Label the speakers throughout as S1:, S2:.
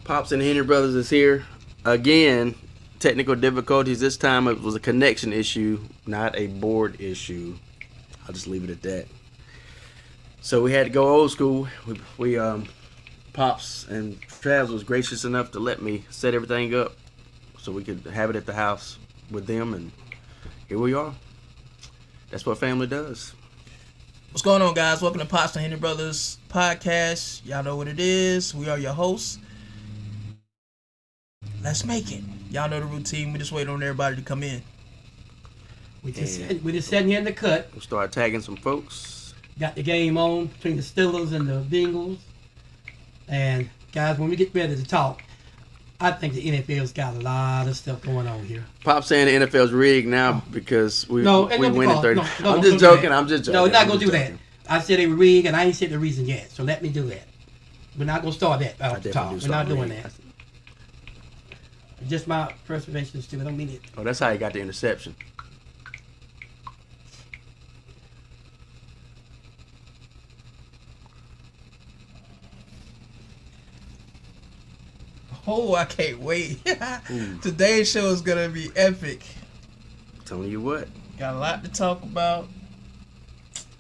S1: Pops and Henry Brothers is here again. Technical difficulties. This time it was a connection issue, not a board issue. I'll just leave it at that. So we had to go old school. We Pops and Travis was gracious enough to let me set everything up so we could have it at the house with them, and here we are. That's what family does.
S2: What's going on, guys? Welcome to Pops and Henry Brothers podcast. Y'all know what it is. We are your hosts. Let's make it. Y'all know the routine. We just wait on everybody to come in.
S3: We just sitting here in the cut.
S1: We'll start tagging some folks.
S3: Got the game on between the Steelers and the Bengals. And guys, when we get ready to talk, I think the NFL's got a lot of stuff going on here.
S1: Pop saying the NFL's rigged now because we
S3: No,
S1: win in 30.
S3: no,
S1: I'm just joking.
S3: No, not gonna do that. I said they were rigged, and I ain't said the reason yet. So let me do that. We're not gonna start that off the top. We're not doing that. Just my preservation still. I don't mean it.
S1: Oh, that's how he got the interception.
S2: Oh, I can't wait. Today's show is going to be epic.
S1: Telling you what.
S2: Got a lot to talk about.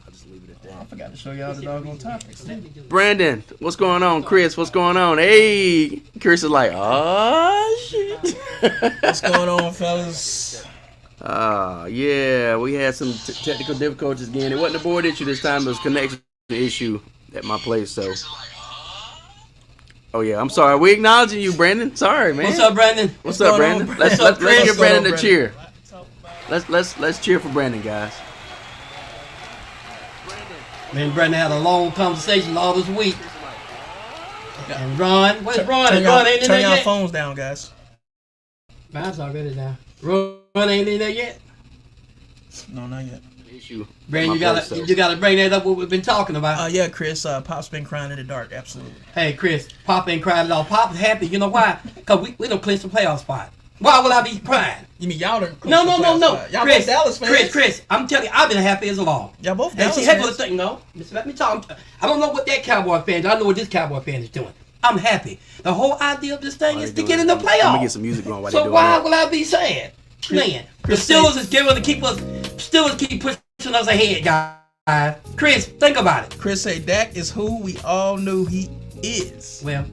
S1: I'll just leave it at that.
S2: I forgot to show y'all the doggone topics.
S1: Brandon, what's going on? Chris, what's going on? Hey, Chris is like, oh shit.
S2: What's going on, fellas?
S1: Yeah, we had some technical difficulties again. It wasn't a board issue this time. It was a connection issue at my place. So, oh yeah, I'm sorry. We acknowledging you, Brandon. Sorry, man.
S3: What's up, Brandon?
S1: What's up, Brandon?
S2: On,
S1: Let's give Brandon a cheer.
S2: Brandon?
S1: Let's cheer for Brandon, guys.
S3: Me and Brandon had a long conversation all this week. And Ron, where's Ron? Ron ain't in there
S2: yet. Turn your
S3: yet.
S2: phones down, guys.
S3: Mine's already down. Ron ain't in there yet.
S2: No, not yet.
S1: Issue.
S3: Brandon, you gotta bring that up. What we've been talking about.
S2: Yeah, Chris. Pop's been crying in the dark. Absolutely.
S3: Hey, Chris, Pop ain't crying at all. Pop's happy. You know why? Because we don't clinch the playoff spot. Why would I be crying?
S2: You mean y'all don't?
S3: No.
S2: Y'all
S3: Chris,
S2: both Dallas fans.
S3: Chris, I'm telling you, I've been happy as a log.
S2: Y'all both
S3: And
S2: Dallas
S3: see, heck
S2: fans.
S3: of the thing, no. Just let me talk. I don't know what that Cowboy fan does. I know what this Cowboy fan is doing. I'm happy. The whole idea of this thing is to get in the playoffs.
S1: Let me get some music going while they're
S3: So
S1: doing
S3: why
S1: that.
S3: will I be sad? Man, the Steelers is giving to keep us. Steelers keep pushing us ahead, guys. Chris, think about it.
S2: Chris say Dak is who we all knew he is.
S3: Well,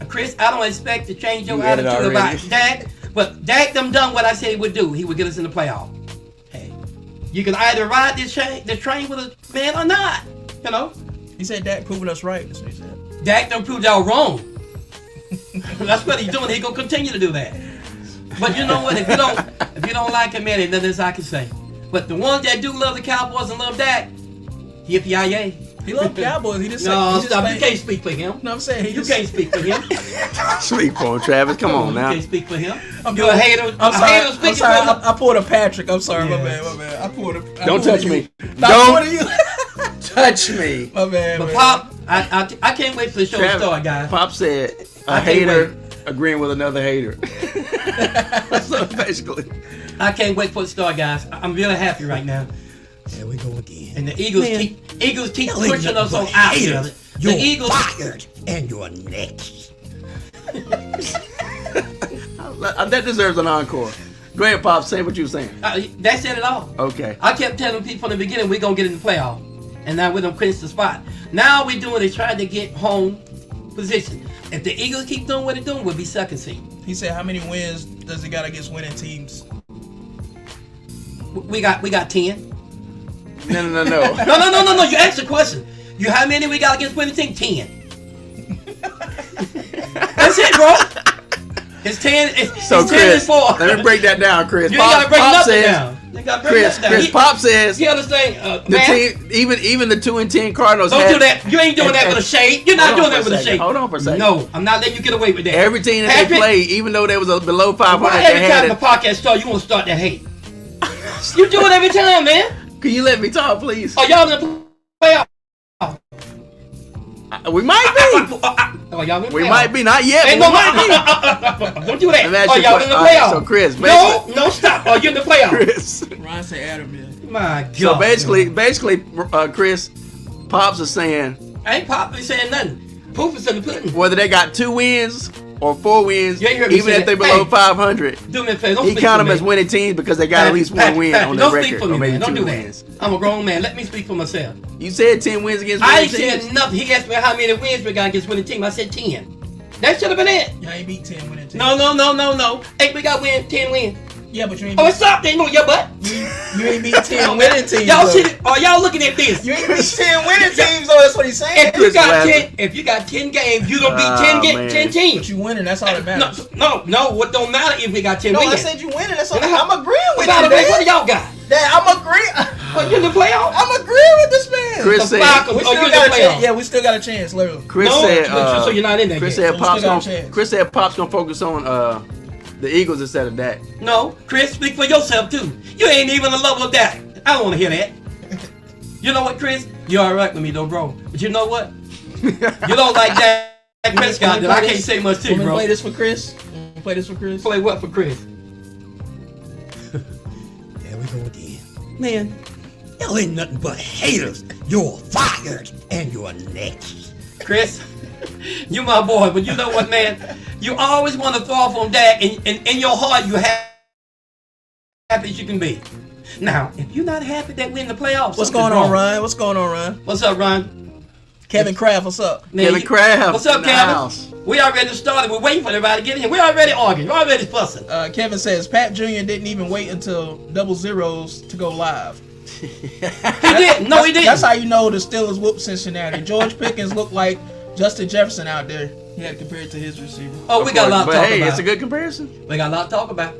S3: Chris, I don't expect to change your
S1: You had it
S3: attitude about
S1: already.
S3: Dak, but Dak done what I said he would do. He would get us in the playoff. Hey, you can either ride this train with a man or not. You know,
S2: He said Dak proving us right. That's what he said.
S3: Dak done proved y'all wrong. That's what he's doing. He gonna continue to do that. But you know what? If you don't like him, man, there's nothing else I can say. But the ones that do love the Cowboys and love Dak, yippee-yi-yay.
S2: He loved Cowboys. He just
S3: No,
S2: he just
S3: stop.
S2: made-
S3: You can't speak for him.
S2: No, I'm saying he
S3: You
S2: just
S3: can't speak for him.
S1: Sleep on Travis. Come on
S3: You
S1: now.
S3: can't speak for him.
S2: I'm
S3: You're a hater.
S2: I'm sorry.
S3: hater
S2: I'm
S3: speaking
S2: sorry.
S3: for him.
S2: I pulled a Patrick. I'm sorry.
S3: Yeah.
S2: My bad. I pulled a.
S1: Don't touch me.
S2: Not
S1: Don't
S2: pulling you.
S1: touch me.
S2: My bad.
S3: But
S2: man.
S3: Pop, I can't wait for the show to
S1: Travis,
S3: start, guys.
S1: Pop said a
S3: I can't
S1: hater agreeing with another hater. So basically.
S3: I can't wait for it to start, guys. I'm really happy right now.
S2: There we go again.
S3: And the Eagles keep pushing us on out here. The Eagles
S4: fired and you're next.
S1: That deserves an encore. Go ahead, Pop. Say what you were saying.
S3: That said it all.
S1: Okay.
S3: I kept telling people from the beginning we're gonna get in the playoff, and now we done clinched the spot. Now we're doing is trying to get home position. If the Eagles keep doing what they're doing, we'll be second seed.
S2: He said, "How many wins does he got against winning teams?"
S3: We got 10.
S1: No.
S3: No. You asked the question. You how many we got against winning team? 10. That's it, bro. It's 10. It's
S1: So
S3: 10
S1: Chris,
S3: and 4.
S1: let me break that down, Chris.
S3: You ain't gotta break
S1: Pop
S3: nothing
S1: says,
S3: down. You gotta break nothing down.
S1: Chris, Pop says
S3: You understand,
S1: the
S3: man?
S1: team, even the 2-10 Cardinals.
S3: Don't
S1: had,
S3: do that. You ain't doing that with a shade. You're not doing that with a shade.
S1: Hold on for a second.
S3: No, I'm not letting you get away with that.
S1: Every team that
S3: Patrick,
S1: they played, even though they was below 500,
S3: why
S1: they
S3: every
S1: had
S3: time the
S1: it.
S3: podcast starts, you want to start that hate? You do it every time, man.
S1: Can you let me talk, please?
S3: Oh, y'all in the playoff?
S1: We might be.
S3: Oh, y'all in the
S1: We
S3: playoff?
S1: might be. Not yet.
S3: Ain't
S1: But
S3: no,
S1: we might be.
S3: don't do that.
S1: Let me ask
S3: Oh,
S1: you a
S3: y'all
S1: question.
S3: in the
S1: All right,
S3: playoff?
S1: so Chris,
S3: No, stop. Oh, you in the playoff?
S1: Chris.
S2: Ryan say Adam, man.
S3: My God.
S1: So basically, Chris, Pops is saying
S3: I ain't probably saying nothing. Proof is in the pudding.
S1: whether they got 2 wins or 4 wins,
S3: You ain't heard me
S1: even
S3: say
S1: if they're
S3: that.
S1: below
S3: Hey.
S1: 500,
S3: Do me a favor. Don't
S1: he
S3: speak
S1: count
S3: for
S1: them as
S3: me.
S1: winning teams because they got at least one
S3: Patrick,
S1: win
S3: Patrick,
S1: on their
S3: don't speak
S1: record,
S3: for me,
S1: or maybe
S3: man. Don't
S1: 2
S3: do that.
S1: wins.
S3: I'm a grown man. Let me speak for myself.
S1: You said 10 wins against
S3: I
S1: winning
S3: ain't
S1: teams.
S3: said nothing. He asked me how many wins we got against winning team. I said 10. That should have been it.
S2: Y'all ain't beat 10 winning teams.
S3: No. Hey, we got 10 wins.
S2: Yeah, but you ain't
S3: Oh,
S2: beat,
S3: it's up. They know your butt.
S2: you ain't beat 10 winning teams.
S3: Y'all
S2: though.
S3: see it? Are y'all looking at this?
S2: You ain't beat 10 winning teams, though. That's what he's saying.
S3: If you
S1: Chris
S3: got
S1: Glasser.
S3: 10, if you got 10 games, you don't beat
S1: Oh,
S3: 10
S1: man.
S3: 10 teams.
S2: But you winning, that's all that matters.
S3: No. What don't matter if we got 10
S2: No, I
S3: wins?
S2: said you winning. That's all. I'm agreeing with
S3: By
S2: you,
S3: the way, what
S2: Dad.
S3: do y'all got?
S2: Dad, I'm agreeing.
S3: What, you in the playoffs?
S2: I'm agreeing with this man.
S1: Chris
S3: The
S1: said,
S3: Falcons.
S2: We
S3: Oh, you
S2: still
S3: in the
S2: got a chance.
S3: playoffs?
S2: Yeah, we still got a chance, literally.
S1: Chris
S3: No,
S1: said,
S3: so you're not in that
S1: Chris
S3: game.
S1: said
S2: So we
S1: Pop's
S2: still got a
S1: gonna,
S2: chance.
S1: Chris said Pop's gonna focus on the Eagles instead of Dak.
S3: No, Chris, speak for yourself too. You ain't even the level of that. I don't want to hear that. You know what, Chris? You're all right with me though, bro. But you know what? You don't like that Prescott, then I can't say much to you,
S2: Want me to
S3: bro.
S2: play this for Chris? Play this for Chris?
S3: Play what for Chris?
S4: There we go again.
S3: Man,
S4: Y'all ain't nothing but haters. You're fired and you're next.
S3: Chris, you my boy, but you know what, man? You always want to throw off on Dak, and in your heart, you happy as you can be. Now, if you're not happy that we're in the playoffs,
S2: What's
S3: something's
S2: going on,
S3: wrong.
S2: Ryan? What's going on, Ryan?
S3: What's up, Ron?
S2: Kevin Kraft, what's up?
S3: Man,
S1: Kevin Kraft
S3: What's up,
S1: in the
S3: Kevin?
S1: house.
S3: We already started. We're waiting for everybody to get in here. We're already arguing. We're already fussing.
S2: Kevin says Pat Jr. didn't even wait until double zeros to go live.
S3: He didn't. No, he didn't.
S2: That's how you know the Steelers whooped Cincinnati. George Pickens looked like Justin Jefferson out there. He had compared to his receiver.
S3: Oh, we got a lot to
S1: But
S3: talk
S1: hey,
S3: about.
S1: it's a good comparison.
S3: We got a lot to talk about.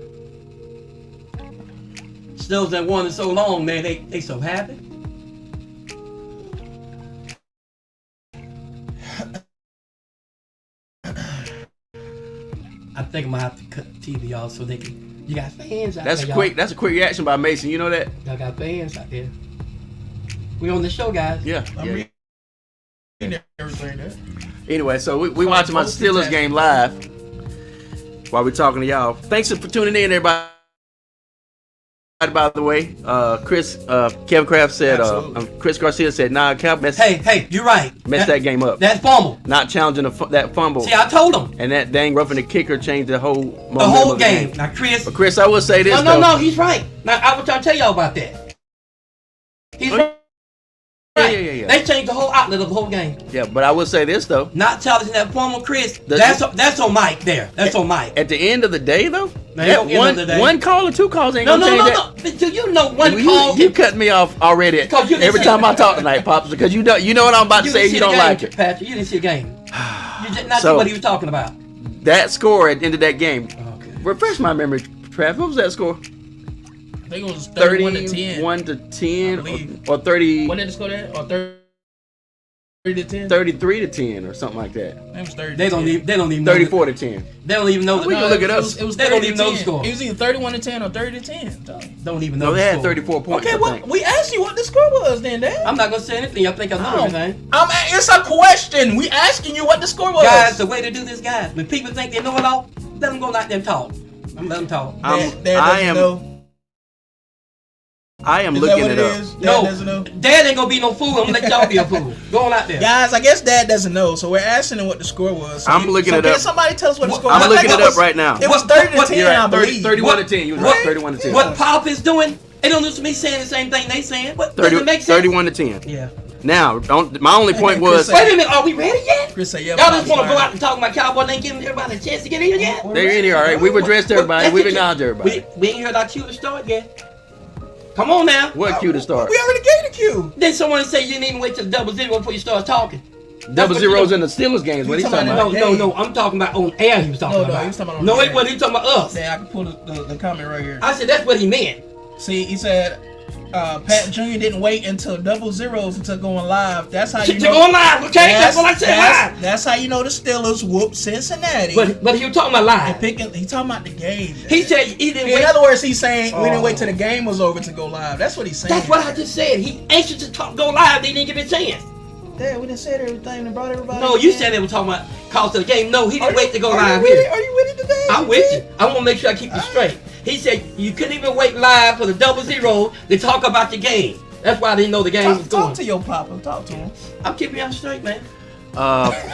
S3: Steelers that won it so long, man. They so happy. I think I'm gonna have to cut the TV off so they can. You got fans out
S1: That's
S3: there.
S1: quick. That's a quick reaction by Mason. You know that?
S3: Y'all got fans out there. We on the show, guys.
S1: Yeah.
S2: I'm
S1: yeah.
S2: reading everything there.
S1: Anyway, so we watching my Steelers game live while we're talking to y'all. Thanks for tuning in, everybody. By the way, Kevin Kraft said, Chris Garcia said, nah, Cal messed
S3: Hey, you're right.
S1: that game up.
S3: That's fumble.
S1: Not challenging that fumble.
S3: See, I told him
S1: And that dang roughing the kicker changed the whole momentum
S3: the whole
S1: of the
S3: game. Now, Chris.
S1: But Chris, I will say this
S3: No, he's right. Now, I was trying to tell y'all about that. He's right.
S1: Yeah.
S3: They changed the whole outlet of the whole game.
S1: Yeah, but I will say this though.
S3: Not challenging that former Chris.
S1: The-
S3: That's on Mike there. That's on Mike.
S1: At the end of the day though,
S3: Man,
S1: that
S3: at the end of the day.
S1: one call or 2 calls ain't
S3: No.
S1: gonna change that.
S3: Do you know one
S1: You,
S3: call?
S1: you cut me off already
S3: Because you didn't
S1: every
S3: see
S1: time
S3: it.
S1: I talk tonight, Pops, because you know what I'm about to say.
S3: didn't see
S1: You
S3: the
S1: don't
S3: game,
S1: like it.
S3: Patrick. You didn't see a game. You did not
S1: So-
S3: see what he was talking about.
S1: That score at the end of that game.
S3: Okay.
S1: Refresh my memory, Trav. What was that score?
S2: I think it was 31 to 10.
S1: 31 to 10
S2: I believe.
S1: or 30,
S2: What did the score there? Or 30 to 10?
S1: 33 to 10 or something like that.
S2: It was 30
S3: They
S2: to
S3: don't
S2: 10.
S3: even. They don't even. Know
S1: 34 to 10.
S3: They don't even know.
S1: We can look it up.
S2: It was
S3: They don't
S2: 30
S3: even
S2: to
S3: know the
S2: 10.
S3: score.
S2: It was either 31 to 10 or 30 to 10. Tell me.
S3: Don't even know.
S1: No,
S3: the
S1: they had
S3: score.
S1: 34 points.
S2: Okay,
S1: I
S2: well,
S1: think.
S2: we asked you what the score was then, Dad.
S3: I'm not gonna say anything. I think I know
S2: Oh.
S3: everything.
S2: It's a question. We asking you what the score was.
S3: Guys, the way to do this, guys. When people think they know it all, let them go out there and talk. I'm let them talk.
S2: Dad
S1: I am
S2: Is
S1: looking
S2: that what
S1: it
S2: it
S1: up.
S2: is? Dad
S3: No,
S2: doesn't know?
S3: Dad ain't gonna be no fool. I'm gonna let y'all be a fool. Go on out there.
S2: Guys, I guess Dad doesn't know, so we're asking him what the score was. So
S1: I'm looking it
S2: can
S1: up.
S2: somebody tell us what the score
S1: I'm
S2: was? I
S1: looking
S2: think
S1: it up right now.
S2: It was
S3: What-
S2: 30
S3: what-
S2: to 10,
S1: You're
S2: I
S1: right, 30,
S2: believe.
S1: 31
S3: What-
S1: to 10. You was
S3: what-
S1: right, 31 to 10.
S3: What Pop is doing, it don't listen to me saying the same thing they saying. What does it make sense?
S1: 31 to 10.
S3: Yeah.
S1: Now, my only point
S2: Chris
S1: was
S2: said-
S3: Wait a minute, are we ready yet?
S2: Chris said, yeah,
S3: Y'all just
S2: Pop's
S3: want to go
S2: fine.
S3: out and talk about Cowboys and ain't giving everybody a chance to get in here yet?
S1: they're in here, all right. We've addressed everybody.
S3: Let's
S1: We've
S3: get you-
S1: acknowledged everybody.
S3: We ain't heard our cue to start yet. Come on now.
S1: What cue to start?
S2: We already gave the cue.
S3: Then someone say you didn't even wait till double zero before you start talking.
S1: Double
S3: what you
S1: zeros
S3: do.
S1: in the Steelers games. What
S2: You
S1: he's
S2: talking
S1: talking
S2: about
S1: about?
S3: No, I'm talking about on air he was talking
S2: No,
S3: about.
S2: he was talking about on
S3: No,
S2: the
S3: it
S2: air.
S3: wasn't. He was talking about us.
S2: Yeah, I can pull the comment right here.
S3: I said that's what he meant.
S2: See, he said Pat Jr. didn't wait until double zeros until going live. That's how you
S3: To
S2: know.
S3: go live, okay? That's what I said live.
S2: That's how you know the Steelers whooped Cincinnati.
S3: But he was talking about
S2: and
S3: live.
S2: picking, he talking about the game.
S3: He said he didn't
S2: In
S3: wait.
S2: other words, he's saying we didn't
S3: Oh.
S2: wait till the game was over to go live. That's what he's saying.
S3: That's what I just said. He anxious to go live. They didn't give it a chance.
S2: Dad, we done said everything and brought everybody.
S3: No, you
S2: in.
S3: said they were talking about cost of the game. No, he didn't wait to go
S2: Are
S3: live
S2: you with
S3: here.
S2: it? Are you with it today?
S3: I'm with you. I want to make sure I keep you straight. He said you couldn't even wait live for the double zero to talk about the game. That's why I didn't know the game was
S2: Talk
S3: going.
S2: to your papa. Talk to him.
S3: I'm keeping y'all straight, man.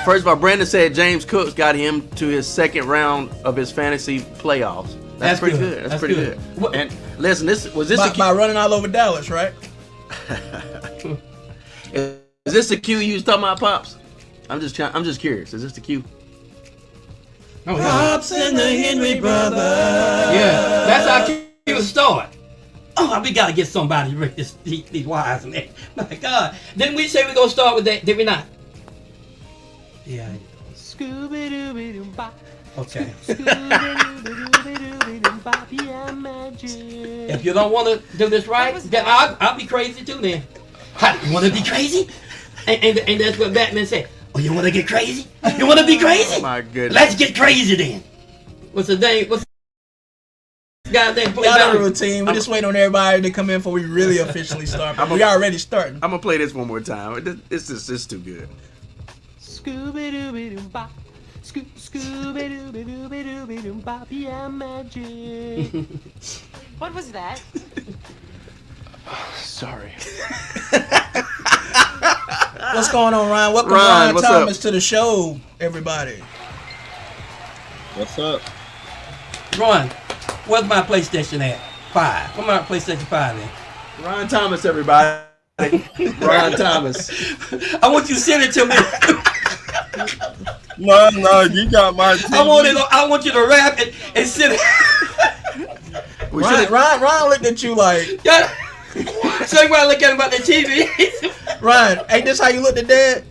S1: First of all, Brandon said James Cooks got him to his second round of his fantasy playoffs. That's pretty good. That's pretty good.
S3: What-
S1: And listen, this
S2: By running all over Dallas, right?
S1: is this the cue you was talking about, Pops? I'm just curious. Is this the cue?
S3: Oh, yeah.
S4: Pops and the Henry brothers.
S3: Yeah, that's how Q start. Oh, we gotta get somebody to break these wires, man. My God, didn't we say we're gonna start with that? Did we not? Yeah.
S5: Scooby Dooby Doo Bop.
S3: Okay.
S5: Scooby Dooby Doo Bop. Yeah, magic.
S3: If you don't want to do this right, then I'll be crazy too. Then, how, you want to be crazy? And that's what Batman said. Oh, you want to get crazy? You want to be crazy?
S1: Oh my goodness.
S3: Let's get crazy then. What's the name? What's the guy's name?
S2: Y'all know the routine. We just wait on everybody to come in before we really officially start. But we already starting.
S1: I'm gonna play this one more time. It's too good.
S5: Scooby Dooby Doo Bop. Scooby Dooby Dooby Dooby Doo Bop. Yeah, magic.
S6: What was that?
S5: Sorry.
S2: What's going on, Ryan? Welcome,
S1: Ryan,
S2: Ryan
S1: what's
S2: Thomas,
S1: up?
S2: to the show, everybody.
S7: What's up?
S3: Ron, where's my PlayStation at? 5. Where's my PlayStation 5 at?
S1: Ryan Thomas, everybody. Ryan Thomas.
S3: I want you to send it to me.
S7: No, you got my TV.
S3: I want you to rap it and send it.
S1: We
S2: Ryan,
S1: should
S2: Ryan looked at you like,
S3: Yeah. So you want to look at him about the TV?
S2: Ryan, ain't this how you looked at Dad?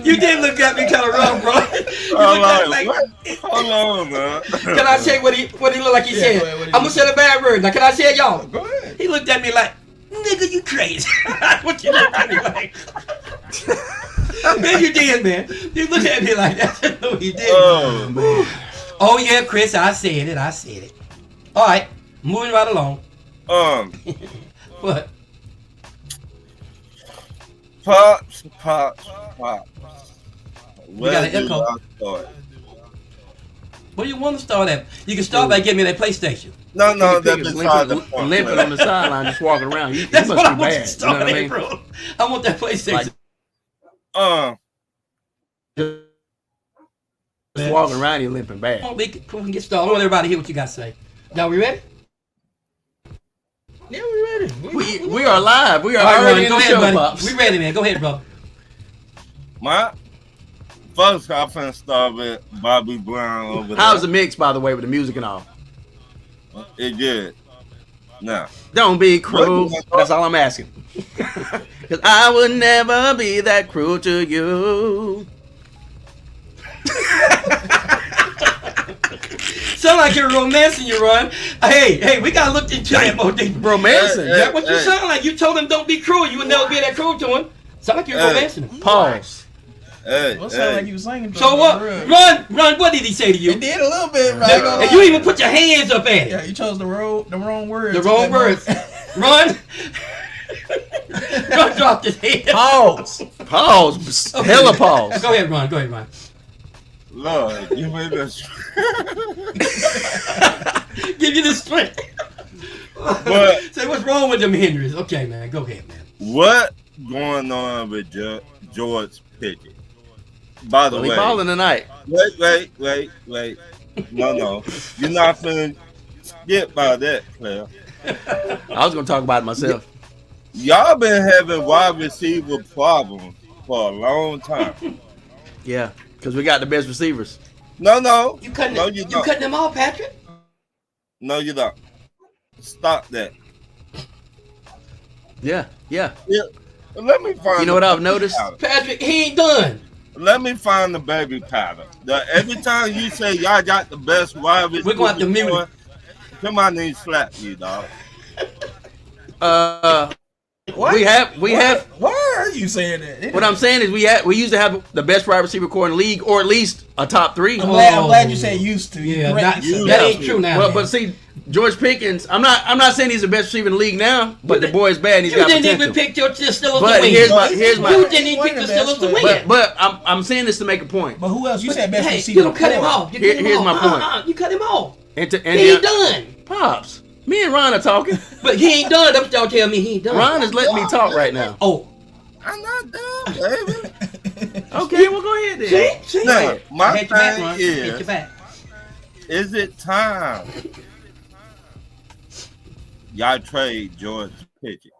S3: You did look at me kind of wrong, bro. You
S7: I'm
S3: looked at
S7: like,
S3: me
S7: what? Hold on, man.
S3: Can I say what he looked like he
S2: Yeah,
S3: said?
S2: go ahead, what he
S3: I'm gonna say the bad word. Now can I say it, y'all?
S2: Go ahead.
S3: He looked at me like, nigga, you crazy. What you look at me like? Man, you did, man. You looked at me like that. That's what he did.
S7: Oh, man.
S3: Oh yeah, Chris, I said it. All right, moving right along. What?
S7: Pops. Where
S3: got an
S7: do
S3: echo.
S7: I start?
S3: Where you want to start at? You can start by giving me that PlayStation.
S7: No, that's
S1: Pickens
S7: beside the point.
S1: limping on the sideline, just walking around. He
S3: That's
S1: must
S3: what I
S1: be
S3: want you
S1: bad.
S3: to
S1: You know
S3: start
S1: what I
S3: at,
S1: mean?
S3: bro. I want that PlayStation.
S1: Like- Just walking around, he limping bad.
S3: Come on, we can get started. I want everybody to hear what you got to say. Y'all, we ready?
S2: Yeah, we ready.
S1: We are live. We are
S3: All right,
S1: already
S3: Ronnie, go
S1: in the
S3: ahead,
S1: show,
S3: buddy.
S1: Pops.
S3: We ready, man. Go ahead, bro.
S7: First, I'm finna start with Bobby Brown over there.
S1: How's the mix, by the way, with the music and all?
S7: It good. Now,
S1: Don't be cruel.
S7: What?
S1: That's all I'm asking. Because I would never be that cruel to you.
S3: Sound like you're romancing you, Ron. Hey, we gotta look into that more deep.
S1: Romancing.
S7: Hey,
S3: That's what you sound like. You told him don't be cruel. You would never be that cruel to him. Sound like you're
S7: Hey.
S3: romancing him.
S1: Pause.
S7: hey,
S2: What sound like you was singing?
S3: So what? Ron, what did he say to
S2: You
S3: you?
S2: did a little bit, right?
S3: And you even put your hands up at
S2: Yeah,
S3: it.
S2: you chose the wrong words.
S3: The wrong words. Ron. Ron dropped his head.
S2: Pause.
S1: Pause. Hella pause.
S3: Go ahead, Ron.
S7: Lord, you made this.
S3: Give you the strength.
S7: But
S3: Say what's wrong with them Henrys? Okay, man. Go ahead, man.
S7: what going on with George Pickens? By the
S1: Well, he
S7: way,
S1: balling tonight.
S7: wait. No. You're not finna skip by that, player.
S1: I was going to talk about it myself.
S7: Y'all been having wide receiver problems for a long time.
S1: Yeah, because we got the best receivers.
S7: No.
S3: You cutting
S7: No,
S3: them,
S7: you
S3: you
S7: don't.
S3: cutting them off, Patrick?
S7: No, you don't. Stop that.
S1: Yeah.
S7: Let me find.
S1: You know what I've noticed?
S3: Patrick, he ain't done.
S7: Let me find the baby powder. Every time you say y'all got the best wide receiver,
S3: We're gonna have to mute it.
S7: Somebody need to slap you, dog.
S2: What?
S1: We have.
S2: Why are you saying that?
S1: What I'm saying is we used to have the best wide receiver core in the league, or at least a top 3.
S2: I'm glad you said used to. You
S3: Yeah,
S2: corrected yourself.
S3: that ain't true now.
S1: Well,
S3: man.
S1: but see, George Pickens. I'm not saying he's the best receiver in the league now, but the boy's bad. And he's
S3: you
S1: got
S3: didn't
S1: potential.
S3: even pick your Steelers to
S1: But
S3: win.
S1: here's my
S3: You didn't even pick the Steelers to win.
S1: but I'm saying this to make a point.
S2: But who else? You said best
S3: Hey,
S2: receiver.
S3: you don't cut him
S2: core.
S3: off. You
S1: Here-
S3: cut him
S1: here's
S3: off.
S1: my point.
S3: You cut him off.
S1: And
S3: He ain't done.
S1: Pops. Me and Ron are talking.
S3: But he ain't done. That's what y'all tell me. He ain't done.
S1: Ron is letting me talk right now.
S3: Oh,
S7: I'm not done, baby.
S1: Okay, well go ahead then.
S3: see.
S7: No, my
S3: Hit your back,
S7: thing
S3: Ron. Hit
S7: is,
S3: your back.
S7: is it time y'all trade George Pickens?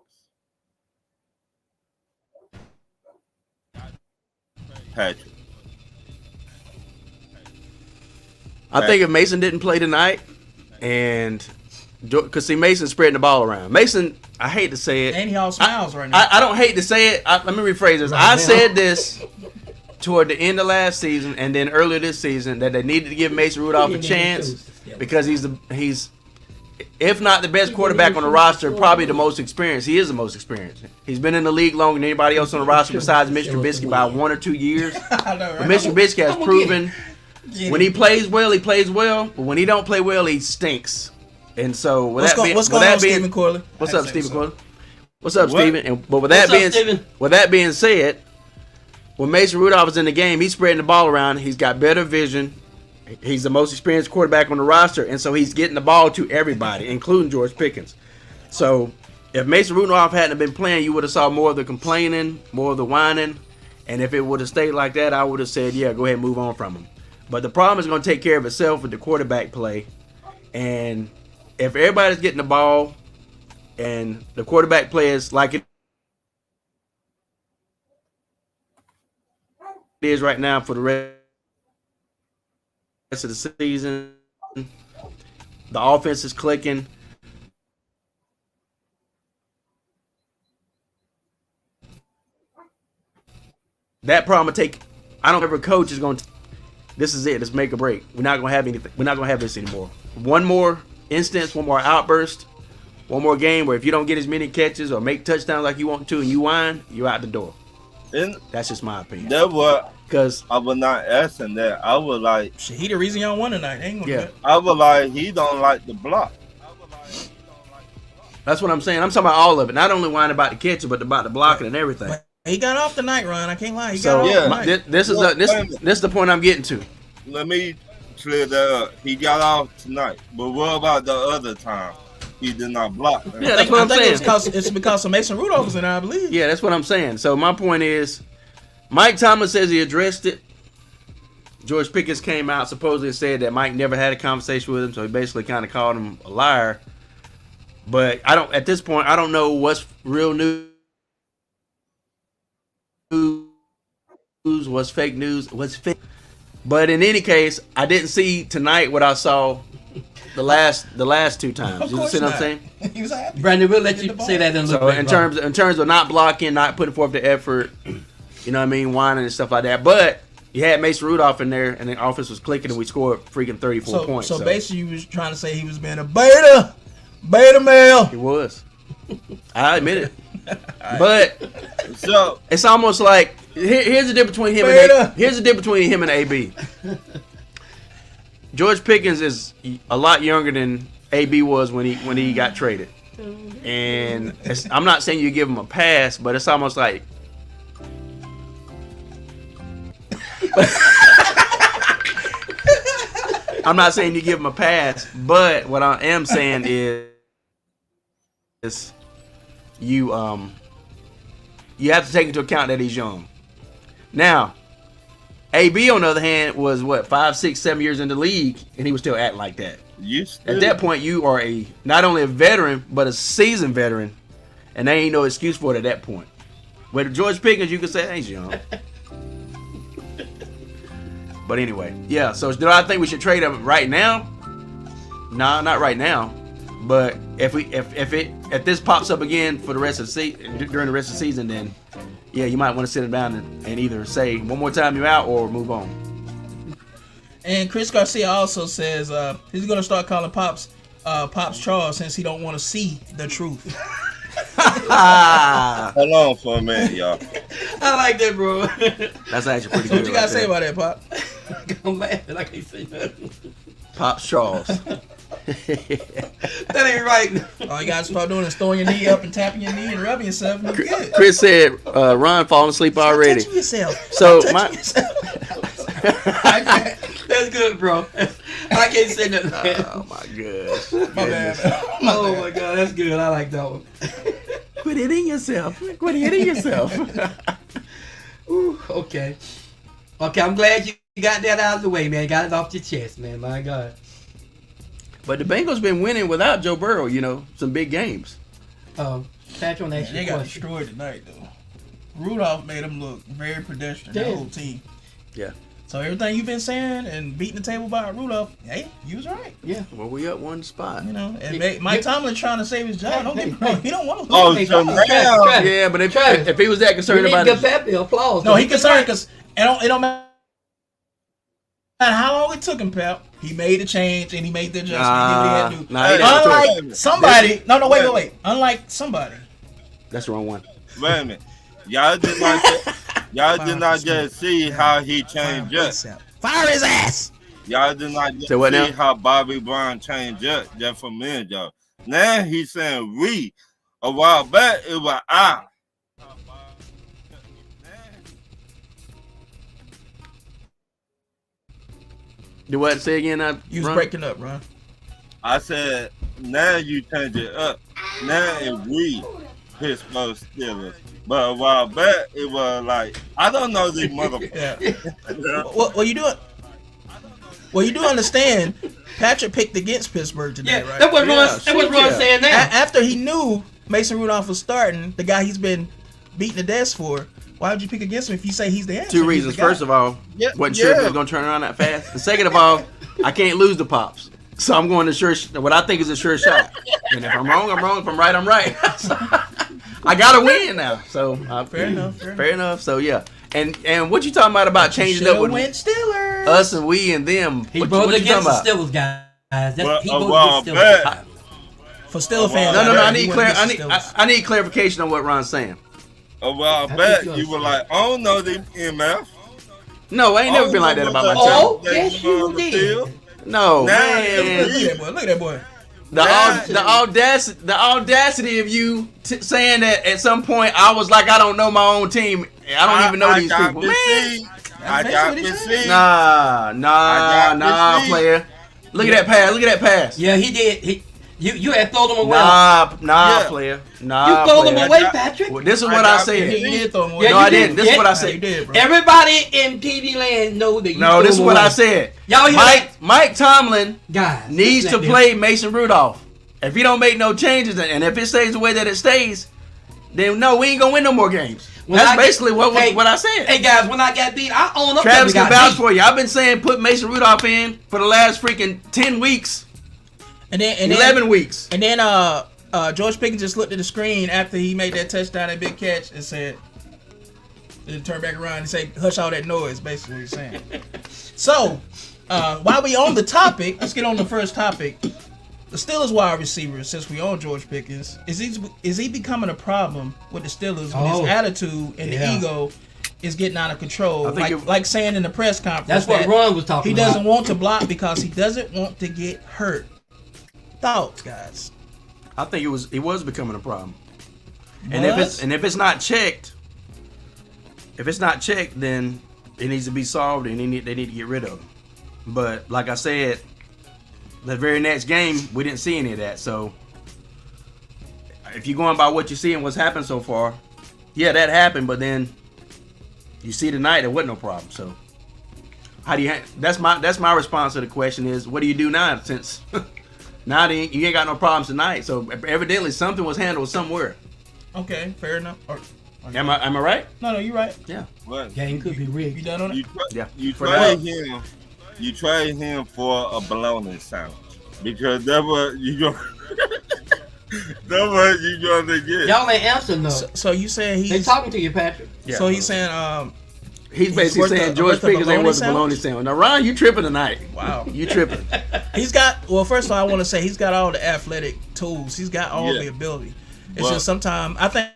S7: Patrick.
S1: I think if Mason didn't play tonight, and because see Mason spreading the ball around. Mason, I hate to say it.
S2: And he all smiles right now.
S1: I don't hate to say it. Let me rephrase this. I said this toward the end of last season and then earlier this season that they needed to give Mason Rudolph a chance because he's if not the best quarterback on the roster, probably the most experienced. He is the most experienced. He's been in the league longer than anybody else on the roster besides Mitch Trubisky by 1 or 2 years.
S2: I know,
S1: But
S2: right?
S1: Mitch Trubisky has proven when he plays well, he plays well. But when he don't play well, he stinks. And so with
S2: What's
S1: that being,
S2: going
S1: with
S2: on,
S1: that being,
S2: Stephen Corley?
S1: what's
S2: I
S1: up,
S2: had to say
S1: Stephen
S2: what's
S1: Corley? What's up,
S7: What?
S1: Stephen? And but with that
S3: What's up,
S1: being
S3: Stephen?
S1: with that being said, when Mason Rudolph is in the game, he's spreading the ball around. He's got better vision. He's the most experienced quarterback on the roster, and so he's getting the ball to everybody, including George Pickens. So if Mason Rudolph hadn't been playing, you would have saw more of the complaining, more of the whining, and if it would have stayed like that, I would have said, yeah, go ahead and move on from him. But the problem is going to take care of itself with the quarterback play, and if everybody's getting the ball and the quarterback plays like it is right now for the rest of the season, the offense is clicking. That problem will take. I don't ever coach is going to. This is it. Let's make a break. We're not going to have anything. We're not going to have this anymore. One more instance, one more outburst, one more game where if you don't get as many catches or make touchdowns like you want to and you whine, you're out the door.
S7: And
S1: That's just my opinion.
S7: that what
S1: Because
S7: I was not asking that. I was like,
S2: Shit, he the reason y'all won tonight. Ain't gonna
S1: Yeah.
S2: do that.
S7: I was like, he don't like the block.
S1: that's what I'm saying. I'm talking about all of it. Not only whining about the catches, but about the blocking and everything.
S2: But he got off tonight, Ron. I can't lie. He
S1: So
S2: got
S7: yeah.
S2: off
S1: my-
S2: tonight.
S1: this is
S7: Well,
S1: this
S7: wait a minute.
S1: this is the point I'm getting to.
S7: Let me clear that up. He got off tonight. But what about the other time? He did not block.
S1: Yeah, that's what I'm saying.
S2: It's because of Mason Rudolph was in there, I believe.
S1: Yeah, that's what I'm saying. So my point is, Mike Thomas says he addressed it. George Pickens came out supposedly said that Mike never had a conversation with him, so he basically kind of called him a liar. But at this point, I don't know what's real news, what's fake news, what's fake. But in any case, I didn't see tonight what I saw the last 2 times.
S2: Of
S1: You
S2: course
S1: see what I'm
S2: not.
S1: saying?
S2: He was happy.
S3: Brandon, we'll let
S2: Get
S3: you
S2: the ball.
S3: say that in a little
S1: So
S3: bit.
S1: in terms of not blocking, not putting forth the effort, you know what I mean, whining and stuff like that. But you had Mason Rudolph in there, and the offense was clicking, and we scored freaking 34 points.
S2: So basically, you was trying to say he was being a beta male.
S1: He was. I admit it. But
S7: So,
S1: it's almost like here's the difference between him
S2: Beta.
S1: here's the difference between him and AB. George Pickens is a lot younger than AB was when he got traded. And I'm not saying you give him a pass, but it's almost like I'm not saying you give him a pass, but what I am saying is you have to take into account that he's young. Now, AB on the other hand was 5, 6, 7 years in the league, and he was still acting like that.
S7: you still,
S1: At that point, you are not only a veteran but a seasoned veteran, and there ain't no excuse for it at that point. With George Pickens, you could say he's young. But anyway, yeah. So do I think we should trade him right now? Nah, not right now. But if this pops up again for the rest of the during the rest of the season, then yeah, you might want to sit him down and either say one more time you're out or move on.
S2: And Chris Garcia also says he's gonna start calling Pops Charles since he don't want to see the truth.
S7: hold on for a minute, y'all.
S3: I like that, bro.
S1: That's actually pretty
S2: So
S1: good.
S2: what you gotta
S1: right
S2: say
S1: there.
S2: about that, Pop?
S3: I'm laughing. I can't say nothing.
S1: Pops Charles?
S3: That ain't right.
S2: All you gotta start doing is throwing your knee up and tapping your knee and rubbing yourself. And you're good.
S1: Chris said Ron falling asleep
S2: Stop
S1: already.
S2: touching yourself.
S1: So
S2: Stop
S1: my
S2: touching yourself.
S3: That's good, bro. I can't say nothing.
S1: Oh my gosh.
S2: My bad.
S3: Oh my god, that's good. I like that one.
S1: Quit hitting yourself. Quit hitting yourself.
S3: Ooh, okay. Okay, I'm glad you got that out of the way, man. Got it off your chest, man. My God.
S1: But the Bengals been winning without Joe Burrow, you know, some big games.
S3: Patrick, on
S2: They got destroyed tonight, though. Rudolph made them look very pedestrian, the
S3: Yeah.
S2: whole team.
S1: Yeah.
S2: So everything you've been saying and beating the table by Rudolph, hey, you was right.
S3: Yeah.
S1: Well, we up one spot.
S2: You know, and Mike Tomlin trying to save his job. Don't get me wrong. He don't want to lose.
S7: Oh,
S3: Hey,
S7: so
S3: Travis,
S7: now,
S3: Travis.
S1: Yeah, but
S3: Travis,
S1: if he was that
S3: You
S1: concerned
S3: need to
S1: about
S3: give
S1: it,
S3: Pepe applause.
S2: No, he concerned because it don't matter how long it took him, Pep. He made the change and he made the adjustment.
S1: Nah,
S2: he had to.
S1: nah, he didn't.
S2: Unlike somebody, no, wait. Unlike somebody,
S1: that's the wrong one.
S7: wait a minute. Y'all did not just see how he changed up.
S4: Fire his ass.
S7: Y'all did not just
S1: Say what
S7: see
S1: now?
S7: how Bobby Brown changed up just for me, y'all. Now he's saying we. A while back, it was I.
S1: Do what? Say again.
S2: you was
S1: Ron?
S2: breaking up, Ron.
S7: I said, now you change it up. Now it's we, Pittsburgh Steelers. But a while back, it was like, I don't know these motherfuckers.
S2: Yeah. Well, you do it. Well, you do understand. Patrick picked against Pittsburgh today,
S3: Yeah,
S2: right?
S3: that's what Ron.
S1: Yeah,
S3: That's what Ron's
S1: yeah.
S3: saying now.
S2: After he knew Mason Rudolph was starting, the guy he's been beating the desk for. Why would you pick against him if you say he's the answer?
S1: Two reasons. First of all,
S7: Yeah,
S1: wasn't sure if it
S7: yeah.
S1: was gonna turn around that fast. And second of all, I can't lose the Pops, so I'm going to what I think is a sure shot. And if I'm wrong, I'm wrong. If I'm right, I'm right. So, I gotta win now. So
S2: Fair enough.
S1: Fair enough. So yeah. And what you talking about changing up
S2: Shoulda
S1: with
S2: went Steelers.
S1: us and we and them?
S3: He
S1: what
S3: voted
S1: you talking
S3: against the
S1: about?
S3: Steelers, guys. That's,
S7: Well,
S3: he
S7: a
S3: voted
S7: while
S3: against Steelers.
S7: back.
S2: For Steelers fans.
S1: No.
S2: out there,
S1: I
S2: he
S1: need
S2: went
S1: clear.
S2: against the Steelers.
S1: I need clarification on what Ron's saying.
S7: A while
S3: I
S7: back,
S3: think
S7: you were like, I don't know the MF.
S1: No, I ain't never been like that about my team.
S3: Oh, yes, you did.
S1: No,
S7: Now
S1: man.
S2: Look at that boy.
S1: The audacity of you saying that at some point I was like I don't know my own team. I don't even know these people. Man,
S7: I got received.
S1: nah, player. Look at that pass.
S3: Yeah, he did. You had thrown him away.
S1: Nah,
S7: Yeah.
S1: player.
S3: You
S1: Nah,
S3: throw them
S1: player.
S3: away, Patrick.
S1: Well, this is
S7: I
S1: what I
S7: got
S1: said.
S2: He did throw him away.
S3: Yeah,
S1: No,
S3: you
S1: I
S3: did.
S1: didn't. This is
S3: Yeah.
S1: what I
S2: You
S1: said.
S2: did, bro.
S3: Everybody in TV land know that you
S1: No,
S3: threw
S1: this is
S3: them
S1: what
S3: away.
S1: I said.
S3: Y'all hear
S1: Mike Tomlin
S3: Guys,
S1: needs to
S3: listen at
S1: play Mason Rudolph. If he don't make no changes, and if it stays the way that it stays, then no, we ain't gonna win no more games.
S3: When
S1: That's
S3: I get-
S1: basically what
S3: Hey,
S1: I said.
S3: Hey guys, when I got beat, I own up
S1: Travis
S3: that
S1: can
S3: we got
S1: vouch
S3: beat.
S1: for you. I've been saying put Mason Rudolph in for the last freaking 10 weeks,
S2: And then
S1: 11 weeks.
S2: And then George Pickens just looked at the screen after he made that touchdown, that big catch, and said, and turned back around and said, "Hush all that noise." Basically, what he's saying. So, while we on the topic, let's get on the first topic. The Steelers wide receiver, since we own George Pickens, is he becoming a problem with the Steelers when
S3: Oh.
S2: his attitude and
S3: Yeah.
S2: the ego is getting out of control?
S1: I think
S2: Like saying in the press conference,
S3: That's what
S2: that
S3: Ron was talking
S2: he
S3: about.
S2: doesn't want to block because he doesn't want to get hurt. Thoughts, guys?
S1: I think it was becoming a problem. And
S2: Was?
S1: if it's not checked, then it needs to be solved and they need to get rid of him. But like I said, the very next game we didn't see any of that. So if you're going by what you see and what's happened so far, yeah, that happened. But then you see tonight there wasn't no problem. So how do you? That's my response to the question is, what do you do now since now you ain't got no problems tonight? So evidently something was handled somewhere.
S2: Okay, fair enough.
S1: Am I right?
S2: No, you're right.
S1: Yeah.
S7: What?
S3: Game could be rigged.
S2: You done on it?
S1: Yeah.
S7: You trade him for a bologna sandwich because that's what you gonna get.
S3: Y'all ain't answer no.
S2: So you saying
S3: They
S2: he's
S3: talking to you, Patrick.
S1: Yeah.
S2: so he's saying
S1: He's basically
S2: worth
S1: saying
S2: a-
S1: George
S2: worth a
S1: Pickens ain't
S2: bologna
S1: worth a bologna sandwich. Now, Ron, you tripping tonight.
S2: Wow.
S1: You tripping.
S2: he's got first of all I want to say he's got all the athletic tools. He's got all
S7: Yeah.
S2: the ability. It's
S7: Well-
S2: just sometimes I think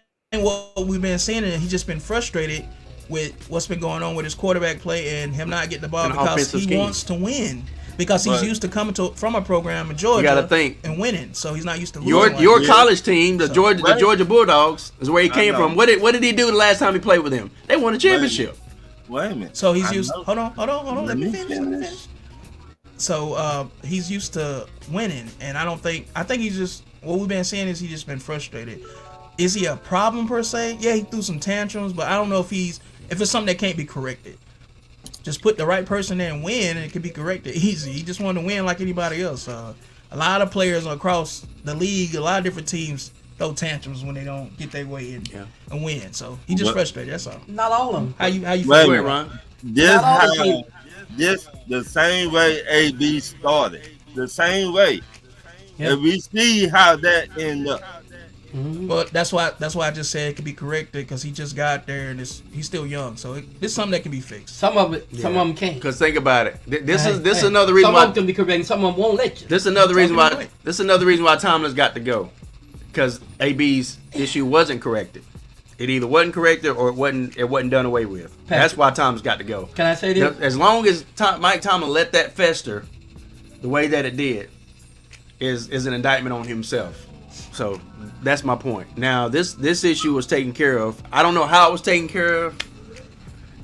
S2: what we've been seeing is he's just been frustrated with what's been going on with his quarterback play and him not getting the ball
S1: And
S2: because
S1: offensive
S2: he
S1: scheme.
S2: wants to win. Because he's
S7: But-
S2: used to coming from a program in Georgia
S1: You gotta think.
S2: and winning, so he's not used to losing.
S1: Your
S2: like
S1: college team, the
S2: So-
S1: Georgia Bulldogs, is where he
S7: I
S1: came
S7: know.
S1: from. What did he do the last time he played with them? They won a championship.
S7: Wait a minute.
S2: So he's
S7: I
S2: used.
S7: know.
S2: Hold on. Let me finish.
S7: finish.
S2: So he's used to winning, and I think he's just. What we've been seeing is he's just been frustrated. Is he a problem per se? Yeah, he threw some tantrums, but I don't know if it's something that can't be corrected. Just put the right person there and win, and it can be corrected easy. He just wanted to win like anybody else. A lot of players across the league, a lot of different teams throw tantrums when they don't get their way in and win. So he just frustrated. That's all.
S3: Not all of them.
S2: How you
S7: Wait
S2: feel,
S7: a
S1: Go
S7: minute.
S1: ahead, Ron.
S7: This
S3: Not all the
S7: how
S3: teams.
S7: this the same way AB started. The same way.
S3: Yeah.
S7: And we see how that ended up.
S2: Well, that's why I just said it could be corrected because he just got there and he's still young. So it's something that can be fixed.
S3: Some of them can't.
S1: Because think about it. This is
S3: Hey,
S1: another reason
S3: some
S1: why.
S3: of them can be corrected. Some of them won't let you.
S1: This is another reason
S2: Talking
S1: why.
S2: about it.
S1: This is another reason why Tomlin's got to go. Because AB's issue wasn't corrected. It either wasn't corrected or it wasn't done away with. That's why Tomlin's got to go.
S3: Can I say this?
S1: As long as Mike Tomlin let that fester the way that it did, is an indictment on himself. So that's my point. Now this issue was taken care of. I don't know how it was taken care of.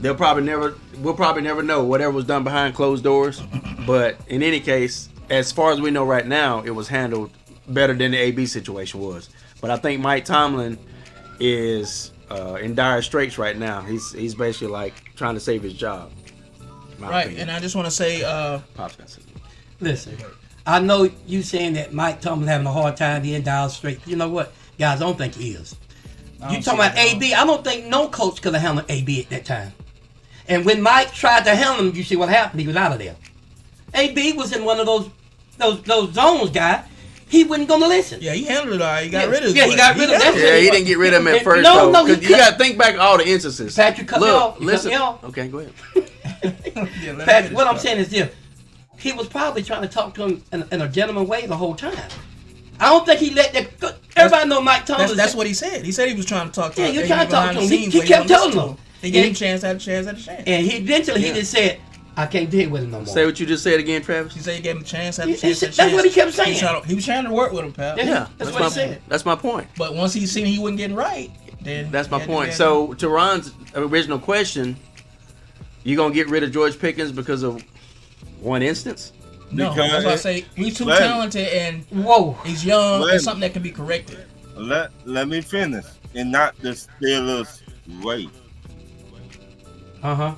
S1: We'll probably never know whatever was done behind closed doors. But in any case, as far as we know right now, it was handled better than the AB situation was. But I think Mike Tomlin is in dire straits right now. He's basically like trying to save his job. in my
S2: Right,
S1: opinion.
S2: and I just want to say,
S1: Pop's got something.
S3: Listen, I know you saying that Mike Tomlin having a hard time being dialed straight. You know what, guys? I don't think he is. You talking about AB? I don't think no coach could have handled AB at that time. And when Mike tried to handle him, you see what happened? He was out of there. AB was in one of those zones, guy. He wasn't gonna listen.
S2: yeah, he handled it all right. He got
S3: Yeah,
S2: rid of it.
S3: yeah, he got rid of that.
S1: Yeah, he didn't get rid of him at
S3: And-
S1: first,
S3: no,
S1: though.
S3: he
S1: 'Cause you got to think back all the instances.
S3: Patrick, cut me
S1: Look,
S3: off. You cut
S1: listen.
S3: me off.
S1: Okay, go ahead.
S2: Yeah, let
S3: Pat,
S2: him
S3: what I'm
S2: finish,
S3: saying is this: he was probably trying to talk to him in a gentleman way the whole time. I don't think he let that. Everybody know Mike Tomlin.
S2: That's what he said. He said he was trying to talk to
S3: Yeah,
S2: him.
S3: he was trying to talk
S2: behind
S3: to him.
S2: the
S3: He
S2: scenes, but
S3: kept
S2: don't
S3: telling
S2: listen to
S3: him.
S2: He gave him
S3: And-
S2: chance after chance after chance.
S3: And he eventually
S2: Yeah.
S3: he just said, "I can't deal with him no more."
S1: Say what you just said again, Travis.
S2: He said he gave him chance after
S3: He
S2: chance
S3: said-
S2: after
S3: that's
S2: chance.
S3: what he kept saying.
S2: He was trying to work with him, pal.
S3: Yeah.
S1: Yeah,
S3: That's
S1: that's
S3: what
S1: my
S3: he said.
S1: That's my point.
S2: But once he seen he wasn't getting right, then
S1: That's my
S2: he had to
S1: point.
S2: do
S1: So to Ron's original question, you gonna get rid of George Pickens because of one instance?
S2: that. No,
S7: Because
S2: that's why I
S7: it-
S2: say he's too
S7: Wait.
S2: talented and
S3: Whoa.
S2: he's young.
S7: Wait.
S2: It's something that can be corrected.
S7: Let me finish. And not the Steelers' way.
S3: Uh-huh.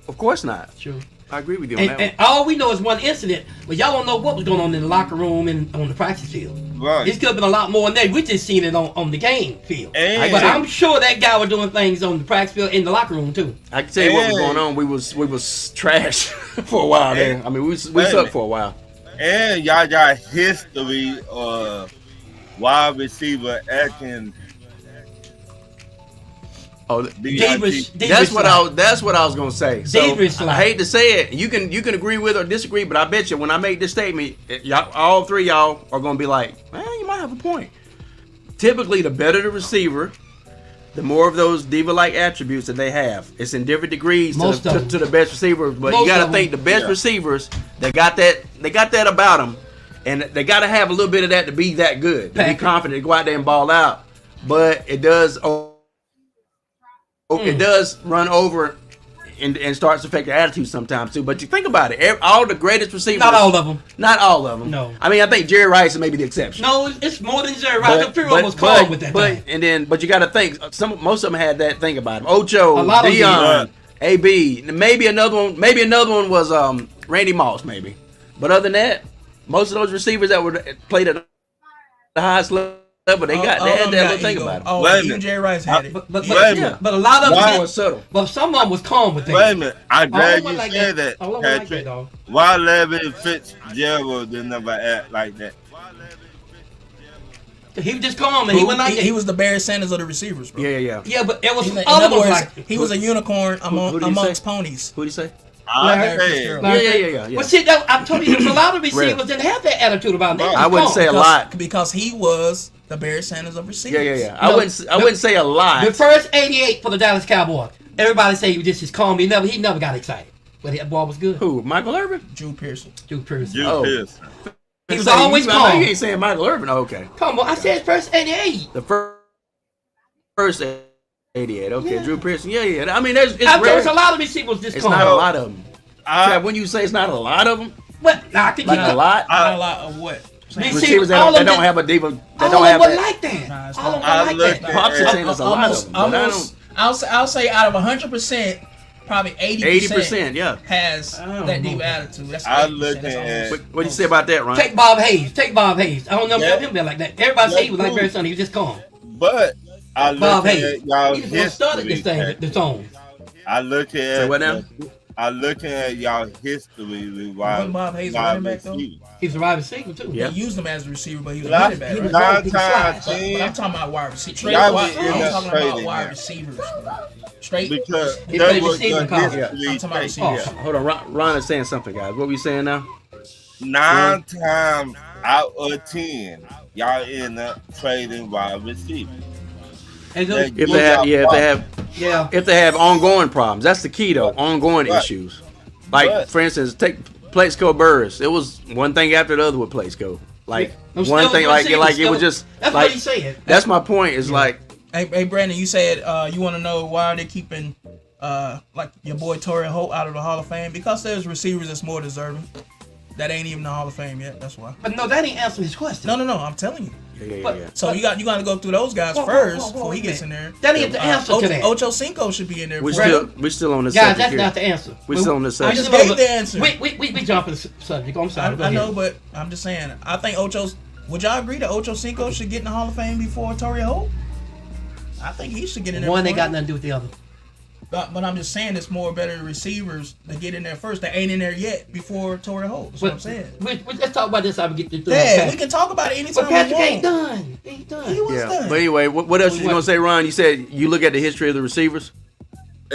S1: Of course not.
S3: True.
S1: I agree with you on
S3: And,
S1: that
S3: and all we know is one incident, but y'all don't know what was going on in the locker room and on the practice field.
S7: Right.
S3: It could have been a lot more than that. We just seen it on the game field.
S7: And-
S3: But I'm sure that guy was doing things on the practice field in the locker room too.
S1: one. I can tell you what was
S7: Hey.
S1: going on. We was trash for a while there.
S7: Hey.
S1: I mean, we
S7: Hey.
S1: sucked for a while.
S7: And y'all got history wide receiver acting.
S1: Oh,
S3: Dangerous.
S1: that's what I was gonna say. So
S3: Dangerous slide.
S1: I hate to say it. You can agree with or disagree, but I bet you when I make this statement, y'all, all three of y'all are gonna be like, man, you might have a point. Typically, the better the receiver, the more of those diva-like attributes that they have. It's in different degrees
S3: Most of them.
S1: to the best receivers, but
S3: Most
S1: you got
S3: of
S1: to think the
S3: them.
S1: best
S7: Yeah.
S1: receivers they got that about them, and they got to have a little bit of that to be that good, to be
S3: Patrick.
S1: confident, to go out there and ball out. But it does. It does run over and starts to affect your attitude sometimes too. But you think about it, all the greatest receivers,
S3: Not all of them.
S1: not all of them.
S3: No.
S1: I mean I think Jerry Rice is maybe the exception.
S3: No, it's more than Jerry Rice. The Piro was calm with that thing.
S1: But you got to think most of them had that thing about him. Ocho,
S3: A lot of them
S1: Dion,
S7: did.
S1: AB, maybe another one was Randy Moss maybe. But other than that, most of those receivers that were played at the highest level, they had that little thing about them.
S2: Oh,
S7: Wait a
S2: even
S7: minute.
S2: Jerry Rice had it.
S3: But
S7: Wait a minute.
S1: Yeah.
S3: but a lot of
S7: Why?
S3: them
S1: More subtle.
S3: but some of them was calm with that.
S7: Wait a minute. I'm glad
S3: All
S7: you
S3: one like
S7: said
S3: that.
S7: that,
S3: All one like that,
S7: Patrick.
S3: dog.
S7: Why Levin Fitzgerald did never act like that?
S3: He was just calm and he went like that.
S2: He was the Barry Sanders of the receivers, bro.
S1: Yeah.
S3: Yeah, but it was
S2: In
S3: some
S2: other
S3: other ones
S2: words,
S3: like
S2: he was a unicorn
S1: who did you
S2: amongst
S1: say?
S2: ponies.
S1: Who do you say?
S7: I
S3: Larry
S7: said,
S2: Fitzgerald.
S1: Yeah.
S3: But see, I told you, a lot of receivers didn't have that attitude about them. They
S1: I
S3: was
S1: wouldn't
S3: calm.
S1: say a lot.
S2: Because he was the Barry Sanders of receivers.
S1: Yeah.
S3: No,
S1: I wouldn't say a lot.
S3: The first 88 for the Dallas Cowboys, everybody say he was just as calm. He never got excited. But that ball was good.
S1: Who? Michael Irvin?
S2: Drew Pearson.
S3: Dude, Pearson.
S7: you
S1: Oh.
S7: pissed.
S3: He was
S1: Say,
S3: always
S1: I know
S3: calm.
S1: you ain't saying Michael Irvin. Oh, okay.
S3: Come on, I said first 88.
S1: The first 88. Okay,
S3: Yeah.
S1: Drew Pearson. Yeah. I mean, it's
S3: There's
S1: rare.
S3: a lot of receivers this
S1: It's
S3: come.
S1: not a lot of them.
S7: I,
S1: When you say it's not a lot of them,
S3: But I think
S1: like a lot,
S2: Not a lot of what?
S1: receivers that don't have a diva, that
S3: all
S1: don't
S3: of
S1: have
S3: them
S1: that.
S3: like that.
S2: Nah, it's
S3: All of
S2: not.
S3: them
S7: I
S3: like
S7: looked
S3: that.
S7: at-
S1: Pops is saying there's a lot of them, but I don't.
S2: I'll say out of 100%, probably 80%.
S1: 80%, yeah.
S2: Has
S3: I don't
S2: that
S3: know.
S2: diva attitude. That's
S7: I
S2: 80%.
S7: looked
S2: That's
S7: at-
S2: almost-
S1: What do you say about that, Ron?
S3: Take Bob Hayes. I don't know
S7: Yeah.
S3: him like that. Everybody say he was like
S7: Yeah.
S3: Barry Sanders. He was just calm.
S7: but I
S3: Bob
S7: look
S3: Hayes.
S7: at y'all
S3: He was gonna start at this
S7: history.
S3: thing,
S7: Pat.
S3: the zone.
S7: I look
S1: Say
S7: at
S1: what now?
S7: I look at y'all history with
S2: Wasn't Bob Hayes a running back, though?
S7: receivers.
S3: He's a wide receiver too.
S1: Yeah.
S2: They used him as a receiver, but he was a
S7: Nine
S2: running back.
S3: he was
S2: Right?
S3: right.
S7: nine
S3: He
S7: times
S2: But I'm
S7: 10
S2: talking about wide receivers. Straight
S7: Y'all
S2: wide,
S7: would
S2: I'm
S7: end up
S2: talking about
S7: trading
S2: wide
S7: him.
S2: receivers. Bro. Straight.
S7: because
S3: He
S7: that
S3: played
S7: was
S3: receiver
S7: the
S3: in college.
S7: history.
S2: I'm talking about
S7: tape.
S2: receivers.
S1: Hold on, Ron is saying something, guys. What we saying now?
S7: 9 times out of 10, y'all end up trading wide receivers.
S3: And so,
S7: That-
S1: If they have,
S3: yeah.
S1: if they have ongoing problems, that's the key though. Ongoing
S7: Right.
S1: issues. Like
S7: Right.
S1: for instance, take Plaxico Burris. It was one thing after the other with Plaxico. Like
S3: Them
S1: one
S3: still
S1: thing,
S3: good
S1: like it
S3: receivers,
S1: was just
S3: That's
S1: like
S3: what he's saying.
S1: that's my point. Is like
S2: Hey, Brandon, you said you want to know why they're keeping like your boy Torrey Holt out of the Hall of Fame? Because there's receivers that's more deserving. That ain't even the Hall of Fame yet. That's why.
S3: But no, that ain't answering his question.
S2: No. I'm telling you.
S3: But-
S1: yeah.
S2: So you got to go through those guys
S3: Whoa,
S2: first
S3: whoa,
S2: before he
S3: wait a
S2: gets in
S3: minute.
S2: there.
S3: That ain't the answer to that.
S2: Ocho Cinco should be in there.
S1: We're
S2: before-
S1: still on this
S3: Guys,
S1: subject
S3: that's
S1: here.
S3: not the answer.
S1: We're still on this
S3: I
S1: subject.
S2: just gave the answer.
S3: We jumping the subject. I'm sorry. Go
S2: I
S3: ahead.
S2: know, but I'm just saying. I think Ocho's. Would y'all agree that Ocho Cinco should get in the Hall of Fame before Torrey Holt? I think he should get in there.
S3: One ain't
S2: before
S3: got
S2: him.
S3: nothing to do with the other.
S2: But I'm just saying, it's more better receivers to get in there first. That ain't in there yet before Torrey Holt. That's what I'm saying.
S3: Let's talk about this. I will get through.
S2: Yeah, we can talk about it anytime
S3: But Patrick
S2: we
S3: ain't
S2: want.
S3: done. He ain't done.
S2: He was
S1: Yeah.
S2: done.
S1: But anyway, what else you gonna say, Ron? You said you look at the history of the receivers.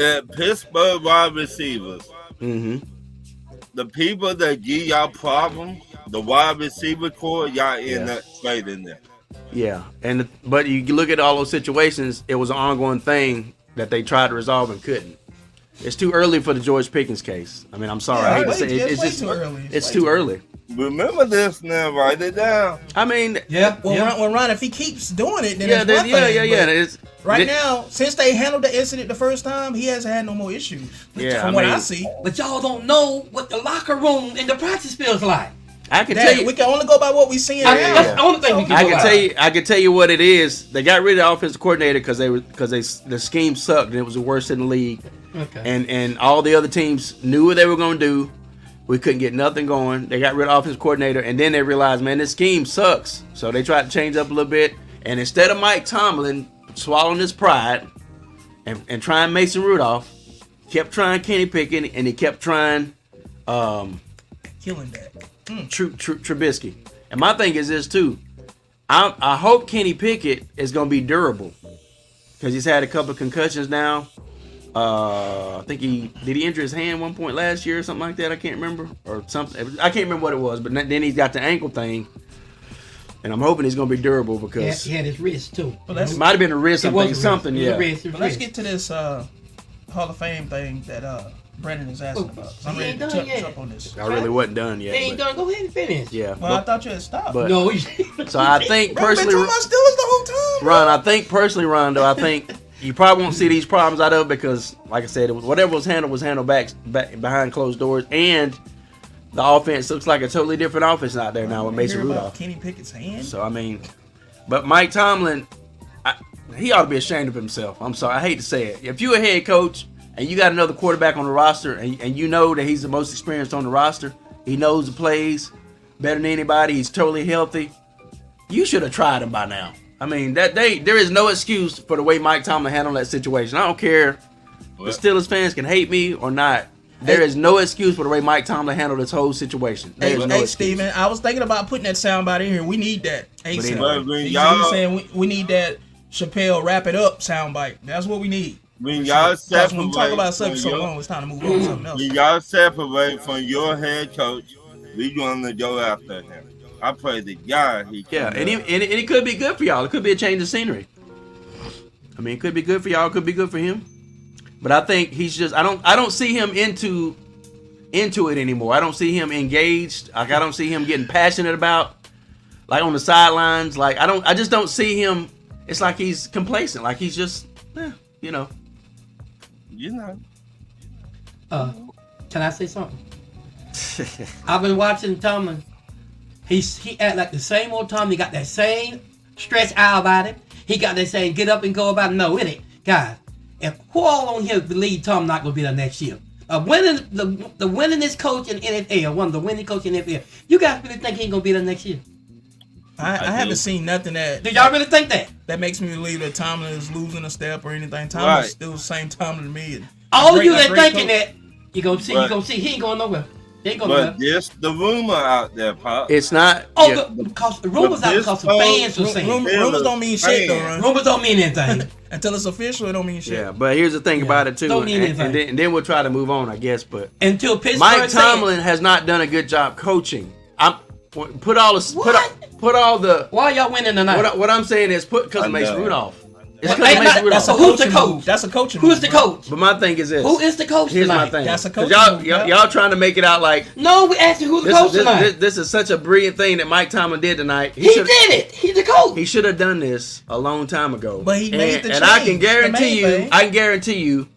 S7: At Pittsburgh wide receivers,
S1: Mm-hmm.
S7: the people that give y'all problems, the wide receiver core, y'all end
S1: Yeah.
S7: up trading them.
S1: Yeah, but you look at all those situations, it was an ongoing thing that they tried to resolve and couldn't. It's too early for the George Pickens case. I mean, I'm sorry, I hate to say it. It's
S2: way
S1: just
S2: too early.
S1: it's
S2: way
S1: too early.
S7: Remember this now, write it down.
S1: I mean,
S3: Yeah.
S2: Well, Ron, if he keeps doing it, then
S1: yeah,
S2: that's one thing.
S1: yeah.
S2: but
S1: It's
S2: Right now, since they handled the incident the first time, he hasn't had no more issues.
S1: Yeah,
S2: from
S1: I
S2: what I
S1: mean-
S2: see.
S3: But y'all don't know what the locker room and the practice feels like.
S1: I can tell
S2: Dad,
S1: you.
S2: we can only go by what we seeing now.
S3: That's the only thing we can
S1: I
S3: go
S1: can
S3: by.
S1: tell you. I can tell you what it is. They got rid of the offensive coordinator because the scheme sucked and it was the worst in the league.
S3: Okay.
S1: And all the other teams knew what they were going to do. We couldn't get nothing going. They got rid of offensive coordinator, and then they realized, man, this scheme sucks. So they tried to change up a little bit. And instead of Mike Tomlin swallowing his pride and trying Mason Rudolph, kept trying Kenny Pickett, and he kept trying
S2: Killing that.
S1: Trubisky. And my thing is this too. I hope Kenny Pickett is going to be durable because he's had a couple of concussions now. I think he injure his hand one point last year or something like that. I can't remember or something. I can't remember what it was. But then he's got the ankle thing, and I'm hoping he's going to be durable
S3: Yeah,
S1: because
S3: he had his wrist too.
S2: But let's
S1: it might have been a wrist.
S3: It
S1: I'm
S3: was
S1: thinking
S3: a wrist.
S1: something.
S3: It was
S1: Yeah.
S3: a wrist. It was
S2: But
S3: a
S2: let's
S3: wrist.
S2: get to this Hall of Fame thing that Brendan is asking about. 'Cause I'm
S3: He
S2: ready
S3: ain't
S2: to
S3: done
S2: touch
S3: yet.
S2: up on this.
S1: I really wasn't done
S3: He
S1: yet.
S3: ain't
S1: but-
S3: done. Go ahead and finish.
S1: Yeah.
S2: Well, I thought you had stopped.
S1: but-
S3: No.
S1: So I think
S2: Bro, we've been
S1: personally,
S2: talking about Steelers the whole time.
S1: Ron, I think personally, Ron, though, I think you probably won't see these problems out of it because, like I said, whatever was handled back behind closed doors, and the offense looks like a totally different offense out there now with
S2: You
S1: Mason
S2: hear about
S1: Rudolph.
S2: Kenny Pickett's hand.
S1: So I mean, but Mike Tomlin, he ought to be ashamed of himself. I'm sorry, I hate to say it. If you're a head coach and you got another quarterback on the roster, and you know that he's the most experienced on the roster, he knows the plays better than anybody. He's totally healthy. You should have tried him by now. I mean, there is no excuse for the way Mike Tomlin handled that situation. I don't care if the Steelers fans can hate me or not. There is no excuse for the way Mike Tomlin handled this whole situation. There is no
S2: Hey,
S1: excuse.
S2: Steven, I was thinking about putting that soundbite in here. We need that. ASAP.
S7: But when
S2: He's
S7: y'all
S2: saying we need that Chappelle wrap it up soundbite. That's what we need.
S7: when y'all
S2: Because
S7: separate
S2: when we talk about
S7: from
S2: subject so
S7: your-
S2: long, it's time to move on to something else.
S7: when y'all separate from your head coach, we gonna go after him. I pray to God he
S1: Yeah,
S7: can
S1: and
S7: do it.
S1: it could be good for y'all. It could be a change of scenery. I mean, it could be good for y'all. It could be good for him. But I think he's just. I don't see him into it anymore. I don't see him engaged. Like I don't see him getting passionate about, like on the sidelines. Like I just don't see him. It's like he's complacent. Like he's just. you know.
S7: You know.
S3: Can I say something? I've been watching Tomlin. He act like the same old Tomlin. He got that same stretch out about it. He got that same get up and go about it. No, it ain't. Guys, if who all on here believe Tom not gonna be there next year? The winningest coach in NFL, one of the winning coach in NFL. You guys really think he ain't gonna be there next year?
S2: I haven't seen nothing
S3: Do y'all really think that?
S2: that makes me believe that Tomlin is losing a step or anything. Tomlin's
S7: Right.
S2: still the same Tomlin to me.
S3: All of you that
S2: Great
S3: thinking
S2: coach.
S3: that, you gonna see, he ain't going nowhere. He ain't going
S7: But
S3: nowhere.
S7: there's the rumor out there, Pop.
S1: It's not.
S3: Oh,
S1: yeah.
S3: because the rumors out
S7: this
S3: because the
S7: whole
S3: fans were saying.
S2: Rumors don't mean shit though, right?
S3: Rumors don't mean anything.
S2: Until it's official, it don't mean shit.
S1: Yeah, but here's the thing about it too,
S3: Don't mean
S1: and
S3: anything.
S1: then we'll try to move on, I guess. But
S3: Until Pittsburgh
S1: Mike
S3: said-
S1: Tomlin has not done a good job coaching. Put all the
S3: Why y'all winning tonight?
S1: what I'm saying is because of Mason
S7: know.
S1: Rudolph. It's
S3: Well,
S1: because of
S3: ain't
S1: Mason
S3: not-
S2: That's a
S1: Rudolph.
S3: Who's the
S2: coaching
S3: coach?
S2: move. That's a coaching
S3: Who's
S2: move,
S3: the
S2: bro.
S3: coach?
S1: But my thing is this.
S3: Who is the coach
S1: Here's
S3: tonight?
S1: my thing.
S2: That's a
S1: Because
S2: coaching move,
S1: y'all trying to make it out like
S3: No, we asked you who's the coach tonight.
S1: this is such a brilliant thing that Mike Tomlin did tonight.
S3: He did it. He's the coach.
S1: He should have done this a long time ago.
S2: But he made the
S1: and I
S2: change,
S1: can
S2: the main
S1: guarantee
S2: thing.
S1: you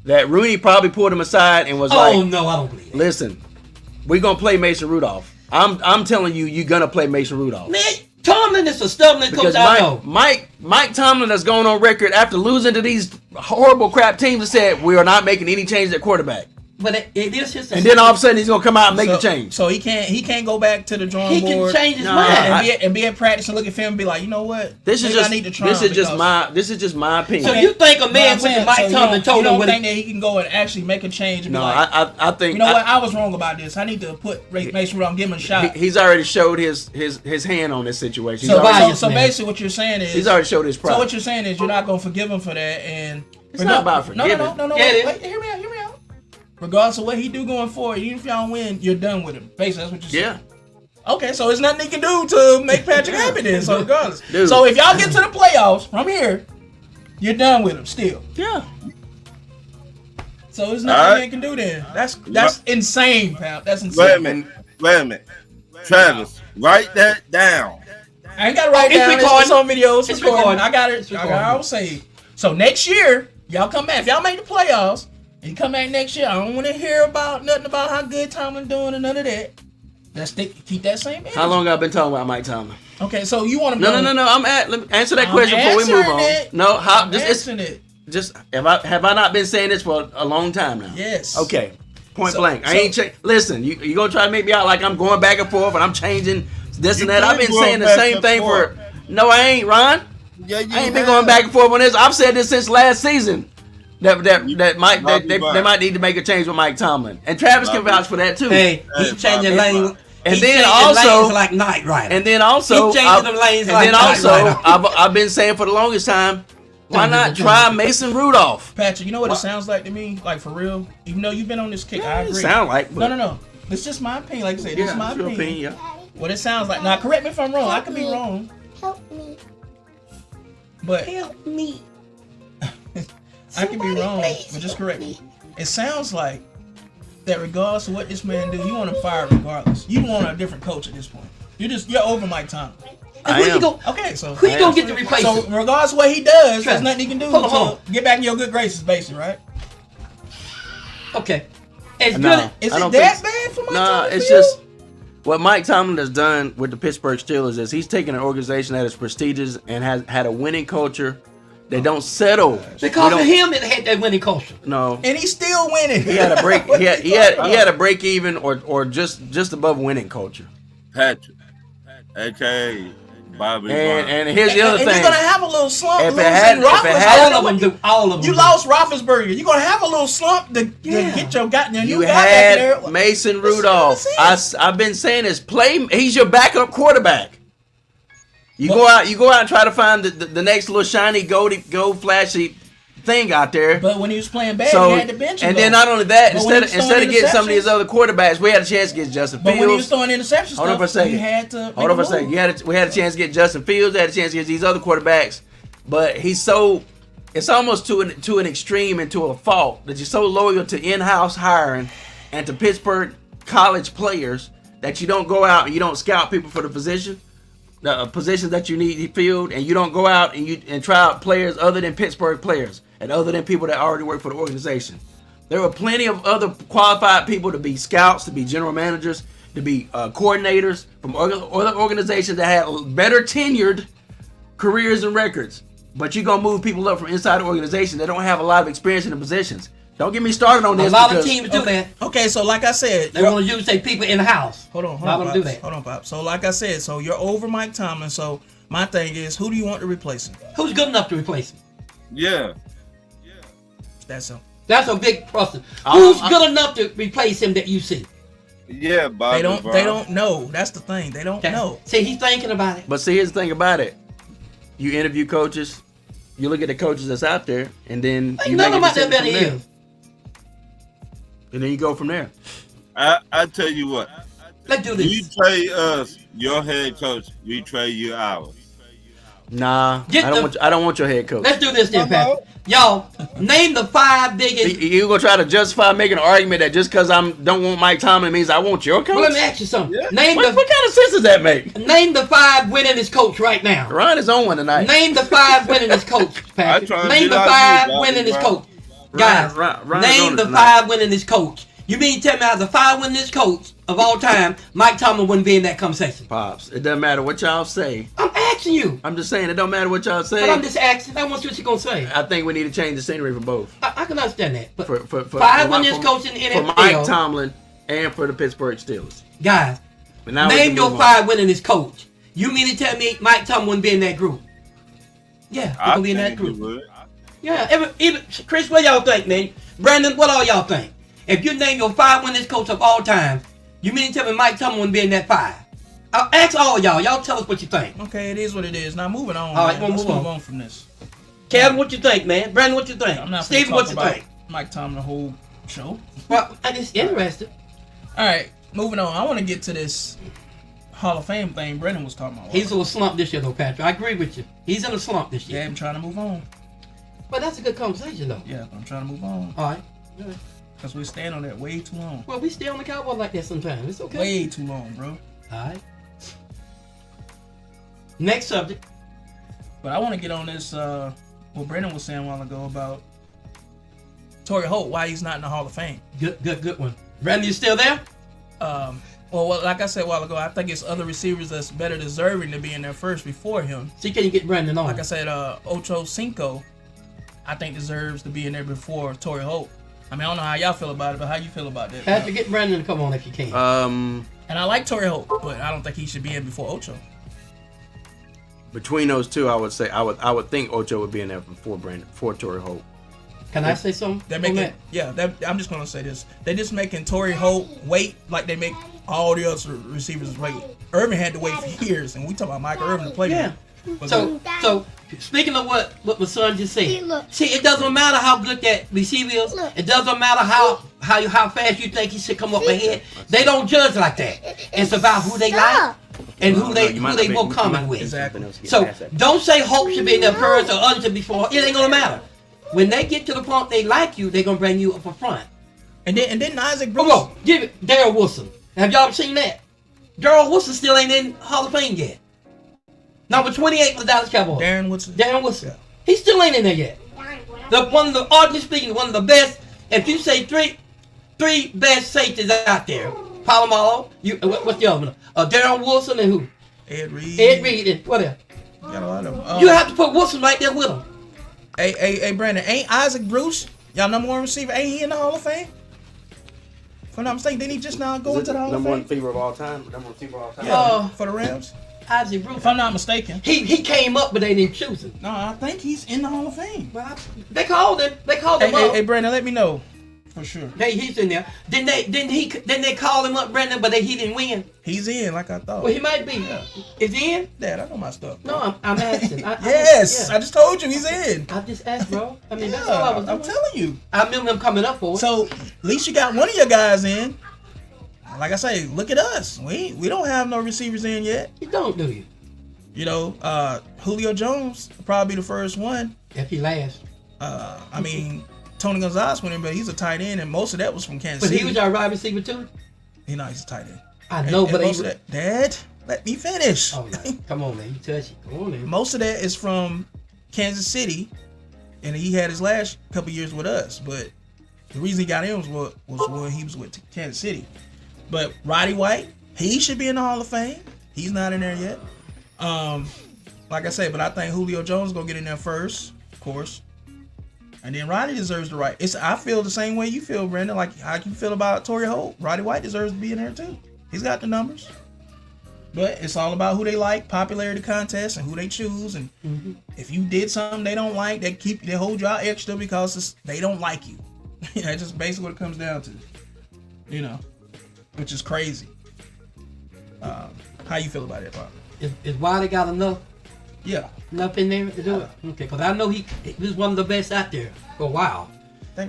S1: that Rooney probably pulled him aside and was
S3: Oh
S1: like,
S3: no, I don't believe it.
S1: "Listen, we're gonna play Mason Rudolph. I'm telling you, you're gonna play Mason Rudolph."
S3: Man, Tomlin is the stubbornest
S1: Because
S3: coach I know.
S1: Mike Tomlin has gone on record after losing to these horrible crap teams and said we are not making any change at quarterback.
S3: But it is his.
S1: And then all of a sudden he's gonna come out and make the change.
S2: So he can't go back to the drawing
S3: he can
S2: board.
S3: change his
S1: No,
S3: mind.
S2: and be at practice and look at film and be like, you know what?
S1: This is
S2: Maybe I
S1: just
S2: need to try
S1: this
S2: him
S1: is just
S2: because-
S1: my opinion.
S3: So you think a
S2: But
S3: man
S2: I'm
S3: with
S2: saying,
S3: Mike
S2: so you
S3: Tomlin
S2: don't-
S3: told
S2: you
S3: him
S2: don't
S3: what?
S2: think that he can go and actually make a change and
S1: no,
S2: be like,
S1: I think
S2: you know what? I was wrong about this. I need to put Mason Rudolph, give him a shot.
S1: he's already showed his hand on this situation.
S2: So,
S1: He's already,
S3: biased, man.
S2: basically, what you're saying is
S1: he's already showed his pride.
S2: So what you're saying is you're not gonna forgive him for that, and
S1: It's not about forgiving.
S2: No.
S3: Yeah, it
S2: Wait,
S3: is.
S2: hear me out. Regardless of what he do going forward, even if y'all win, you're done with him. Basically, that's what you're saying.
S1: yeah.
S2: Okay, so there's nothing he can do to make Patrick happy then. So regardless,
S1: Dude.
S2: so if y'all get to the playoffs from here, you're done with him still.
S1: Yeah.
S2: So there's nothing
S7: Alright.
S2: they can do then. That's insane, pal. That's
S7: Wait a
S2: insane.
S7: minute. Travis, write that down.
S2: I ain't got to write
S3: It's
S2: down. It's
S3: recording.
S2: on videos.
S3: It's
S2: recording.
S3: recording.
S2: I got it.
S3: It's
S2: I
S3: recording.
S2: got it all saved. So next year, y'all come back. If y'all make the playoffs, and you come back next year, I don't want to hear about nothing about how good Tomlin doing and none of that. Let's keep that same energy.
S1: How long I've been talking about Mike Tomlin?
S2: Okay, so you want to
S1: No. Let me answer that
S2: I'm
S1: question before we move on.
S2: answering it.
S1: No, how
S2: I'm
S1: just
S2: answering it.
S1: just have I not been saying this for a long time now?
S2: Yes.
S1: Okay. Point
S2: So-
S1: blank. I
S2: so-
S1: ain't listen, you gonna try to make me out like I'm going back and forth and I'm changing this and
S7: You
S1: that. I've
S7: been
S1: been
S7: going
S1: saying the
S7: back
S1: same
S7: and
S1: thing
S7: forth.
S1: for no, I ain't, Ron.
S7: Yeah, you
S1: I ain't been
S7: have.
S1: going back and forth on this. I've said this since last season. That Mike
S7: Might be
S1: they
S7: right.
S1: might need to make a change with Mike Tomlin. And Travis
S7: Might
S1: can
S7: be.
S1: vouch for that too.
S3: Hey, he
S7: Hey,
S3: changing
S7: Bob,
S3: lanes.
S1: And
S3: he
S1: then
S3: changing
S1: also-
S3: lanes like Knight Rider.
S1: And then also,
S3: He changing them lanes
S1: and
S3: like
S1: then
S3: Knight
S1: also,
S3: Rider.
S1: I've been saying for the longest time, why not try Mason Rudolph?
S2: Patrick, you know what it sounds like to me? Like for real? Even though you've been on this kick, I
S1: It
S2: agree.
S1: sound like, but
S2: No. It's just my opinion. Like I said, this is my
S1: it's your
S2: opinion.
S1: opinion. Yeah.
S2: What it sounds like. Now, correct me if I'm wrong. I could be wrong.
S6: Help me.
S2: But
S6: Help me.
S2: I could be
S6: Somebody
S2: wrong.
S6: please
S2: But just
S6: help
S2: correct me.
S6: me.
S2: It sounds like that regardless of what this man do, you want him fired regardless. You want a different coach at this point. You're over Mike Tomlin.
S3: And
S1: I
S3: who you
S1: am.
S3: go?
S2: Okay, so
S3: Who you gonna get to replace
S2: so
S3: him?
S2: regardless of what he does,
S3: Travis,
S2: there's nothing he can do
S3: hold
S2: to get back in your good graces, basically, right?
S3: Okay. As
S1: No.
S3: good.
S2: Is
S1: I
S2: it
S1: don't
S2: that
S1: think
S2: bad for Mike
S1: Nah,
S2: Tomlin?
S1: it's
S2: for you?
S1: just what Mike Tomlin has done with the Pittsburgh Steelers is he's taken an organization that is prestigious and has had a winning culture. They don't settle.
S3: Because
S1: They
S3: of
S1: don't-
S3: him, it had that winning culture.
S1: No,
S2: And he's still winning.
S1: he had a break.
S2: What
S1: he
S2: are
S1: had
S2: you talking
S1: he had a
S2: about?
S1: break even or just above winning culture.
S7: Patrick, aka Bobby.
S1: And here's the other
S2: and
S1: thing.
S2: you're gonna have a little slump.
S1: If it
S2: losing
S1: had- if it
S2: Roethlisberger.
S1: had-
S3: All of them do. All of them.
S2: You
S3: do.
S2: lost Roethlisberger. You're gonna have a little slump to get your goddamn
S1: You
S2: new guy back there.
S1: had Mason
S2: Listen,
S1: Rudolph.
S2: listen.
S1: I've been saying this. He's your backup quarterback. You go out and try to find the next little shiny gold flashy thing out there.
S2: But when he was playing bad,
S1: So
S2: he had to bench him.
S1: and then
S2: though.
S1: not only that,
S2: But when he was
S1: instead
S2: throwing
S1: of getting some of these
S2: interceptions-
S1: other quarterbacks, we had a chance to get Justin
S2: But when he was
S1: Fields.
S2: throwing interceptions,
S1: Hold on for a second.
S2: you had to.
S1: Hold on for a second. We had a chance to get Justin Fields. We had a chance to get these other quarterbacks, but it's almost to an extreme and to a fault that you're so loyal to in-house hiring and to Pittsburgh college players that you don't go out and you don't scout people for the position. positions that you need filled, and you don't go out and try out players other than Pittsburgh players and other than people that already work for the organization. There were plenty of other qualified people to be scouts, to be general managers, to be coordinators from other organizations that had better tenured careers and records. But you're going to move people up from inside the organization that don't have a lot of experience in the positions. Don't get me started on this.
S3: A lot of teams do that.
S2: Okay, so like I said,
S3: They want to use their people in the house.
S2: hold on,
S3: A lot of them do
S2: Pops.
S3: that.
S2: Hold on, Pop. So like I said, so you're over Mike Tomlin. So my thing is, who do you want to replace him?
S3: Who's good enough to replace him?
S7: Yeah.
S2: That's him.
S3: That's a big question. Who's good enough to replace him that you see?
S7: Yeah, Bobby
S2: They
S7: Brown.
S2: don't know. That's the thing. They don't know.
S3: See, he's thinking about it.
S1: But see, here's the thing about it. You interview coaches, you look at the coaches that's out there, and then you
S3: None
S1: make
S3: of
S1: a
S3: them out there
S1: decision
S3: better
S1: from
S3: than
S1: there.
S3: you.
S1: And then you go from there.
S7: I tell you what.
S3: Let's do
S7: You
S3: this.
S7: trade us your head coach, we trade you ours.
S1: Nah,
S3: Get
S1: I don't want your head coach.
S3: Let's do this then, Patrick. Y'all, name the 5 biggest.
S1: You gonna try to justify making an argument that just because I don't want Mike Tomlin means I want your coach?
S3: Well, let me ask you something.
S7: Yeah.
S3: Name
S1: What kind of sense does that make?
S3: Name the 5 winningest coach right now.
S1: Ryan is on one tonight.
S3: Name the 5 winningest coach, Patrick.
S7: trying to
S3: Name
S7: be
S3: the
S7: like
S3: 5
S7: you, Bobby
S3: winningest
S7: Brown.
S3: coach. Guys,
S1: Ryan's
S3: name
S1: on
S3: the
S1: it tonight.
S3: 5 winningest coach. You mean to tell me out of the 5 winningest coach of all time, Mike Tomlin wouldn't be in that conversation?
S1: Pops, it doesn't matter what y'all say.
S3: I'm asking you.
S1: I'm just saying it don't matter what y'all say.
S3: But I'm just asking. I want you what you're going to say.
S1: I think we need to change the scenery for both.
S3: I can understand that. But
S1: For
S3: 5
S1: Mike-
S3: winningest coach in the
S1: for
S3: NFL.
S1: Mike Tomlin and for the Pittsburgh Steelers.
S3: Guys,
S1: But now we
S3: name
S1: can
S3: your
S1: move on.
S3: 5 winningest coach. You mean to tell me Mike Tomlin wouldn't be in that group? Yeah,
S7: I
S3: he's going to be in that
S7: think you
S3: group.
S7: would.
S3: Yeah, even Chris, what y'all think, man? Brandon, what all y'all think? If you name your 5 winningest coach of all time, you mean to tell me Mike Tomlin wouldn't be in that 5? I'll ask all y'all. Y'all tell us what you think.
S2: Okay, it is what it is. Now moving on.
S3: All right,
S2: man.
S3: we'll
S2: Let's
S3: move
S2: move
S3: on.
S2: on from this.
S3: Kevin, what you think, man? Brandon, what you think?
S2: I'm not
S3: Steven,
S2: Steven,
S3: what you
S2: about
S3: think?
S2: Mike Tomlin the whole show.
S3: Well, I'm just interested.
S2: All right, moving on. I want to get to this Hall of Fame thing Brendan was talking about.
S3: He's in a slump this year, though, Patrick. I agree with you. He's in a slump this
S2: Yeah,
S3: year.
S2: I'm trying to move on.
S3: But that's a good conversation, though.
S2: Yeah, I'm trying to move on
S3: All right.
S2: because we stand on that way too long.
S3: Well, we stay on the Cowboys like that sometimes. It's okay.
S2: Way too long, bro.
S3: All right. Next subject.
S2: But I want to get on this. What Brendan was saying a while ago about Torrey Holt, why he's not in the Hall of Fame.
S3: Good one. Brandon, you still there?
S2: Well, like I said a while ago, I think it's other receivers that's better deserving to be in there first before him.
S3: See, can you get Brandon on?
S2: Like I said, Ocho Cinco, I think deserves to be in there before Torrey Holt. I mean, I don't know how y'all feel about it, but how you feel about that?
S3: Patrick, get Brandon to come on if you can.
S2: And I like Torrey Holt, but I don't think he should be in before Ocho.
S1: Between those two, I would say I would think Ocho would be in there before Torrey Holt.
S3: Can I say something?
S2: They're
S3: on
S2: making,
S3: that?
S2: I'm just gonna say this. They're just making Torrey Holt wait like they make all the other receivers wait. Irvin had to wait for years, and we talk about Michael Irvin to play.
S3: Yeah.
S2: But
S3: So speaking of what my son just said, see, it doesn't matter how good that receiver is. It doesn't matter how fast you think he should come up ahead. They don't judge like that. It's about who they like and who they both coming with.
S2: Exactly.
S3: So don't say Hope should be in there first or under before. It ain't gonna matter. When they get to the point they like you, they gonna bring you up in front.
S2: and then Isaac Bruce.
S3: Come on, give it Darryl Wilson. Have y'all seen that? Darryl Wilson still ain't in Hall of Fame yet. Number 28 for the Dallas Cowboys.
S2: Darren Woodson.
S3: Darren Wilson.
S2: Yeah.
S3: He still ain't in there yet. One of the arguably speaking, one of the best. If you say three best safeties out there, Palomalo, what's the other one? Darren Wilson and who?
S2: Ed Reed.
S3: Ed Reed and what else?
S2: Got a lot of them.
S3: You have to put Wilson right there with him.
S2: Hey, Brandon, ain't Isaac Bruce y'all number one receiver? Ain't he in the Hall of Fame? If I'm not mistaken, didn't he just now go into the Hall of
S1: Number one
S2: Fame?
S1: fever of all time. Number one fever of all time.
S2: Yeah, for the Rams.
S3: Isaac Bruce.
S2: If I'm not mistaken.
S3: He came up, but they didn't choose him.
S2: No, I think he's in the Hall of Fame.
S3: Well, they called him. They called him up.
S2: Hey, Brandon, let me know for sure.
S3: Hey, he's in there. Didn't they call him up, Brandon? But he didn't win.
S2: He's in, like I thought.
S3: Well, he might be. Is he in?
S2: Dad, I know my stuff.
S3: No, I'm asking.
S2: Yes,
S3: yeah.
S2: I just told you he's in.
S3: I just asked, bro. I mean, that's
S2: Yeah,
S3: all I was doing.
S2: I'm telling you.
S3: I remember him coming up for it.
S2: So at least you got one of your guys in. Like I say, look at us. We don't have no receivers in yet.
S3: You don't, do you?
S2: You know, Julio Jones will probably be the first one.
S3: If he lasts.
S2: I mean, Tony Gonzalez went in, but he's a tight end, and most of that was from Kansas
S3: But
S2: City.
S3: he was our wide receiver too.
S2: He's a tight end.
S3: I know,
S2: And
S3: but
S2: most of that, Dad, Let me finish.
S3: Oh, no. Come on, man. You touch it. Come on, man.
S2: Most of that is from Kansas City, and he had his last couple years with us. But the reason he got in was when he was with Kansas City. But Roddy White, he should be in the Hall of Fame. He's not in there yet. Like I say, but I think Julio Jones is gonna get in there first, of course. And then Roddy deserves the right. I feel the same way you feel, Brandon. Like how you feel about Torrey Holt. Roddy White deserves to be in there too. He's got the numbers. But it's all about who they like, popularity contest, and who they choose. And if you did something they don't like, they hold you out extra because they don't like you. That's just basically what it comes down to. You know, which is crazy. How you feel about it, Bob?
S3: Is Wiley got enough in there to do it? Okay, because I know he was one of the best out there for a while.
S2: I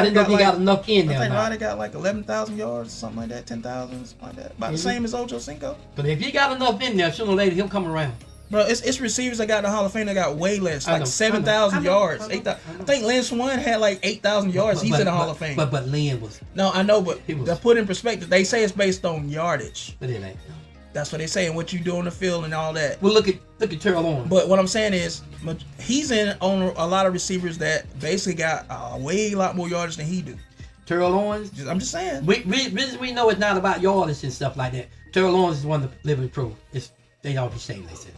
S3: didn't know he got enough in there.
S2: I think Roddy got like 11,000 yards, something like that, 10,000, something like that. About the same as Ocho Cinco.
S3: But if he got enough in there, sooner or later he'll come around.
S2: Bro, it's receivers that got in the Hall of Fame that got way less, like 7,000 yards. I think Lynn Swann had like 8,000 yards. He's in the Hall of Fame.
S3: But Lynn was.
S2: No, I know, but to put in perspective, they say it's based on yardage.
S3: But it ain't.
S2: That's what they say, and what you do on the field and all that.
S3: Well, look at Terrell Owens.
S2: But what I'm saying is, he's in on a lot of receivers that basically got a lot more yardage than he do.
S3: Terrell Owens.
S2: I'm just saying.
S3: We know it's not about yardage and stuff like that. Terrell Owens is one of the living proof. They all be saying they said.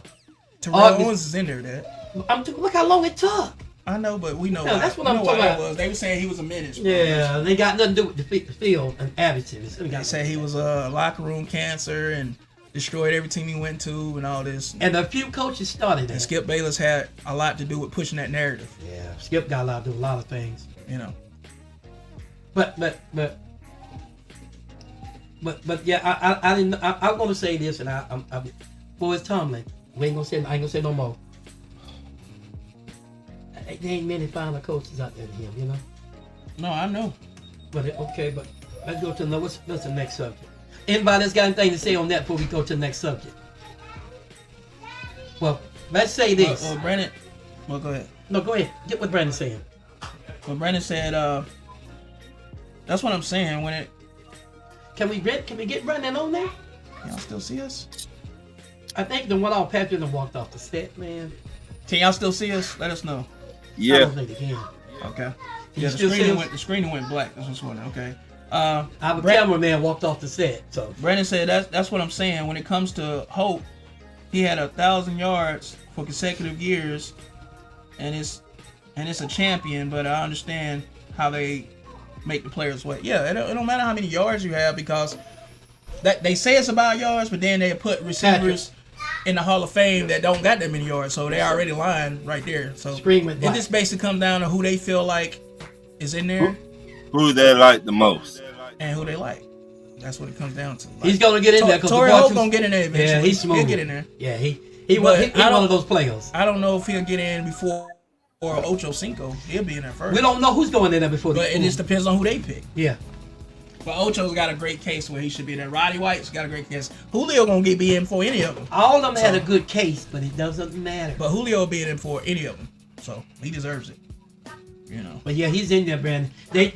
S2: Terrell Owens is in there, Dad.
S3: Look how long it took.
S2: I know, but we know.
S3: No, that's what I'm talking about.
S2: They were saying he was a menace.
S3: Yeah, they got nothing to do with the field and attitude.
S2: They say he was a locker room cancer and destroyed every team he went to and all this.
S3: And a few coaches started that.
S2: And Skip Bayless had a lot to do with pushing that narrative.
S3: Yeah, Skip got a lot to do with a lot of things.
S2: You know.
S3: But yeah, I didn't. I'm gonna say this, and I'm boys Tomlin. I ain't gonna say no more. There ain't many final coaches out there to him, you know.
S2: No, I know.
S3: But let's go to what's the next subject. Anybody that's got anything to say on that before we go to the next subject? Well, let's say this.
S2: Well, Brandon. Well, go ahead.
S3: No, go ahead. Get what Brandon's saying.
S2: Well, Brandon said, that's what I'm saying. When it.
S3: Can we get Brandon on there?
S2: Y'all still see us?
S3: I think the one off Patrick and walked off the set, man.
S2: Can y'all still see us? Let us know.
S7: Yeah.
S3: I don't think they can.
S2: Okay.
S3: Can
S2: Yeah,
S3: you still see us?
S2: the screen went black. That's what's wondering. Okay.
S3: Our cameraman walked off the set. So
S2: Brandon said that's what I'm saying. When it comes to Hope, he had 1,000 yards for consecutive years, and it's a champion. But I understand how they make the players wait. Yeah, it don't matter how many yards you have because that they say it's about yards, but then they put receivers in the Hall of Fame that don't got that many yards, so they already lying right there. So it just basically comes down to who they feel like is in there.
S7: Who they like the most.
S2: And who they like. That's what it comes down to. Like,
S3: he's gonna get in there because
S2: Torrey Holt gonna get in there eventually.
S3: Yeah, he's smooth.
S2: He'll get in there.
S3: Yeah, he's one of those players.
S2: I don't know if he'll get in before Ocho Cinco. He'll be in there first.
S3: We don't know who's going in there before.
S2: But it just depends on who they pick.
S3: Yeah.
S2: But Ocho's got a great case where he should be there. Roddy White's got a great case. Julio gonna be in for any of them.
S3: All of them had a good case, but it doesn't matter.
S2: But Julio will be in for any of them, so he deserves it. You know.
S3: But yeah, he's in there, Brandon. They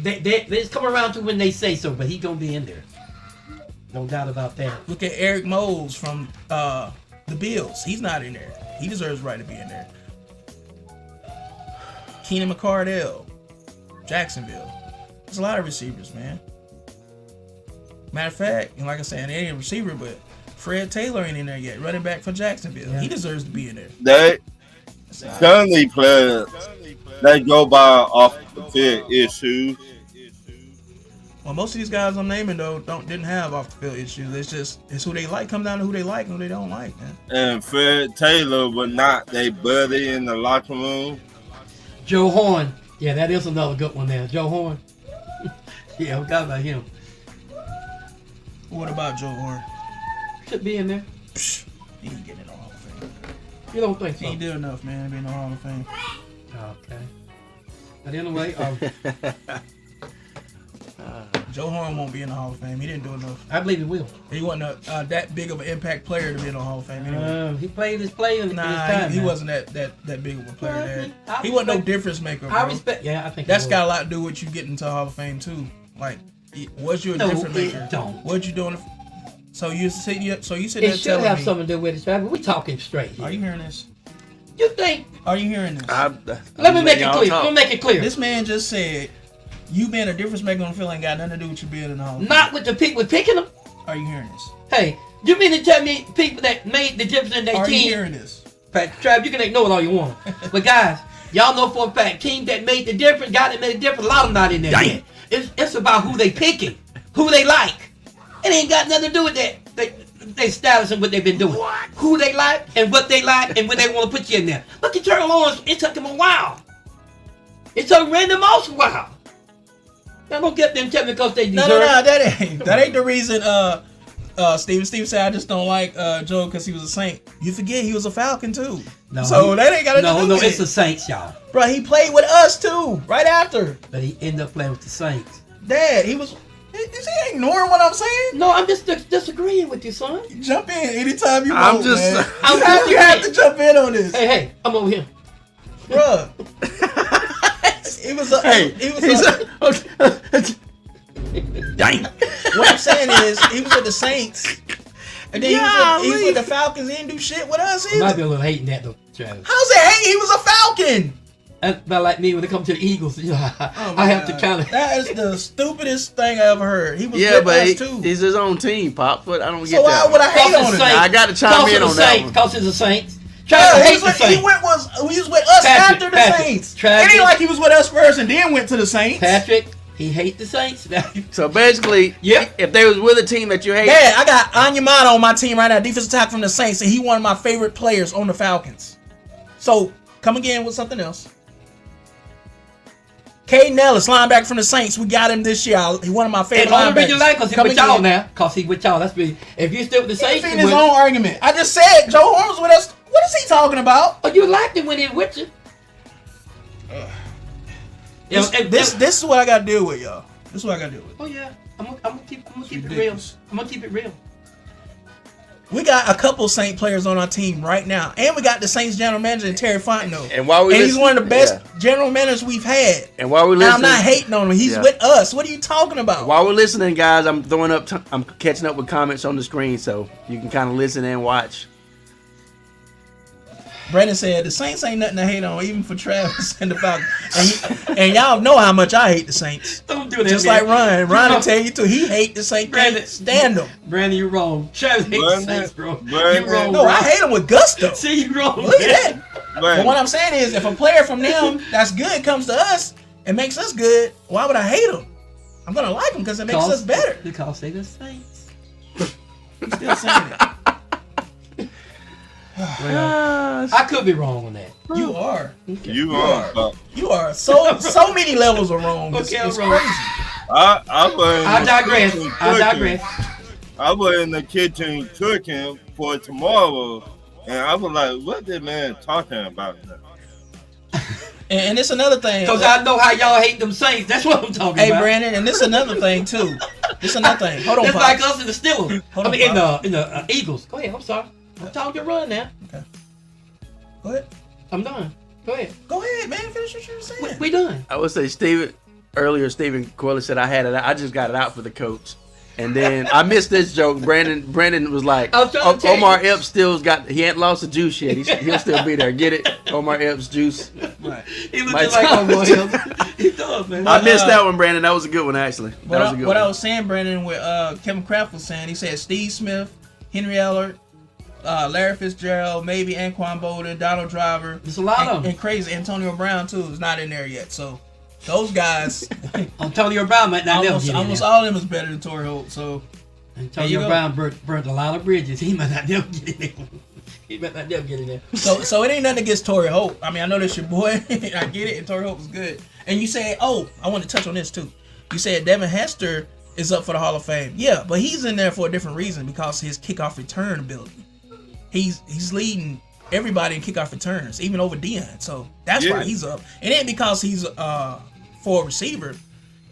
S3: just come around to when they say so, but he's gonna be in there. No doubt about that.
S2: Look at Eric Moles from the Bills. He's not in there. He deserves the right to be in there. Keenan McCardell, Jacksonville. There's a lot of receivers, man. Matter of fact, and like I said, they ain't a receiver, but Fred Taylor ain't in there yet. Running back for Jacksonville. Yeah. He deserves to be in there.
S7: They certainly players. They go by off the field issues.
S2: Well, most of these guys I'm naming though didn't have off the field issues. It's who they like. Come down to who they like and who they don't like, man.
S7: And Fred Taylor was not their buddy in the locker room.
S3: Joe Horn. Yeah, that is another good one there. Joe Horn. Yeah, I forgot about him.
S2: What about Joe Horn?
S3: Should be in there.
S2: Psh, he ain't getting in the Hall of Fame.
S3: You don't think so?
S2: He ain't did enough, man, to be in the Hall of Fame.
S3: Okay. But anyway,
S2: Joe Horn won't be in the Hall of Fame. He didn't do enough.
S3: I believe he will.
S2: He wasn't that big of an impact player to be in the Hall of Fame. Anyway.
S3: He played his play in his time.
S2: He wasn't that big of a player. He wasn't no difference maker. Bro.
S3: I respect. Yeah, I think
S2: that's got a lot to do with you getting to the Hall of Fame too. Like, was you a difference maker?
S3: Don't.
S2: What you doing? So you said
S3: It
S2: there
S3: should
S2: telling
S3: have
S2: me.
S3: something to do with it, Travis. We talking straight here.
S2: Are you hearing this?
S3: You think?
S2: Are you hearing this?
S3: Let me make it clear. Let me make it clear.
S2: This man just said you being a difference maker on the field ain't got nothing to do with you being in the Hall of Fame.
S3: Not with the people picking them.
S2: Are you hearing this?
S3: Hey, you mean to tell me people that made the difference in their
S2: Are you
S3: team?
S2: hearing this?
S3: Trav, you can ignore it all you want. But guys, y'all know for a fact, team that made the difference, guy that made the difference, a lot of them not in there.
S4: Damn.
S3: It's about who they picking, who they like. It ain't got nothing to do with that. They status and what they've been doing. Who they like and what they like and when they want to put you in there. Look at Terrell Owens. It took him a while. It took Randy Moss a while. Now don't get them telling me because they deserve.
S2: No, that ain't the reason. Steve said I just don't like Joe because he was a Saint. You forget he was a Falcon too.
S3: No,
S2: so that ain't got to do with
S3: it's
S2: it.
S3: the Saints, y'all.
S2: Bro, he played with us too, right after.
S3: But he ended up playing with the Saints.
S2: Dad, he was. Is he ignoring what I'm saying?
S3: No, I'm just disagreeing with you, son.
S2: Jump in anytime you
S1: I'm
S2: want,
S1: just-
S2: man.
S3: I'm
S2: You have to jump in on this,
S3: Hey, I'm over here.
S2: bruh. It was a.
S4: Dang.
S2: What I'm saying is, he was with the Saints, and then he was with the Falcons. He didn't do shit with us
S3: Might
S2: either.
S3: be a little hating that though, Travis.
S2: How's it? Hey, he was a Falcon.
S3: That's about like me when it comes to the Eagles. You know, I have to kind of.
S2: That is the stupidest thing I ever heard. He was
S1: Yeah,
S2: with
S1: but
S2: us too.
S1: he's his own team, Pop. But I don't
S2: So
S1: get
S2: why
S1: that.
S2: would I hate on him?
S1: I gotta chime in on that one.
S3: Because it's the Saints.
S2: Yeah,
S3: Travis
S2: he
S3: hates
S2: was,
S3: the
S2: he
S3: Saints.
S2: was with us
S3: Patrick,
S2: after the
S3: Patrick,
S2: Saints.
S3: Travis.
S2: It ain't like he was with us first and then went to the Saints.
S3: Patrick, he hates the Saints.
S1: So basically,
S3: Yep.
S1: if they was with a team that you hate,
S2: Dad, I got Onyemata on my team right now, defensive tackle from the Saints, and he one of my favorite players on the Falcons. So come again with something else. Caden Ellis, linebacker from the Saints, we got him this year. He one of my favorite
S3: And only
S2: linebackers.
S3: reason like because he
S2: Come
S3: with y'all
S2: again.
S3: now. Because he with y'all. That's me. If you still with the
S2: He
S3: Saints,
S2: defend
S3: you
S2: his
S3: with-
S2: own argument. I just said Joe Horn was with us. What is he talking about?
S3: oh, you liked him when he with you.
S2: This is what I got to deal with, y'all. This is what I got to deal with.
S3: Oh yeah, I'm gonna keep it real.
S2: ridiculous.
S3: I'm gonna keep it real.
S2: We got a couple Saint players on our team right now, and we got the Saints general manager Terry Fontenot.
S1: and while we
S2: And he's
S1: listen-
S2: one of the best
S1: yeah.
S2: general managers we've had.
S1: And while we're
S2: And I'm
S1: listening,
S2: not hating on him. He's
S1: Yeah.
S2: with us. What are you talking about?
S1: while we're listening, guys, I'm throwing up. I'm catching up with comments on the screen, so you can kind of listen and watch.
S2: Brandon said the Saints ain't nothing to hate on, even for Travis and the Falcons. And y'all know how much I hate the Saints.
S3: Don't do that.
S2: Just
S3: man.
S2: like Ryan. Ryan will tell you too. He hate the Saints.
S3: Brandon-
S2: Can't stand them.
S3: Brandon, you wrong. Travis hates the
S7: Brandon-
S3: Saints, bro.
S7: Brandon-
S3: You wrong.
S2: No,
S3: bro.
S2: I hate them with gusto.
S3: See, you wrong.
S2: Look at that.
S7: Man,
S2: But what I'm saying is, if a player from them that's good comes to us and makes us good, why would I hate them? I'm gonna like them because it makes us better.
S3: Because they the Saints.
S2: Still saying it.
S3: I could be wrong on that.
S2: You are.
S7: you on? But
S2: You are so many levels of wrong. It's,
S3: Okay, I'm
S2: it's
S3: wrong.
S2: crazy.
S7: I was in
S3: I
S7: the
S3: digress.
S7: kitchen
S3: I
S7: cooking.
S3: digress.
S7: I was in the kitchen cooking for tomorrow, and I was like, "What this man talking about?" Now?
S2: And it's another thing.
S3: Because I know how y'all hate them Saints. That's what I'm talking
S2: Hey
S3: about.
S2: Brandon, and this is another thing too. This is another thing. Hold on,
S3: It's
S2: Pops.
S3: like us in the Steelers.
S2: Hold
S3: I
S2: on,
S3: mean,
S2: Pops.
S3: in the Eagles. Go ahead. I'm sorry. I'm talking your run now.
S2: Go ahead.
S3: I'm done. Go ahead.
S2: Go ahead, man. Finish what you were saying.
S3: We done.
S1: I would say Stephen Coyle said I had it. I just got it out for the coach. And then I missed this joke. Brandon was like,
S3: I was trying to tell
S1: Omar
S3: you.
S1: Epps he ain't lost the juice yet. He'll still be there. Get it? Omar Epps juice.
S2: Right.
S3: He was
S1: My
S3: just like
S1: time
S3: Omar
S1: is-
S3: Epps. He does, man.
S1: I missed that one, Brandon. That was a good one, actually. That was a good
S2: What
S1: one.
S2: I was saying, Brandon, what Kevin Kraft was saying, he said Steve Smith, Henry Ellard, Larry Fitzgerald, maybe Anquan Bolden, Donald Driver.
S3: There's a lot of them.
S2: And crazy Antonio Brown too is not in there yet. So those guys,
S3: Antonio Brown might not never get in
S2: almost
S3: there.
S2: all of them is better than Torrey Holt. So There you
S3: Antonio
S2: go.
S3: Brown burnt a lot of bridges. He might not never get in there. He might not never get in there.
S2: so it ain't nothing against Torrey Holt. I mean, I know that's your boy. I get it. And Torrey Holt was good. And you said, oh, I want to touch on this too. You said Devin Hester is up for the Hall of Fame. Yeah, but he's in there for a different reason because his kickoff return ability. He's leading everybody in kickoff returns, even over Deion. So that's why he's up. It ain't because he's for a receiver.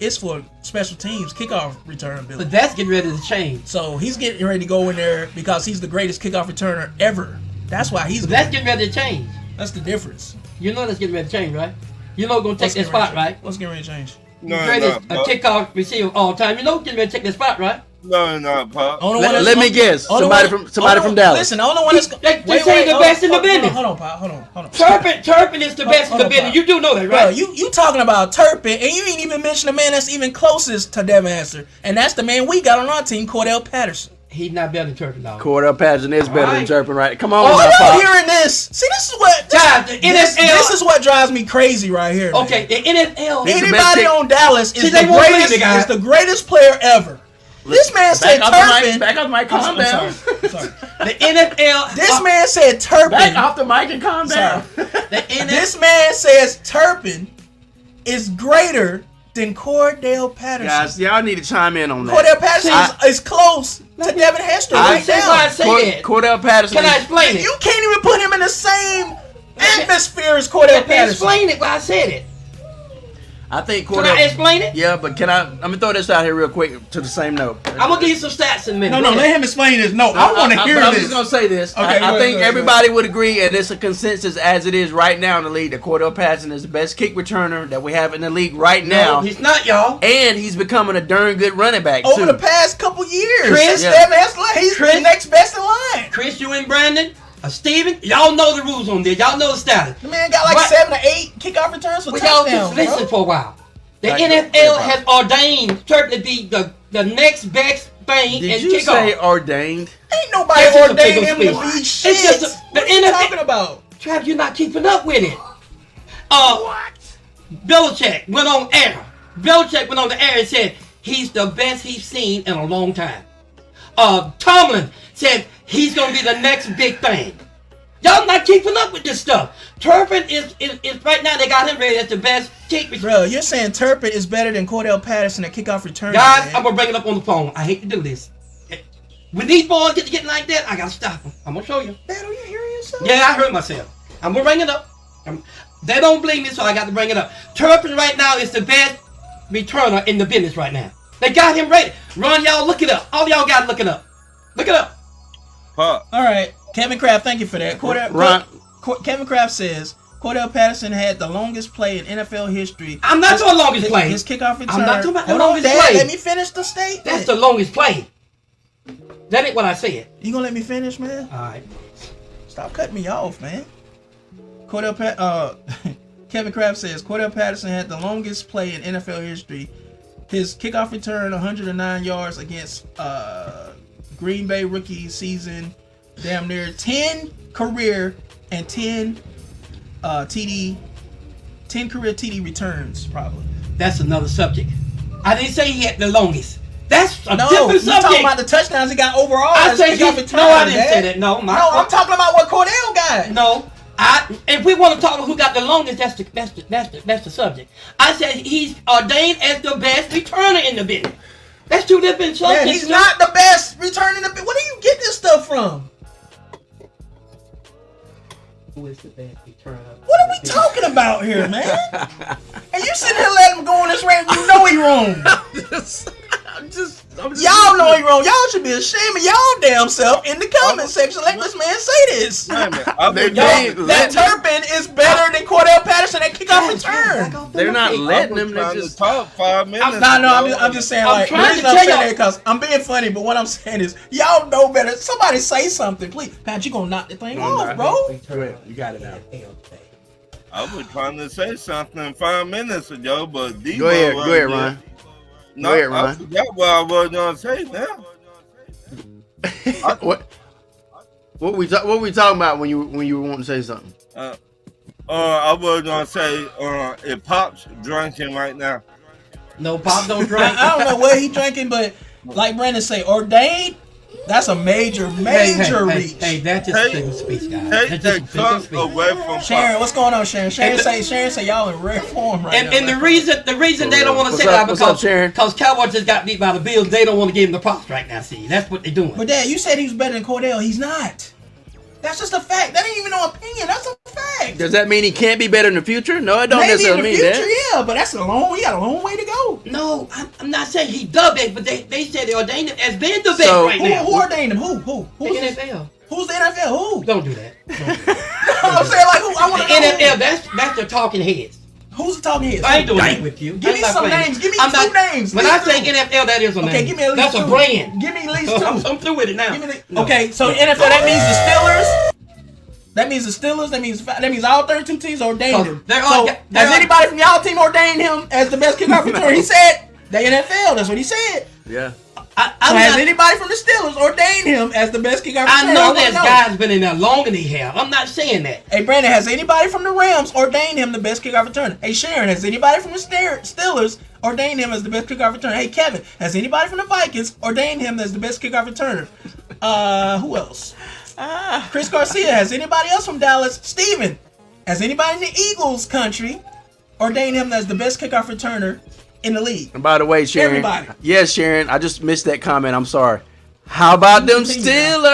S2: It's for special teams kickoff return ability.
S3: But that's getting ready to change.
S2: So he's getting ready to go in there because he's the greatest kickoff returner ever. That's why he's.
S3: But that's getting ready to change.
S2: That's the difference.
S3: You know that's getting ready to change, right? You know going to take that spot, right?
S2: What's getting ready to change?
S7: No,
S3: Greatest
S7: no,
S3: kickoff receiver of all time. You know getting ready to take that spot, right?
S7: No, Pop.
S2: Only one
S1: Let
S2: that's-
S1: me guess.
S2: only
S1: Somebody
S2: one-
S1: from Dallas.
S2: Listen, the only one that's
S3: They say the best in the business.
S2: Hold on, Pop. Hold on.
S3: Turpin is the best in
S2: hold
S3: the
S2: on,
S3: business.
S2: Pop.
S3: You do know that,
S2: Bro,
S3: right?
S2: you talking about Turpin, and you ain't even mentioned the man that's even closest to Devin Hester, and that's the man we got on our team, Cordell Patterson.
S3: He's not better than Turpin, dog.
S1: Cordell Patterson is better than
S3: Alright.
S1: Turpin, right? Come on,
S2: Oh,
S1: now,
S2: y'all
S1: Pop.
S2: hearing this? See, this is what
S3: Guys, the
S2: this
S3: NFL.
S2: is what drives me crazy right here. man.
S3: Okay, the NFL.
S1: He's the best
S2: Anybody
S1: pick.
S2: on Dallas
S3: See,
S2: is
S3: they
S2: the
S3: won't believe
S2: greatest.
S3: it, guys.
S2: Is the greatest player ever. This man said
S1: Back off the mic.
S2: Turpin.
S1: Back off the mic. Calm
S2: I'm
S1: down.
S2: sorry. I'm sorry.
S3: The NFL.
S2: This man said Turpin.
S1: Back off the mic and calm down.
S3: The NFL.
S2: This man says Turpin is greater than Cordell Patterson.
S1: Guys, y'all need to chime in on that.
S2: Cordell Patterson is close to Devin Hester
S3: I
S2: right
S3: say why I
S2: now.
S3: say that.
S1: Cordell Patterson.
S3: Can I
S1: is-
S3: explain it?
S2: You can't even put him in the same atmosphere as Cordell
S3: Let me
S2: Patterson.
S3: explain it why I said it.
S1: I think
S3: Can
S1: Cordell.
S3: I explain it?
S1: Yeah, but I'm gonna throw this out here real quick to the same note.
S3: I'm gonna give you some stats in a minute.
S2: No,
S3: Go ahead.
S2: let him explain this. No, I want to hear
S1: but I'm
S2: this.
S1: just gonna say this.
S2: Okay,
S1: I
S2: go ahead,
S1: think
S2: go ahead,
S1: everybody would agree, and it's a consensus as it is right now in the league, that Cordell Patterson is the best kick returner that we have in the league right
S3: No,
S1: now,
S3: he's not, y'all.
S1: and he's becoming a darn good running back
S2: Over
S1: too.
S2: the past couple years,
S3: Chris?
S2: since
S1: Yeah.
S2: Devin Hester, he's
S3: Chris?
S2: the next best in line.
S3: Chris, you and Brandon, Steven, y'all know the rules on this. Y'all know the status.
S2: The man got like
S3: But-
S2: 7 or 8 kickoff returns for
S3: Well, y'all
S2: touchdowns.
S3: just listen
S2: Bro.
S3: for a while. The
S1: Like,
S3: NFL
S1: like,
S3: has ordained Turpin to be the next best thing
S1: Did
S3: in
S1: you
S3: kickoff.
S1: say ordained?
S2: Ain't nobody
S3: It's just a
S2: ordained
S3: figure
S2: him
S3: of
S2: to
S3: speech.
S2: be
S3: It's
S2: shit.
S3: just the
S2: What are you
S3: NFL
S2: talking about?
S3: Trav, you're not keeping up with it. Belichick went on air. Belichick went on the air and said he's the best he's seen in a long time. Tomlin said he's gonna be the next big thing. Y'all not keeping up with this stuff. Turpin is right now. They got him rated as the best kick returner.
S2: Bro, you're saying Turpin is better than Cordell Patterson at kickoff return.
S3: Guys,
S2: man.
S3: I'm gonna bring it up on the phone. I hate to do this. When these boys get to getting like that, I gotta stop them. I'm gonna show you.
S2: Man, are you hearing yourself?
S3: Yeah, I hurt myself. I'm gonna bring it up. They don't believe me, so I got to bring it up. Turpin right now is the best returner in the business right now. They got him rated. Run, y'all, look it up. All y'all got to look it up. Look it up.
S7: Pop.
S2: All right, Kevin Kraft, thank you for that. Kevin Kraft says Cordell Patterson had the longest play in NFL history.
S3: I'm not talking longest play.
S2: His kickoff return.
S3: I'm not talking about the
S2: Hold on,
S3: longest
S2: Dad,
S3: play.
S2: let me finish the statement.
S3: That's the longest play. That ain't what I said.
S2: You gonna let me finish, man?
S3: All right.
S2: Stop cutting me off, man. Kevin Kraft says Cordell Patterson had the longest play in NFL history. His kickoff return, 109 yards against Green Bay rookie season. Damn near 10 career and 10 TD, 10 career TD returns, probably.
S3: That's another subject. I didn't say he had the longest. That's a
S2: No,
S3: different
S2: you're
S3: subject.
S2: talking about the touchdowns he got overall.
S3: I
S2: as
S3: said
S2: kickoff
S3: he,
S2: return,
S3: no, I didn't
S2: Dad.
S3: say that. No, my
S2: No, I'm talking about what Cordell got.
S3: No, if we want to talk about who got the longest, that's the subject. I said he's ordained as the best returner in the business. That's two different subjects.
S2: Man, he's not the best returning the. Where do you get this stuff from?
S3: Who is the best returner?
S2: What are we talking about here, man? And you sitting here letting him go on this rant. You know he wrong.
S1: I'm just
S2: Y'all know he wrong. Y'all should be ashamed of y'all damn self in the comment section. Let this man say this.
S7: Wait a minute. I've been
S1: They
S7: trying-
S1: can't
S2: That Turpin is better than Cordell Patterson at kickoff return.
S1: They're not
S7: I've
S1: letting
S7: been
S1: them. They're
S7: trying to
S1: just.
S7: talk 5 minutes.
S2: I'm just saying,
S3: I'm
S2: like, the
S3: trying to
S2: reason I'm
S3: tell
S2: saying
S3: y'all-
S2: that because I'm being funny, but what I'm saying is, y'all know better. Somebody say something, please. Pat, you gonna knock the thing off, bro.
S1: Go ahead, you got it now.
S7: I was trying to say something 5 minutes ago, but
S1: Go ahead, Ron.
S7: No,
S1: Go ahead,
S7: I
S1: Ron.
S7: forgot what I was gonna say now.
S1: What we talking about when you were wanting to say something?
S7: I was gonna say, if Pop's drinking right now.
S3: No, Pop don't drink.
S2: I don't know what he drinking, but like Brandon say, ordained. That's a major
S3: Hey,
S2: reach.
S3: that's just a figure of speech, guys.
S7: Take
S3: That's
S7: that
S3: just a figure of
S7: cup
S3: speech.
S7: away from
S2: Sharon,
S7: Pop.
S2: what's going on, Sharon? Sharon
S3: And
S2: say y'all in rare form right now.
S3: And the reason they don't want to
S1: What's
S3: say
S1: up-
S3: that
S1: what's up, Sharon?
S3: because Cowboys just got beat by the Bills. They don't want to give him the props right now. See, that's what they're doing.
S2: But Dad, you said he was better than Cordell. He's not. That's just a fact. That ain't even no opinion. That's a fact.
S1: Does that mean he can't be better in the future? No, it don't
S2: Maybe in
S1: necessarily
S2: the
S1: mean
S2: future,
S1: that.
S2: yeah, but that's we got a long way to go.
S3: No, I'm not saying he the best, but they said they ordained him as being the best
S1: So-
S3: right
S2: Who
S3: now.
S2: ordained him? Who?
S3: The
S2: Who's
S3: NFL.
S2: Who's the NFL? Who?
S3: Don't do that.
S2: I'm saying like who? I
S3: The
S2: want to know.
S3: NFL. That's the talking heads.
S2: Who's the talking heads?
S3: I ain't doing that with you.
S2: Give
S3: I'm
S2: me
S3: not
S2: some
S3: playing.
S2: names. Give me
S3: I'm
S2: two
S3: not-
S2: names.
S3: When
S2: At
S3: I
S2: least
S3: say
S2: two.
S3: NFL, that is a name.
S2: Okay, give me at least
S3: That's
S2: two.
S3: a brand.
S2: Give me at least two.
S3: I'm through with it now.
S2: Give me the,
S3: No.
S2: okay, so NFL, that means the Steelers. That means the Steelers. That means all 32 teams ordained him.
S3: They're
S2: So
S3: all-
S2: has
S3: they're all-
S2: anybody from y'all team ordained him as the best kickoff returner? He said the NFL. That's what he said.
S1: Yeah.
S2: So has anybody from the Steelers ordained him as the best kickoff returner?
S3: I know
S2: wanna
S3: there's guys been in there longer than he have. I'm not saying that.
S2: Hey, Brandon, has anybody from the Rams ordained him the best kickoff returner? Hey, Sharon, has anybody from the Steelers ordained him as the best kickoff returner? Hey, Kevin, has anybody from the Vikings ordained him as the best kickoff returner? Who else? Chris Garcia. Has anybody else from Dallas? Steven, has anybody in the Eagles country ordained him as the best kickoff returner in the league?
S1: And by the way, Sharon.
S2: Everybody.
S1: Yes, Sharon. I just missed that comment. I'm sorry. How about them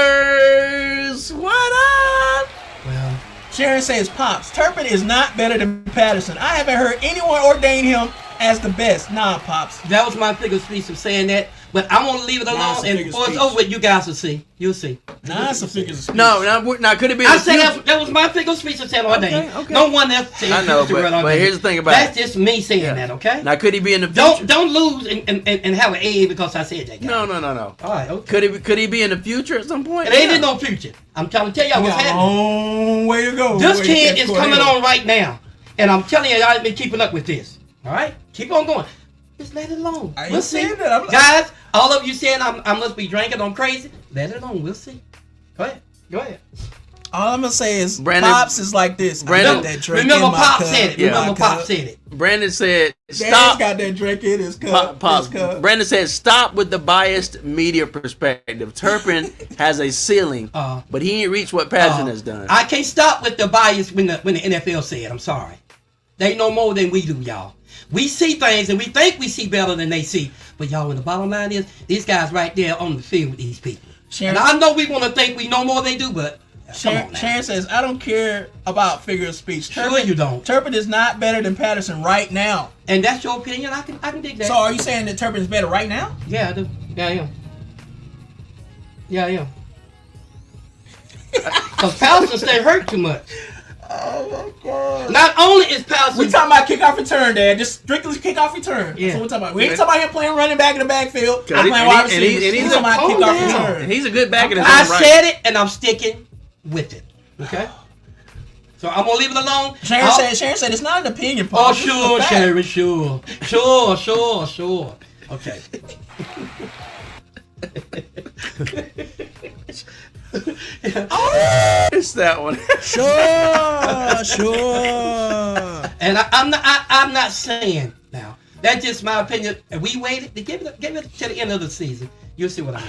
S1: Steelers? What up?
S3: Well,
S2: Sharon says, Pops, Turpin is not better than Patterson. I haven't heard anyone ordain him as the best. Nah, Pops.
S3: that was my figure speech of saying that. But I'm gonna leave it
S2: Nah,
S3: alone,
S2: it's a
S3: and
S2: figure
S3: before it's
S2: speech.
S3: over with, you guys will see. You'll see.
S2: Nah, it's a figures of speech.
S1: No, now could it be?
S3: I
S1: the
S3: said
S1: future?
S3: that was my figure speech of saying ordained.
S1: Okay.
S3: No one else said
S1: I know,
S3: the word
S1: but
S3: ordained.
S1: here's the thing about
S3: That's
S1: it.
S3: just me saying that, okay?
S1: Now could he be in the future?
S3: Don't lose and have an A because I said that. Guy.
S1: No.
S3: All right, okay.
S1: Could he be in the future at some point?
S3: It ain't in no future. I'm trying to tell y'all
S2: We
S3: what's
S2: got a
S3: happening.
S2: long way to go.
S3: This
S2: Way to
S3: kid
S2: catch
S3: is coming
S2: Cordell.
S3: on right now, and I'm telling you, I've been keeping up with this. All right, keep on going. Just let it alone.
S2: I ain't
S3: We'll see,
S2: saying that. I'm-
S3: guys. All of you saying I must be drinking, I'm crazy. Let it alone. We'll see. Go ahead.
S2: All I'm gonna say is,
S1: Brandon-
S2: Pops is like this.
S1: Brandon-
S2: I got that drink
S3: Remember
S2: in my
S3: Pop
S2: cup,
S3: said it.
S1: Yeah.
S3: Remember
S2: my
S3: Pop
S2: cup.
S3: said it.
S1: Brandon said,
S2: Dad's
S1: "Stop."
S2: got that drink in his cup.
S1: Pause.
S2: His cup.
S1: Brandon said, "Stop with the biased media perspective. Turpin has a ceiling, but he ain't reached what Patterson has done."
S3: I can't stop with the bias when the NFL said. I'm sorry. They know more than we do, y'all. We see things and we think we see better than they see. But y'all, when the bottom line is, these guys right there on the field with these people.
S2: Sharon-
S3: And I know we want to think we know more than they do, but come
S2: Sharon,
S3: on now.
S2: Sharon says, I don't care about figure of speech.
S3: Sure you don't.
S2: Turpin is not better than Patterson right now.
S3: And that's your opinion. I can dig that.
S2: So are you saying that Turpin is better right now?
S3: Yeah, I do. Yeah, I am. Yeah, I am. Because Patterson stay hurt too much.
S2: Oh my God.
S3: Not only is Patterson...
S2: We talking about kickoff return, Dad. Just strictly kickoff return.
S3: Yeah.
S2: That's what we're talking about. We ain't talking about him playing running back in the backfield.
S1: And he-
S2: Playing wide
S1: and he-
S2: receiver.
S1: and he's
S2: We're talking about
S3: calm
S2: kickoff
S3: down.
S2: return.
S1: And he's a good back in his
S3: I
S1: own right.
S3: said it, and I'm sticking with it. Okay? So I'm going to leave it alone.
S2: Sharon said it's not an opinion, Paul.
S3: Oh,
S2: This is a
S3: sure,
S2: fact.
S3: Sherry, sure. Sure. Okay.
S1: It's that one.
S4: Sure.
S3: And I'm not saying now. That's just my opinion. And we waited to give it to the end of the season. You'll see what I mean.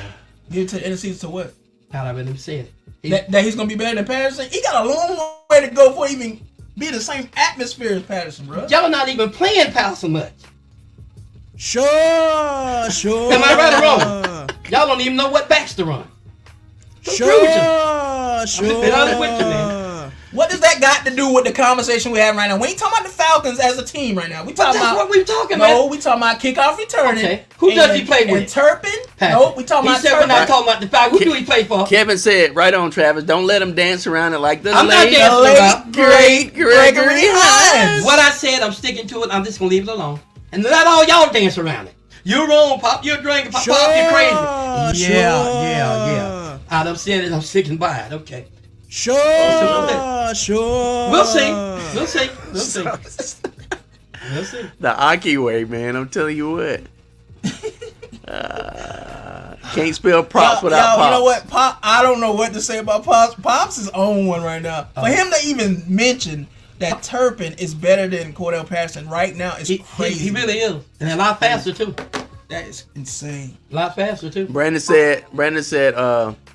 S2: Give it to the end of the season to what?
S3: How I really said it.
S2: That he's gonna be better than Patterson. He got a long way to go before he even be in the same atmosphere as Patterson, bro.
S3: Y'all not even playing Patterson much.
S4: Sure.
S3: Am I right or wrong? Y'all don't even know what backs to run.
S4: Sure.
S3: Be honest with you, man.
S2: What does that got to do with the conversation we have right now? We ain't talking about the Falcons as a team right now. We
S3: But
S2: talking
S3: that's
S2: about
S3: what we talking
S2: no,
S3: about.
S2: we talking about kickoff returning.
S3: Okay. Who does he play with?
S2: And Turpin? No, we talking
S3: He
S2: about
S3: said we're
S2: Turpin.
S3: not talking about the fact. Who do he play for?
S1: Kevin said, "Right on, Travis. Don't let him dance around it like the
S3: I'm not
S1: late,
S3: dancing around.
S1: great Gregory Hines."
S3: What I said, I'm sticking to it. I'm just gonna leave it alone, and let all y'all dance around it. You're wrong, Pop. You're drinking, Pop. Pop, you're crazy. Yeah. I done said it. I'm sticking by it. Okay.
S4: Sure.
S3: We'll see. We'll see.
S1: The Aki way, man. I'm telling you what. Can't spell props without Pops.
S2: You know what, Pop? I don't know what to say about Pops. Pops is on one right now. For him to even mention that Turpin is better than Cordell Patterson right now is crazy.
S3: He really is, and a lot faster too.
S2: That is insane.
S3: A lot faster too.
S1: Brandon said,
S2: Sharon said-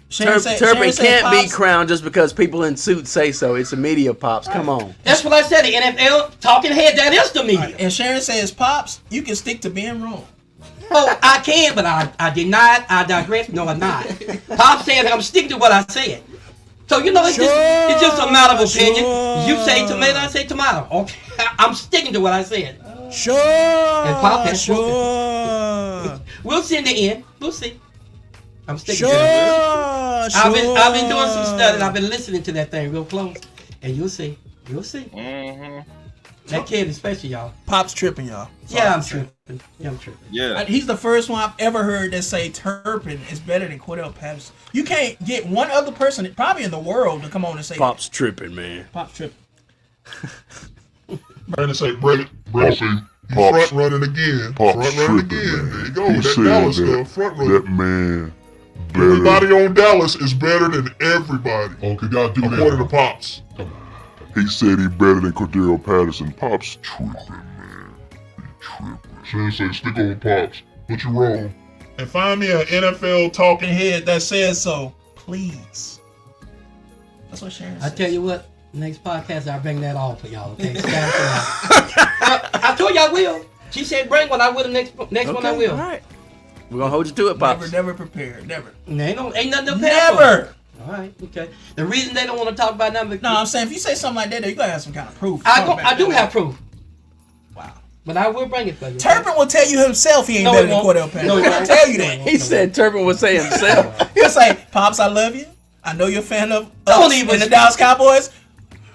S1: Turpin
S2: Sharon said
S1: can't be
S2: Pops-
S1: crowned just because people in suits say so. It's a media, Pops. Come on.
S3: That's what I said. The NFL talking head. That is the media.
S2: And Sharon says, Pops, you can stick to being wrong.
S3: Oh, I can, but I did not. I digress. No, I'm not. Pop said I'm sticking to what I said. So you know, it's just a matter of opinion. You say tomato, I say tomato. Okay, I'm sticking to what I said.
S4: Sure.
S3: And Pop has
S4: Sure.
S3: We'll see in the end. We'll see. I'm sticking
S4: Sure.
S3: to it. I've been doing some
S4: Sure.
S3: studying. I've been listening to that thing real close, and you'll see. You'll see.
S7: Mm-hmm.
S3: That kid is special, y'all.
S2: Pop's tripping, y'all.
S3: Yeah, I'm tripping. Yeah, I'm tripping.
S7: Yeah.
S2: He's the first one I've ever heard that say Turpin is better than Cordell Patterson. You can't get one other person, probably in the world, to come on and say
S1: Pop's tripping, man.
S2: Pop's tripping.
S8: Trying to say, Brett say, he's
S9: Pops-
S8: front running again.
S9: Pops
S8: Front running
S9: tripping,
S8: again.
S9: man.
S8: There you go.
S9: He
S8: That
S9: said
S8: Dallas
S9: that,
S8: stuff. Front running.
S9: that man better.
S8: Everybody on Dallas is better than everybody. Okay, y'all do that. According to Pops.
S9: He said he better than Cordell Patterson. Pops tripping, man. He tripping.
S8: Sharon say, stick on Pops. But you wrong. And find me an NFL talking head that says so.
S2: Please. That's what Sharon
S3: I
S2: said.
S3: tell you what, next podcast I'll bring that on for y'all. Okay, I told you I will. She said bring one. I will. The next one I will.
S1: All right. We're gonna hold you to it, Pops.
S2: Never prepared. Never.
S3: Ain't nothing to prepare for.
S2: Never.
S3: All right, okay. The reason they don't want to talk about nothing.
S2: No, I'm saying if you say something like that, you gotta have some kind of proof.
S3: I do have proof,
S2: Wow.
S3: but I will bring it for you.
S2: Turpin will tell you himself he ain't
S3: No,
S2: better
S3: he
S2: than
S3: won't.
S2: Cordell Patterson.
S3: No, he
S2: He'll
S3: won't.
S2: tell you that.
S1: He said Turpin would say himself.
S2: He'll say, Pops, I love you. I know you're a fan of
S3: Don't
S2: us
S3: even
S2: and the Dallas Cowboys,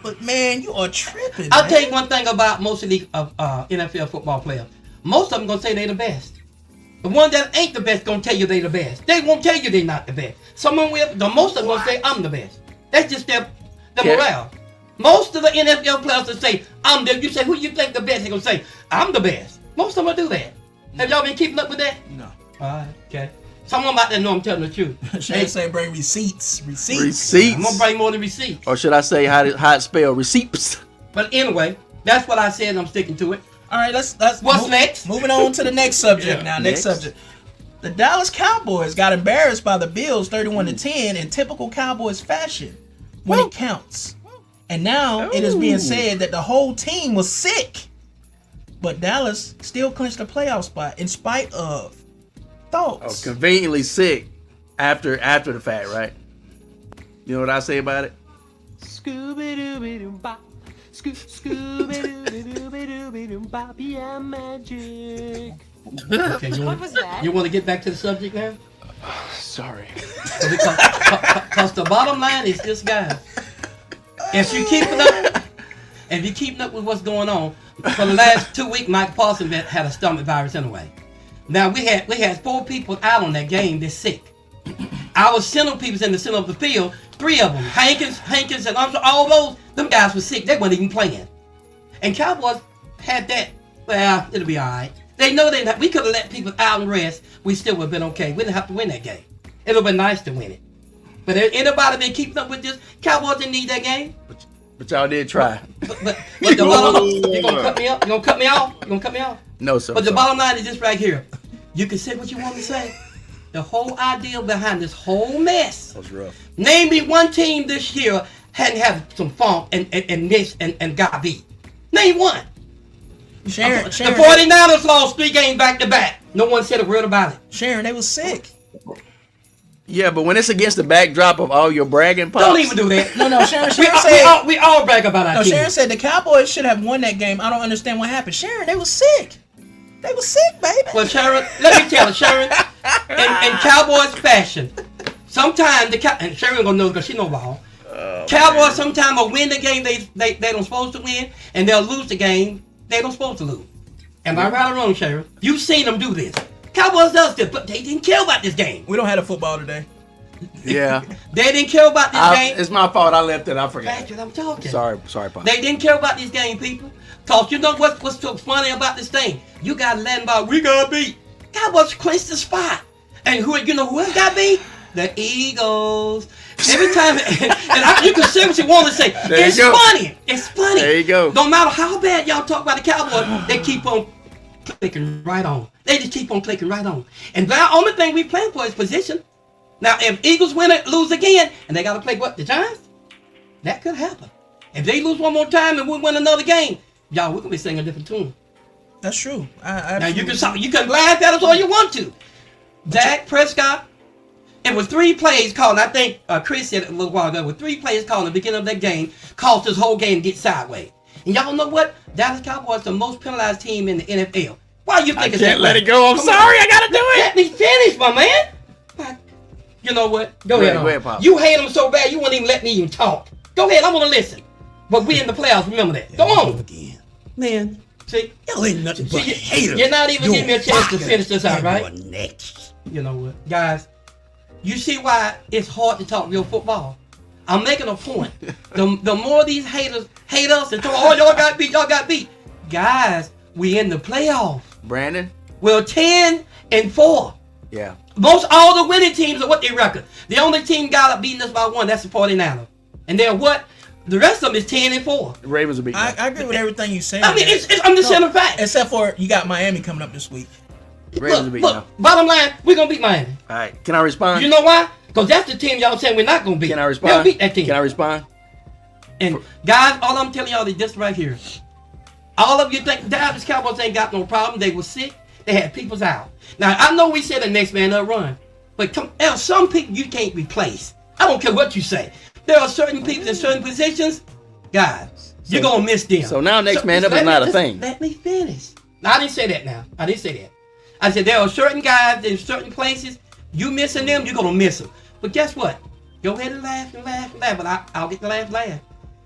S2: but man, you are tripping.
S3: I'll
S2: man.
S3: tell you one thing about most of the NFL football players. Most of them gonna say they the best. The one that ain't the best gonna tell you they the best. They won't tell you they not the best. Someone will. The most of them gonna say I'm the best. That's just their
S1: Yeah.
S3: morale. Most of the NFL players will say I'm the. You say who you think the best? They gonna say I'm the best. Most of them will do that. Have y'all been keeping up with that?
S2: No.
S3: All right. Okay. Someone out there know I'm telling the truth.
S2: Sharon say bring receipts. Receipts.
S1: Receipts.
S3: I'm gonna bring more than receipts.
S1: Or should I say how it spell? Receipts.
S3: But anyway, that's what I said. I'm sticking to it.
S2: All right, let's
S3: What's next?
S2: Moving on to the next subject now. Next
S1: Next.
S2: subject. The Dallas Cowboys got embarrassed by the Bills 31-10 in typical Cowboys fashion when it counts. And now it is being said that the whole team was sick. But Dallas still clinched the playoff spot in spite of
S1: Oh,
S2: thoughts.
S1: conveniently sick after the fact, right? You know what I say about it?
S5: Scooby-Dooby-Doo-Bop. Scooby-Dooby-Dooby-Dooby-Doo-Bop. Yeah, magic.
S3: Okay,
S6: What was that?
S3: you want to get back to the subject now?
S1: Sorry.
S3: Because the bottom line is this, guys. If you keeping up with what's going on, for the last 2 weeks, Mike Parsons had a stomach virus anyway. Now we had 4 people out on that game that's sick. Our center people's in the center of the field, 3 of them, Hankins, and Armstrong, all those, them guys were sick. They weren't even playing. And Cowboys had that. Well, it'll be all right. They know we could have let people out and rest. We still would have been okay. We didn't have to win that game. It would have been nice to win it. But anybody been keeping up with this? Cowboys didn't need that game.
S1: But y'all did try.
S3: But the bottom, you gonna cut me up? You gonna cut me off? You gonna cut me off?
S1: No, sir.
S3: But the
S1: sorry.
S3: bottom line is this right here. You can say what you want to say. The whole idea behind this whole mess.
S1: That was rough.
S3: Name me one team this year hadn't had some funk and missed and got beat. Name one.
S2: Sharon,
S3: The 49ers lost 3 games back to back. No one said a word about it.
S2: Sharon, they was sick.
S1: Yeah, but when it's against the backdrop of all your bragging pops,
S3: Don't even do that.
S2: No, Sharon
S3: We
S2: said.
S3: we all brag about our
S2: No,
S3: team.
S2: Sharon said the Cowboys should have won that game. I don't understand what happened. Sharon, they was sick. They was sick, baby.
S3: Well, Sharon, let me tell you, Sharon, in Cowboys fashion, sometimes and Sharon gonna know because she know ball. Cowboys sometimes will win the game they don't supposed to win, and they'll lose the game they don't supposed to lose. Am I right or wrong, Sharon? You've seen them do this. Cowboys does this, but they didn't care about this game.
S2: We don't have a football today.
S1: yeah,
S3: They didn't care about this game.
S1: it's my fault. I left it. I forgot.
S3: That's what I'm talking.
S1: Sorry, pops.
S3: They didn't care about this game, people. Cause you know what's so funny about this thing? You got Latin ball. We got beat. Cowboys clinched the spot. And who else got beat? The Eagles. Every time, you can say what you want to say.
S1: There
S3: It's
S1: you go.
S3: funny. It's funny.
S1: There you go.
S3: No matter how bad y'all talk about the Cowboys, they keep on clicking right on. They just keep on clicking right on. And the only thing we playing for is position. Now, if Eagles win it, lose again, and they got to play what? The Giants? That could happen. If they lose one more time and we win another game, y'all, we're going to be singing a different tune.
S2: That's true.
S3: Now, you can laugh at us all you want to. Dak Prescott, it was 3 plays called, I think Chris said it a little while ago, with 3 plays called in the beginning of that game, caused this whole game to get sideways. And y'all know what? Dallas Cowboys the most penalized team in the NFL. Why you think
S1: I
S3: it's
S1: can't
S3: that
S1: let
S3: way?
S1: it go. I'm
S3: Come
S1: sorry.
S3: on.
S1: I gotta do it.
S3: Let me finish, my man. You know what? Go ahead.
S1: Go ahead, Pop.
S3: You hate them so bad, you wouldn't even let me even talk. Go ahead. I want to listen. But we in the playoffs. Remember that. Go on. Man, see,
S4: Y'all ain't nothing but
S3: See,
S4: haters.
S3: you're not even giving me a chance to
S4: fired,
S3: finish this out,
S4: and
S3: right?
S4: you're next.
S3: you know what, guys? You see why it's hard to talk real football. I'm making a point. The more these haters hate us and talk, oh, y'all got beat. Guys, we in the playoffs.
S1: Brandon.
S3: We're 10-4.
S1: Yeah.
S3: Most all the winning teams are what they record. The only team got up beating us by 1. That's the 49ers. And they're what? The rest of them is 10-4.
S1: The Ravens will beat.
S2: I agree with everything you saying.
S3: I mean, I'm just saying a fact.
S2: Except for you got Miami coming up this week.
S1: Ravens will beat.
S3: Look, bottom line, we're gonna beat Miami.
S1: All right. Can I respond?
S3: You know why? Because that's the team y'all saying we're not gonna beat.
S1: Can I
S3: They'll
S1: respond?
S3: beat that team.
S1: Can I respond?
S3: And guys, all I'm telling y'all is this right here. All of you think Dallas Cowboys ain't got no problem. They were sick. They had people's out. Now I know we said the next man up run, but there are some people you can't replace. I don't care what you say. There are certain people in certain positions, guys. You're gonna miss them.
S1: So now next man up is not a thing.
S3: Let me finish. Now, I didn't say that. Now I didn't say that. I said there are certain guys in certain places. You missing them, you're gonna miss them. But guess what? Go ahead and laugh and laugh and laugh. But I'll get the laugh.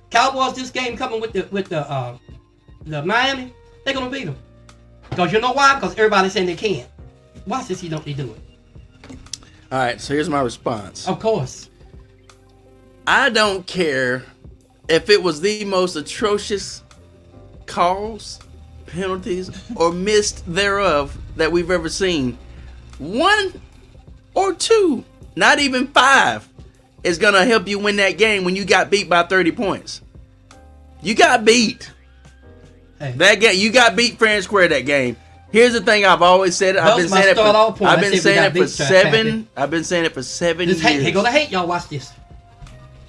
S3: Cowboys, this game coming with the Miami, they're gonna beat them. Because you know why? Because everybody's saying they can. Watch this. They do it.
S1: All right. So here's my response.
S3: Of course.
S1: I don't care if it was the most atrocious calls, penalties, or missed thereof that we've ever seen. 1 or 2, not even 5, is going to help you win that game when you got beat by 30 points. You got beat.
S3: Hey.
S1: That game, you got beat fair and square that game. Here's the thing I've always said. I've been saying it for 7
S3: This
S1: years.
S3: hate. Here go the hate. Y'all watch this.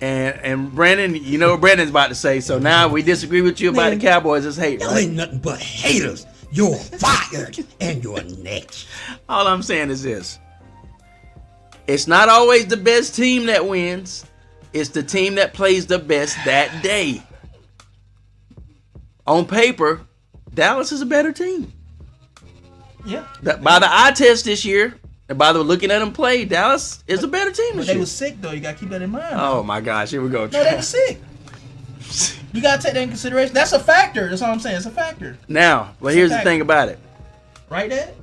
S1: And Brandon, you know what Brandon's about to say. So now we disagree with you about the Cowboys. It's hate,
S4: Y'all
S1: right?
S4: ain't nothing but haters. You're fired, and you're next.
S1: All I'm saying is this. It's not always the best team that wins. It's the team that plays the best that day. On paper, Dallas is a better team.
S2: Yeah.
S1: By the eye test this year, and by the looking at them play, Dallas is a better team
S2: But
S1: this
S2: they
S1: year.
S2: was sick though. You gotta keep that in mind.
S1: Oh my gosh, here we go.
S2: No, they were sick. You gotta take that in consideration. That's a factor. That's all I'm saying. It's a factor.
S1: Now, but here's the thing about it.
S2: Right, Dad?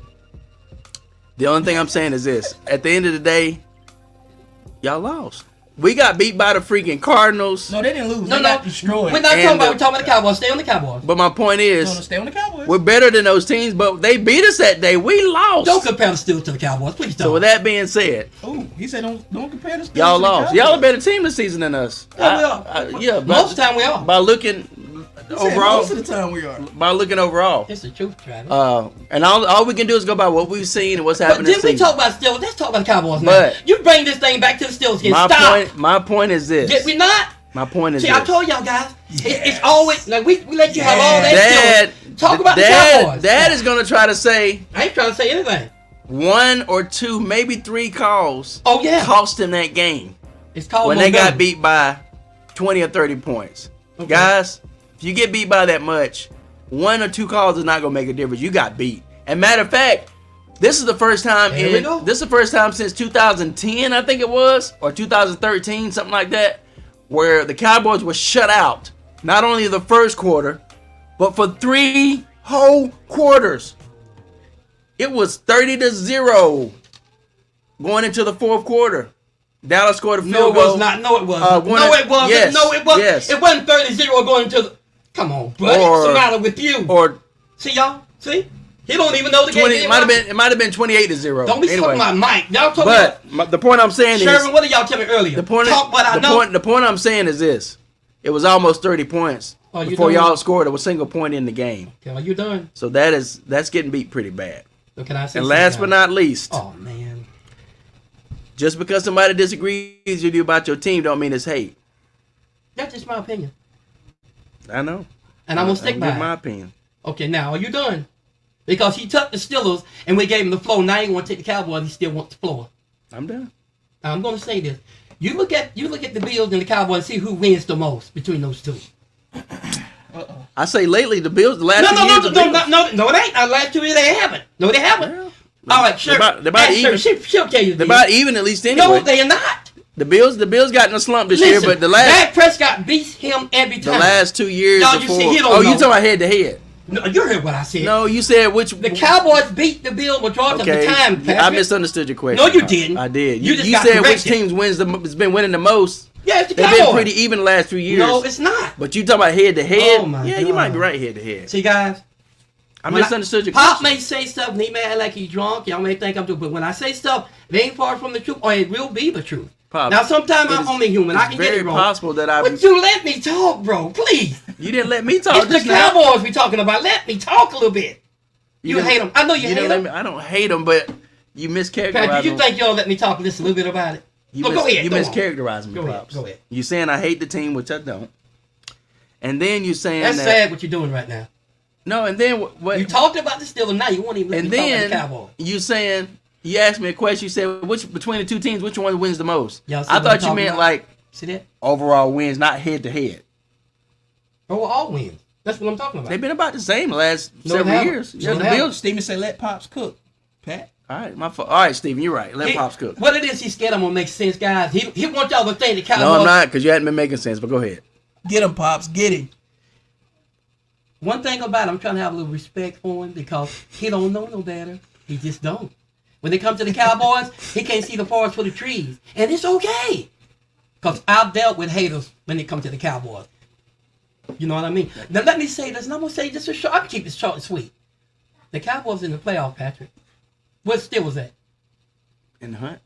S1: The only thing I'm saying is this. At the end of the day, y'all lost. We got beat by the freaking Cardinals.
S2: No, they didn't lose.
S3: No,
S2: They
S3: no.
S2: got destroyed.
S3: We're not talking about. We're talking about the Cowboys. Stay on the Cowboys.
S1: But my point
S2: No,
S1: is,
S2: stay on the Cowboys.
S1: we're better than those teams, but they beat us that day. We lost.
S3: Don't compare the Steelers to the Cowboys, please don't.
S1: So with that being said,
S2: Oh, he said don't compare the Steelers
S1: y'all
S2: to the
S1: lost.
S2: Cowboys.
S1: Y'all a better team this season than us.
S3: Yeah, we are.
S1: Yeah,
S3: Most of the time we are.
S1: by looking
S2: He said
S1: overall.
S2: most of the time we are.
S1: By looking overall.
S3: It's the truth, Travis.
S1: And all we can do is go by what we've seen and what's
S3: But
S1: happening
S3: then
S1: this
S3: we
S1: season.
S3: talk about Steelers. Let's talk about the Cowboys now.
S1: But-
S3: You bring this thing back to the Steelers again. Stop.
S1: My point is this.
S3: Did we not?
S1: My point is
S3: See,
S1: this.
S3: I told y'all guys. It's always like we let you have all that
S1: Dad,
S3: Steelers. Talk about the Cowboys.
S1: Dad is gonna try to say
S3: I ain't trying to say anything.
S1: 1 or 2, maybe 3 calls.
S3: Oh yeah.
S1: Cost him that game
S3: It's called
S1: when they got
S3: momentum.
S1: beat by 20 or 30 points.
S3: Okay.
S1: Guys, if you get beat by that much, 1 or 2 calls is not gonna make a difference. You got beat. And matter of fact, this is the first time
S3: There we go.
S1: this is the first time since 2010, I think it was, or 2013, something like that, where the Cowboys were shut out. Not only the first quarter, but for 3 whole quarters. It was 30-0 going into the fourth quarter. Dallas scored a
S3: No,
S1: field
S3: it was
S1: goal.
S3: not. No, it wasn't.
S1: one
S3: No,
S1: of-
S3: it wasn't.
S1: yes,
S3: No, it wasn't.
S1: yes.
S3: It wasn't 30-0 going to the. Come on, buddy. What's the matter with you?
S1: Or
S3: See y'all? See? He don't even know the
S1: 20.
S3: game.
S1: It might have been 28-0.
S3: Don't be
S1: anyway.
S3: talking about Mike. Y'all talking
S1: But the point I'm saying
S3: about Sherman.
S1: is
S3: What did y'all tell me earlier?
S1: the point.
S3: Talk what I know.
S1: The point I'm saying is this: it was almost 30 points
S3: Oh, you
S1: before
S3: done?
S1: y'all scored a single point in the game.
S3: Okay, are you done?
S1: So that's getting beat pretty bad.
S3: So can I say
S1: And
S3: something
S1: last but
S3: now?
S1: not least,
S3: Oh man.
S1: just because somebody disagrees with you about your team, don't mean it's hate.
S3: That's just my opinion.
S1: I know.
S3: And I'm gonna stick by
S1: Give
S3: it.
S1: my opinion.
S3: Okay, now are you done? Because he took the Steelers and we gave him the floor. Now he want to take the Cowboys. He still wants the floor.
S1: I'm done.
S3: Now, I'm gonna say this. You look at the Bills and the Cowboys and see who wins the most between those two.
S1: I say lately the Bills, the last 2 years, the Bills-
S3: No, it ain't. Last 2 years they haven't. No, they haven't.
S1: Well,
S3: All right, sure.
S1: they're about even.
S3: She'll tell you.
S1: They're
S3: this.
S1: about even at least anyway.
S3: No, they are not.
S1: The Bills got in a slump this
S3: Listen,
S1: year, but the last
S3: Dak Prescott beats him every time.
S1: the last 2 years
S3: Y'all, you
S1: before.
S3: see, he don't
S1: Oh, you
S3: know.
S1: talking about head to head?
S3: No, you heard what I said.
S1: No, you said which.
S3: The Cowboys beat the Bills majority of the time, Patrick.
S1: I misunderstood your question.
S3: No, you didn't.
S1: I did.
S3: You
S1: You,
S3: just got
S1: said which
S3: corrected.
S1: teams has been winning the most.
S3: Yeah, it's the
S1: They've
S3: Cowboys.
S1: been pretty even the last 3 years.
S3: No, it's not.
S1: But you talking about head to head?
S3: Oh, my
S1: yeah, you might be
S3: God.
S1: right head to head.
S3: See, guys.
S1: I
S3: when
S1: misunderstood your
S3: Pop
S1: question.
S3: may say stuff and he may act like he's drunk. Y'all may think I'm doing, but when I say stuff, it ain't far from the truth, or it will be the truth.
S1: Pop,
S3: Now, sometimes
S1: it
S3: I'm
S1: is-
S3: only human. I
S1: it's
S3: can get
S1: very
S3: it wrong.
S1: possible that I.
S3: But you let me talk, bro. Please.
S1: You didn't let me talk.
S3: It's the
S1: just now.
S3: Cowboys we talking about. Let me talk a little bit. You
S1: didn't-
S3: hate them. I know you hate
S1: didn't let
S3: them.
S1: me- I don't hate them, but you mischaracterized
S3: Patrick, you
S1: them.
S3: think y'all let me talk just a little bit about it?
S1: You,
S3: Go ahead.
S1: you
S3: go on.
S1: mischaracterized me,
S3: Go ahead,
S1: Pops.
S3: go ahead.
S1: You saying I hate the team, which I don't. And then you saying
S3: That's
S1: that.
S3: sad what you're doing right now.
S1: No, and then what?
S3: You talked about the Steelers, now you won't even let
S1: and
S3: me talk
S1: then
S3: about the Cowboys.
S1: you saying you asked me a question. You said which between the two teams, which one wins the most?
S3: Y'all see
S1: I
S3: what I'm
S1: thought you
S3: talking
S1: meant
S3: about?
S1: like
S3: See that?
S1: overall wins, not head to head.
S3: Overall wins. That's what I'm talking about.
S1: They've been about the same the last
S3: No, they
S1: several
S3: haven't.
S1: years.
S3: No,
S1: Yeah,
S3: they
S1: the
S3: haven't.
S1: Bills.
S2: Steven said, "Let Pops cook." Pat.
S1: All right, my fault. All right, Steven, you're right. Let
S3: He-
S1: Pops cook.
S3: What it is, he's scared I'm gonna make sense, guys. He wants y'all to think the Cowboys.
S1: No, I'm not, because you hadn't been making sense. But go ahead.
S2: Get him, Pops. Get him.
S3: One thing about it, I'm trying to have a little respect for him because he don't know no better. He just don't. When it comes to the Cowboys, he can't see the forest for the trees. And it's okay. Because I've dealt with haters when it comes to the Cowboys. You know what I mean? Now let me say this, and I'm going to say this for sure. I can keep this short and sweet. The Cowboys in the playoff, Patrick. What still was that?
S1: In the hunt.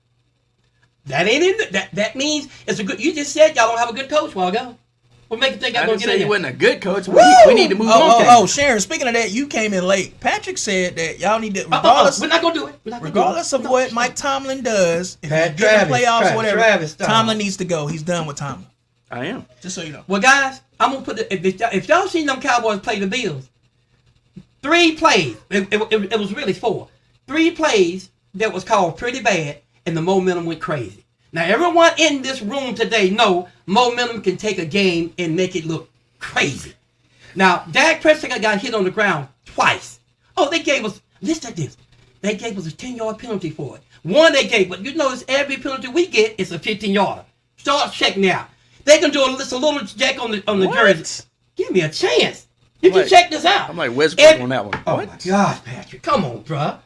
S3: That ain't in the, that means it's a good, you just said y'all don't have a good coach a while ago. What make you think
S1: I
S3: I'm going
S1: didn't
S3: to get
S1: say
S3: in
S1: he
S3: there?
S1: wasn't a good coach.
S2: Woo!
S1: We need to move on.
S2: Oh, Sharon. Speaking of that, you came in late. Patrick said that y'all need to, regardless,
S3: We're not going to do it. We're not gonna do it.
S2: regardless of
S3: No,
S2: what
S3: no.
S2: Mike Tomlin does, if
S3: Pat
S2: you get in the
S3: Travis,
S2: playoffs,
S3: Travis,
S2: whatever,
S3: Travis, stop.
S2: Tomlin needs to go. He's done with Tomlin.
S1: I am.
S2: Just so you know.
S3: Well, guys, I'm gonna put if y'all seen them Cowboys play the Bills, 3 plays. It was really 4. 3 plays that was called pretty bad, and the momentum went crazy. Now, everyone in this room today know momentum can take a game and make it look crazy. Now, Dak Prescott got hit on the ground twice. Oh, they gave us listen to this. They gave us a 10-yard penalty for it. One they gave, but you notice every penalty we get is a 15-yarder. Start checking out. They can do a little jack on the jersey. Give me a chance. You can
S1: like-
S3: check this out.
S1: I'm like Westbrook on that one.
S3: Oh
S1: What?
S3: my gosh, Patrick. Come on, bruh.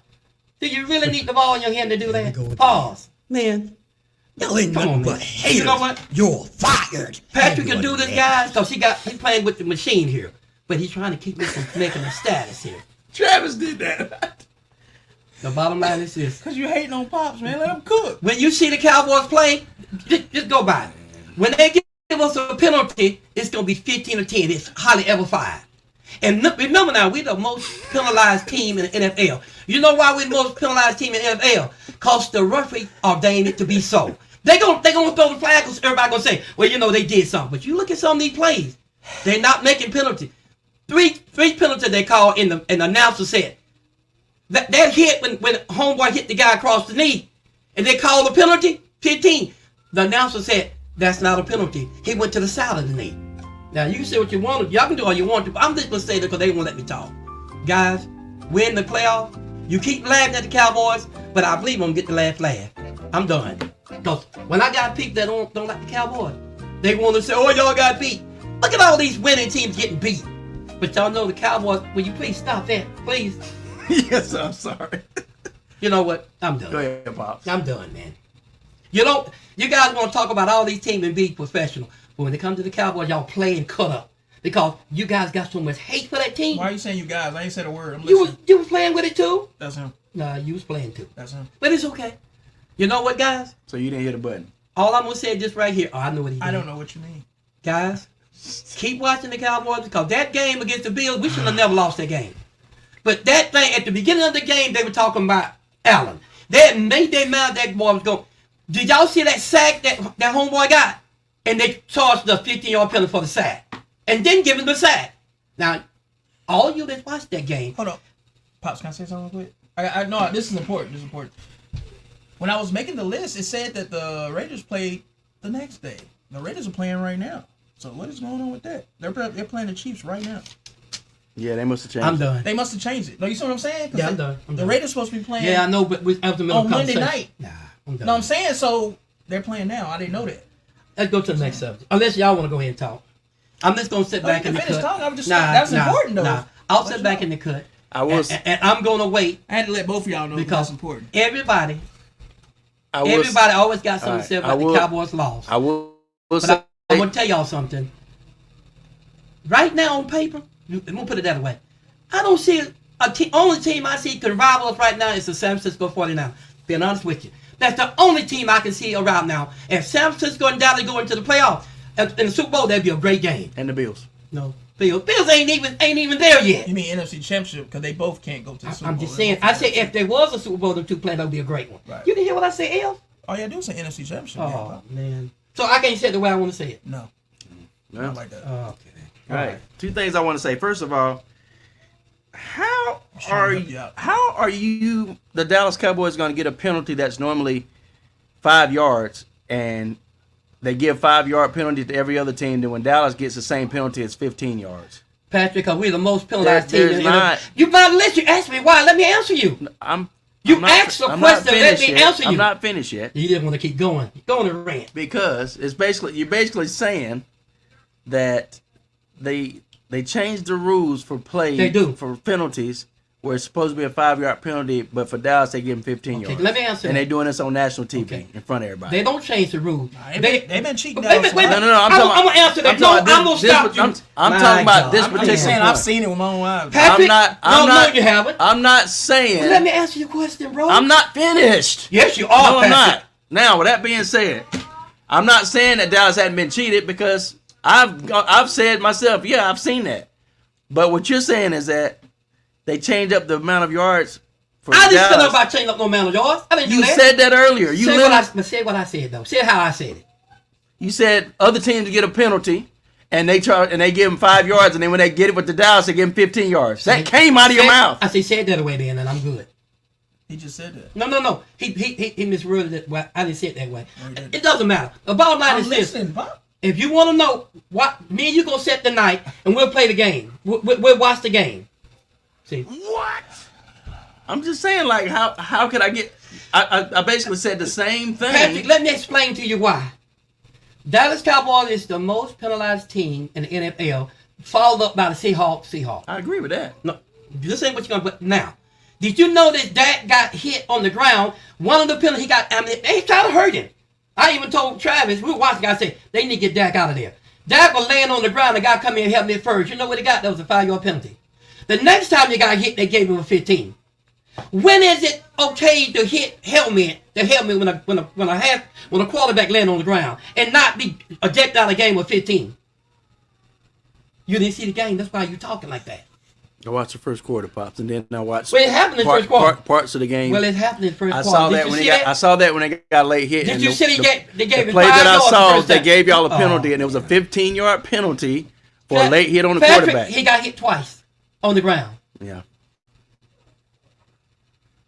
S3: Do you really need the ball in your hand to do
S4: There we go
S3: that?
S4: with
S3: Pause. Man.
S4: Y'all ain't
S3: Come
S4: nothing
S3: on,
S4: but
S3: man.
S4: haters.
S3: You know what?
S4: You're fired.
S3: Patrick
S4: And
S3: can do
S4: you're
S3: this,
S4: next.
S3: guys, because he's playing with the machine here. But he's trying to keep me from making a status here.
S1: Travis did that.
S3: The bottom line is this.
S2: Because you hating on Pops, man. Let him cook.
S3: When you see the Cowboys play, just go by it. When they give us a penalty, it's going to be 15 or 10. It's hardly ever 5. And remember now, we're the most penalized team in the NFL. You know why we're the most penalized team in the NFL? Because the referee ordained it to be so. They're gonna throw the flag because everybody going to say, well, you know, they did something. But you look at some of these plays. They're not making penalties. Three penalties they call in the announcer said. That hit when homeboy hit the guy across the knee. And they called the penalty, 15. The announcer said, that's not a penalty. He went to the side of the knee. Now, you can say what you want to. Y'all can do all you want to, but I'm just going to say that because they won't let me talk. Guys, we're in the playoffs. You keep laughing at the Cowboys, but I believe I'm going to get the last laugh. I'm done. Because when I got people that don't like the Cowboys, they want to say, oh, y'all got beat. Look at all these winning teams getting beat. But y'all know the Cowboys, will you please stop that? Please.
S1: Yes, I'm sorry.
S3: You know what? I'm done.
S1: Go ahead, Pops.
S3: I'm done, man. You guys want to talk about all these teams and be professional. But when it comes to the Cowboys, y'all play and cut up. Because you guys got so much hate for that team.
S2: Why are you saying you guys? I ain't said a word. I'm
S3: You
S2: listening.
S3: was playing with it too?
S2: That's him.
S3: Nah, you was playing too.
S2: That's him.
S3: But it's okay. You know what, guys?
S1: So you didn't hit a button.
S3: All I'm going to say is this right here. Oh, I know what he did.
S2: I don't know what you mean.
S3: Guys, keep watching the Cowboys because that game against the Bills, we should have never lost that game. But that thing, at the beginning of the game, they were talking about Allen. They had made their mind that boy was going. Did y'all see that sack that homeboy got? And they charged the 15-yard penalty for the sack. And didn't give him the sack. Now, all you that watched that game.
S2: Hold on. Pops, can I say something real quick? I know this is important. This is important. When I was making the list, it said that the Raiders played the next day. The Raiders are playing right now. So what is going on with that? They're playing the Chiefs right now.
S1: Yeah, they must have changed.
S3: I'm done.
S2: They must have changed it. No, you see what I'm saying? 'Cause
S3: Yeah, I'm done.
S2: The Raiders supposed to be playing.
S3: Yeah, I know, but after the middle
S2: on Monday
S3: conversation.
S2: night.
S3: Nah, I'm done.
S2: No, I'm saying so they're playing now. I didn't know that.
S3: Let's go to the next subject. Unless y'all want to go ahead and talk. I'm just going to sit
S2: No,
S3: back
S2: you
S3: and
S2: can
S3: be
S2: finish
S3: cut.
S2: talking. I was just that's important though.
S3: Nah. I'll sit back in the cut.
S1: I will.
S3: And I'm gonna wait
S2: I had to let both of y'all know
S3: because
S2: that's important.
S3: everybody
S1: I will.
S3: always got something to say about the Cowboys loss.
S1: I will.
S3: But
S1: Say,
S3: I'm gonna tell y'all something. Right now on paper, I'm gonna put it that way. I don't see only team I see can rival us right now is the San Francisco 49ers. Being honest with you, that's the only team I can see around now. If San Francisco and Dallas go into the playoffs in the Super Bowl, that'd be a great game.
S1: and the Bills.
S3: No, Bills ain't even there yet.
S2: You mean NFC Championship because they both can't go to the Super Bowl.
S3: I'm just saying. I say if there was a Super Bowl, the two playing, that would be a great one.
S2: Right.
S3: You didn't hear what I said, El?
S2: Oh yeah, do say NFC Championship.
S3: Oh man. So I can't say it the way I want to say it.
S2: No,
S1: No.
S2: not like that.
S3: Okay.
S1: All right. Two things I want to say. First of all, how
S2: trying
S1: are
S2: to help you
S1: you?
S2: out.
S1: How are you? The Dallas Cowboys going to get a penalty that's normally 5 yards, and they give 5-yard penalty to every other team. Then when Dallas gets the same penalty, it's 15 yards.
S3: Patrick, because we're the most penalized team.
S1: There's
S3: in
S1: not.
S3: You might let you ask me why. Let me answer you.
S1: I'm not-
S3: asked a
S1: I'm not
S3: question. Let
S1: finished
S3: me
S1: yet.
S3: answer you.
S1: I'm not finished yet
S3: You didn't want to keep going. Go on and rant.
S1: because you're basically saying that they changed the rules for play.
S3: They do.
S1: For penalties. Where it's supposed to be a 5-yard penalty, but for Dallas they give them 15
S3: Okay,
S1: yards.
S3: let me answer
S1: And
S3: that.
S1: they're doing this on national TV
S3: Okay.
S1: in front of everybody.
S3: They don't change the rules.
S2: They've been cheating.
S3: Wait a minute, wait a
S1: No,
S3: minute.
S1: no, no.
S3: I'm gonna answer that. No, I'm gonna stop you.
S1: I'm
S3: My
S1: talking about
S3: God.
S1: this
S3: I'm
S1: particular
S2: just saying,
S1: point.
S2: I've seen it with my own eyes.
S3: Patrick,
S1: I'm
S3: no,
S1: not.
S3: you haven't.
S1: I'm not saying.
S3: Let me answer your question, bro.
S1: I'm not finished.
S3: Yes, you are.
S1: No, I'm
S3: Patrick.
S1: not. Now, with that being said, I'm not saying that Dallas hadn't been cheated because I've said myself, yeah, I've seen that. But what you're saying is that they changed up the amount of yards for
S3: I didn't
S1: Dallas.
S3: say about changing up no amount of yards. I didn't do
S1: You
S3: that.
S1: said that earlier. You
S3: Say what I said though. Say how I said it.
S1: You said other teams get a penalty, and they give them 5 yards, and then when they get it with the Dallas, they give them 15 yards. That came out of your mouth.
S3: I say it that way, then, and I'm good.
S2: He just said that.
S3: No. He misworded it. Well, I didn't say it that way.
S2: No, he didn't.
S3: It doesn't matter. The bottom line
S2: I'm
S3: is this.
S2: listening, Pop.
S3: If you want to know what me and you gonna set the night, and we'll play the game. We'll watch the game. See.
S1: What? I'm just saying, like, how could I get? I basically said the same thing.
S3: Patrick, let me explain to you why. Dallas Cowboys is the most penalized team in the NFL, followed up by the Seahawks.
S1: I agree with that.
S3: No, this ain't what you're gonna put now. Did you know that Dak got hit on the ground? One of the penalties he got, they tried to hurt him. I even told Travis, we were watching, I said, they need to get Dak out of there. Dak was laying on the ground, the guy come in and helped me first. You know what he got? That was a 5-yard penalty. The next time he got hit, they gave him a 15. When is it okay to hit helmet when a quarterback land on the ground and not be ejected out of the game with 15? You didn't see the game, that's why you talking like that.
S1: I watched the first quarter, Pops, and then I watched
S3: Well, it happened in the first quarter.
S1: parts of the game.
S3: Well, it happened in the first
S1: I
S3: quarter.
S1: saw
S3: Did
S1: that
S3: you
S1: when
S3: see
S1: I saw that when they got late hit.
S3: Did
S1: and
S3: you see they gave
S1: the
S3: him
S1: play
S3: 5
S1: that I
S3: yards the
S1: saw?
S3: first
S1: They
S3: time?
S1: gave y'all a penalty,
S3: Oh.
S1: and it was a 15-yard penalty for a
S3: Pat-
S1: late hit on the
S3: Patrick,
S1: quarterback.
S3: He got hit twice on the ground.
S1: Yeah,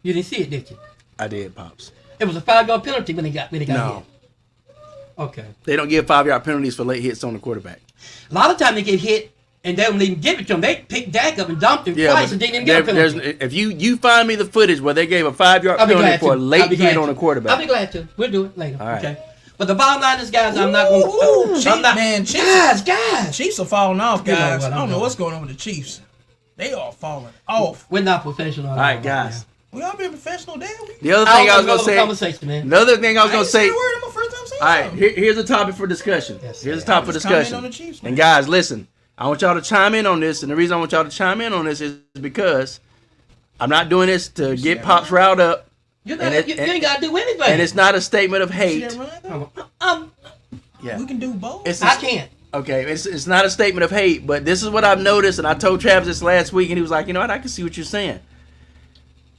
S3: You didn't see it, did you?
S1: I did, Pops.
S3: It was a 5-yard penalty when he got
S1: No,
S3: hit. Okay.
S1: they don't give 5-yard penalties for late hits on the quarterback.
S3: A lot of times they get hit and they don't even give it to him. They picked Dak up and dumped him twice
S1: but
S3: and didn't even get a penalty.
S1: if you find me the footage where they gave a 5-yard
S3: I'll be
S1: penalty
S3: glad
S1: for a
S3: to.
S1: late
S3: I'll be
S1: hit
S3: glad
S1: on
S3: to.
S1: a quarterback.
S3: I'll be glad to. We'll do it later.
S1: All right.
S3: Okay. But the bottom line is, guys, I'm not going to. I'm not.
S2: Man, Chiefs.
S3: Guys.
S2: Chiefs are falling off,
S3: You know
S2: guys.
S3: what,
S2: I
S3: I'm
S2: don't know
S3: doing.
S2: what's going on with the Chiefs. They are falling off.
S3: We're not professional.
S1: All right, guys.
S2: We all been professional, damn.
S1: The other thing I was gonna say.
S3: Conversation, man.
S1: Another thing I was
S2: I
S1: gonna
S2: ain't say
S1: say.
S2: a word. I'm my first time saying
S1: All right,
S2: something.
S1: here's a topic for discussion.
S3: Yes,
S1: Here's a
S3: sir.
S1: topic for
S2: Just comment
S1: discussion.
S2: on the Chiefs, man.
S1: And guys, listen, I want y'all to chime in on this, and the reason I want y'all to chime in on this is because I'm not doing this to get Pops riled up,
S3: You
S1: And it-
S3: ain't got to do anything.
S1: and it's not a statement of
S2: See
S1: hate.
S2: that run, though?
S1: Yeah,
S2: We can do both.
S1: it's
S3: I can't.
S1: okay. It's not a statement of hate, but this is what I've noticed, and I told Travis this last week, and he was like, you know what, I can see what you're saying.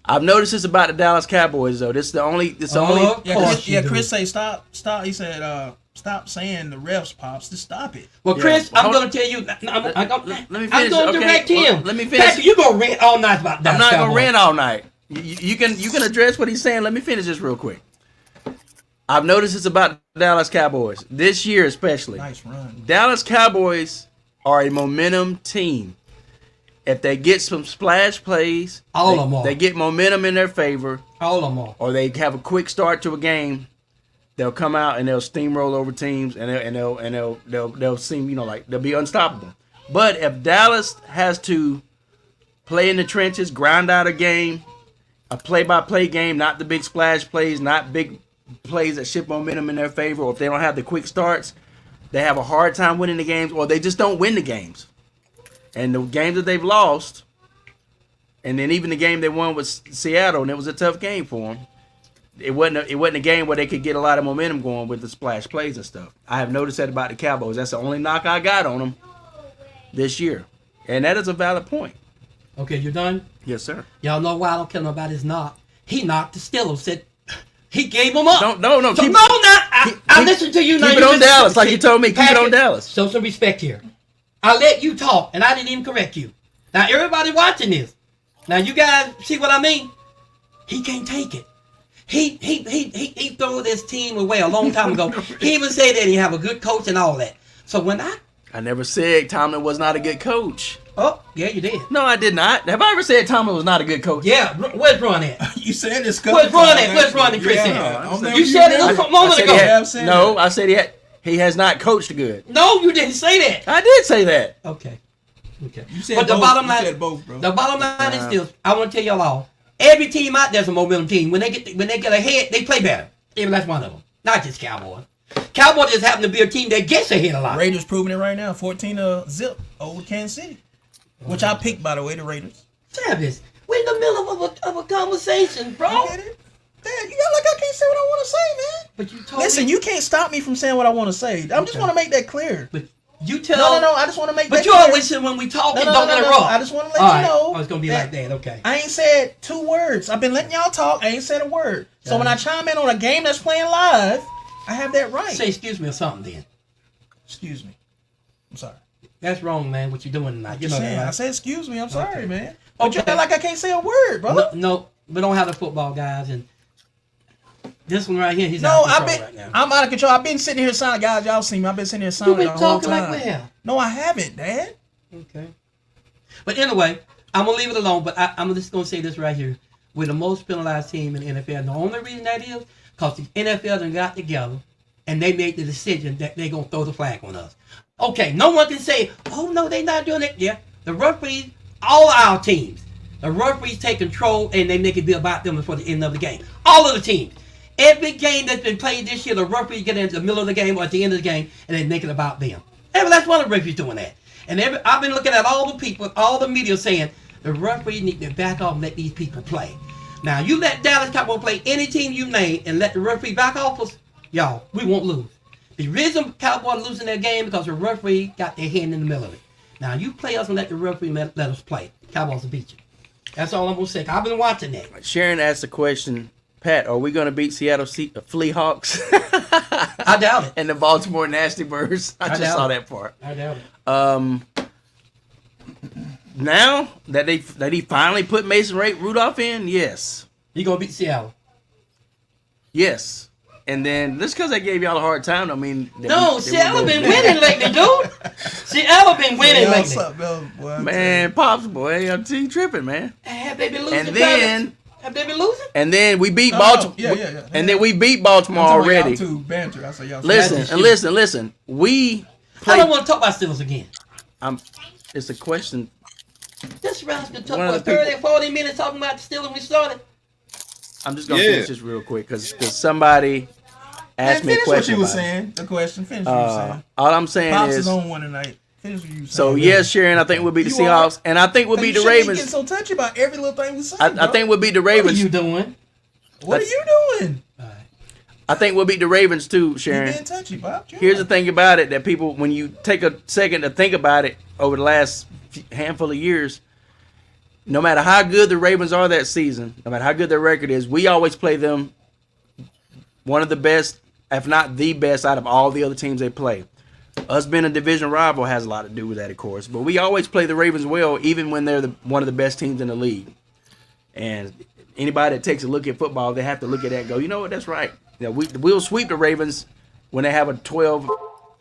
S1: I've noticed this about the Dallas Cowboys, though. This is the only. It's the only.
S2: Yeah,
S3: course
S2: Chris,
S3: you do.
S2: Chris say stop. He said stop saying the refs, Pops. Just stop it.
S3: Well,
S1: Yeah.
S3: Chris,
S1: Well,
S3: I'm
S1: hold-
S3: going to tell you. I'm
S1: let me
S3: going
S1: finish,
S3: to
S1: okay?
S3: direct
S1: Well,
S3: him.
S1: let me finish.
S3: Patrick, you going to rant all night about that.
S1: I'm not gonna rant all night. You can address what he's saying. Let me finish this real quick. I've noticed this about the Dallas Cowboys this year, especially.
S2: Nice run.
S1: Dallas Cowboys are a momentum team. If they get some splash plays,
S3: All of them are.
S1: they get momentum in their favor,
S3: All of them are.
S1: or they have a quick start to a game, they'll come out and they'll steamroll over teams, and they'll seem like they'll be unstoppable. But if Dallas has to play in the trenches, grind out a game, a play-by-play game, not the big splash plays, not big plays that shift momentum in their favor, or if they don't have the quick starts, they have a hard time winning the games, or they just don't win the games. And the games that they've lost, and then even the game they won with Seattle, and it was a tough game for them. It wasn't a game where they could get a lot of momentum going with the splash plays and stuff. I have noticed that about the Cowboys. That's the only knock I got on them this year. And that is a valid point.
S3: Okay, you done?
S1: Yes, sir.
S3: Y'all know why I don't care about his knock. He knocked the Steelers. Said he gave them up.
S1: No.
S3: So I listened to you.
S1: Keep it on Dallas, like you told me. Keep it on Dallas.
S3: Show some respect here. I let you talk, and I didn't even correct you. Now everybody watching this. Now you guys see what I mean? He can't take it. He threw this team away a long time ago. He even said that he have a good coach and all that. So when
S1: I never said Tomlin was not a good coach.
S3: Oh, yeah, you did.
S1: No, I did not. Have I ever said Tomlin was not a good coach?
S3: Yeah, where's Ron at?
S2: You said this.
S3: Where's Ron at? Where's Ron and Chris at? You said it a moment ago.
S1: No, I said he has not coached good.
S3: No, you didn't say that.
S1: I did say that.
S3: Okay.
S2: You said
S3: but
S2: both.
S3: the bottom line,
S2: you said both, bro.
S3: The bottom line is this. I want to tell y'all all. Every team out there's a momentum team. When they get ahead, they play better. Every last one of them. Not just Cowboys. Cowboys just happen to be a team that gets ahead a lot.
S2: Raiders proving it right now. 14-0 over Kansas City. Which I picked, by the way, the Raiders.
S3: Travis, we're in the middle of a conversation, bro.
S2: I get it. Dad, you got like I can't say what I want to say, man.
S3: But you told
S2: Listen,
S3: me.
S2: you can't stop me from saying what I want to say. I just want to make that clear.
S3: But you tell.
S2: No. I just want to make that
S3: But you
S2: clear.
S3: always say when we talk, don't interrupt.
S2: I just want to let
S3: All
S2: you
S3: right.
S2: know.
S3: Oh, it's going to be like that. Okay.
S2: I ain't said 2 words. I've been letting y'all talk. I ain't said a word. So when I chime in on a game that's playing live, I have that right.
S3: Say excuse me or something then.
S2: Excuse me. I'm sorry.
S3: That's wrong, man, what you're doing tonight. You know that, right?
S2: I said excuse me. I'm sorry, man.
S3: Okay.
S2: But you act like I can't say a word, bro.
S3: No, we don't have the football guys, and this one right here, he's
S2: No,
S3: out of control right now.
S2: I'm out of control. I've been sitting here silent, guys. Y'all see me. I've been sitting here silent
S3: You've
S2: the
S3: been
S2: whole
S3: talking
S2: time.
S3: like where?
S2: No, I haven't, Dad.
S3: Okay. But anyway, I'm going to leave it alone, but I'm just going to say this right here. We're the most penalized team in the NFL. And the only reason that is because the NFL done got together and they made the decision that they're going to throw the flag on us. Okay, no one can say, oh, no, they're not doing it. Yeah, the referees, all our teams, the referees take control and they make it be about them before the end of the game. All of the teams. Every game that's been played this year, the referees get in the middle of the game or at the end of the game and they make it about them. Every last one of the referees doing that. And I've been looking at all the people, all the media saying, the referees need to back off and let these people play. Now, you let Dallas Cowboys play any team you name and let the referee back off us, y'all, we won't lose. The reason Cowboys losing their game because the referee got their hand in the middle of it. Now, you play us and let the referee let us play. Cowboys will beat you. That's all I'm going to say. I've been watching that.
S1: Sharon asked the question, Pat, are we going to beat Seattle Flea Hawks?
S3: I doubt it.
S1: And the Baltimore Nasty Birds. I just saw that part.
S3: I doubt it.
S1: Now that he finally put Mason Rudolph in, yes.
S3: He going to beat Seattle.
S1: Yes. And then, just because I gave y'all a hard time, I mean...
S3: Seattle been winning lately, dude. Seattle been winning lately.
S2: What's up, boy?
S1: Man, Pops, boy, I'm tripping, man.
S3: Have they been losing?
S1: And then...
S3: Have they been losing?
S1: And then we beat Baltimore.
S2: Yeah.
S1: And then we beat Baltimore already.
S2: Too banter. I say y'all.
S1: Listen. We
S3: I don't want to talk about Steelers again.
S1: It's a question.
S3: This round's gonna talk for 30, 40 minutes talking about the Steelers when we started.
S1: I'm just gonna finish this real quick because somebody asked me a question.
S2: Finish what you were saying. The question. Finish what you were saying.
S1: All I'm saying
S2: Pops
S1: is
S2: on one tonight. Finish what you were saying.
S1: So yes, Sharon, I think we'll beat the Seahawks, and I think we'll beat the Ravens.
S2: You getting so touchy about every little thing we say.
S1: I think we'll beat the Ravens.
S3: What are you doing?
S2: What are you doing?
S1: I think we'll beat the Ravens too, Sharon.
S2: You being touchy, Bob.
S1: Here's the thing about it that people, when you take a second to think about it over the last handful of years, no matter how good the Ravens are that season, no matter how good their record is, we always play them one of the best, if not the best, out of all the other teams they play. Us being a division rival has a lot to do with that, of course. But we always play the Ravens well, even when they're one of the best teams in the league. And anybody that takes a look at football, they have to look at that and go, you know what, that's right. You know, we'll sweep the Ravens when they have a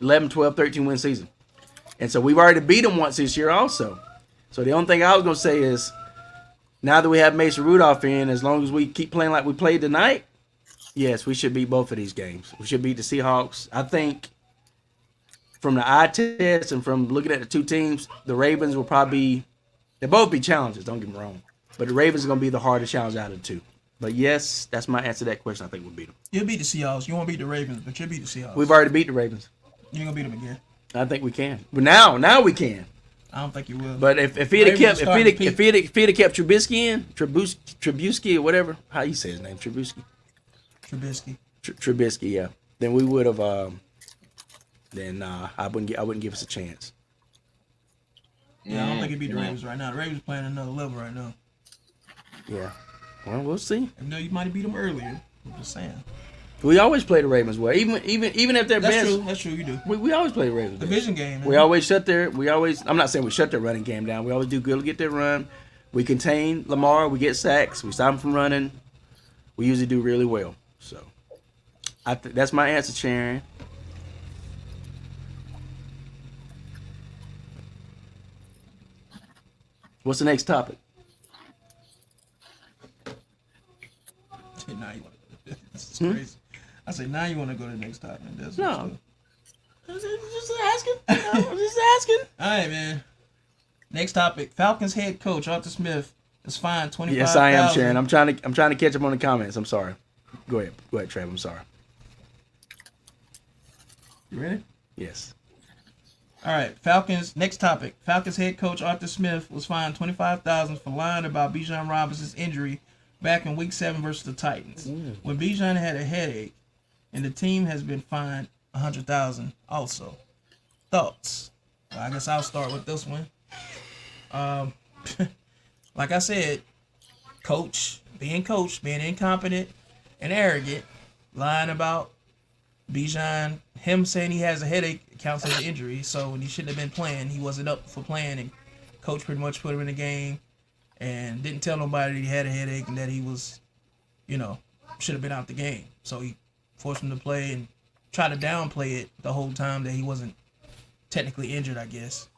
S1: 11, 12, 13 win season. And so we've already beat them once this year also. So the only thing I was going to say is, now that we have Mason Rudolph in, as long as we keep playing like we played tonight, yes, we should beat both of these games. We should beat the Seahawks. I think from the eye test and from looking at the two teams, the Ravens will probably be They both be challenges. Don't get me wrong, but the Ravens are gonna be the hardest challenge out of the two. But yes, that's my answer to that question. I think we'll beat them.
S2: You'll beat the Seahawks. You won't beat the Ravens, but you'll beat the Seahawks.
S1: We've already beat the Ravens.
S2: You ain't gonna beat them again.
S1: I think we can. But now we can.
S2: I don't think you will.
S1: But if he'd have
S2: Ravens
S1: kept
S2: are starting to
S1: if he'd have kept Trubisky in Trubisky or whatever, how you say his name, Trubisky. Trubisky, yeah. Then we would have. I wouldn't give us a chance.
S2: Yeah, I don't think he beat the Ravens right now. The Ravens playing another level right now.
S1: Yeah. Well, we'll see.
S2: Even though you might have beat them earlier, I'm just saying.
S1: We always play the Ravens well, even if they're
S2: That's
S1: best.
S2: true. That's true. You do.
S1: We always play the Ravens.
S2: Division game. Man.
S1: We always shut their. I'm not saying we shut their running game down. We always do good to get their run. We contain Lamar. We get sacks. We stop him from running. We usually do really well. So, that's my answer, Sharon. What's the next topic?
S2: Now you want to. This is crazy. I say now you want to go to the next topic. That's
S1: No. Just asking. I'm just asking.
S2: All right, man. Next topic: Falcons head coach Arthur Smith is fined $25,000.
S1: Yes, I am, Sharon. I'm trying to catch up on the comments. I'm sorry. Go ahead, Trav. I'm sorry.
S2: You ready?
S1: Yes.
S2: All right, Falcons. Next topic: Falcons head coach Arthur Smith was fined $25,000 for lying about Bijan Robinson's injury back in Week 7 versus the Titans, when Bijan had a headache, and the team has been fined $100,000 also. Thoughts? Well, I guess I'll start with this one. Like I said, being incompetent and arrogant, lying about Bijan, him saying he has a headache counts as an injury. So when he shouldn't have been playing, he wasn't up for playing, and coach pretty much put him in the game and didn't tell nobody that he had a headache and that he was, should have been out the game. So he forced him to play and tried to downplay it the whole time that he wasn't technically injured, I guess.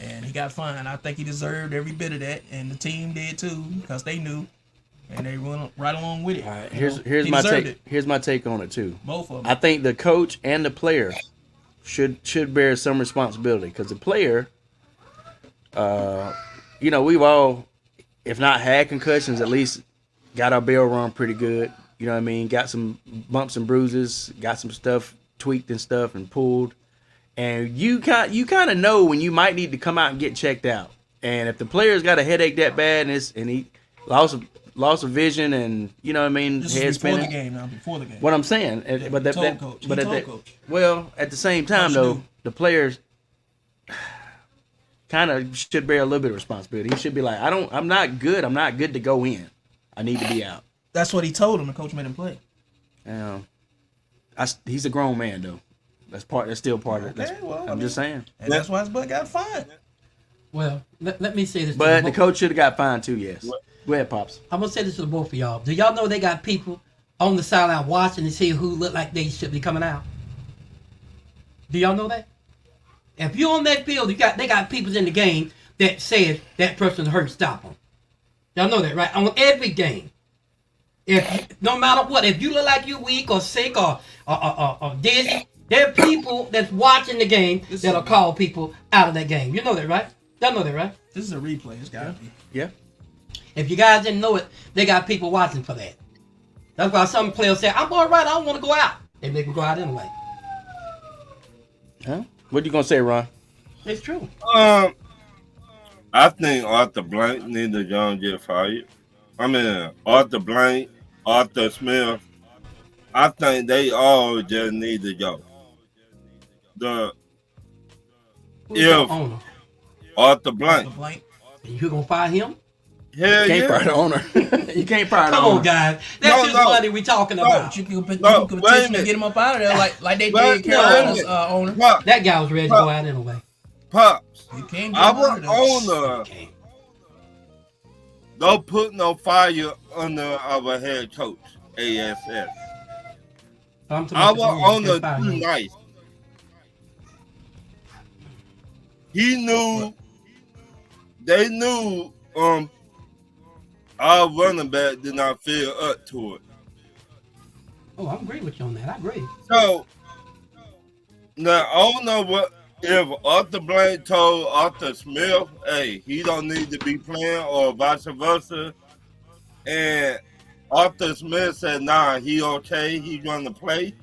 S2: And he got fined. I think he deserved every bit of that, and the team did too, because they knew, and they went right along with it.
S1: All right. Here's my take. Here's my take on it too.
S2: Both of them.
S1: I think the coach and the player should bear some responsibility, because the player, we've all, if not had concussions, at least got our bell rung pretty good. You know what I mean? Got some bumps and bruises, got some stuff tweaked and stuff and pulled. And you kind of know when you might need to come out and get checked out. And if the player's got a headache that bad and he lost of vision and
S2: This
S1: head
S2: is before
S1: spinning.
S2: the game now. Before the game.
S1: What I'm saying, but at the same time though, the players kind of should bear a little bit of responsibility. He should be like, I'm not good. I'm not good to go in. I need to be out.
S2: That's what he told him. The coach made him play.
S1: He's a grown man though. That's still part of it. I'm just saying.
S2: And that's why his butt got fined.
S3: Well, let me say this.
S1: But the coach should have got fined too. Yes. Go ahead, Pops.
S3: I'm gonna say this to the both of y'all. Do y'all know they got people on the sideline watching to see who look like they should be coming out? Do y'all know that? If you're on that field, they got people in the game that said that person's hurt, stop them. Y'all know that, right? On every game. No matter what, if you look like you're weak or sick or dizzy, there are people that's watching the game that'll call people out of that game. You know that, right? Y'all know that, right?
S2: This is a replay. It's gotta be.
S1: Yeah.
S3: If you guys didn't know it, they got people watching for that. That's why some players say, I'm all right, I don't want to go out. They make them go out anyway.
S1: Huh? What you gonna say, Ron?
S3: It's true.
S7: I think Arthur Blank need to go and get fired. I mean, Arthur Blank, Arthur Smith. I think they all just need to go.
S3: Who's the owner?
S7: Arthur Blank.
S3: You gonna fire him?
S7: Hell
S1: you can't fire the owner. You can't fire the owner.
S3: Come on, guys. That's just money we talking about.
S2: You can petition to get him up out of there like they did Carolina's owner.
S3: That guy was ready to go out anyway.
S7: Pops,
S2: you can't get
S7: our owner don't put no fire under our head coach, ASS. Our owner too nice. He knew, they knew our running back did not feel up to it.
S3: Oh, I agree with you on that. I agree.
S7: So, now I don't know what if Arthur Blank told Arthur Smith, hey, he don't need to be playing, or vice versa, and Arthur Smith said, nah, he okay, he gonna play,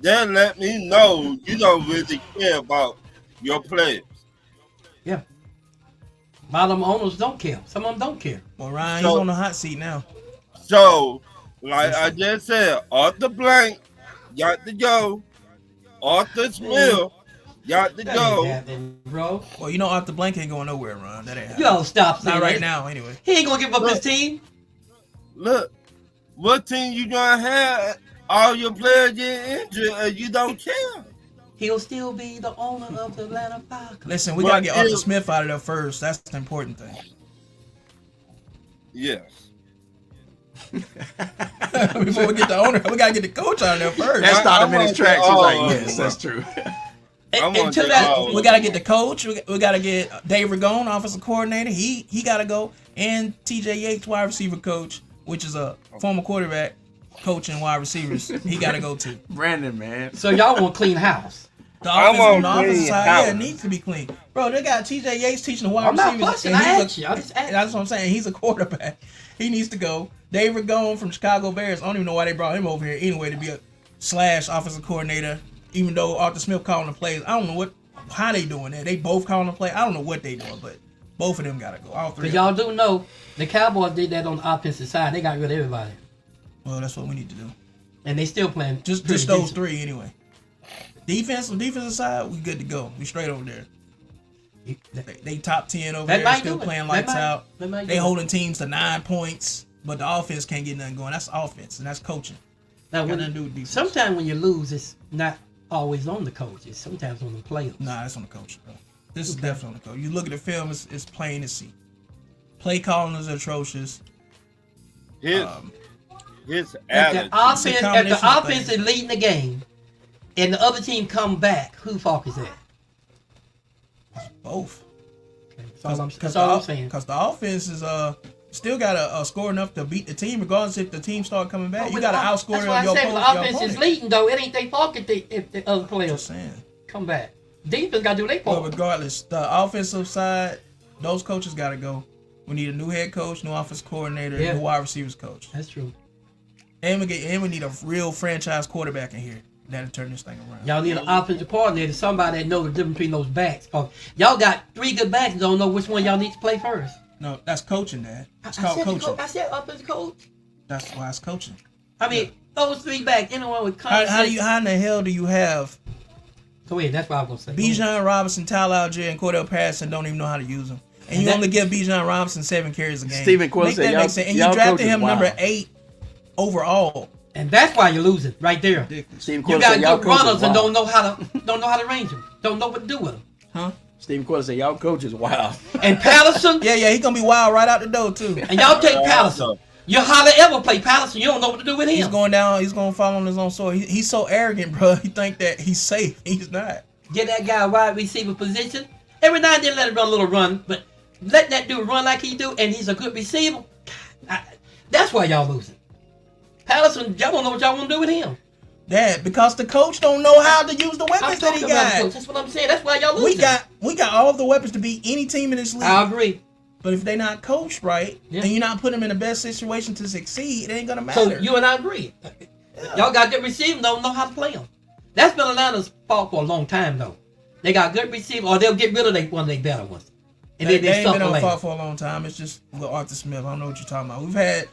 S7: then let me know you don't really care about your players.
S3: Yeah. A lot of them owners don't care. Some of them don't care.
S2: Well, Ryan, he's
S7: So-
S2: on the hot seat now.
S7: So, like I just said, Arthur Blank got to go. Arthur Smith got to
S3: That
S7: go.
S3: ain't happening, bro.
S2: Well, you know Arthur Blank ain't going nowhere, Ron. That ain't
S3: You
S2: happening.
S3: don't stop saying
S2: Not right
S3: that.
S2: now, anyway.
S3: He ain't gonna give up his team.
S7: Look, what team you gonna have? All your players get injured and you don't care.
S3: He'll still be the owner of the Atlanta Falcons.
S2: Listen, we
S7: But
S2: gotta get Arthur
S7: if-
S2: Smith out of there first. That's the important thing.
S7: Yes.
S2: Before we get the owner, we gotta get the coach out of there first.
S1: That stopped him in
S7: I
S1: his tracks. He's
S7: want
S1: like,
S7: all of
S1: yes,
S7: them.
S1: that's true.
S7: I
S3: And
S7: want
S3: to
S7: that
S3: that,
S7: all.
S2: We gotta get the coach. We gotta get Dave Ragone, offensive coordinator. He gotta go, and TJ Yates, wide receiver coach, which is a former quarterback coaching wide receivers. He gotta go too.
S1: Brandon, man.
S3: so y'all want clean house.
S2: The
S7: I'm
S2: offense,
S7: on
S2: on the offensive
S7: clean
S2: side, yeah, it
S7: house.
S2: needs to be clean, bro. They got TJ Yates teaching the wide
S3: I'm not
S2: receivers.
S3: fussing.
S2: and
S3: I
S2: he's
S3: asked you. I just asked.
S2: That's what I'm saying. He's a quarterback. He needs to go. Dave Ragone from Chicago Bears. I don't even know why they brought him over here anyway to be a / offensive coordinator. Even though Arthur Smith calling the plays, I don't know how they doing that. They both calling the play. I don't know what they doing, but both of them gotta go. All three.
S3: But y'all do know the Cowboys did that on the offensive side. They got rid of everybody,
S2: Well, that's what we need to do.
S3: and they still playing.
S2: Just
S3: pretty
S2: those
S3: decent.
S2: three anyway. Defensive side, we good to go. We straight over there. They top 10 over
S3: That
S2: there,
S3: might
S2: still
S3: do it.
S2: playing
S3: That
S2: lights
S3: might-
S2: out.
S3: that might do
S2: They
S3: it.
S2: holding teams to 9 points, but the offense can't get nothing going. That's offense, and that's coaching.
S3: Now,
S2: Got
S3: when,
S2: nothing to do with defense.
S3: sometimes when you lose, it's not always on the coaches. Sometimes on the players.
S2: Nah, that's on the coach, bro. This is definitely on the coach. You look at the film, it's plain to see. Play calling is atrocious.
S7: His
S3: If the
S7: attitude.
S3: offense, if
S2: combination
S3: the
S2: of
S3: offense
S2: things.
S3: is leading the game, and the other team come back, who fault is that?
S2: Both.
S3: That's all I'm saying.
S2: Because the offense is still got to score enough to beat the team, regardless if the team start coming back. You got to outscore
S3: That's why I
S2: your
S3: say when the
S2: opponent.
S3: offense is leading, though, it ain't their fault if the other
S2: Just
S3: players
S2: saying.
S3: come back. Defense got to do their
S2: But
S3: part.
S2: regardless, the offensive side, those coaches got to go. We need a new head coach, new offensive coordinator,
S3: Yeah.
S2: new wide receivers coach.
S3: That's true.
S2: And we need a real franchise quarterback in here that'll turn this thing around.
S3: Y'all need an offensive coordinator, somebody that knows the difference between those backs. 'Cause y'all got 3 good backs and don't know which one y'all need to play first.
S2: No, that's coaching, Dad. It's
S3: I
S2: called
S3: said
S2: coaching.
S3: I said offensive coach.
S2: That's why it's coaching.
S3: I mean, those 3 backs, anyone with
S2: How
S3: common sense.
S2: in the hell do you have
S3: Go ahead, that's what I was going to say.
S2: Bijan Robinson, Tyler Algier, and Cordell Patterson don't even know how to use them? And
S3: And
S2: you
S3: that-
S2: only give Bijan Robinson 7 carries a game.
S1: Stephen Quill
S2: Make
S1: said
S2: that
S1: y'all-
S2: make sense. And you
S1: y'all
S2: drafted
S1: coaches
S2: him
S1: wild.
S2: number 8 overall.
S3: And that's why you're losing right there.
S2: Ridiculous.
S1: Steve
S3: You
S1: Quiller
S3: got
S1: said y'all
S3: good runners
S1: coaches
S3: and
S1: wild.
S3: don't know how to range them. Don't know what to do with them.
S2: Huh?
S1: Steve Quiller said y'all coaches wild.
S3: And Patterson,
S2: Yeah, he gonna be wild right out the door too.
S3: and y'all take Patterson. You hardly ever play Patterson. You don't know what to do with
S2: He's
S3: him.
S2: going down. He's gonna fall on his own sword. He's so arrogant, bro. He think that he's safe. He's not.
S3: Get that guy a wide receiver position. Every now and then let him run a little run, but let that dude run like he do, and he's a good receiver. That's why y'all losing. Patterson, y'all don't know what y'all want to do with him.
S2: Dad, because the coach don't know how to use the
S3: I'm
S2: weapons that he
S3: talking about the coach.
S2: got.
S3: That's what I'm saying. That's why y'all losing.
S2: We got all of the weapons to beat any team in this league.
S3: I agree.
S2: But if they not coached right,
S3: Yeah.
S2: and you're not putting them in the best situation to succeed, it ain't gonna
S3: So
S2: matter.
S3: you and I agree. Y'all got good receivers, don't know how to play them. That's been Atlanta's fault for a long time, though. They got good receivers, or they'll get rid of one of their better ones. And
S2: they
S3: then they
S2: ain't been
S3: suffer
S2: on
S3: later.
S2: fault for a long time. It's just with Arthur Smith. I don't know what you're talking about. We've had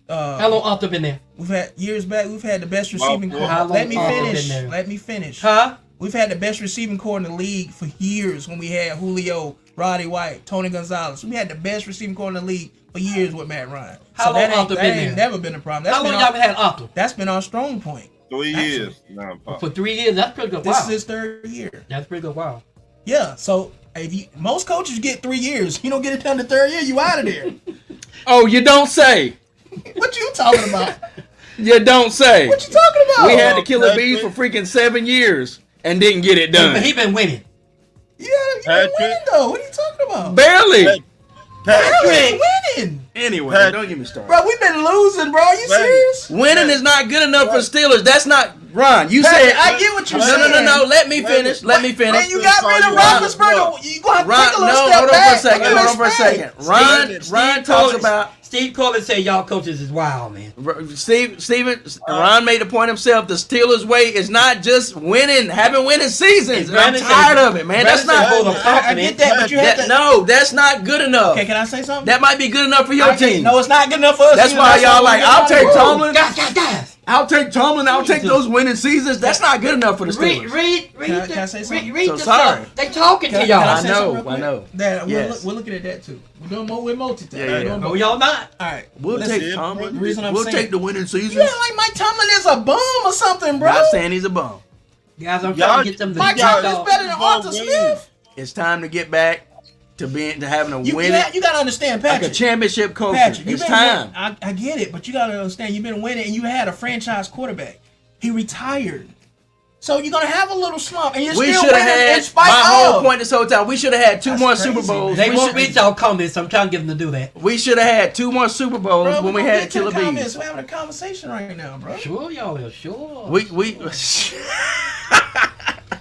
S3: How long Arthur been there?
S2: we've had years back. We've had the best receiving core.
S3: How long
S2: Let me
S3: Arthur
S2: finish.
S3: been there?
S2: Let me finish.
S3: Huh?
S2: We've had the best receiving core in the league for years when we had Julio, Roddy White, Tony Gonzalez. We had the best receiving core in the league for years with Matt Ryan.
S3: How long
S2: that
S3: Arthur
S2: ain't,
S3: been
S2: that ain't
S3: there?
S2: never been a problem. That's
S3: How long
S2: been
S3: y'all
S2: our,
S3: been had Arthur?
S2: that's been our strong point.
S7: 3
S2: Actually,
S7: years now, Pop.
S3: For 3 years, that's pretty good.
S2: This
S3: Wow.
S2: is his 3rd year.
S3: That's pretty good. Wow.
S2: Yeah, so if most coaches get 3 years. You don't get it done the 3rd year, you out of there.
S1: Oh, you don't say.
S2: What you talking about?
S1: You don't say.
S2: What you talking about?
S1: We had the Killer Bees for freaking 7 years and didn't get it
S3: But
S1: done.
S3: he been winning.
S2: You been winning though. What are you talking about?
S1: Barely.
S2: You been
S3: Patrick!
S2: winning. winning.
S1: Anyway,
S7: Pat-
S1: don't get me started.
S2: Bro, we've been losing, bro. Are you
S7: Right.
S2: serious?
S1: Winning is not good enough for Steelers. That's not Ron. You
S2: Pat,
S1: said
S2: I get what you're
S1: no,
S2: saying.
S1: no. Let me finish. Let me finish.
S2: Man, you got rid of Roethlisberger. You gonna have to
S1: Ron,
S2: take a
S1: no,
S2: little
S1: hold
S2: step
S1: on
S2: back.
S1: for a second.
S2: Give
S1: Hold on for a
S2: respect.
S1: second. Ron talks about
S3: Steve Coleman said y'all coaches is wild, man.
S1: Ron made the point himself. The Steelers' way is not just winning, having winning seasons. And I'm
S3: Brandon
S1: tired
S3: said-
S1: of it, man.
S3: Brandon
S1: That's
S3: said
S1: not.
S3: hold on.
S2: I get that, but you have to.
S1: No, that's not good enough.
S2: Okay, can I say something?
S1: That might be good enough for your team.
S2: No, it's not good enough for us.
S1: That's
S2: either.
S1: why y'all
S2: why
S1: like.
S2: we
S1: I'll
S2: get
S1: take
S2: out.
S1: Tomlin.
S3: Guys.
S1: I'll take Tomlin. I'll take those winning seasons. That's not good enough for the Steelers.
S3: Read
S2: Can I say something?
S3: read
S1: So
S3: the
S1: sorry.
S3: stuff. They talking
S2: Can
S3: to
S2: I
S3: y'all.
S2: say
S1: know,
S2: something real quick?
S1: I know.
S2: That
S1: Yes.
S2: we're looking at that too. We're doing more with multitask.
S1: Yeah.
S2: We're doing
S3: No,
S2: both.
S3: y'all not.
S2: All right.
S1: We'll
S2: Listen,
S1: take Tomlin.
S2: the reason I'm
S1: We'll
S2: saying-
S1: take the winning seasons.
S2: You act like Mike Tomlin is a bum or something, bro.
S1: Not saying he's a bum.
S3: Guys, I'm
S7: Y'all-
S3: trying to get them to
S2: Mike
S7: Y'all-
S2: Tomlin is better than Arthur
S7: win.
S2: Smith.
S1: It's time to get back to having a
S2: You
S1: winning,
S2: gotta understand,
S1: like a
S2: Patrick.
S1: championship coach.
S2: Patrick,
S1: It's time.
S2: I get it, but you gotta understand. You've been winning, and you had a franchise quarterback. He retired, so you're gonna have a little slump, and you're
S1: We
S2: still
S1: should have
S2: winning in
S1: had
S2: spite
S1: my whole
S2: of.
S1: point this whole time. We should have had two
S2: That's
S1: more
S2: crazy,
S1: Super Bowls.
S3: They
S1: We
S3: won't
S1: should-
S3: read y'all comments. I'm trying to get them to do that.
S1: We should have had two more Super Bowls
S2: Bro,
S1: when we
S2: gonna
S1: had
S2: get to
S1: Killer
S2: the comments.
S1: Bees.
S2: We're having a conversation right now, bro.
S3: Sure, y'all are. Sure.
S1: We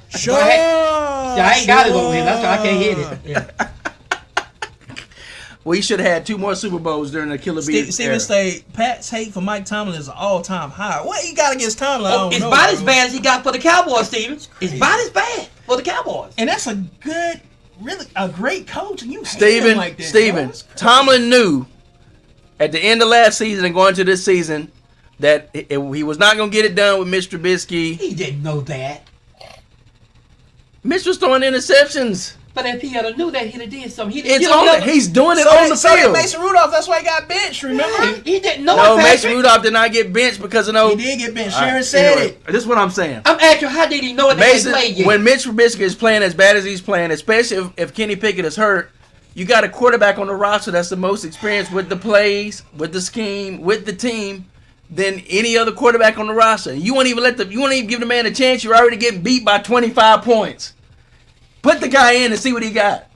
S2: Sure.
S3: See, I ain't got it over here. That's why I can't hit it. Yeah.
S1: we should have had two more Super Bowls during the Killer Bees
S2: Steven
S1: era.
S2: say Pat's hate for Mike Tomlin is an all-time high. What he got against Tomlin? I don't
S3: It's
S2: know,
S3: about as
S2: bro.
S3: bad as he got for the Cowboys, Steven. It's about as bad for the Cowboys.
S2: And that's a good, really a great coach, and you hate him like that, bro.
S1: Steven,
S2: It's crazy.
S1: Tomlin knew at the end of last season and going to this season that he was not going to get it done with Mr. Trubisky.
S3: He didn't know that.
S1: Mitch was throwing interceptions.
S3: But if he had knew that, he'd have did something.
S1: He's doing it
S2: So
S1: on
S2: did-
S1: the
S2: so did
S1: field.
S2: Mason Rudolph, that's why he got benched. Remember?
S3: He didn't know
S1: No,
S3: it,
S1: Mason
S3: Patrick.
S1: Rudolph did not get benched because of no.
S2: He did get benched.
S1: All right,
S2: Sharon said
S1: anyway,
S2: it.
S1: This is what I'm saying.
S3: I'm asking you, how did he know it? They
S1: Mason,
S3: hadn't played yet?
S1: when Mitch Trubisky is playing as bad as he's playing, especially if Kenny Pickett is hurt, you got a quarterback on the roster that's the most experienced with the plays, with the scheme, with the team than any other quarterback on the roster. You won't even give the man a chance. You're already getting beat by 25 points. Put the guy in and see what he got.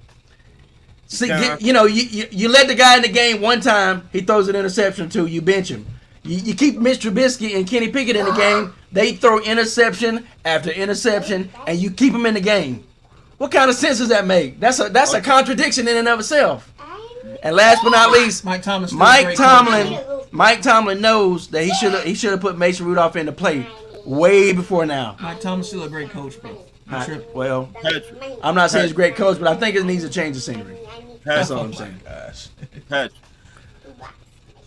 S1: See, you let the guy in the game one time, he throws an interception or two, you bench him. You keep Mitch Trubisky and Kenny Pickett in the game, they throw interception after interception, and you keep them in the game. What kind of sense does that make? That's a contradiction in and of itself. And last but not least,
S2: Mike Tomlin. Still a great coach.
S1: Mike Tomlin knows that he should have put Mason Rudolph into play way before now.
S2: Mike Tomlin's still a great coach, bro. You tripping.
S1: Well,
S7: Patrick,
S1: I'm not saying he's a great coach, but I think it needs a change of scenery. That's all I'm
S2: Oh
S1: saying.
S2: my gosh.
S7: Patrick.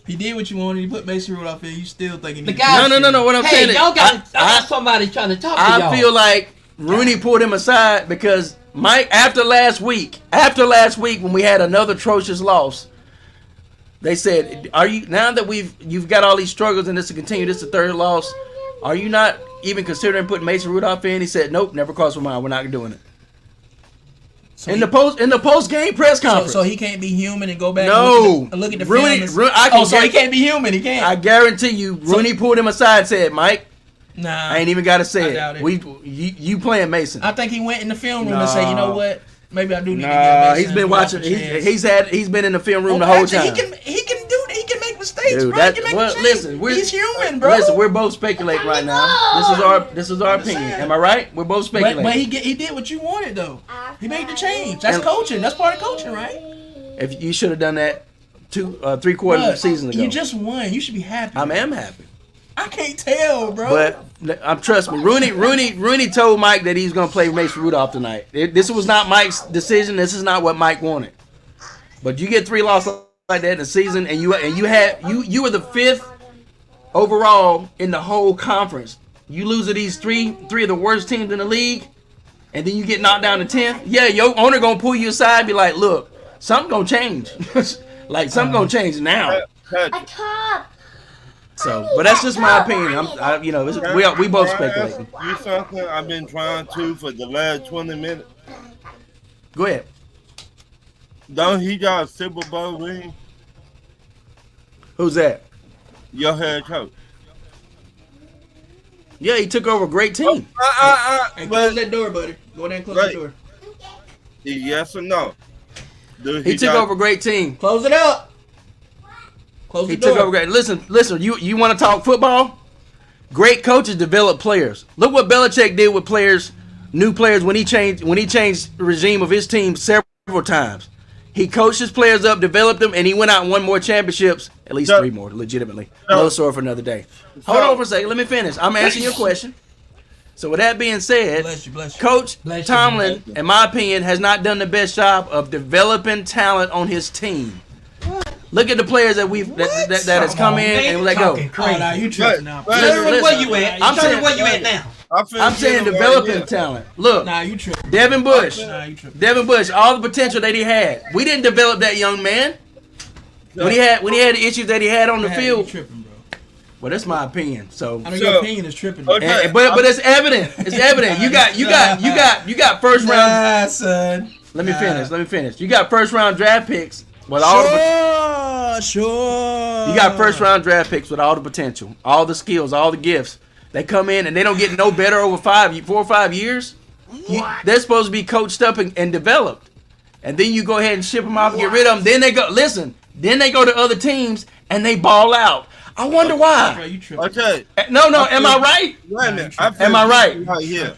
S2: He did what you wanted. He put Mason Rudolph in. You still thinking
S3: The
S2: he
S3: guy-
S1: No. What I'm saying is,
S3: y'all got
S1: I
S3: somebody trying to talk to y'all.
S1: I feel like Rooney pulled him aside because Mike, after last week when we had another atrocious loss, they said, "Are you now that you've got all these struggles and this to continue? This is the third loss. Are you not even considering putting Mason Rudolph in?" He said, "Nope, never crossed my mind. We're not doing it."
S2: So
S1: In the post game press conference.
S2: So he can't be human and go back.
S1: No.
S2: and look at the
S1: Rooney-
S2: film.
S1: Rooney- I can
S2: so he
S1: get-
S2: can't be human. He can't.
S1: I guarantee you, Rooney pulled him aside and said, "Mike,
S2: Nah.
S1: I ain't even got to say
S2: I doubt
S1: it.
S2: it.
S1: You playing Mason."
S2: I think he went in the film room and said, "You know
S1: Nah.
S2: what? Maybe I do need to
S1: Nah,
S2: give
S1: he's
S2: Mason
S1: been
S2: Rudolph
S1: watching.
S2: a chance."
S1: He's been in the film room
S2: Oh,
S1: the whole
S2: actually,
S1: time.
S2: He can do that. He can make mistakes,
S1: Dude,
S2: bro. He can make mistakes. He's human, bro.
S1: Listen, we're both speculating right now. This is our opinion. Am I right? We're both speculating.
S2: But he did what you wanted though. He made the change. That's coaching. That's part of coaching, right?
S1: If you should have done that 3 quarters of the season ago.
S2: You just won. You should be happy.
S1: I am happy.
S2: I can't tell, bro.
S1: But trust me, Rooney told Mike that he's gonna play Mason Rudolph tonight. This was not Mike's decision. This is not what Mike wanted. But you get 3 losses like that in the season, and you were the 5th overall in the whole conference. You lose to these three of the worst teams in the league, and then you get knocked down to 10th. Yeah, your owner gonna pull you aside, and be like, "Look, something gonna change. Like something gonna change now."
S7: Patrick.
S1: So, but that's just my opinion. We both speculating.
S7: You something I've been trying to for the last 20 minutes.
S1: Go ahead.
S7: Don't he got a Super Bowl ring?
S1: Who's that?
S7: Your head coach.
S1: Yeah, he took over a great team.
S2: Hey, close that door, buddy. Go down and close that door.
S7: Yes or no?
S1: He took over a great team.
S2: Close it up. Close the
S1: He took
S2: door.
S1: over great. Listen. You want to talk football? Great coaches develop players. Look what Belichick did with players, new players when he changed the regime of his team several times. He coached his players up, developed them, and he went out and won more championships, at least 3 more, legitimately. Another story for another day. Hold on for a second. Let me finish. I'm answering your question. So with that being said,
S2: Bless you.
S1: Coach
S3: Bless you.
S1: Tomlin, in my opinion, has not done the best job of developing talent on his team. Look at the players that that has come in and let go.
S3: Talking
S2: Oh,
S3: crazy.
S2: now you tripping now.
S7: Right.
S3: Tell me
S1: Listen,
S3: where you at.
S1: I'm
S3: Tell me
S1: saying-
S3: where you at now.
S1: I'm saying developing talent. Look,
S2: Nah, you tripping.
S1: Devin Bush.
S2: Nah, you tripping.
S1: Devin Bush, all the potential that he had. We didn't develop that young man. When he had the issues that he had on the
S2: You
S1: field.
S2: tripping, bro.
S1: Well, that's my opinion. So
S2: I know your opinion is tripping.
S7: Okay.
S1: but it's evident. It's evident. You got first round.
S2: Nah, son.
S1: Let me finish. You got first round draft picks with all the
S2: Sure.
S1: you got first round draft picks with all the potential, all the skills, all the gifts. They come in and they don't get no better over 4 or 5 years. They're supposed to be coached up and developed. And then you go ahead and ship them off and get rid of them. Then they go Then they go to other teams and they ball out. I wonder
S2: Bro,
S1: why.
S2: you tripping.
S7: Okay.
S1: No, am I right?
S7: Wait a minute.
S1: Am I right?
S7: Right here.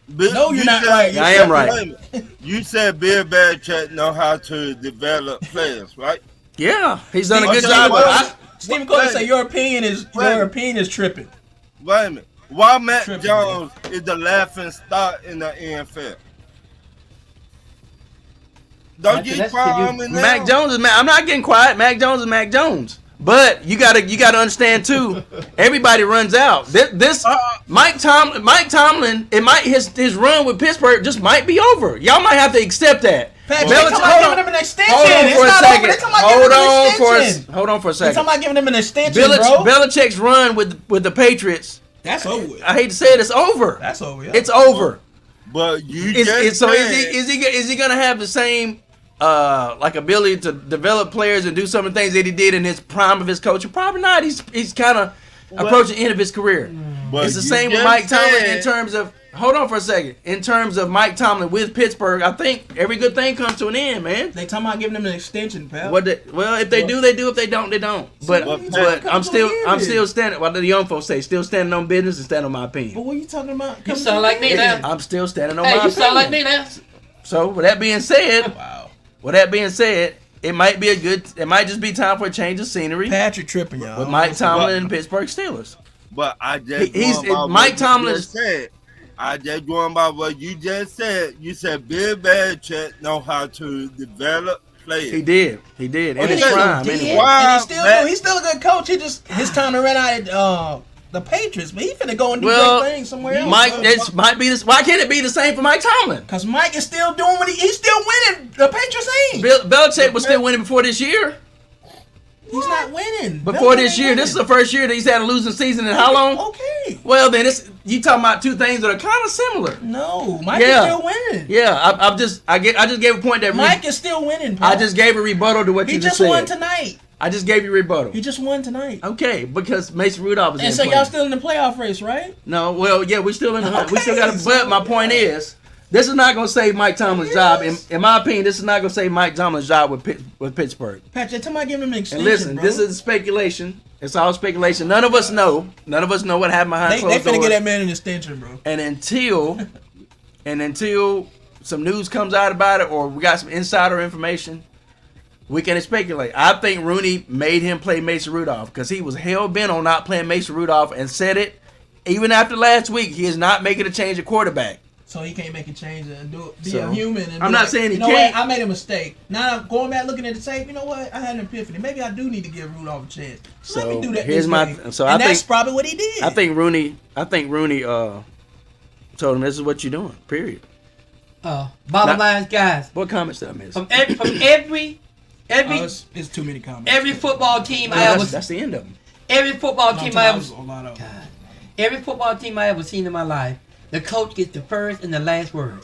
S2: No, you're not right.
S1: I am right.
S7: Wait a minute. You said Bill Belichick know how to develop players, right?
S1: Yeah, he's done a good
S7: Okay,
S1: job.
S7: well,
S2: Stephen Colbert say your opinion is tripping.
S7: Wait a minute. Why Matt
S2: Tripping,
S7: Jones is the laughing stock in the NFL? Don't you call me now?
S1: Mac Jones is I'm not getting quiet. Mac Jones is Mac Jones. But you gotta understand too. Everybody runs out. This Mike Tomlin, his run with Pittsburgh just might be over. Y'all might have to accept that.
S2: Patrick,
S1: Belichick-
S2: they talking about giving him an extension.
S1: Hold on
S2: It's
S1: for a
S2: not
S1: second.
S2: over. They talking about giving him an extension.
S1: Hold on for a
S2: They
S1: second.
S2: talking about giving him an extension, bro.
S1: Belichick's run with the Patriots.
S2: That's over with.
S1: I hate to say it, it's over.
S2: That's over. Yeah.
S1: It's over.
S7: But you
S1: Is
S7: just
S1: he gonna have the same ability to develop players and do some of the things that he did in his prime of his coaching? Probably not. He's kind of approaching the end of his career.
S7: But
S1: It's the
S7: you
S1: same with
S7: just
S1: Mike Tomlin
S7: said-
S1: in terms of. Hold on for a second. In terms of Mike Tomlin with Pittsburgh, I think every good thing comes to an end, man.
S2: They talking about giving him an extension, pal.
S1: If they do, they do. If they don't, they don't. But I'm still standing. What do the young folks say? Still standing on business and standing on my opinion.
S2: But what are you talking about?
S3: You sound like me now.
S1: I'm still standing on
S3: Hey,
S1: my
S3: you
S1: opinion.
S3: sound like me now.
S1: So with that being said,
S2: Wow.
S1: it might be it might just be time for a change of scenery
S2: Patrick tripping, y'all.
S1: with Mike Tomlin and Pittsburgh Steelers.
S7: But I just
S1: He's-
S7: going by
S1: Mike
S7: what you
S1: Tomlin-
S7: just said. I just going by what you just said. You said Bill Belichick know how to develop players.
S1: He did in
S2: Oh,
S1: his
S2: he
S1: prime.
S2: did.
S1: Anyway.
S7: Why,
S2: And he's still
S7: Matt?
S2: a good coach. His time to run out at the Patriots, but he finna go and do
S1: Well,
S2: great things somewhere else.
S1: Mike, this might be this. Why can't it be the same for Mike Tomlin?
S2: Cause Mike is still doing what he's still winning. The Patriots ain't.
S1: Belichick was still winning before this year.
S2: He's not winning.
S1: Before
S2: Belichick
S1: this year,
S2: ain't
S1: this is the
S2: winning.
S1: first year that he's had a losing season in how long?
S2: Okay.
S1: Well, then you talking about two things that are kind of similar.
S2: No, Mike
S1: Yeah.
S2: is still winning.
S1: Yeah, I just gave a point that
S2: Mike is still winning.
S1: I
S2: Pal.
S1: just gave a rebuttal to what
S2: he
S1: you
S2: just
S1: just
S2: won
S1: said.
S2: tonight.
S1: I just gave you a rebuttal.
S2: He just won tonight.
S1: Okay, because Mason Rudolph is
S2: And
S1: in
S2: so
S1: play.
S2: y'all still in the playoff race, right?
S1: No, well, yeah, we're still in the hunt. We still got
S2: Okay,
S1: to. But my point is, this is not going to save Mike Tomlin's job. In my opinion, this is not going to save Mike Tomlin's job with Pittsburgh.
S2: Patrick, tell me give him an extension.
S1: And listen,
S2: bro.
S1: this is speculation. It's all speculation. None of us know. None of us know what happened behind
S2: they
S1: closed
S2: finna
S1: doors.
S2: get that man an extension, bro.
S1: And until some news comes out about it, or we got some insider information, we can speculate. I think Rooney made him play Mason Rudolph because he was hell bent on not playing Mason Rudolph and said it. Even after last week, he is not making a change at quarterback.
S2: So he can't make a change and be
S1: So,
S2: a human. And
S1: I'm
S2: be
S1: not
S2: like,
S1: saying he
S2: you know
S1: can't.
S2: What? I made a mistake. Now I'm going back looking at the tape. You know what? I had an epiphany. Maybe I do need to give Rudolph a chance. Let me do that.
S1: here's
S2: this
S1: my.
S2: way.
S1: So
S2: and
S1: I
S2: that's
S1: think
S2: probably what he did.
S1: I think Rooney told him this is what you're doing. Period.
S3: Bottom line, guys.
S1: What comments did I miss?
S3: From every
S2: it's too many comments.
S3: every football team I
S1: Yeah,
S3: ever
S1: that's the end of them.
S3: every football
S2: No,
S3: team
S2: I'm
S3: I ever
S2: talking about a lot of them.
S3: every football team I ever seen in my life, the coach gets the first and the last word.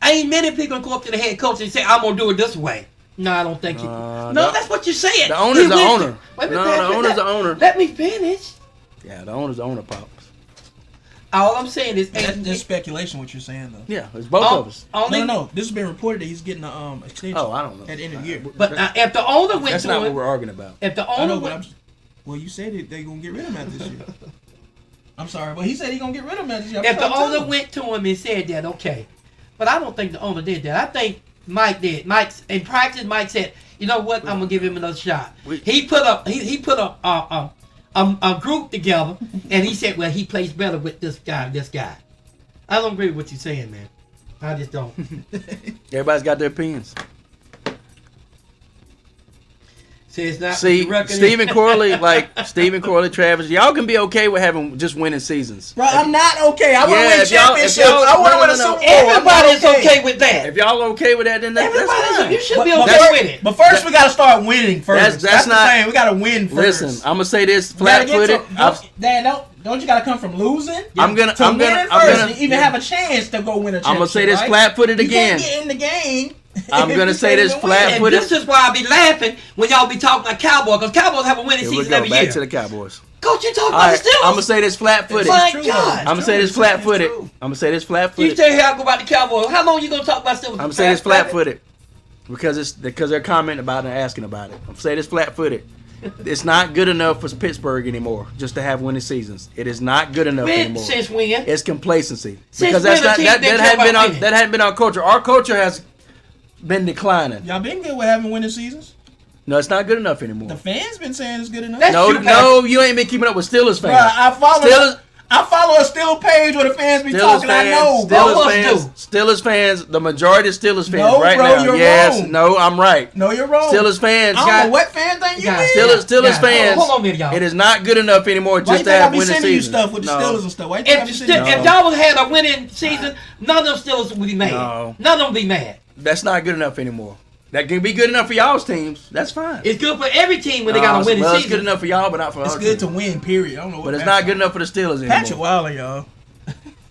S3: Ain't many people gonna go up to the head coach and say, "I'm gonna do it this way." No, I don't think you. No, that's what you're saying.
S1: The owner's the
S3: He went
S1: owner.
S3: Wait a minute,
S1: No,
S3: Patrick,
S1: the owner's the owner.
S3: Let me finish.
S1: Yeah, the owner's the owner, pops.
S3: All I'm saying is,
S2: That's just speculation. What you're saying though.
S1: Yeah, it's both of us.
S3: only,
S2: No. This has been reported that he's getting a extension.
S1: Oh, I don't know.
S2: At the end of the year.
S3: But if the owner went
S1: That's
S3: to
S1: not what
S3: him,
S1: we're arguing about.
S3: if the
S2: I
S3: owner
S2: know, but
S3: went,
S2: well, you said it. They're gonna get rid of him after this year. I'm sorry, but he said he's gonna get rid of him after this year.
S3: if the owner went to him and said that, okay. But I don't think the owner did that. I think Mike did. In practice, Mike said, "You know what? I'm gonna give him another shot." He put a group together, and he said, "Well, he plays better with this guy. This guy." I don't agree with what you're saying, man. I just don't.
S1: Everybody's got their opinions.
S3: See, it's not.
S1: See,
S3: the record is-
S1: Stephen Corley, Travis, y'all can be okay with having just winning seasons.
S2: Bro, I'm not okay. I want to
S1: Yeah,
S2: win
S1: if y'all-
S2: championships.
S1: if y'all-
S2: I want to
S1: no,
S2: win
S1: no,
S2: a
S1: no,
S2: Super
S1: no.
S2: Bowl. I'm not
S3: Everybody's okay with that.
S1: If y'all okay with that, then that's
S3: Everybody's.
S1: fine.
S3: You should
S2: But,
S3: be
S2: but
S3: okay
S2: first,
S3: with it.
S2: but first we got to start winning first.
S1: That's
S2: the
S1: not-
S2: thing. We got to win first.
S1: Listen, I'm gonna say this
S2: You gotta
S1: flat-footed.
S2: get to- Dan, don't you got to come from losing?
S1: I'm gonna
S2: even have a chance to go win a championship.
S1: I'm gonna say this
S2: right?
S1: flat-footed
S2: You
S1: again.
S2: can't get in the game.
S1: I'm gonna say this
S3: And
S1: flat-footed.
S3: this is why I be laughing when y'all be talking like Cowboys, because Cowboys have a winning
S1: Here we
S3: season
S1: go
S3: every
S1: back
S3: year.
S1: to the Cowboys.
S3: Coach, you talking
S1: All
S3: about
S1: right,
S3: the Steelers?
S1: I'm gonna say this flat-footed.
S3: My
S2: true,
S3: God.
S1: I'm gonna say this flat-footed. I'm gonna say this
S3: You
S1: flat-footed.
S3: tell here I go about the Cowboys. How long you gonna talk about Steelers?
S1: I'm gonna say this flat-footed because they're commenting about it and asking about it. I'm gonna say this flat-footed. It's not good enough for Pittsburgh anymore just to have winning seasons. It is not good enough
S3: When?
S1: anymore.
S3: Since when?
S1: It's complacency
S3: Since
S1: because
S3: when
S1: that's
S3: the
S1: not
S3: team
S1: that
S3: didn't
S1: hadn't
S3: care
S1: been
S3: about
S1: our,
S3: winning?
S1: that hadn't been our culture. Our culture has been declining.
S2: Y'all been good with having winning seasons.
S1: No, it's not good enough anymore.
S2: The fans been saying it's good enough.
S3: That's
S1: No,
S3: true,
S1: no, you ain't been keeping up with Steelers fans.
S2: Bruh, I follow a Steel page where the fans be talking. I know.
S3: All of
S1: Steelers
S3: us
S1: fans, Steelers fans, the majority of Steelers fans
S2: No,
S1: right
S2: bro,
S1: now.
S2: you're
S1: Yes,
S2: wrong.
S1: no, I'm right.
S2: No, you're wrong.
S1: Steelers fans,
S2: I don't know what fan thing you
S3: Guys,
S2: in.
S1: Steelers
S3: Guys,
S1: fans.
S3: hold on a minute, y'all.
S1: It is not good enough anymore
S2: Why
S1: just
S2: you
S1: to
S2: think I
S1: have
S2: be
S1: winning
S2: sending you
S1: seasons.
S2: stuff with the
S1: No.
S2: Steelers and stuff? Why you think I be sending you
S3: If y'all would have had a winning season, none of them Steelers would be mad.
S1: No.
S3: None of them be mad.
S1: That's not good enough anymore. That can be good enough for y'all's teams. That's fine.
S3: It's good for every team when they got a winning
S1: well, it's
S3: season.
S1: good enough for y'all, but not for
S2: It's
S1: our
S2: good to
S1: team.
S2: win, period. I don't know what
S1: But it's
S2: Pat's
S1: not good enough for the Steelers anymore.
S2: Patrick Wilder, y'all.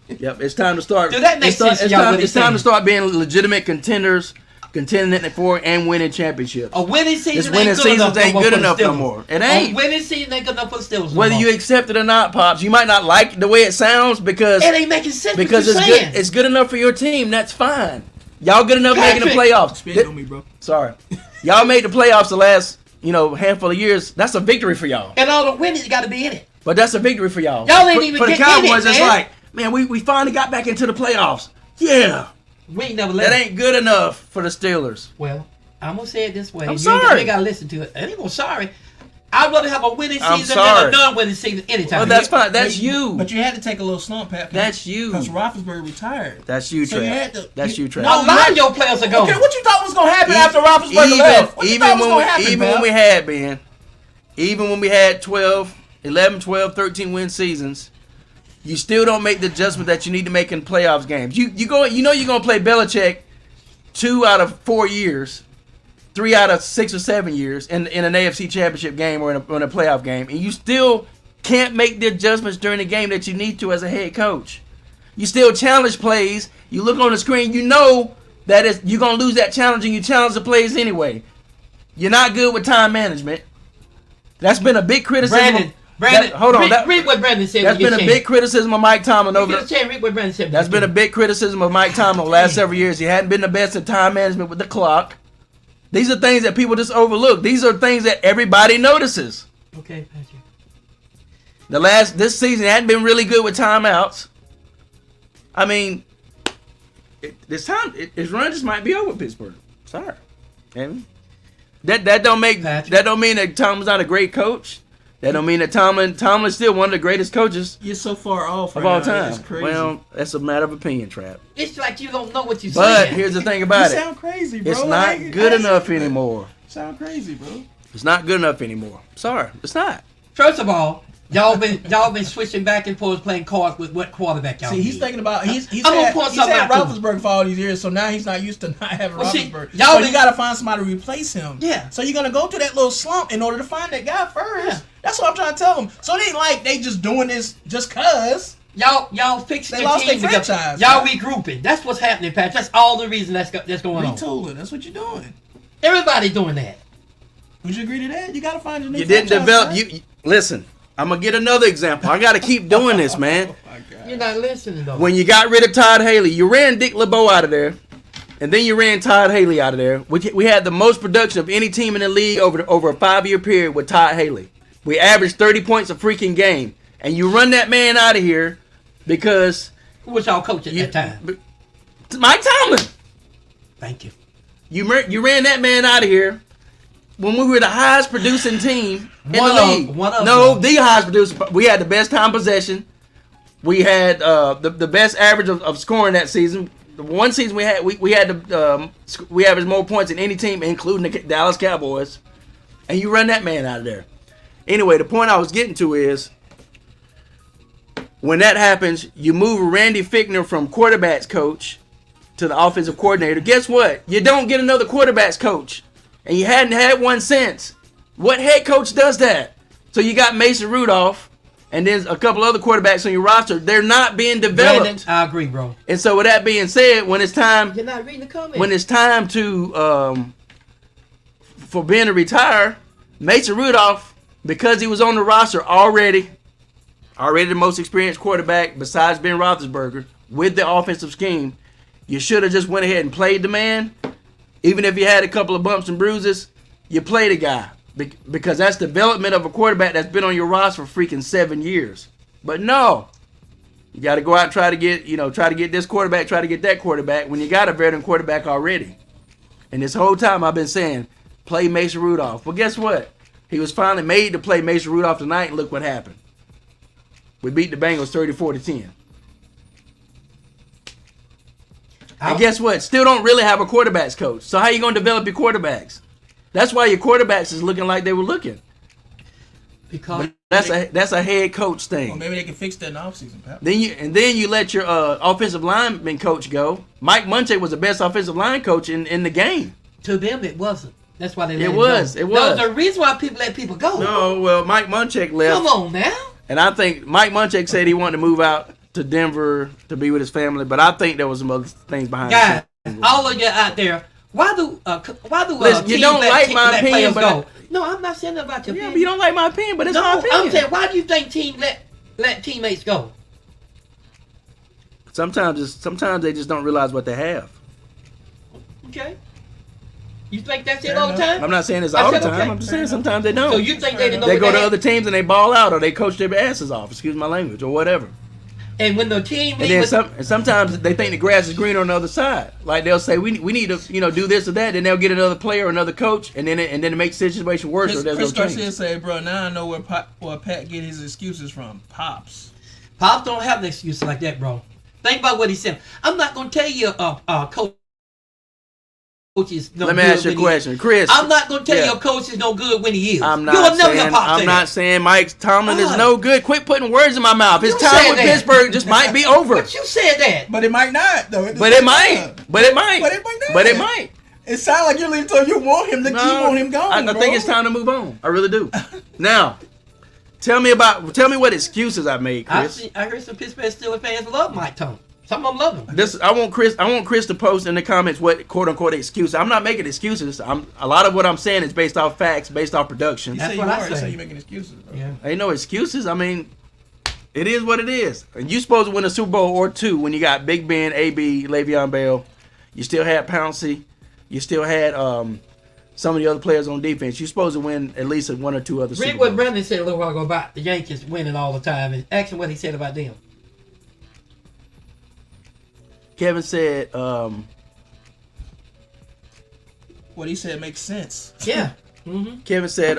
S1: Yep, it's time to start.
S3: Dude, that makes
S1: it's time-
S3: sense,
S1: It's
S3: y'all,
S1: time,
S3: what
S1: it's
S3: he's
S1: time to
S3: saying.
S1: start being legitimate contenders, contending for and winning championships.
S3: A winning season
S1: This
S3: ain't
S1: winning
S3: good
S1: seasons
S3: enough
S1: ain't
S3: no
S1: good
S3: more for
S1: enough
S3: the
S1: no
S3: Steelers.
S1: more. It ain't.
S3: A winning season ain't good enough for the Steelers.
S1: Whether
S3: no
S1: you
S3: more.
S1: accept it or not, Pops, you might not like the way it sounds because
S3: It ain't making sense
S1: because
S3: what
S1: it's
S3: you're
S1: good.
S3: saying.
S1: It's good enough for your team. That's fine. Y'all good enough making the
S3: Patrick.
S1: playoffs.
S2: Spit on me, bro.
S1: Sorry, y'all made the playoffs the last handful of years. That's a victory for y'all.
S3: And all the winning got to be in it.
S1: But that's a victory for y'all.
S3: Y'all ain't
S1: for,
S3: even
S1: for the
S3: getting in it,
S1: Cowboys. It's
S3: man.
S1: like, man, we finally got back into the playoffs. Yeah,
S3: We ain't never let
S1: that ain't good enough for the Steelers.
S3: Well, I'm going to say it this way.
S1: I'm
S3: You
S1: sorry.
S3: ain't got to listen to it. I ain't gonna sorry. I'd rather have a winning
S1: I'm
S3: season than
S1: sorry.
S3: a non-winning season anytime.
S1: Well, that's fine. That's you.
S2: But you had to take a little slump, Pat.
S1: That's you.
S2: Because Roethlisberger retired.
S1: That's you,
S2: So you
S1: Trav.
S2: had to-
S1: That's you, Trav.
S3: A lot of your players are gone.
S2: Okay, what you thought was gonna happen after Roethlisberger left? What you thought was gonna happen,
S1: even when
S2: pal?
S1: we had Ben, even when we had 11, 12, 13 win seasons, you still don't make the adjustment that you need to make in playoffs games. You're gonna play Belichick 2 out of 4 years, 3 out of 6 or 7 years in an AFC Championship game or in a playoff game, and you still can't make the adjustments during the game that you need to as a head coach. You still challenge plays. You look on the screen, you know that you're gonna lose that challenge, and you challenge the plays anyway. You're not good with time management. That's been a big criticism.
S3: Brandon,
S1: hold on.
S3: Read what Brandon said.
S1: That's been a big criticism of Mike Tomlin over.
S3: Read what Brandon said.
S1: That's been a big criticism of Mike Tomlin the last several years. He hadn't been the best at time management with the clock. These are things that people just overlook. These are things that everybody notices.
S3: Okay, Patrick.
S1: This season hadn't been really good with timeouts. I mean, his run just might be over with Pittsburgh. Sorry, Amy. That don't mean that Tomlin's not a great coach. That don't mean that Tomlin's still one of the greatest coaches
S2: You're so far off
S1: of
S2: right
S1: all
S2: now.
S1: time.
S2: It's crazy.
S1: Well, that's a matter of opinion, Trap.
S3: It's like you don't know what you're
S1: But
S3: saying.
S1: here's the thing
S2: you
S1: about it.
S2: sound crazy, bro.
S1: It's not good enough anymore.
S2: Sound crazy, bro.
S1: It's not good enough anymore. Sorry, it's not.
S3: First of all, y'all been switching back and forth playing cards with what quarterback y'all
S2: See, he's
S3: need.
S2: thinking about he's
S3: I'm gonna
S2: had,
S3: point
S2: he's
S3: something
S2: had
S3: out to him.
S2: Roethlisberger for all these years, so now he's not used to not having
S3: Well, see,
S2: Roethlisberger.
S3: y'all
S2: So
S3: been-
S2: you got to find somebody to replace him.
S3: Yeah.
S2: So you're gonna go through that little slump in order to find that guy first.
S3: Yeah.
S2: That's what I'm trying to tell them. So it ain't like they just doing this just cause.
S3: Y'all fixing
S2: They
S3: your
S2: lost
S3: team
S2: their
S3: together.
S2: franchise,
S3: Y'all
S2: man.
S3: regrouping. That's what's happening, Pat. That's all the reason that's going on.
S2: Retooling. That's what you're doing.
S3: Everybody doing that.
S2: Would you agree to that? You got to find your new
S1: You didn't
S2: franchise
S1: develop.
S2: guy.
S1: You listen. I'm gonna get another example. I gotta keep doing this, man.
S3: You're not listening though.
S1: When you got rid of Todd Haley, you ran Dick LeBeau out of there, and then you ran Todd Haley out of there. We had the most production of any team in the league over a 5-year period with Todd Haley. We averaged 30 points a freaking game, and you run that man out of here because
S3: Who was y'all coach at that time?
S1: Mike Tomlin.
S3: Thank you.
S1: You ran that man out of here when we were the highest producing team in the league. The highest producer. We had the best time possession. We had the best average of scoring that season. The one season we averaged more points than any team, including the Dallas Cowboys. And you run that man out of there. Anyway, the point I was getting to is when that happens, you move Randy Fichtner from quarterbacks coach to the offensive coordinator. Guess what? You don't get another quarterbacks coach. And you hadn't had one since. What head coach does that? So you got Mason Rudolph and then a couple other quarterbacks on your roster. They're not being developed.
S3: Brandon, I agree, bro.
S1: And so with that being said, when it's time,
S3: You're not reading the comments.
S1: when it's time to for Ben to retire, Mason Rudolph, because he was on the roster already the most experienced quarterback besides Ben Roethlisberger with the offensive scheme, you should have just went ahead and played the man. Even if you had a couple of bumps and bruises, you play the guy because that's development of a quarterback that's been on your roster for freaking 7 years. But no, you got to go out and try to get this quarterback, try to get that quarterback when you got a veteran quarterback already. And this whole time I've been saying, play Mason Rudolph. Well, guess what? He was finally made to play Mason Rudolph tonight, and look what happened. We beat the Bengals 34-10. And guess what? Still don't really have a quarterbacks coach. So how you going to develop your quarterbacks? That's why your quarterbacks is looking like they were looking.
S3: Because
S1: that's a head coach thing.
S2: Well, maybe they can fix that in the offseason, Pat.
S1: Then you let your offensive lineman coach go. Mike Munchak was the best offensive line coach in the game.
S3: to them it wasn't. That's why they let
S1: It
S3: him
S1: was.
S3: go.
S1: It was.
S3: There's a reason why people let people go.
S1: No, well, Mike Munchak left.
S3: Come on now.
S1: And I think Mike Munchak said he wanted to move out to Denver to be with his family, but I think there was some other things behind
S3: Guys,
S1: it.
S3: all of you out there, why do
S1: Listen, you
S3: teams
S1: don't like my
S3: let
S1: opinion,
S3: players
S1: but
S3: go? No, I'm not saying that about your
S1: Yeah,
S3: opinion.
S1: but you don't like my opinion, but it's my
S3: No,
S1: opinion.
S3: I'm saying, why do you think teams let teammates go?
S1: Sometimes they just don't realize what they have.
S3: Okay. You think that's it
S2: Fair
S3: all the
S2: enough.
S3: time?
S1: I'm not saying it's
S3: I
S1: all the
S3: said,
S1: time.
S3: okay.
S1: I'm just saying sometimes they don't.
S3: So you think they didn't know
S1: They
S3: what
S1: go to
S3: had?
S1: other teams and they ball out, or they coach their asses off. Excuse my language, or whatever.
S3: And when the team
S1: And then sometimes they think the grass is greener on the other side. Like they'll say we need to do this or that, then they'll get another player or another coach, and then it makes the situation worse. Or there's
S2: Chris
S1: no change.
S2: Garcia said, "Bro, now I know where Pat get his excuses from. Pops."
S3: Pops don't have an excuse like that, bro. Think about what he said. I'm not gonna tell you, coach is no
S1: Let me
S3: good
S1: ask you a
S3: when he-
S1: question, Chris.
S3: I'm not gonna tell
S1: Yeah.
S3: your coach is no good when he is.
S1: I'm
S3: You'll
S1: not
S3: never hear
S1: saying
S3: Pop say
S1: I'm not
S3: that.
S1: saying Mike Tomlin is
S3: God.
S1: no good. Quit putting words in my mouth. His
S3: You
S1: time
S3: said
S1: with
S3: that.
S1: Pittsburgh just might be over.
S3: But you said that.
S2: But it might not, though.
S1: But it might. But it might.
S2: But it might not.
S1: But it might.
S2: It sounds like you're leaning to you want him to. You want him gone.
S1: I think it's time to move on. I really do. Now, tell me what excuses I made, Chris.
S3: I heard some Pittsburgh Steelers fans love Mike Tomlin. Some of them love him.
S1: I want Chris to post in the comments what quote unquote excuse. I'm not making excuses. A lot of what I'm saying is based off facts, based off production.
S2: You
S3: That's
S2: say
S3: what
S2: you
S3: I
S2: are. You
S3: say.
S2: say you're making excuses, bro.
S3: Yeah.
S1: Ain't no excuses. I mean, it is what it is. And you supposed to win a Super Bowl or two when you got Big Ben, AB, Le'Veon Bell. You still had Pouncey. You still had some of the other players on defense. You're supposed to win at least one or two other Super
S3: Read what
S1: Bowls.
S3: Brandon said a little while ago about the Yankees winning all the time, and ask him what he said about them.
S1: Kevin said,
S2: What he said makes sense.
S3: Yeah.
S1: Kevin said,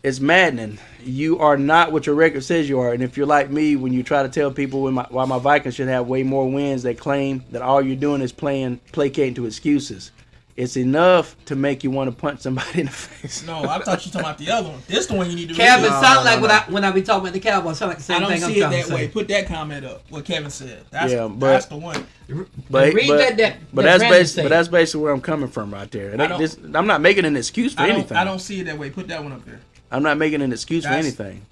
S1: it's maddening. You are not what your record says you are. And if you're like me, when you try to tell people why my Vikings should have way more wins, they claim that all you're doing is placating to excuses. It's enough to make you want to punch somebody in the face.
S2: No, I thought you were talking about the other one. This the one you need to
S3: Kevin
S2: read.
S3: sound like when I be talking about the Cowboys, sound like the
S2: I
S3: same
S2: don't
S3: thing I'm
S2: see it
S3: trying to
S2: that
S3: say.
S2: way. Put that comment up. What Kevin said. That's,
S1: Yeah, but-
S2: that's the one.
S1: But
S3: read that
S1: that's
S3: Brandon
S1: basically
S3: said.
S1: that's basically where I'm coming from right there. And
S2: I don't-
S1: I'm not making an excuse for anything.
S2: I don't see it that way. Put that one up there.
S1: I'm not making an excuse for
S2: That's-
S1: anything.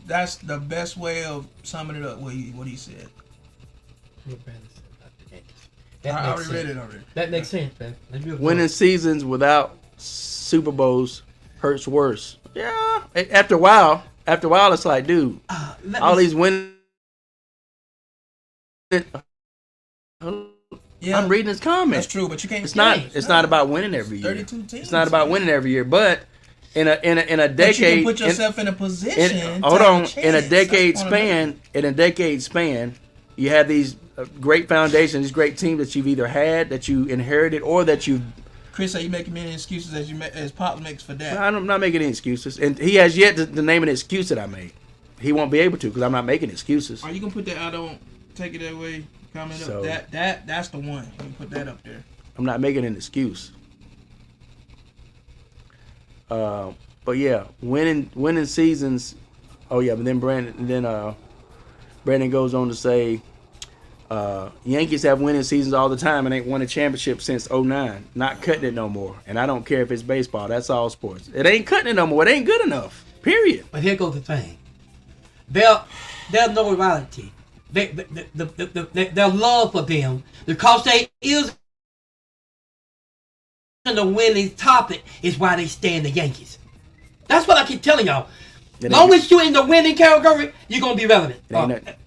S2: That's the best way of summing it up. What he said.
S3: What Brandon said about the Yankees.
S2: I
S3: That makes
S2: already read
S3: sense.
S2: it already.
S3: That makes sense, man. That's real
S1: Winning
S3: good.
S1: seasons without Super Bowls hurts worse. Yeah. After a while, it's like, dude,
S3: Let
S1: all
S3: me-
S1: these wins
S2: Yeah,
S1: I'm reading his comment.
S2: that's true, but you can't.
S1: It's not. It's not about winning every year.
S2: 32 teams.
S1: It's not about winning every year. But in a
S2: But you
S1: decade,
S2: can put yourself in a position.
S1: hold
S2: to have
S1: on.
S2: a chance.
S1: In a decade
S2: That's what I'm
S1: span, you have these great foundations, these great teams that you've either had, that you inherited, or that you've.
S2: Chris, are you making many excuses as Pop makes for that?
S1: I'm not making any excuses, and he has yet to name an excuse that I made. He won't be able to because I'm not making excuses.
S2: Are you gonna put that? I don't take it that way. Comment
S1: So-
S2: up. That's the one. You can put that up there.
S1: I'm not making an excuse. But yeah, winning seasons. Oh yeah, but then Brandon goes on to say, Yankees have winning seasons all the time and ain't won a championship since '09. Not cutting it no more. And I don't care if it's baseball. That's all sports. It ain't cutting it no more. It ain't good enough. Period.
S3: But here goes the thing. Their notoriety, their love for them, because they is the winning topic is why they stay in the Yankees. That's what I keep telling y'all.
S1: It
S3: Long
S1: ain't-
S3: as you're in the winning category, you're gonna be relevant.
S1: It ain't it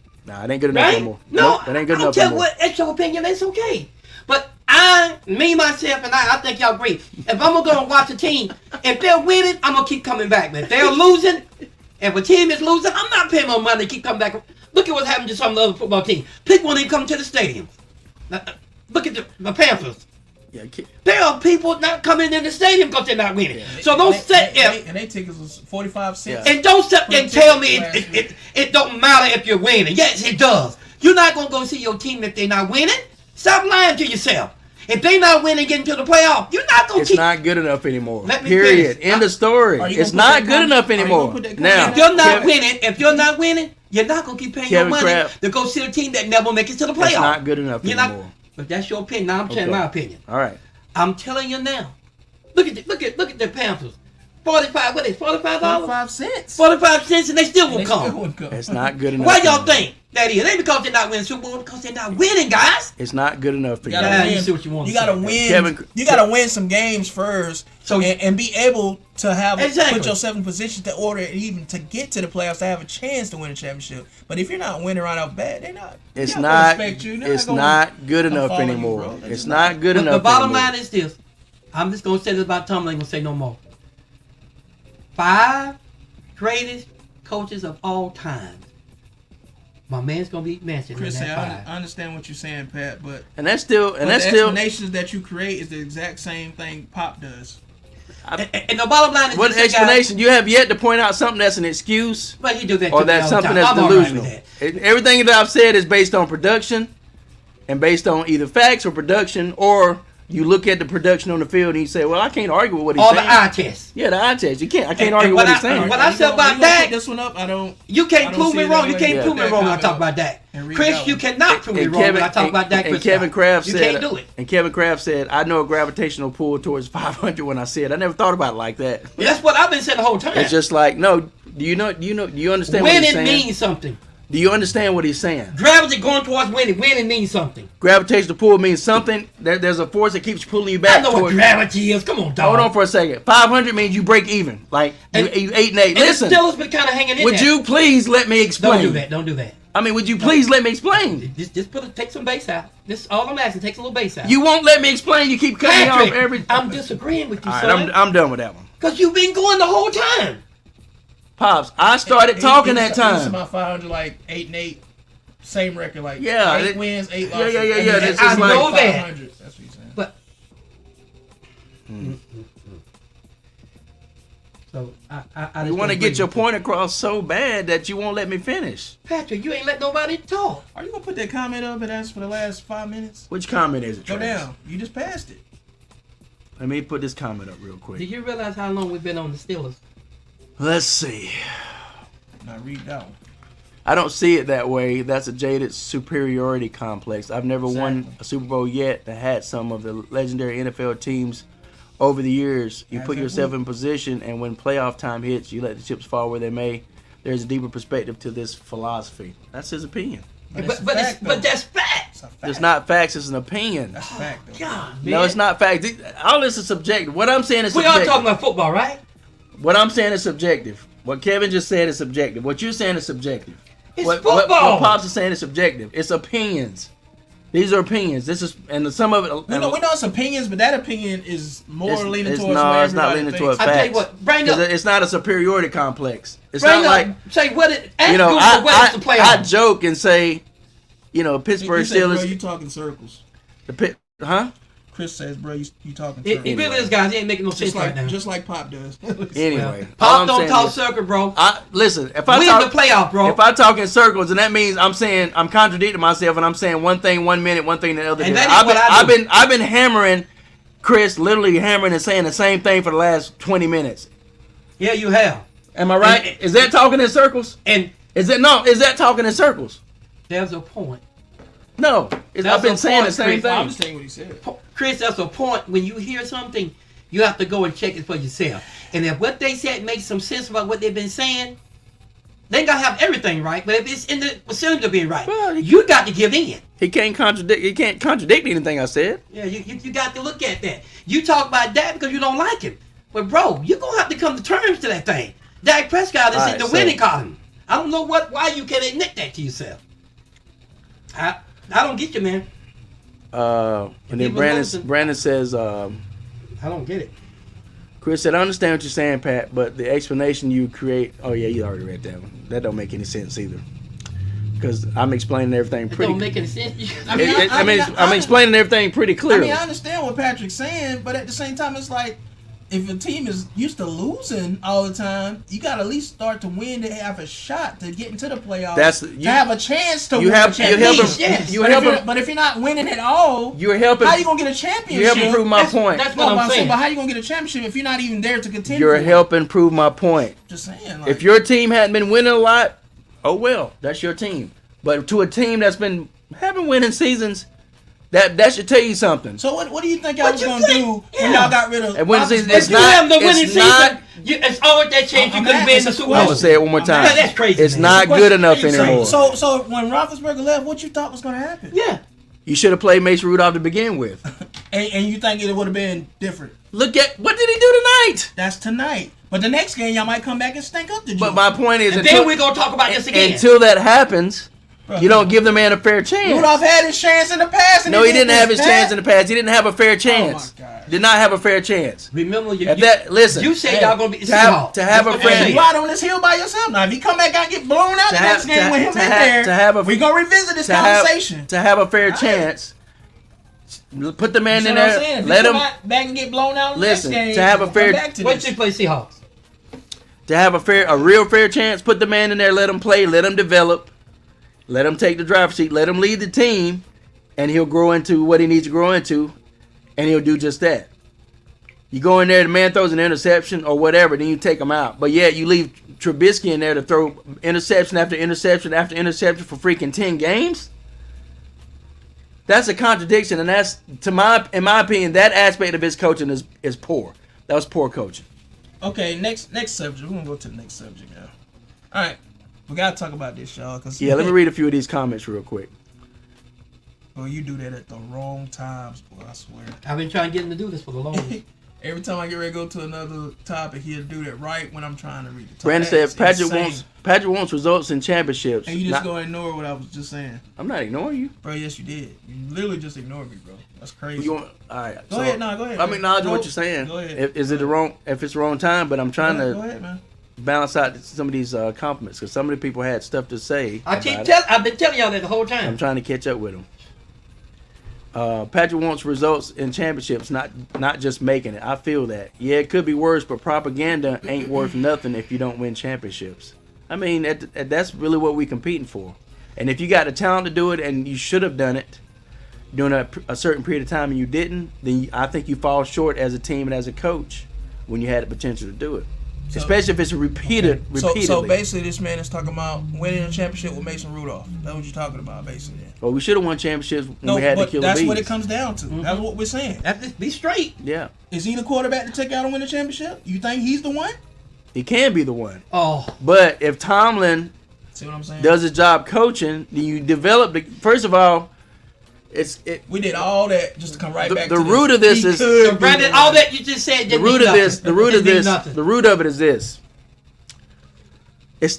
S1: ain't good enough
S3: Right?
S1: no more.
S3: No,
S1: Nope, it ain't good
S3: I don't
S1: enough
S3: care
S1: no more.
S3: what. It's your opinion. That's okay. But myself, and I think y'all agree. If I'm gonna go and watch a team, if they're winning, I'm gonna keep coming back. But if they're losing, if a team is losing, I'm not paying my money to keep coming back. Look at what's happening to some of the other football teams. People won't even come to the stadium. Look at the Panthers.
S1: Yeah,
S3: There are people not coming in the stadium because they're not winning. So don't sit there
S2: And they tickets was 45 cents.
S3: and don't sit there and tell me it don't matter if you're winning. Yes, it does. You're not gonna go see your team if they're not winning. Stop lying to yourself. If they not winning, getting to the playoff, you're not gonna
S1: It's
S3: keep.
S1: not good enough anymore.
S3: Let me
S1: Period.
S3: finish.
S1: End of story.
S2: Are you
S1: It's
S2: gonna put
S1: not
S2: that
S1: good
S2: comment-
S1: enough
S2: are you gonna
S1: anymore.
S2: put that
S1: Now,
S2: comment
S3: If you're not
S1: Kevin-
S3: winning, you're not gonna keep paying
S1: Kevin
S3: your money
S1: Kraft.
S3: to go see a team that never makes it to the playoff.
S1: It's not good enough
S3: You're
S1: anymore.
S3: not. But that's your opinion. Now I'm telling
S1: Okay.
S3: my opinion.
S1: All right.
S3: I'm telling you now. Look at the Panthers. 45. What is $45?
S2: 45 cents.
S3: 45 cents, and they still
S2: And
S3: won't
S2: they still
S3: come.
S2: wouldn't come.
S1: It's not good enough.
S3: Why y'all
S1: anymore.
S3: think that is? It ain't because they're not winning Super Bowl, because they're not winning, guys.
S1: It's not good enough for
S2: You
S1: you.
S2: gotta
S3: Yeah,
S2: win.
S3: you see what you want
S2: You
S3: to
S2: gotta
S3: say.
S2: win.
S1: Kevin-
S2: you gotta win some games first,
S3: So-
S2: and be able to have
S3: Exactly.
S2: put yourself in position to order even to get to the playoffs to have a chance to win a championship. But if you're not winning right off bat, they're not.
S1: It's
S2: they're gonna
S1: not.
S2: respect you. They're
S1: It's
S2: gonna
S1: not good
S2: come
S1: enough
S2: follow you,
S1: anymore.
S2: bro. They're
S1: It's
S2: just
S1: not good
S3: But
S1: enough.
S3: the bottom
S1: anymore.
S3: line is this. I'm just going to say this about Tom. I ain't going to say no more. 5 greatest coaches of all time. My man's going to be mentioned
S2: Chris,
S3: in
S2: say,
S3: that 5.
S2: I understand what you're saying, Pat, but
S1: And that's still. And
S2: but
S1: that's
S2: the
S1: still.
S2: explanations that you create is the exact same thing Pop does.
S3: And the bottom line is
S1: What
S3: this, guys.
S1: explanation? You have yet to point out something that's an excuse,
S3: But he do that
S1: or
S3: to me
S1: that's
S3: all the
S1: something
S3: time.
S1: that's
S3: I'm all right with
S1: delusional.
S3: that.
S1: Everything that I've said is based on production, and based on either facts or production, or you look at the production on the field and you say, "Well, I can't argue with what he's
S3: All the
S1: saying."
S3: eye test.
S1: Yeah, the eye test. You can't. I can't
S3: And
S1: argue
S3: what
S1: what he's
S3: I-
S1: saying.
S3: what I said about Dak-
S2: This one up, I don't.
S3: You
S2: I
S3: can't
S2: don't
S3: prove
S2: see
S3: me
S2: it
S3: wrong.
S2: that
S3: You
S2: way.
S3: can't
S2: Yeah.
S3: prove me
S2: That
S3: wrong when I
S2: comment
S3: talk
S2: up.
S3: about that.
S2: And read
S3: Chris,
S2: that
S3: you
S2: one.
S3: cannot prove me wrong when I talk about Dak
S1: and
S3: Prescott.
S1: Kevin Kraft
S3: You
S1: said,
S3: can't do it.
S1: And Kevin Kraft said, "I know a gravitational pull towards 500." When I said, I never thought about it like that.
S3: That's what I've been saying the whole time.
S1: It's just like, no. Do you understand what he's
S3: winning
S1: saying?
S3: means something.
S1: Do you understand what he's saying?
S3: Gravity going towards winning. Winning means something.
S1: Gravitational pull means something. There's a force that keeps pulling you
S3: I
S1: back
S3: know what
S1: towards.
S3: gravity is. Come on, dog.
S1: Hold on for a second. 500 means you break even. Like you
S3: And-
S1: 8 and 8.
S3: And
S1: Listen,
S3: the Steelers been kind of hanging in
S1: would
S3: there.
S1: you please let me explain?
S3: Don't do that. Don't do that.
S1: I mean, would you please let me explain?
S3: Just take some bass out. This all I'm asking. Take a little bass out.
S1: You won't let me explain. You keep cutting me off
S3: Patrick,
S1: every.
S3: I'm disagreeing with you,
S1: All right,
S3: son.
S1: I'm done with that one.
S3: Because you've been going the whole time.
S1: Pops, I started talking that
S2: It's
S1: time.
S2: about 500, like 8 and 8, same record, like
S1: Yeah,
S2: 8
S1: it-
S2: wins, 8
S1: yeah,
S2: losses.
S1: yeah, yeah,
S2: And
S1: yeah,
S2: then
S1: that's
S2: I
S1: just like-
S3: know that.
S2: 500. That's what he's saying.
S3: But so I
S1: You want to get your point across so bad that you won't let me finish.
S3: Patrick, you ain't let nobody talk.
S2: Are you gonna put that comment up and ask for the last 5 minutes?
S1: Which comment is it?
S2: Go
S1: Travis?
S2: down. You just passed it.
S1: Let me put this comment up real
S3: Do
S1: quick.
S3: you realize how long we've been on the Steelers?
S1: Let's see.
S2: Now read that one.
S1: I don't see it that way. That's a jaded superiority complex. I've never won
S2: Exactly.
S1: a Super Bowl yet that had some of the legendary NFL teams over the years. You
S2: As
S1: put
S2: a
S1: yourself
S2: group.
S1: in position, and when playoff time hits, you let the chips fall where they may. There's a deeper perspective to this philosophy. That's his opinion.
S2: But,
S3: But,
S2: it's a fact, though.
S3: that's fact.
S2: It's a fact.
S1: It's not facts, it's an opinion.
S2: That's a fact, though.
S3: God, man.
S1: No, it's not facts. All this is subjective. What I'm saying is
S3: We are
S1: subjective.
S3: talking about football, right?
S1: What I'm saying is subjective. What Kevin just said is subjective. What you're saying is subjective.
S3: It's
S1: what
S3: football.
S1: Pops is saying is subjective. It's opinions. These are opinions. This is, and some of it.
S2: We know it's opinions, but that opinion is more leaning towards
S1: no,
S2: what
S1: it's not
S2: everybody
S1: leaning
S2: thinks.
S1: towards
S3: I tell you
S1: facts.
S3: what, bring
S1: 'Cause
S3: up,
S1: it's not a superiority complex. It's
S3: bring
S1: not
S3: up,
S1: like,
S3: say what it. Ask
S1: you know,
S3: Google what is the
S1: I
S3: playoff.
S1: joke and say, you know,
S2: You
S1: Pittsburgh
S2: say, bro,
S1: Steelers.
S2: you talking circles.
S1: Huh?
S2: Chris says, bro, you talking
S3: It
S2: circles.
S3: really is, guys. He ain't making no sense right now.
S2: Just like Pop does.
S1: Anyway, all
S3: Pop
S1: I'm
S3: don't
S1: saying
S3: talk
S1: is-
S3: circle, bro.
S1: Listen, if I
S3: We
S1: talk
S3: in the playoff, bro.
S1: if I talk in circles, and that means I'm saying I'm contradicting myself, and I'm saying one thing 1 minute, one thing the other.
S3: And
S1: minute.
S3: that is what I do.
S1: I've been hammering Chris, literally hammering and saying the same thing for the last 20 minutes.
S3: Yeah, you have.
S1: Am I right?
S3: And-
S1: is that talking in circles?
S3: And
S1: Is that talking in circles?
S3: there's a point.
S1: No,
S3: That's
S1: I've been
S3: a
S1: saying the
S3: point,
S1: same
S3: Chris.
S2: I'm
S1: thing.
S2: just saying what he said.
S3: Chris, that's a point. When you hear something, you have to go and check it for yourself. And if what they said makes some sense about what they've been saying, they ain't got to have everything right. But if it's in the vicinity of being right,
S1: Well,
S3: you got to give in.
S1: He can't contradict anything I said.
S3: Yeah, you got to look at that. You talk about that because you don't like him. But, bro, you're going to have to come to terms to that thing. Dak Prescott is
S1: All
S3: in
S1: right,
S3: the
S1: so-
S3: winning column. I don't know why you can't admit that to yourself. I don't get you, man.
S1: And then
S3: People listen.
S1: Brandon says,
S3: I don't get it.
S1: Chris said, I understand what you're saying, Pat, but the explanation you create. Oh, yeah, you already read that one. That don't make any sense either. Because I'm explaining everything
S3: It
S1: pretty
S3: don't make any sense.
S1: I'm explaining everything pretty
S2: I
S1: clearly.
S2: mean, I understand what Patrick's saying, but at the same time, it's like if a team is used to losing all the time, you got to at least start to win to have a shot to get into the playoffs. To have a chance to win a championship. But if you're not winning at all,
S1: You're helping.
S2: how you gonna get a championship?
S1: You're helping prove my point.
S3: That's what I'm saying.
S2: But how you gonna get a championship if you're not even there to contend?
S1: You're
S2: for it?
S1: helping prove my point.
S2: Just saying. Like,
S1: If your team hadn't been winning a lot, oh well, that's your team. But to a team that's been having winning seasons, that should tell you something.
S2: so what do you think y'all
S3: What
S2: was
S3: you
S2: gonna
S3: think?
S2: do
S3: Yeah.
S2: when y'all got rid of?
S1: And winning season,
S3: If
S1: it's
S3: you
S1: not.
S3: have the winning
S1: It's not.
S3: season, it's always that chance you
S2: I'm
S3: could have been in the
S2: asking
S3: Super
S1: I'm
S2: a
S3: Bowl.
S1: gonna say it one more time.
S3: Yeah, that's crazy,
S1: It's
S3: man.
S1: not
S2: What
S1: good enough
S2: you saying?
S1: anymore.
S2: So when Roethlisberger left, what you thought was gonna happen?
S3: Yeah.
S1: You should have played Mason Rudolph to begin with.
S2: And you think it would have been different?
S1: Look at what did he do tonight?
S2: That's tonight. But the next game, y'all might come back and stink up the
S1: But
S2: joint.
S1: my point is,
S3: And then we're going to talk about this again.
S1: until that happens,
S2: Bro,
S1: you don't give the man a fair chance.
S2: Rudolph had his chance in the past. And
S1: No, he didn't have his chance in the past. He didn't have a fair chance.
S2: Oh, my God.
S1: Did not have a fair chance.
S3: Remember,
S1: Listen,
S3: said y'all going to be the
S1: to have-
S3: Seahawks.
S1: to have
S3: That's
S1: a
S3: what you
S1: friend-
S3: said.
S2: You out on this hill by yourself now. If he come back out and get blown out
S1: To
S2: the
S1: have-
S2: next game
S1: to-
S2: with him
S1: to
S2: in
S1: have-
S2: there,
S1: to have a-
S2: we gonna revisit this
S1: to have,
S2: conversation.
S1: to have a fair chance, put the man
S2: You
S1: in
S2: see what I'm
S1: there.
S2: saying? If
S1: Let
S2: he come
S1: him
S2: out back and get blown out.
S1: Listen,
S2: next game,
S1: to have a
S2: we'll
S1: fair-
S2: come back to
S3: What
S2: this.
S3: you play Seahawks?
S1: to have a real fair chance. Put the man in there. Let him play. Let him develop. Let him take the driver's seat. Let him lead the team, and he'll grow into what he needs to grow into, and he'll do just that. You go in there, the man throws an interception or whatever, then you take him out. But yeah, you leave Trubisky in there to throw interception after interception after interception for freaking 10 games. That's a contradiction, and that's in my opinion, that aspect of his coaching is poor. That was poor coaching.
S2: Okay, next subject. We're gonna go to the next subject now. All right, we gotta talk about this, y'all. Cause
S1: Yeah, let me read a few of these comments real quick.
S2: Well, you do that at the wrong times, boy. I swear.
S3: I've been trying to get him to do this for the longest.
S2: Every time I get ready to go to another topic, he'll do that right when I'm trying to read the topic.
S1: Brandon
S2: That is
S1: said
S2: insane.
S1: Patrick wants results in championships.
S2: And you just
S1: Not-
S2: gonna ignore what I was just saying,
S1: I'm not ignoring you.
S2: bro. Yes, you did. You literally just ignored me, bro. That's crazy.
S1: You want, all right.
S2: Go ahead, no, go ahead.
S1: I'm
S2: man.
S1: acknowledging
S2: Go-
S1: what you're saying.
S2: Go ahead.
S1: If it's the wrong time, but I'm trying
S2: Go
S1: to
S2: ahead, man.
S1: balance out some of these compliments because some of the people had stuff to say.
S3: I've been
S1: about it.
S3: telling y'all that the whole
S1: I'm
S3: time.
S1: trying to catch up with them. Patrick wants results in championships, not just making it. I feel that. Yeah, it could be worse, but propaganda ain't worth nothing if you don't win championships. I mean, that's really what we're competing for. And if you got the talent to do it and you should have done it during a certain period of time and you didn't, then I think you fall short as a team and as a coach when you had the potential to do it.
S2: So-
S1: Especially if it's repeatedly.
S2: So basically, this man is talking about winning a championship with Mason Rudolph. That's what you're talking about, basically.
S1: Well, we should have won championships when
S2: No,
S1: we had the
S2: but
S1: killer
S2: that's
S1: bees.
S2: what it comes down to. That's what we're saying.
S3: Be straight.
S1: Yeah,
S2: Is he the quarterback to take out and win a championship? You think he's the one?
S1: he can be the one.
S3: Oh,
S1: But if Tomlin
S2: See what I'm saying?
S1: does his job coaching, then you develop the. First of all,
S2: We did all that just to come right back
S1: the
S2: to
S1: root of this
S2: He
S1: is
S2: could be
S3: Brandon,
S2: the
S3: all
S2: one.
S3: that you just said
S1: the
S3: didn't
S1: root
S3: mean
S1: of this.
S3: nothing.
S1: The root
S3: It
S1: of
S3: didn't mean
S1: this.
S3: nothing.
S1: The root of it is this.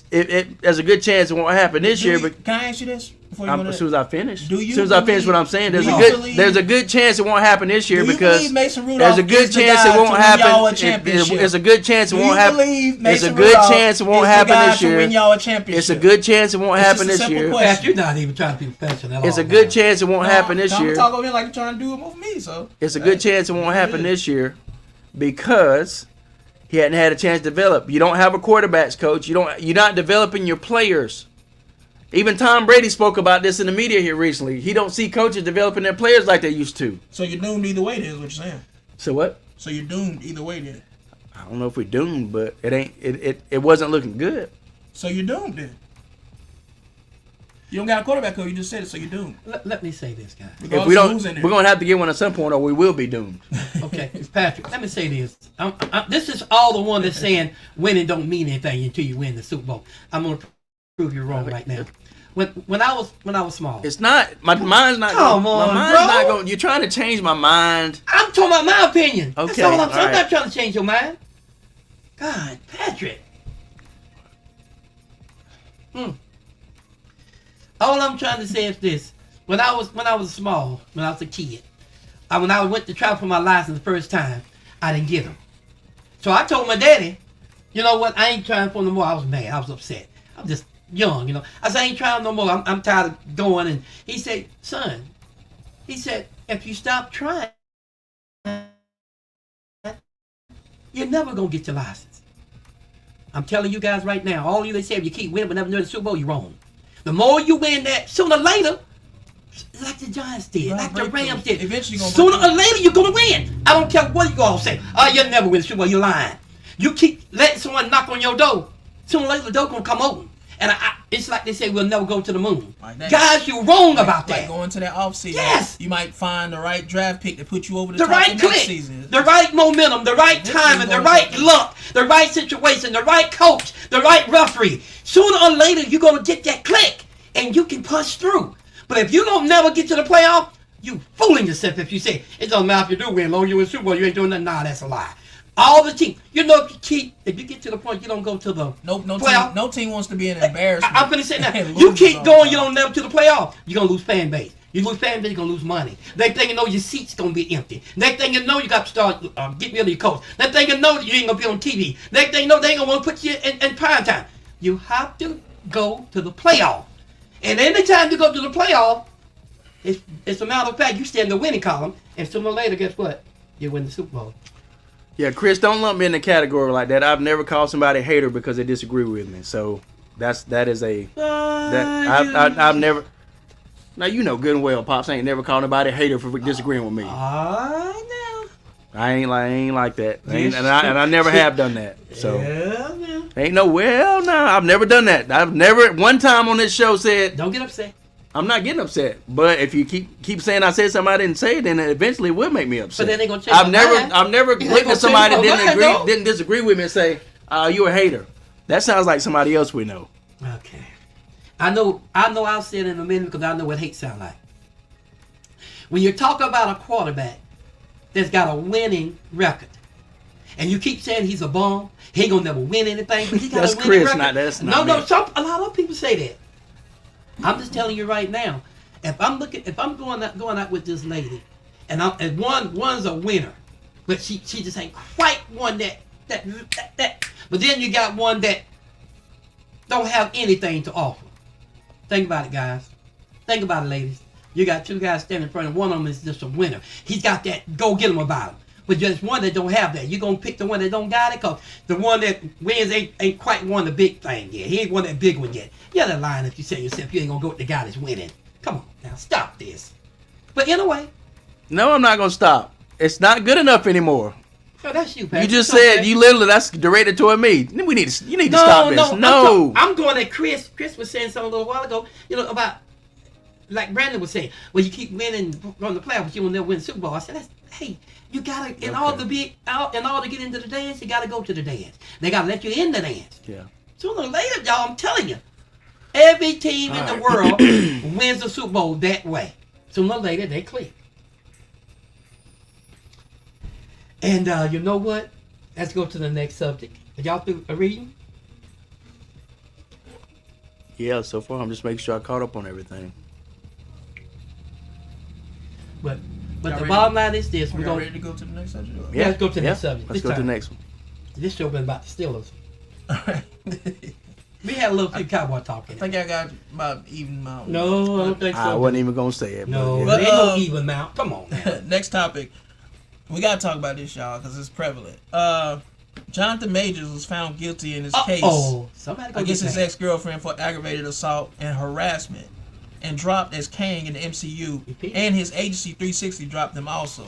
S1: there's a good chance it won't happen this year. But
S2: Can I ask you this before you go to
S1: as soon as I finish,
S2: Do you
S1: as soon as I finish
S2: believe-
S1: what I'm saying,
S2: do you believe-
S1: there's a good chance it won't happen this year
S2: Do you
S1: because
S2: believe Mason Rudolph
S1: there's a good
S2: is the
S1: chance
S2: guy
S1: it won't
S2: to win y'all a
S1: happen.
S2: championship?
S1: It's a good chance it
S2: Do
S1: won't
S2: you
S1: happen.
S2: believe
S1: It's a
S2: Mason
S1: good
S2: Rudolph
S1: chance it won't
S2: is the
S1: happen
S2: guy
S1: this
S2: to
S1: year.
S2: win y'all a championship?
S1: It's a good chance it won't
S2: It's
S1: happen
S2: just a
S1: this
S2: simple
S1: year.
S2: question.
S3: Pat, you're not even trying to be professional at all.
S1: It's a good chance it won't happen this
S2: I'm
S1: year.
S2: talking over here like you're trying to do it over me. So
S1: It's a good chance it won't happen this year because he hadn't had a chance to develop. You don't have a quarterbacks coach. You're not developing your players. Even Tom Brady spoke about this in the media here recently. He don't see coaches developing their players like they used to.
S2: So you're doomed either way. Then is what you're saying.
S1: So what?
S2: So you're doomed either way. Then.
S1: I don't know if we're doomed, but it wasn't looking good.
S2: So you're doomed then. You don't got a quarterback coach. You just said it. So you're doomed.
S3: Let me say this, guy.
S1: If we don't, we're gonna have to get one at some point, or we will be doomed.
S3: Okay, Patrick, let me say this. This is all the one that's saying winning don't mean anything until you win the Super Bowl. I'm gonna prove you wrong right now. When I was small,
S1: It's not. My mind's not.
S3: Come on,
S1: my mind's
S3: bro.
S1: not going. You're trying to change my mind.
S3: I'm talking about my opinion.
S1: Okay,
S3: That's all I'm saying.
S1: all
S3: I'm not
S1: right.
S3: trying to change your mind. God, Patrick. All I'm trying to say is this: when I was small, when I was a kid, when I went to try for my license the first time, I didn't get them. So I told my daddy, you know what? I ain't trying for no more. I was mad. I was upset. I'm just young, you know. I said, I ain't trying no more. I'm tired of going. And he said, son, he said, if you stop trying, you're never gonna get your license. I'm telling you guys right now, all you they say if you keep winning but never win the Super Bowl, you're wrong. The more you win that, sooner or later, like the Giants did,
S2: Right,
S3: like the
S2: break
S3: Rams
S2: through.
S3: did,
S2: Eventually gonna
S3: sooner
S2: break
S3: or later you're gonna win. I don't care what you all say. Oh, you'll never win the Super Bowl. You're lying. You keep letting someone knock on your door, sooner or later the door gonna come open. And it's like they say we'll never go to the moon.
S2: Like that.
S3: Guys, you're wrong about
S2: Like
S3: that.
S2: going to that offseason.
S3: Yes.
S2: You might find the right draft pick to put you over the,
S3: The
S2: top
S3: right
S2: the next
S3: click,
S2: season.
S3: the right momentum, the right
S2: This
S3: timing,
S2: is
S3: the
S2: gonna
S3: right
S2: take-
S3: luck, the right situation, the right coach, the right referee. Sooner or later, you're going to get that click, and you can punch through. But if you don't never get to the playoff, you fooling yourself if you say, it doesn't matter if you do win, long as you win Super Bowl, you ain't doing nothing. Nah, that's a lie. All the team, you know, if you get to the point, you don't go to the playoff.
S2: No team wants to be an embarrassment.
S3: I'm going to say that.
S2: And
S3: You
S2: lose
S3: keep
S2: all
S3: going,
S2: the
S3: you
S2: time.
S3: don't never to the playoff, you're going to lose fan base. You lose fan base, you're going to lose money. Next thing you know, your seat's going to be empty. Next thing you know, you got to start getting rid of your coach. Next thing you know, you ain't going to be on TV. Next thing you know, they ain't going to want to put you in prime time. You have to go to the playoff. And anytime you go to the playoff, it's a matter of fact, you stay in the winning column, and sooner or later, guess what? You win the Super Bowl.
S1: Yeah, Chris, don't lump me in the category like that. I've never called somebody a hater because they disagree with me. So that is a I've never. Now you know good and well, Pops ain't never called nobody a hater for disagreeing with me.
S3: I
S1: I ain't like that,
S3: Yes.
S1: and I never have done that. So
S3: know.
S1: ain't no no, I've never done that. I've never one time on this show said
S3: Don't get upset.
S1: I'm not getting upset. But if you keep saying I said something I didn't say, then it eventually will make me upset.
S3: But then they gonna change
S1: I've
S3: your mind.
S1: never
S3: They
S1: looked
S3: gonna
S1: at somebody
S3: change your mind, though.
S1: didn't disagree with me and say, you a hater. That sounds like somebody else we know.
S3: Okay. I know I'll say it in a minute because I know what hate sound like. When you talk about a quarterback that's got a winning record, and you keep saying he's a bum, he ain't gonna never win anything, but he got
S1: That's
S3: a winning
S1: Chris,
S3: record.
S1: that's not
S3: No,
S1: me.
S3: a lot of people say that. I'm just telling you right now. If I'm going out with this lady, and one's a winner, but she just ain't quite one that. But then you got one that don't have anything to offer. Think about it, guys. Think about it, ladies. You got two guys standing in front of one of them is just a winner. He's got that go get him about him. But just one that don't have that. You're going to pick the one that don't got it because the one that wins ain't quite won the big thing yet. He ain't won that big one yet. You're the lying if you say yourself you ain't going to go with the guy that's winning. Come on, now stop this. But anyway,
S1: No, I'm not gonna stop. It's not good enough anymore.
S3: so that's you, Pat.
S1: You just
S3: It's okay.
S1: said you literally that's directed toward me. You need to stop this. No.
S3: I'm going at Chris. Chris was saying something a little while ago, about, like Brandon was saying, well, you keep winning from the playoffs, you will never win the Super Bowl. I said, hey, you gotta, in order to get into the dance, you gotta go to the dance. They gotta let you in the dance.
S1: Yeah.
S3: Sooner or later, y'all, I'm telling you, every team in the world wins the Super Bowl that way. Sooner or later, they click. And you know what? Let's go to the next subject. Are y'all through reading?
S1: Yeah, so far I'm just making sure I caught up on everything.
S3: But
S2: Y'all
S3: the
S2: ready?
S3: bottom line is this:
S2: We
S3: we're
S2: got
S3: gonna
S2: ready to go to the next subject.
S3: Yeah, let's go to the next subject.
S1: Let's
S3: This
S1: go to the
S3: time.
S1: next one.
S3: this show been about the Steelers.
S2: All right.
S3: We had a little few cowboy talk in
S2: I
S3: it.
S2: think I got about even amount.
S3: No, I don't think so.
S1: I wasn't even gonna say it.
S3: No,
S1: but
S3: there
S1: yeah.
S3: ain't no
S2: But,
S3: even amount. Come on, man.
S2: Next topic. We gotta talk about this, y'all, because it's prevalent. Jonathan Majors was found guilty in his case
S3: Oh, somebody go
S2: against
S3: get
S2: his
S3: that.
S2: ex-girlfriend for aggravated assault and harassment, and dropped as Kang in the MCU, and his agency 360 dropped them also.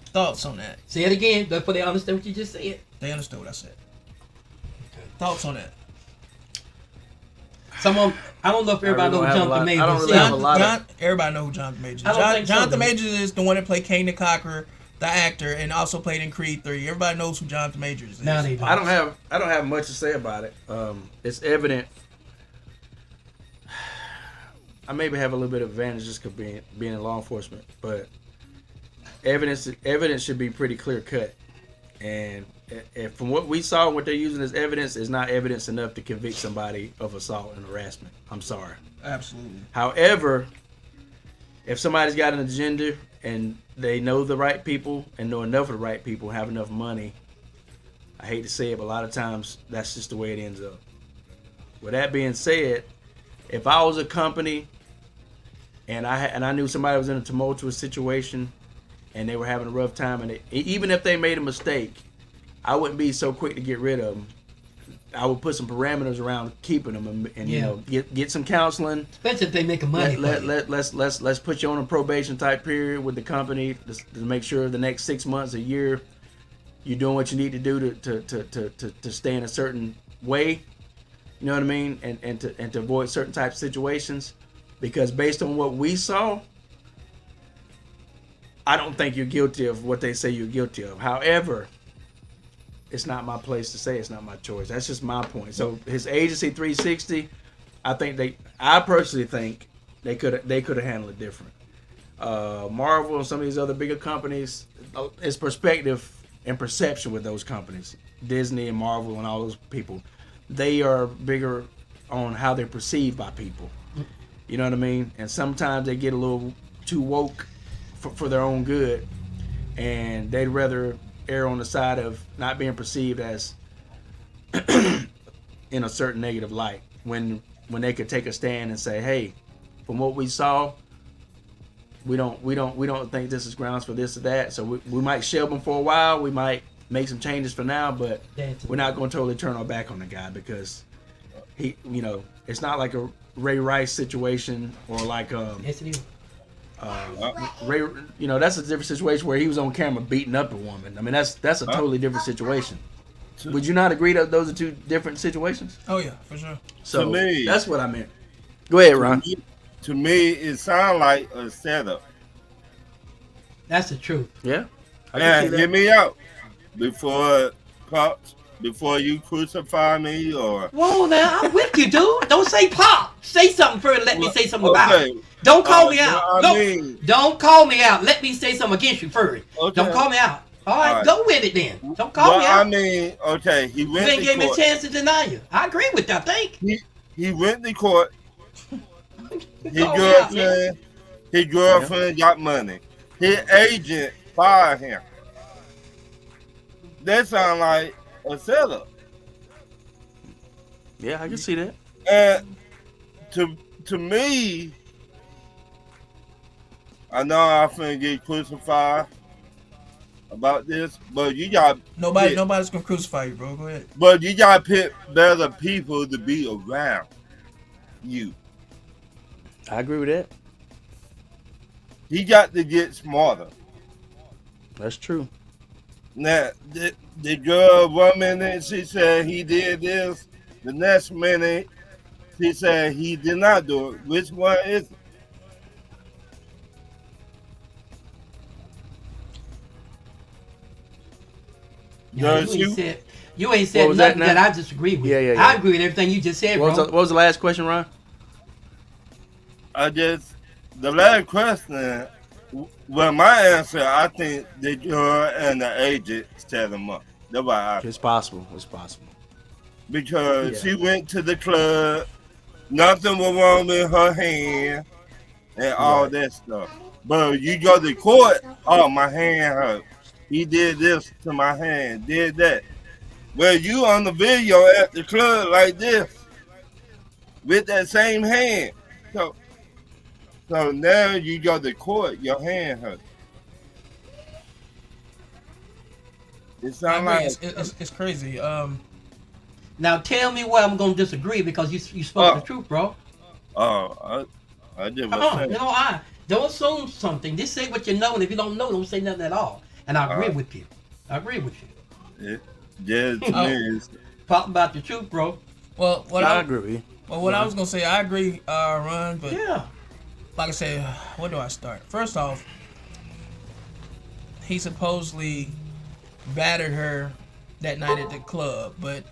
S2: Thoughts on that?
S3: Say it again, but they understand what you just said.
S2: They understood what I said. Thoughts on that?
S3: Someone, I don't know if everybody
S1: really
S3: knows
S1: don't have a
S3: Jonathan
S1: lot-
S3: Majors
S1: I don't
S3: is.
S1: really have a lot of-
S2: Everybody know who Jonathan Majors is.
S3: I don't think so,
S2: Jonathan
S3: dude.
S2: Majors is the one that played Kang the Conqueror, the actor, and also played in Creed 3. Everybody knows who Jonathan Majors is.
S3: Now they do.
S1: I don't have much to say about it. It's evident. I maybe have a little bit of advantage just because being in law enforcement, but evidence should be pretty clear cut. And from what we saw, what they're using as evidence is not evidence enough to convict somebody of assault and harassment. I'm sorry.
S2: Absolutely.
S1: However, if somebody's got an agenda and they know the right people and know enough of the right people, have enough money, I hate to say it, but a lot of times that's just the way it ends up. With that being said, if I was a company and I knew somebody was in a tumultuous situation and they were having a rough time, and even if they made a mistake, I wouldn't be so quick to get rid of them. I would put some parameters around keeping them, and you know, get some counseling.
S3: Especially if they making money.
S1: Let's put you on a probation type period with the company to make sure the next 6 months, a year, you're doing what you need to do to stay in a certain way. You know what I mean, and to avoid certain types of situations. Because based on what we saw, I don't think you're guilty of what they say you're guilty of. However, it's not my place to say. It's not my choice. That's just my point. So his agency 360, I personally think they could have handled it different. Marvel and some of these other bigger companies, it's perspective and perception with those companies. Disney and Marvel and all those people, they are bigger on how they're perceived by people. You know what I mean? And sometimes they get a little too woke for their own good, and they'd rather err on the side of not being perceived as in a certain negative light when they could take a stand and say, hey, from what we saw, we don't think this is grounds for this or that, so we might shelve them for a while, we might make some changes for now, but we're not going to totally turn our back on the guy, because he, you know, it's not like a Ray Rice situation, or like
S3: Yes, it is.
S1: Ray, you know, that's a different situation where he was on camera beating up a woman. I mean, that's a totally different situation. Would you not agree that those are two different situations?
S2: Oh yeah, for sure.
S1: So
S7: To me-
S1: that's what I meant. Go ahead, Ron.
S7: To me, it sounds like a setup.
S3: That's the truth.
S1: Yeah. I can see
S7: And
S1: that.
S7: hear me out before you crucify me or.
S3: Whoa, now I'm with you, dude. Don't say pop. Say something first. And let me say something about
S7: Okay.
S3: it. Don't call me out.
S7: I
S3: No,
S7: mean-
S3: don't call me out. Let me say something against you first.
S7: Okay.
S3: Don't call me out. All right,
S7: All right.
S3: go with it then. Don't call
S7: Well,
S3: me out.
S7: I mean, okay, he
S3: You
S7: went
S3: ain't
S7: to
S3: gave me a
S7: court.
S3: chance to deny you. I agree with that. I think.
S7: He went to court. His
S3: Call me out, man.
S7: girlfriend got money. His agent fired him. That sounds like a setup.
S1: Yeah, I can see that.
S7: And to me, I know I'm finna get crucified about this, but you got
S2: Nobody's gonna crucify you, bro. Go ahead.
S7: But you gotta pick better people to be around you.
S1: I agree with that.
S7: He got to get smarter.
S1: That's true.
S7: Now, the girl, 1 minute she said he did this, the next minute she said he did not do it. Which one is it?
S3: Yeah,
S7: Does
S3: you ain't
S1: What
S3: said
S1: was that
S3: nothing
S1: now?
S3: that I disagree with.
S1: Yeah.
S3: I agree with everything you just said,
S1: What
S3: bro.
S1: was the last question, Ron?
S7: The last question, well, my answer, I think the girl and the agent set him up. That's why
S1: It's possible. It's possible.
S7: because
S1: Yeah.
S7: she went to the club nothing was wrong with her hand and all that stuff. But you go to court, oh, my hand hurt. He did this to my hand, did that. Well, you on the video at the club like this with that same hand. So now you go to court, your hand hurt. It
S2: I
S7: sounds
S2: agree.
S7: like
S2: It's crazy.
S3: Now tell me where I'm gonna disagree because you spoke the truth, bro.
S7: I did
S3: You know, I don't assume something. Just say what you know, and if you don't know, don't say nothing at all. And I agree with you. I agree with you.
S7: Yeah, to me, it's,
S3: Talk about the truth, bro.
S2: Well,
S1: I agree.
S2: Well, what I was gonna say, I agree, Ron. But
S3: Yeah.
S2: like I said, where do I start? First off, he supposedly battered her that night at the club, but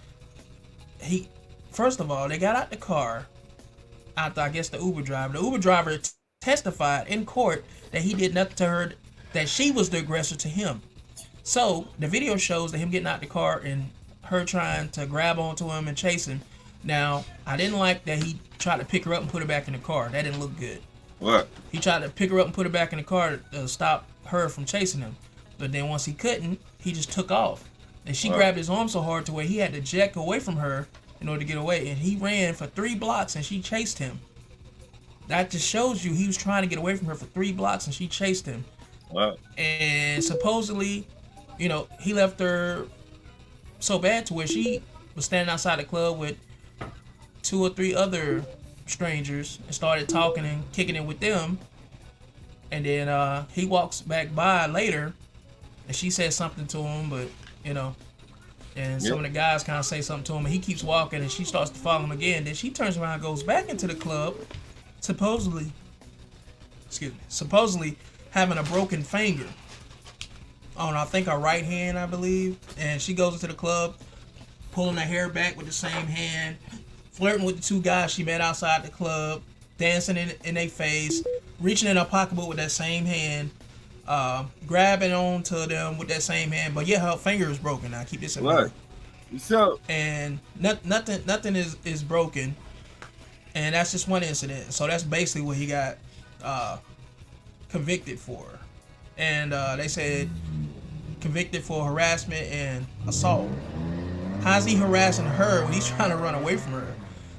S2: first of all, they got out the car after, I guess, the Uber driver. The Uber driver testified in court that he did nothing to her, that she was the aggressor to him. So the video shows that him getting out the car and her trying to grab onto him and chase him. Now, I didn't like that he tried to pick her up and put her back in the car. That didn't look good.
S7: what?
S2: He tried to pick her up and put her back in the car to stop her from chasing him. But then once he couldn't, he just took off. And she grabbed his arm so hard to where he had to jack away from her in order to get away. And he ran for 3 blocks and she chased him. That just shows you he was trying to get away from her for 3 blocks and she chased him.
S7: What?
S2: And supposedly, you know, he left her so bad to where she was standing outside the club with 2 or 3 other strangers and started talking and kicking it with them. And then he walks back by later and she said something to him, but, you know, and some of the guys kind of say something to him and he keeps walking and she starts to follow him again. Then she turns around and goes back into the club, supposedly having a broken finger on, I think, her right hand, I believe. And she goes into the club, pulling her hair back with the same hand, flirting with the 2 guys she met outside the club, dancing in their face, reaching in her pocketbook with that same hand, grabbing onto them with that same hand. But yeah, her finger is broken. Now keep this in mind.
S7: So
S2: And nothing is broken. And that's just one incident. So that's basically what he got convicted for. And they said convicted for harassment and assault. How's he harassing her when he's trying to run away from her?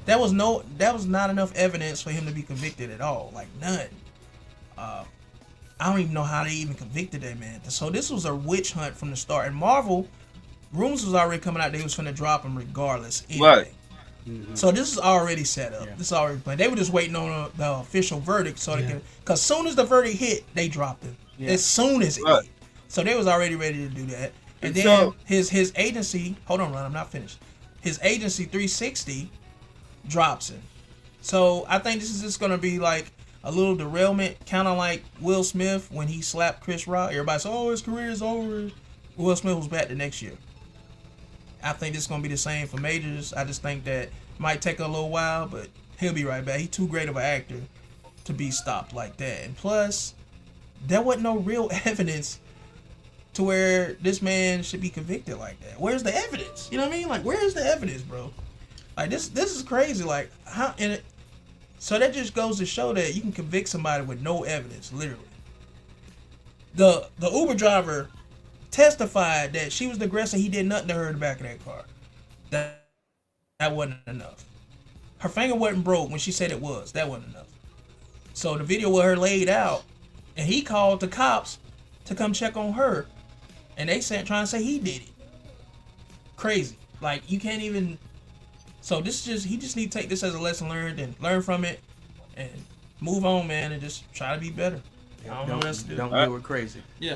S2: That was not enough evidence for him to be convicted at all. Like, none. I don't even know how they even convicted that man. So this was a witch hunt from the start. And Marvel, rumors was already coming out they was finna drop him regardless. Anyway.
S7: Right.
S2: Mm-hmm. So this is already set up. Yeah. This is already planned. They were just waiting on the official verdict so they can. Because soon as the verdict hit, they dropped him. Yeah. As soon as it hit. So they was already ready to do that. And then his agency. Hold on, Ron. I'm not finished. His agency 360 drops him. So I think this is just gonna be like a little derailment, kind of like Will Smith when he slapped Chris Rock. Everybody said, "Oh, his career is over." Will Smith was back the next year. I think this is gonna be the same for Majors. I just think that it might take a little while, but he'll be right back. He's too great of an actor to be stopped like that. And plus, there wasn't no real evidence to where this man should be convicted like that. Where's the evidence? You know what I mean? Like, where's the evidence, bro? Like, this is crazy. Like, how? And so that just goes to show that you can convict somebody with no evidence, literally. The Uber driver testified that she was the aggressor. He did nothing to her in the back of that car. That wasn't enough. Her finger wasn't broke when she said it was. That wasn't enough. So the video with her laid out, and he called the cops to come check on her, and they trying to say he did it. Crazy. Like, you can't even. So he just need to take this as a lesson learned and learn from it and move on, man, and just try to be better. I don't know what else to do.
S1: Don't do it crazy.
S2: Yeah.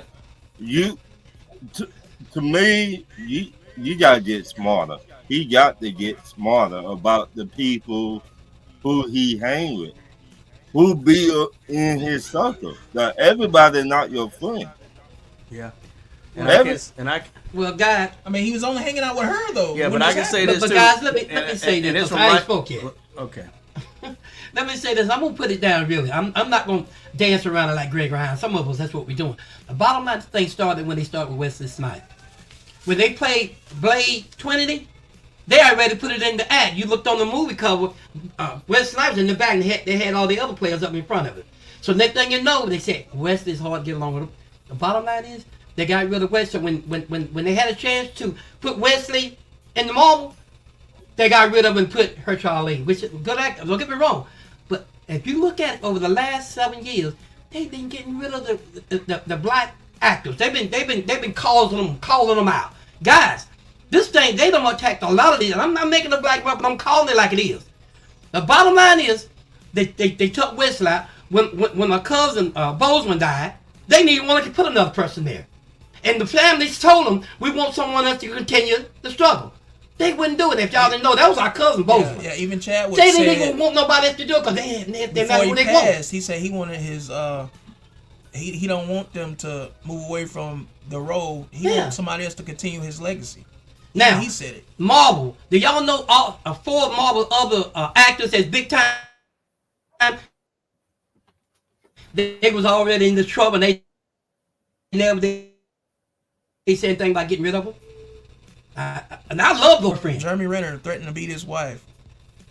S7: To me, you gotta get smarter. He got to get smarter about the people who he hang with, who be in his circle. Now, everybody not your friend.
S1: Yeah.
S3: Well, guys,
S2: I mean, he was only hanging out with her though.
S1: Yeah, but I can say this too.
S3: But guys, let me say this. Because I ain't spoke yet.
S1: Okay.
S3: Let me say this. I'm gonna put it down really. I'm not gonna dance around it like Greg Ryan. Some of us, that's what we're doing. The bottom line thing started when they started with Wesley Snipes. When they played Blade Trinity, They already put it in the act. You looked on the movie cover, Wesley Snipes in the back, and they had all the other players up in front of it. So next thing you know, they said Wesley's hard to get along with him. The bottom line is they got rid of Wesley. When they had a chance to put Wesley in the Marvel, they got rid of him and put Herschel Ali, which is a good actor. Don't get me wrong, but if you look at it over the last 7 years, they've been getting rid of the black actors. They've been calling them out, guys. This thing, they don't attack a lot of these. I'm not making a black rap, but I'm calling it like it is. The bottom line is, they took Wesley out. When my cousin Bozeman died, they didn't want to put another person there. And the families told them, we want someone else to continue the struggle. They wouldn't do it. If y'all didn't know, that was our cousin Bozeman.
S2: Yeah, even Chadwick
S3: They
S2: said,
S3: didn't even want nobody else to do it because they're
S2: before
S3: not
S2: he
S3: what they
S2: passed,
S3: want.
S2: he said he wanted his, he don't want them to move away from the role. He wants somebody else to continue his legacy.
S3: Now,
S2: he said it.
S3: Marvel. Do y'all know all 4 Marvel other actors as big time? They was already in the trouble. And they never did say anything about getting rid of them. And I love those friends.
S2: Jeremy Renner threatened to beat his wife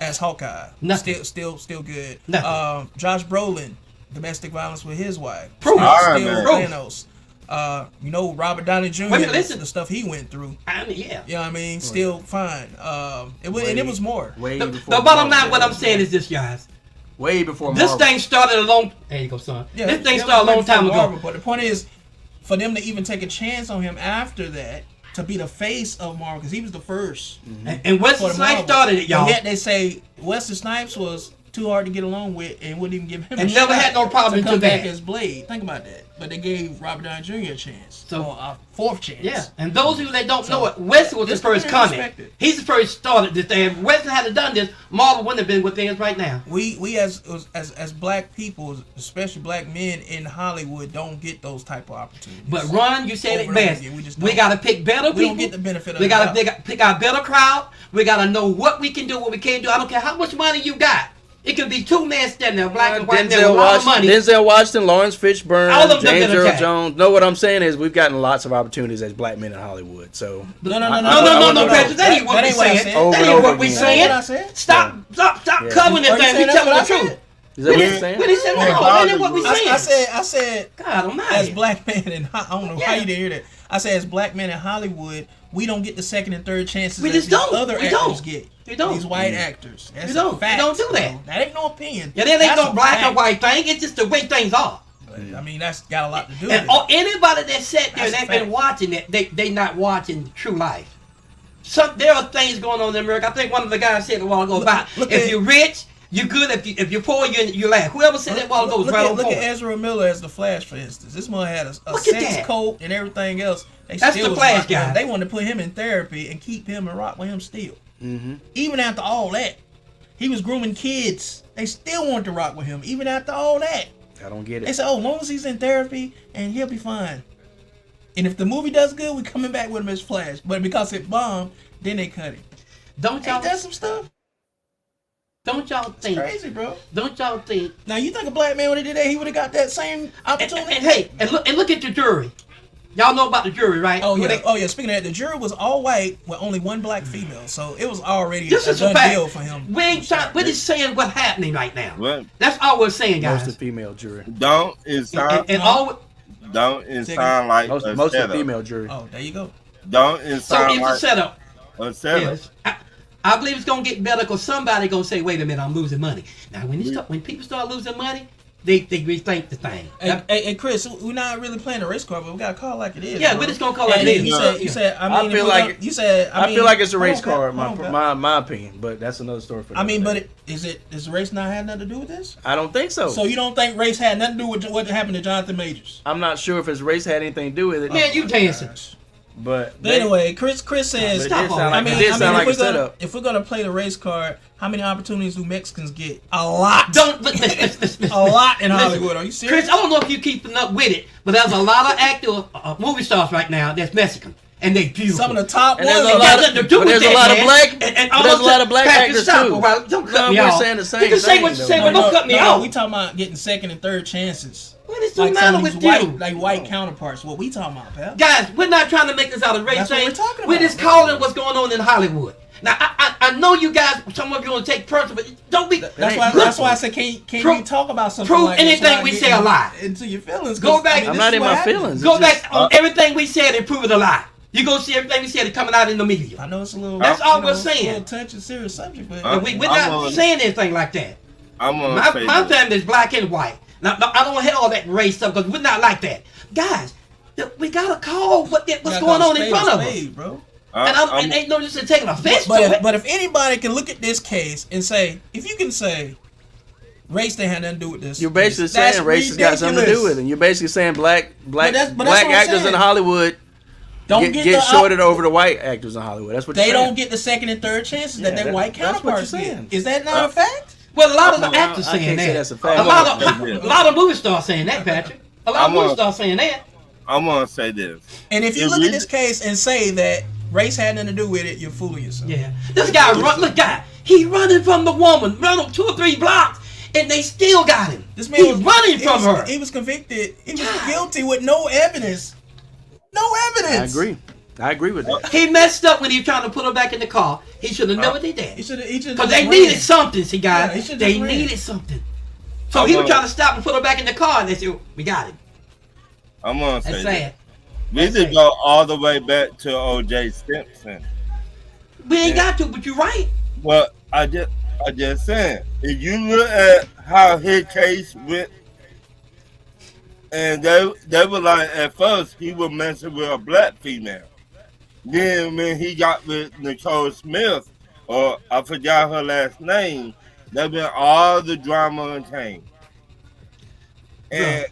S2: as Hawkeye.
S3: Nothing.
S2: Still good.
S3: Nothing.
S2: Josh Brolin, domestic violence with his wife.
S3: Proof.
S2: Still
S3: Proof.
S2: Thanos. You know, Robert Downey Jr.
S3: Listen.
S2: The stuff he went through.
S3: I mean, yeah.
S2: You know what I mean? Still fine. It was more.
S3: The bottom line, what I'm saying is this, guys.
S1: Way before
S3: this
S1: Marvel.
S3: thing started a long. There you go, son.
S2: Yeah,
S3: this thing started a long time ago.
S2: But the point is, for them to even take a chance on him after that, to be the face of Marvel, because he was the first.
S3: And Wesley Snipes started it, y'all.
S2: And yet they say Wesley Snipes was too hard to get along with and wouldn't even give him
S3: And
S2: a
S3: never
S2: shot
S3: had no problem
S2: to
S3: until
S2: come back
S3: that.
S2: as Blade. Think about that. But they gave Robert Downey Jr. a chance.
S3: So
S2: a 4th chance.
S3: Yeah, and those of you that don't know it, Wesley was the first coming. He's the first started this thing. If Wesley hadn't done this, Marvel wouldn't have been what they is right now.
S2: We as black people, especially black men in Hollywood, don't get those type of opportunities.
S3: But Ron, you said it
S2: Over and
S3: best.
S2: over again, we just
S3: We
S2: don't.
S3: gotta pick better people.
S2: We don't get the benefit of
S3: We
S2: the
S3: gotta
S2: doubt.
S3: pick our better crowd. We gotta know what we can do, what we can't do. I don't care how much money you got. It could be 2 men standing there, black and white, with a lot of money.
S1: Denzel Washington, Lawrence Fishburne,
S3: All of them
S1: James
S3: been
S1: Earl
S3: attacked.
S1: Jones. No, what I'm saying is we've gotten lots of opportunities as black men in Hollywood. So
S3: No, Patrick, that ain't what we saying. That ain't what we saying. Stop covering this thing. We telling the truth.
S1: Is that what you're saying?
S3: When he said, no, that ain't what we saying.
S2: I said,
S3: God almighty.
S2: as black men in I don't know how you didn't hear that. I said, as black men in Hollywood, we don't get the second and third chances
S3: We
S2: that
S3: just
S2: these
S3: don't.
S2: other
S3: We
S2: actors
S3: don't.
S2: get.
S3: We don't.
S2: These white actors. That's
S3: We don't.
S2: a fact.
S3: We don't do that.
S2: That ain't no opinion.
S3: Yeah, that ain't
S2: That's
S3: no
S2: a
S3: black
S2: fact.
S3: and white thing. It's just the way things are.
S2: But, I mean, that's got a lot to do with
S3: And
S2: it.
S3: anybody that sat there
S2: That's
S3: and
S2: a
S3: been
S2: fact.
S3: watching it, they not watching true life. There are things going on in America. I think one of the guys said a while ago about if you're rich, you're good. If you're poor, you laugh. Whoever said that a while ago was right on
S2: Look
S3: point.
S2: at Ezra Miller as the Flash, for instance. This man had a
S3: Look at
S2: sex
S3: that.
S2: coat and everything else. They
S3: That's
S2: still
S3: the
S2: was
S3: Flash
S2: rocking him.
S3: guy.
S2: They wanted to put him in therapy and keep him and rock with him still.
S1: Mm-hmm.
S2: Even after all that, he was grooming kids. They still wanted to rock with him, even after all that.
S1: I don't get
S2: They
S1: it.
S2: said, "Oh, as long as he's in therapy, and he'll be fine." And if the movie does good, we're coming back with him as Flash. But because it bombed, then they cut it.
S3: Don't y'all?
S2: Ain't that some stuff?
S3: Don't y'all think?
S2: Crazy, bro.
S3: Don't y'all think?
S2: Now you think a black man would have did that? He would have got that same
S3: And
S2: opportunity.
S3: hey, and look at the jury. Y'all know about the jury, right?
S2: Oh yeah,
S3: Where
S2: Speaking of that, the jury was all white with only one black female, so it was already
S3: This
S2: a
S3: is a
S2: done
S3: fact.
S2: deal for him.
S3: We're just saying what's happening right now.
S7: What?
S3: That's all we're saying, guys.
S1: Most of female jury.
S7: Don't it sound?
S3: And all.
S7: Don't it sound like
S1: Most
S7: a
S1: of the
S7: setup?
S1: female jury.
S2: Oh, there you go.
S7: Don't it
S3: So
S7: sound
S3: it's
S7: like
S3: a setup.
S7: a setup?
S3: Yes. I believe it's gonna get better because somebody gonna say, "Wait a minute, I'm losing money." Now, when people start losing money, they rethink the thing.
S2: Hey, Chris, we're not really playing the race card, but we gotta call it like it is.
S3: Yeah,
S2: bro.
S3: we're just gonna call it
S2: And
S3: like it
S2: you
S3: is.
S2: said. I mean,
S1: I feel like
S2: you said.
S1: I feel like it's a race
S2: hold
S1: card,
S2: on, Pat.
S1: my opinion, but that's another story for.
S2: I mean,
S1: another
S2: but
S1: day.
S2: does race not have nothing to do with this?
S1: I don't think so.
S2: So you don't think race had nothing to do with what happened to Jonathan Majors?
S1: I'm not sure if his race had anything to do with it.
S3: Man, you dancing.
S1: But
S2: anyway, Chris says.
S1: But it did sound like,
S2: I mean,
S1: it did sound like a
S2: if we're gonna,
S1: setup.
S2: if we're gonna play the race card, how many opportunities do Mexicans get? A lot.
S3: Don't listen.
S2: A lot in
S3: Listen,
S2: Hollywood. Are you serious?
S3: Chris, I don't know if you're keeping up with it, but there's a lot of actors, movie stars right now that's Mexican, and they beautiful.
S2: Some of the top
S1: And
S2: ones.
S1: there's a
S2: are
S1: lot
S2: Mexican.
S1: of, but there's a lot of black, but there's a
S3: almost
S1: lot of black
S3: Patrick,
S1: actors
S3: stop
S1: too.
S3: a while. Don't cut
S1: No,
S3: me
S1: we're
S3: off.
S1: saying the same
S3: You can say
S1: thing,
S3: what you
S1: though.
S3: say, but don't cut me off.
S2: We talking about getting second and third chances.
S3: What is the
S2: Like
S3: matter
S2: some of
S3: with
S2: these
S3: you?
S2: white counterparts. What we talking about, pal?
S3: Guys, we're not trying to make this out of race
S2: That's what
S3: thing.
S2: we're talking
S3: We're
S2: about.
S3: just calling what's going on in Hollywood. Now I know you guys. Some of you want to take personal, but don't be.
S2: That's why I said, can you talk about something
S3: prove
S2: like this
S3: anything
S2: without
S3: we
S2: getting
S3: say a lie.
S2: into your feelings?
S3: Go back.
S2: this
S1: I'm not
S2: is
S1: in
S2: what
S1: my
S2: happened.
S1: feelings.
S3: Go
S1: It's
S3: back
S1: just-
S3: on everything we said and prove it a lie. You go see everything we said coming out in the media.
S2: I know it's a little.
S3: That's all we're
S2: it's a
S3: saying.
S2: little touch and serious subject, but
S3: But we're not saying anything like that.
S7: I'm gonna
S3: My
S7: say
S3: family is black and white. Now, I don't have all that race stuff because we're not like that. Guys, we gotta call what's going on in front of us.
S2: bro.
S3: And ain't no just taking offense to
S2: But
S3: it.
S2: if anybody can look at this case and say, if you can say race didn't have nothing to do with this,
S1: You're basically
S2: that's
S1: saying race has got something to do
S2: ridiculous.
S1: with it. You're basically saying black
S2: that's what I'm
S1: actors
S2: saying.
S1: in Hollywood
S2: Don't
S1: get
S2: the
S1: shorted over the white actors in Hollywood. That's what
S2: They
S1: you're saying.
S2: don't get the second and third chances that
S1: Yeah,
S2: their white
S1: that's what
S2: counterparts
S1: you're
S2: get.
S1: saying.
S2: Is that not a fact?
S3: Well, a lot of the
S1: I
S3: actors
S1: can't
S3: saying
S1: say
S3: that.
S1: that's a fact.
S3: A lot of movie stars saying that, Patrick. A lot of movie stars saying that.
S7: I'm gonna say this.
S2: And if you
S7: If
S2: look
S7: we-
S2: at this case and say that race had nothing to do with it, you're fooling yourself.
S3: Yeah, this guy he running from the woman, running 2 or 3 blocks, and they still got him.
S2: This man
S3: He's running from her.
S2: He was convicted. He was guilty with no evidence. No evidence.
S1: I agree with that.
S3: He messed up when he was trying to put her back in the car. He should have never did that.
S2: He should have.
S3: Because they needed something, see, guys.
S2: Yeah, he should've
S3: They
S2: just ran.
S3: needed something. So he was trying to stop and put her back in the car, and they said, we got him.
S7: I'm gonna say
S3: That's
S7: this.
S3: sad.
S7: We need to go all the way back to O.J. Simpson.
S3: We ain't got to, but you're right.
S7: Well, I just saying, if you look at how his case went, and they were like, at first he was messing with a black female. Then when he got with Nicole Smith, or I forgot her last name, that been all the drama and came. And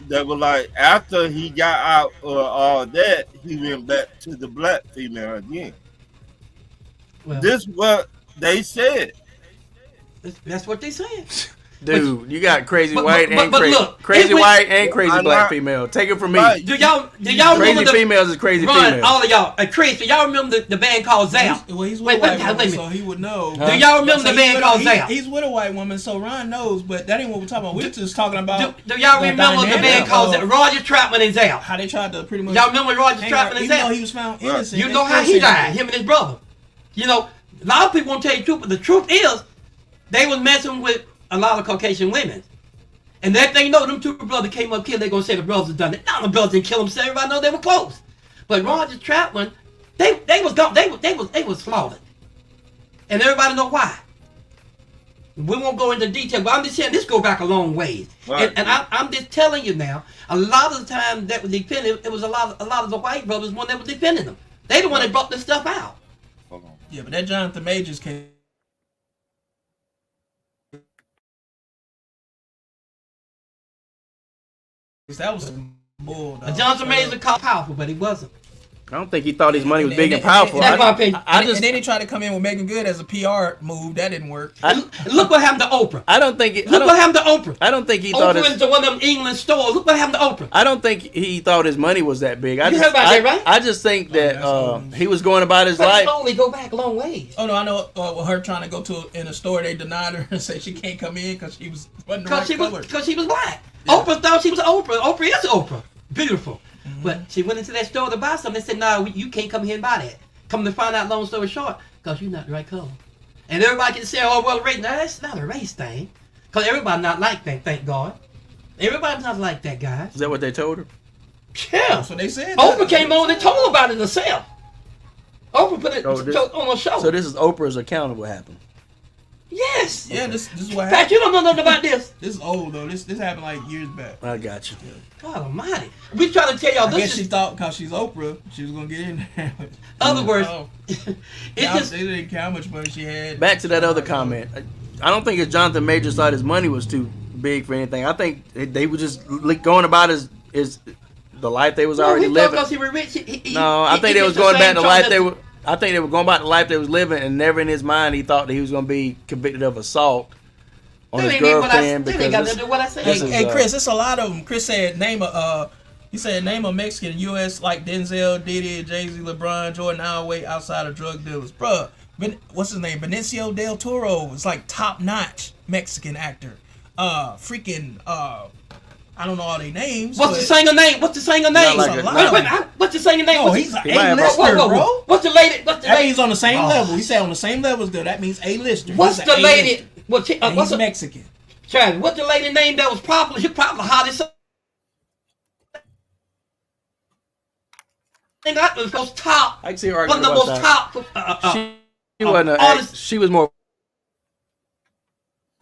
S7: they were like, after he got out of all that, he went back to the black female again.
S3: Well,
S7: This what they said.
S3: that's what they said.
S1: Dude, you got crazy
S3: but-
S1: white
S3: but-
S1: and
S3: but
S1: crazy
S3: look,
S1: crazy
S3: it went-
S1: white and crazy
S7: I'm
S1: black
S7: not-
S1: female. Take it from me.
S7: Right.
S3: Do y'all
S1: Crazy
S3: remember the
S1: females is crazy
S3: run,
S1: females.
S3: all of y'all, Chris, do y'all remember the band called Zap?
S2: Well, he's with
S3: Wait,
S2: a white
S3: wait a
S2: woman,
S3: minute.
S2: so he would know.
S3: Do y'all remember the band called Zap?
S2: He's with a white woman, so Ron knows. But that ain't what we're talking about. We're just talking about.
S3: Do y'all
S2: the
S3: remember the
S2: dynamic
S3: band called
S2: of
S3: Zap? Roger Troutman and Zap?
S2: How they tried to pretty much.
S3: Y'all remember Roger
S2: hang
S3: Troutman
S2: out,
S3: and
S2: even though
S3: Zap?
S2: he was found innocent.
S3: You know how he died, him and his brother. You know, a lot of people won't tell you the truth, but the truth is, they was messing with a lot of Caucasian women. And that they know them 2 brothers came up here, they gonna say the brothers done it. No, the brothers didn't kill themselves. Everybody know they were close. But Roger Troutman, they was slaughtered. And everybody know why. We won't go into detail, but I'm just saying this go back a long ways.
S7: Right.
S3: And I'm just telling you now, a lot of the time that was defending, it was a lot of the white brothers one that was defending them. They the one that brought this stuff out.
S7: Hold on.
S2: Yeah, but that Jonathan Majors case. That was some bull. dog.
S3: Johnson Majors is powerful, but he wasn't.
S1: I don't think he thought his money was
S2: And-
S1: big
S2: and-
S1: and powerful.
S3: That's my opinion.
S1: I
S2: And
S1: just
S2: then they tried to come in with Megan Good as a PR move. That didn't work.
S3: Look what happened to Oprah.
S1: I don't think it,
S3: Look what happened to Oprah.
S1: I don't think he thought
S3: Oprah
S1: his,
S3: went to one of them England stores. Look what happened to Oprah.
S1: I don't think he thought his money was that big. I
S3: You
S1: just,
S3: heard about that, right?
S1: I just think that
S2: that's old.
S1: he was going about his
S3: But
S1: life.
S3: only go back a long ways.
S2: Oh no, I know. With her trying to go to in a store, they denied her and said she can't come in because she wasn't the right color.
S3: Because she was black. Oprah thought she was Oprah. Oprah is Oprah. Beautiful.
S2: Mm-hmm.
S3: But she went into that store to buy something. They said, no, you can't come here and buy that. Come to find out, long story short, because you're not the right color. And everybody can say, oh, well, race. No, that's not a race thing. Because everybody not like that, thank God. Everybody's not like that, guys.
S1: Is that what they told her?
S3: Yeah.
S2: That's what they said.
S3: Oprah came on and told about it herself. Oprah put it on her show.
S1: So this is Oprah's account of what happened.
S3: Yes.
S2: Yeah, this is what
S3: Pat,
S2: happened.
S3: you don't know nothing about this.
S2: This is old though. This happened like years back.
S1: I got you.
S3: God almighty. We trying to tell y'all
S2: I guess
S3: this
S2: she
S3: is
S2: thought because she's Oprah, she was gonna get in there.
S3: other words.
S2: Oh.
S3: It's
S2: They
S3: just
S2: didn't count how much money she had.
S1: Back to that other comment. I don't think it's Jonathan Majors thought his money was too big for anything. I think they were just going about his the life they was already living.
S3: Because he was rich.
S1: No, I think they was going back to the life they were. I think they were going back to the life they was living, and never in his mind he thought that he was going to be convicted of assault on his girlfriend
S3: They ain't got
S1: because
S3: to do what I said.
S1: this is,
S2: Hey, Chris, it's a lot of them. Chris said name a Mexican U.S. like Denzel, Diddy, Jay-Z, LeBron, Jordan, Howard outside of drug dealers, bruh. What's his name? Benicio del Toro is like top notch Mexican actor. I don't know all their names.
S3: What's the singer name? What's the singer name?
S1: like
S3: What's the singer name?
S2: No, he's an
S1: He might have-
S2: A-lister, bro.
S3: What's the lady? What's the
S2: That
S3: lady?
S2: means on the same
S3: Oh.
S2: level. He said on the same level as good. That means A-lister.
S3: What's
S2: He's
S3: the
S2: an
S3: lady?
S2: A-lister.
S3: What's
S2: And
S3: what's
S2: he's
S3: the
S2: Mexican.
S3: Travis? What's the lady name that was popular? She probably the hottest. And that was most top.
S1: I can see her
S3: One
S1: arguing
S3: of the
S1: about
S3: most
S1: that.
S3: top.
S1: She wasn't an
S3: artist.
S1: act, she was more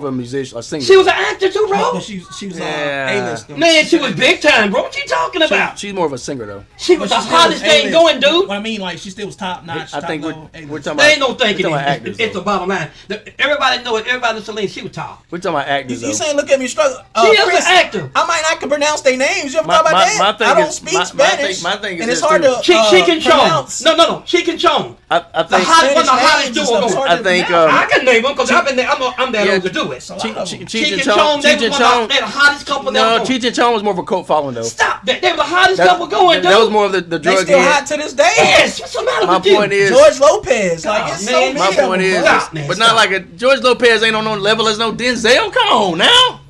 S1: of a musician, a singer.
S3: She was an actor too, bro.
S2: But she was
S1: Yeah.
S2: A-lister.
S3: Man, she was big time, bro. What you talking about?
S1: She's more of a singer though.
S3: She was
S2: But
S3: the
S2: she still
S3: hottest
S2: was
S3: thing
S2: A-list.
S3: going, dude.
S2: What I mean, like she still was top notch.
S1: I
S2: top
S1: think
S2: level
S1: we're
S2: A-list.
S1: talking
S3: There
S1: about.
S3: ain't no thinking.
S1: We're talking about actors.
S3: It's the
S1: though.
S3: bottom line. Everybody know it. Everybody knows Celine. She was top.
S1: We're talking about actors
S2: You
S1: though.
S2: saying look at me struggle?
S3: She is
S2: Chris,
S3: an actor.
S2: I might not can pronounce their names. You ever
S1: My-
S2: thought about
S1: my-
S2: that?
S1: my thing
S2: I don't
S1: is-
S2: speak
S1: my
S2: Spanish.
S1: thing is
S2: and it's
S1: this,
S2: hard
S1: too.
S2: to
S3: She can chong.
S2: pronounce.
S3: No. She can chong.
S1: I
S3: The
S1: think.
S3: hot, one of the
S2: Spanish
S3: hottest
S2: names
S3: duo
S2: and stuff, it's
S3: going.
S2: hard
S1: I think.
S3: I can name them because I've been there. I'm that
S1: Yeah,
S3: old to do it.
S2: It's a lot of them.
S3: Cheech and Chong, they were the hottest couple that
S1: No,
S3: was
S1: Cheech and Chong was more of a cult following though.
S3: Stop. They were the hottest couple going, dude.
S1: That was more of the
S2: They
S1: drug
S2: still
S1: head.
S2: hot to this day.
S3: Yes. What's the matter
S1: My
S3: with you?
S1: point is,
S2: George Lopez, like it's so
S3: man.
S2: many
S1: my
S2: of them,
S1: point is,
S2: bro.
S3: Stop, man,
S1: but
S3: stop.
S1: not like a George Lopez ain't on no level as no Denzel. Come on now.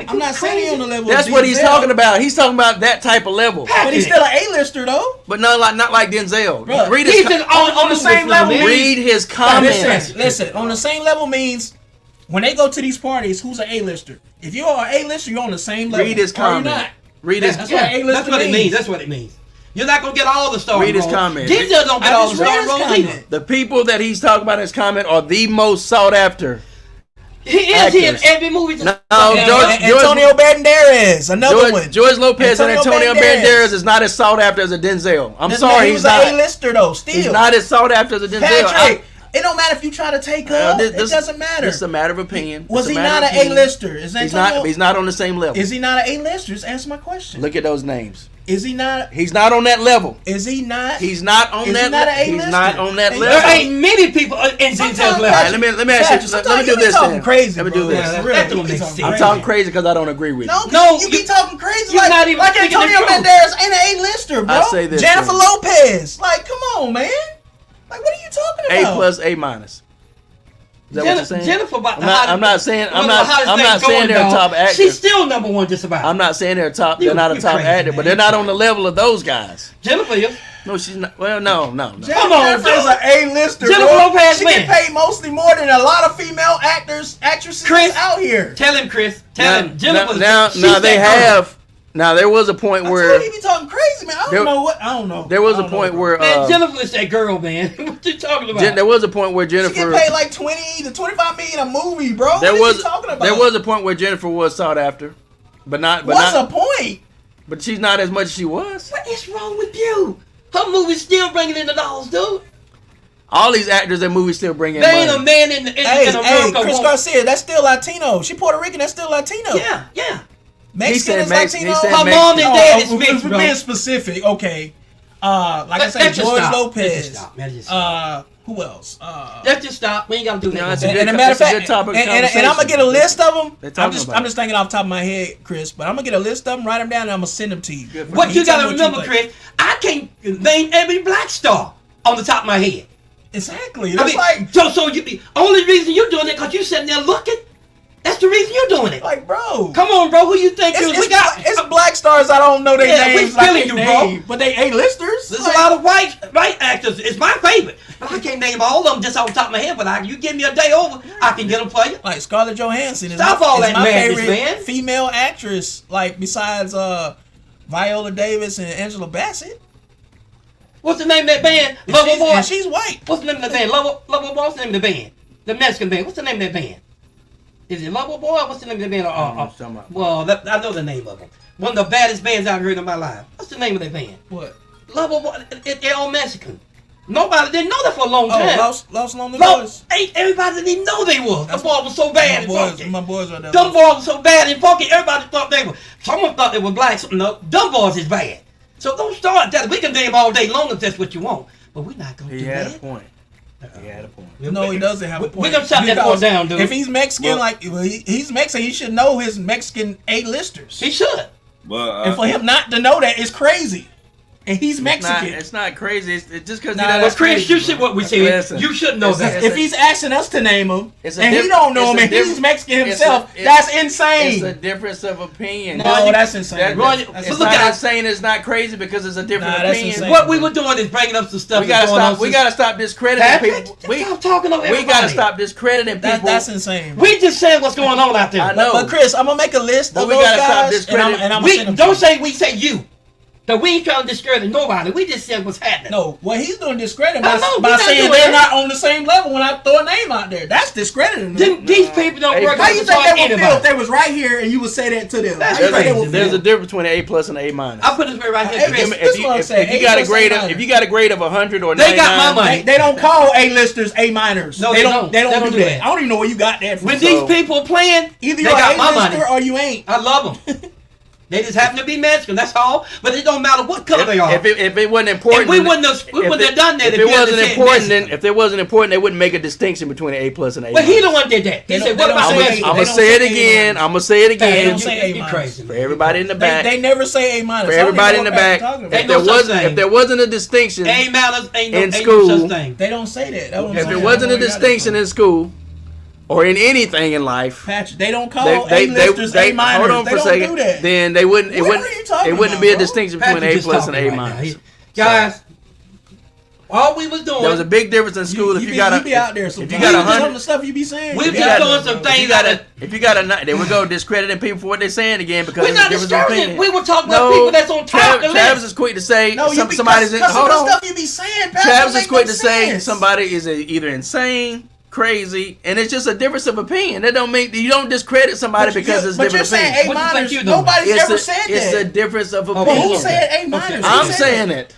S2: I'm not saying he on the level.
S1: That's
S2: of
S1: what he's
S2: Denzel,
S1: talking about. He's talking about that type of level,
S2: But he's still an A-lister though.
S1: but not like Denzel.
S2: Bruh,
S1: Read
S3: He's
S1: his
S3: just
S2: on the same level.
S1: read his
S2: Listen,
S1: comments.
S2: listen. On the same level means when they go to these parties, who's an A-lister? If you are an A-lister, you're on the same level.
S1: Read his
S2: Or you're
S1: comment.
S2: not.
S1: Read his.
S2: That's what A-lister
S3: That's what it
S2: means.
S3: means. That's what it means. You're not gonna get all the stars.
S1: Read his
S3: roles.
S1: comment.
S3: Denzel don't get
S2: I
S3: all the
S2: just read
S3: star
S2: his
S3: roles
S2: comment.
S3: either.
S1: The people that he's talking about in his comment are the most sought after.
S3: He is in
S1: Actors.
S3: every movie.
S1: No,
S2: And-
S1: George-
S2: and Antonio Banderas, another one.
S1: George Lopez and Antonio
S2: Banderas.
S1: Banderas is not as sought after as a Denzel. I'm
S2: This
S1: sorry,
S2: man, he
S1: he's
S2: was
S1: not.
S2: an A-lister though. Still,
S1: He's not as sought after as a Denzel.
S2: Patrick. It don't matter if you try to take her. It doesn't matter.
S1: It's a matter of opinion.
S2: Was
S1: It's a
S2: he
S1: matter
S2: not
S1: of
S2: an
S1: opinion.
S2: A-lister? Is
S1: He's
S2: Antonio?
S1: not. He's not on the same level.
S2: Is he not an A-lister? Just answer my question.
S1: Look at those names.
S2: Is he not?
S1: He's not on that level.
S2: Is he not?
S1: He's not on
S2: Is
S1: that.
S2: he not an
S1: He's
S2: A-lister?
S1: not on that
S2: And
S1: level.
S3: There ain't many people in Denzel's
S2: Sometimes-
S1: All right,
S3: level.
S1: let me ask you.
S2: Sometimes
S1: Let me do
S2: you be
S1: this
S2: talking
S1: then.
S2: crazy,
S1: Let me
S2: bro.
S1: do this.
S3: Yeah,
S2: Really,
S3: that don't
S2: you be
S3: make
S2: talking
S3: sense.
S1: I'm
S2: crazy.
S1: talking crazy because I don't agree with you.
S2: No,
S3: No,
S2: you be
S3: you-
S2: talking crazy
S3: you're
S2: like
S3: not even
S2: like
S3: speaking the
S2: Antonio
S3: truth.
S2: Banderas ain't an A-lister, bro.
S1: I say this
S2: Jennifer
S1: thing.
S2: Lopez, like, come on, man. Like, what are you talking
S1: A
S2: about?
S1: plus, A minus. Is that what you're saying?
S3: Jennifer about the
S1: I'm not-
S3: hottest-
S1: I'm not saying- I'm
S3: one of
S1: not-
S3: the hottest
S1: I'm not
S3: things
S1: saying
S3: going,
S1: they're a
S3: dog.
S1: top actor.
S3: She's still number one just about.
S1: I'm not saying they're top.
S3: You-
S1: They're not a
S3: you're
S1: top
S3: crazy,
S1: actor,
S3: man.
S1: but they're not on the level of those guys.
S3: Jennifer, you.
S1: No, she's not. Well, no.
S3: Come on,
S2: Jennifer is an A-lister,
S3: Jennifer
S2: bro.
S3: Lopez
S2: She
S3: win.
S2: get paid mostly more than a lot of female actresses
S3: Chris,
S2: out here.
S3: Tell him, Chris. Tell him. Jennifer.
S1: Now
S3: she's
S1: they
S3: that girl.
S1: have. Now there was a point
S2: I
S1: where
S2: told you he be talking crazy, man. I don't
S1: There-
S2: know what. I don't know.
S1: there was
S2: I
S1: a
S2: don't
S1: point
S2: know,
S1: where
S3: Man, Jennifer is that girl, man. What you talking about?
S1: there was a point where
S2: She get
S1: Jennifer.
S2: paid like 20 to 25 million a movie, bro.
S1: There
S2: what
S1: was
S2: is he talking about?
S1: there was a point where Jennifer was sought after, but not. But
S2: What's
S1: not.
S2: the point?
S1: But she's not as much as she was.
S3: What is wrong with you? Her movie's still bringing in the dollars, dude.
S1: All these actors in movies still bring in
S3: There ain't a
S1: money.
S3: man in America.
S2: Chris
S3: won't-
S2: Garcia, that's still Latino. She Puerto Rican, that's still Latino.
S3: Yeah.
S2: Mexican
S1: said
S2: is
S1: Mexican.
S2: Latino.
S1: He said
S3: Her
S1: Mexican.
S3: mom and dad is
S2: we're
S3: mixed, bro.
S2: being specific. Okay. Like I
S3: Let's
S2: said,
S3: just
S2: George
S3: stop. Let's
S2: Lopez.
S3: just stop, man. Let's just stop.
S2: Who else?
S3: Let's just stop. We ain't gotta do that.
S1: No,
S3: no
S1: that's a
S3: more.
S1: good-
S2: And a matter of
S1: that's a
S2: fact,
S1: good topic of
S2: and I'm gonna
S1: conversation.
S2: get a list of them.
S1: They're talking about
S2: I'm just thinking off the top of my head, Chris. But I'm gonna get a list of them, write them down, and I'm gonna send them to you.
S3: What
S2: And
S3: you
S2: tell
S3: gotta
S2: me
S3: remember,
S2: think.
S3: Chris, I can't name every black star on the top of my head.
S2: Exactly.
S3: I
S2: That's
S3: mean, so you the only reason you're doing it because you sitting there looking. That's the reason you're doing it.
S2: like, bro.
S3: Come on, bro. Who you think you?
S2: It's black stars I don't know their
S3: Yeah, we
S2: names. like
S3: feeling
S2: their
S3: you, bro.
S2: name, but they A-listers.
S3: There's
S2: Like,
S3: a lot of white actors. It's my favorite, but I can't name all of them just off the top of my head. But you give me a day over, I can get them for you.
S2: Like Scarlett Johansson is
S3: Stop
S2: my,
S3: all
S2: is
S3: that
S2: my
S3: madness,
S2: favorite
S3: man.
S2: female actress. Like besides Viola Davis and Angela Bassett.
S3: What's the name of that band?
S2: And
S3: Lover
S2: she's,
S3: Boy.
S2: and she's white.
S3: What's the name of that band? Lover Boy. What's the name of the band? The Mexican band. What's the name of that band? Is it Lover Boy? What's the name of the band? I know the name of them. One of the baddest bands I've heard in my life. What's the name of that band?
S2: What?
S3: Lover Boy. They're all Mexican. Nobody didn't know that for a long
S2: Oh,
S3: time.
S2: Los Lonely
S3: Hey, everybody didn't even know they was. The boy was so bad and funky.
S2: My boys right there.
S3: Dumb boys were so bad and funky. Everybody thought they were. Someone thought they were black. No, dumb boys is bad. So don't start that. We can name all day long if that's what you want, but we're not gonna
S1: He
S3: do
S1: had a
S3: that.
S1: point. He had a point.
S2: No, he doesn't have a point.
S3: We're gonna shut that
S2: Because
S3: boy down, dude.
S2: If he's Mexican, he's Mexican, he should know his Mexican A-listers.
S3: He should.
S7: But
S2: And for him not to know that is crazy. and he's
S1: It's not,
S2: Mexican.
S1: it's not crazy. It's just because
S2: Nah,
S1: he doesn't.
S2: that's
S3: But Chris, you
S2: crazy,
S3: should
S2: bro.
S3: what we say.
S1: Listen.
S3: You should know that.
S2: If he's asking us to name him,
S1: It's a
S2: and he
S1: diff-
S2: don't know him,
S1: it's a
S2: and he's
S1: diff-
S2: Mexican
S1: it's
S2: himself,
S1: a-
S2: that's
S1: It's a
S2: insane.
S1: difference of opinion.
S2: No, that's insane.
S1: That,
S3: Ron,
S1: it's
S3: but
S1: not
S3: look at-
S1: insane. It's not crazy because it's a different
S2: Nah, that's
S1: opinion.
S2: insane.
S3: What we were doing is bringing up some stuff.
S1: We gotta
S3: that's going
S1: stop.
S3: on
S1: We
S3: since-
S1: gotta stop discrediting
S3: Patrick,
S1: people. We
S3: stop talking over
S1: gotta
S3: everybody.
S1: stop discrediting people.
S2: That's insane.
S3: We just saying what's going on out there.
S1: I know.
S2: But Chris, I'm gonna make a list
S1: But
S2: of
S1: we
S2: those
S1: gotta stop
S2: guys, and I'm
S1: discrediting-
S2: gonna
S3: We
S2: send them
S3: don't
S2: to you.
S3: say we say you. Cause we ain't trying to discredit nobody. We just saying what's happening.
S2: No, what he's doing discredit
S3: I
S2: by,
S3: know,
S2: by
S3: we're not
S2: saying
S3: doing
S2: they're
S3: that.
S2: not on the same level when I throw a name out there. That's discrediting them.
S3: These people don't
S1: Hey,
S3: work
S2: How
S3: out
S2: you
S3: to
S2: think
S3: charge
S2: they would feel if
S3: anybody.
S2: they was right here and you would say that to them?
S3: That's
S2: How you think they
S3: crazy.
S2: would
S1: There's a
S2: feel?
S1: difference between an A plus and an A minus.
S3: I put this right
S2: Hey,
S3: here,
S2: this-
S3: Chris.
S2: this what I'm saying.
S1: If you
S2: A
S1: got a
S2: plus,
S1: grade
S2: A
S1: of
S2: minus.
S1: if you got a grade of 100 or
S3: They got
S1: 99,
S3: my money.
S2: They don't call A-listers A-minors.
S3: No,
S2: they
S3: they
S2: don't.
S3: don't.
S2: They don't do that. I don't even know where you got that from.
S3: When
S1: So-
S3: these people playing,
S2: Either
S3: they
S2: you're
S3: got
S2: an
S3: my money.
S2: A-lister or you ain't.
S3: I love them. They just happen to be Mexican. That's all. But it don't matter what color they are.
S1: if it wasn't important,
S3: If we wouldn't have done that.
S1: If it wasn't important, then if it wasn't important, they wouldn't make a distinction between an A plus and an A.
S3: But he the one did that. He
S2: They
S3: said,
S2: don't-
S3: "What
S2: they
S3: about
S2: don't
S3: the
S2: say-
S3: Mexican?"
S1: I'm
S2: They
S1: gonna
S2: don't
S1: say it
S2: say
S1: again.
S2: A-minus.
S1: I'm gonna say it
S2: They
S1: again
S2: don't say
S3: You
S2: A-minus.
S3: crazy.
S1: for everybody in the
S2: They
S1: back.
S2: never say A-minus.
S1: For
S2: I don't
S1: everybody
S2: even
S1: in the
S2: know what
S1: back,
S2: they're talking
S1: if
S2: about.
S3: Ain't
S1: there
S3: no such
S1: wasn't
S3: thing.
S1: if there wasn't a distinction
S3: Ain't matters. Ain't no
S1: in
S3: ain't no
S1: school,
S3: such thing.
S2: They don't say that. That's what I'm
S1: if
S2: saying.
S1: there
S2: I
S1: wasn't
S2: don't
S1: a
S2: know where you got that
S1: distinction
S2: from.
S1: in school or in anything in life,
S2: Patrick, they don't call
S1: they
S2: A-listers A-minors.
S1: hold on
S2: They
S1: for a
S2: don't
S1: second.
S2: do that.
S1: Then they wouldn't. It
S2: What
S1: wouldn't.
S2: are you talking
S1: It wouldn't
S2: about,
S1: be a
S2: bro?
S1: distinction between
S3: Patrick
S1: A
S3: just
S1: plus and
S3: talking
S1: A
S3: right now.
S1: minus.
S3: Guys, all we was doing.
S1: There was a big difference in school. If you got
S2: you be out there, so
S1: if you got
S2: some of
S1: 100,
S2: the stuff you be saying.
S3: We
S2: you
S3: be
S2: be out
S3: doing
S2: there,
S3: some
S2: bro.
S3: things.
S1: if you got a, they would go discrediting people for what they're saying again because
S3: We're
S1: it's a
S3: not
S1: difference of
S3: discouraging.
S1: opinion.
S3: We were talking about people that's on top of the
S1: Travis
S3: list.
S1: is quick to say
S2: No, you be
S1: somebody's in.
S2: cussing
S1: Hold
S2: the
S1: on.
S2: stuff you be saying, Pat,
S1: Travis
S2: don't
S1: is quick
S2: make
S1: to
S2: no
S1: say
S2: sense.
S1: somebody is either insane, crazy, and it's just a difference of opinion. That don't mean you don't discredit somebody because it's
S2: but
S1: different
S2: you're saying
S1: opinion.
S3: What you think
S2: A-minors.
S3: you're doing?
S2: Nobody's ever said
S1: It's a
S2: that.
S1: difference of
S2: But
S1: opinion.
S2: who said A-minors?
S3: Okay.
S2: Who
S1: I'm
S2: said
S1: saying
S2: that?
S1: it,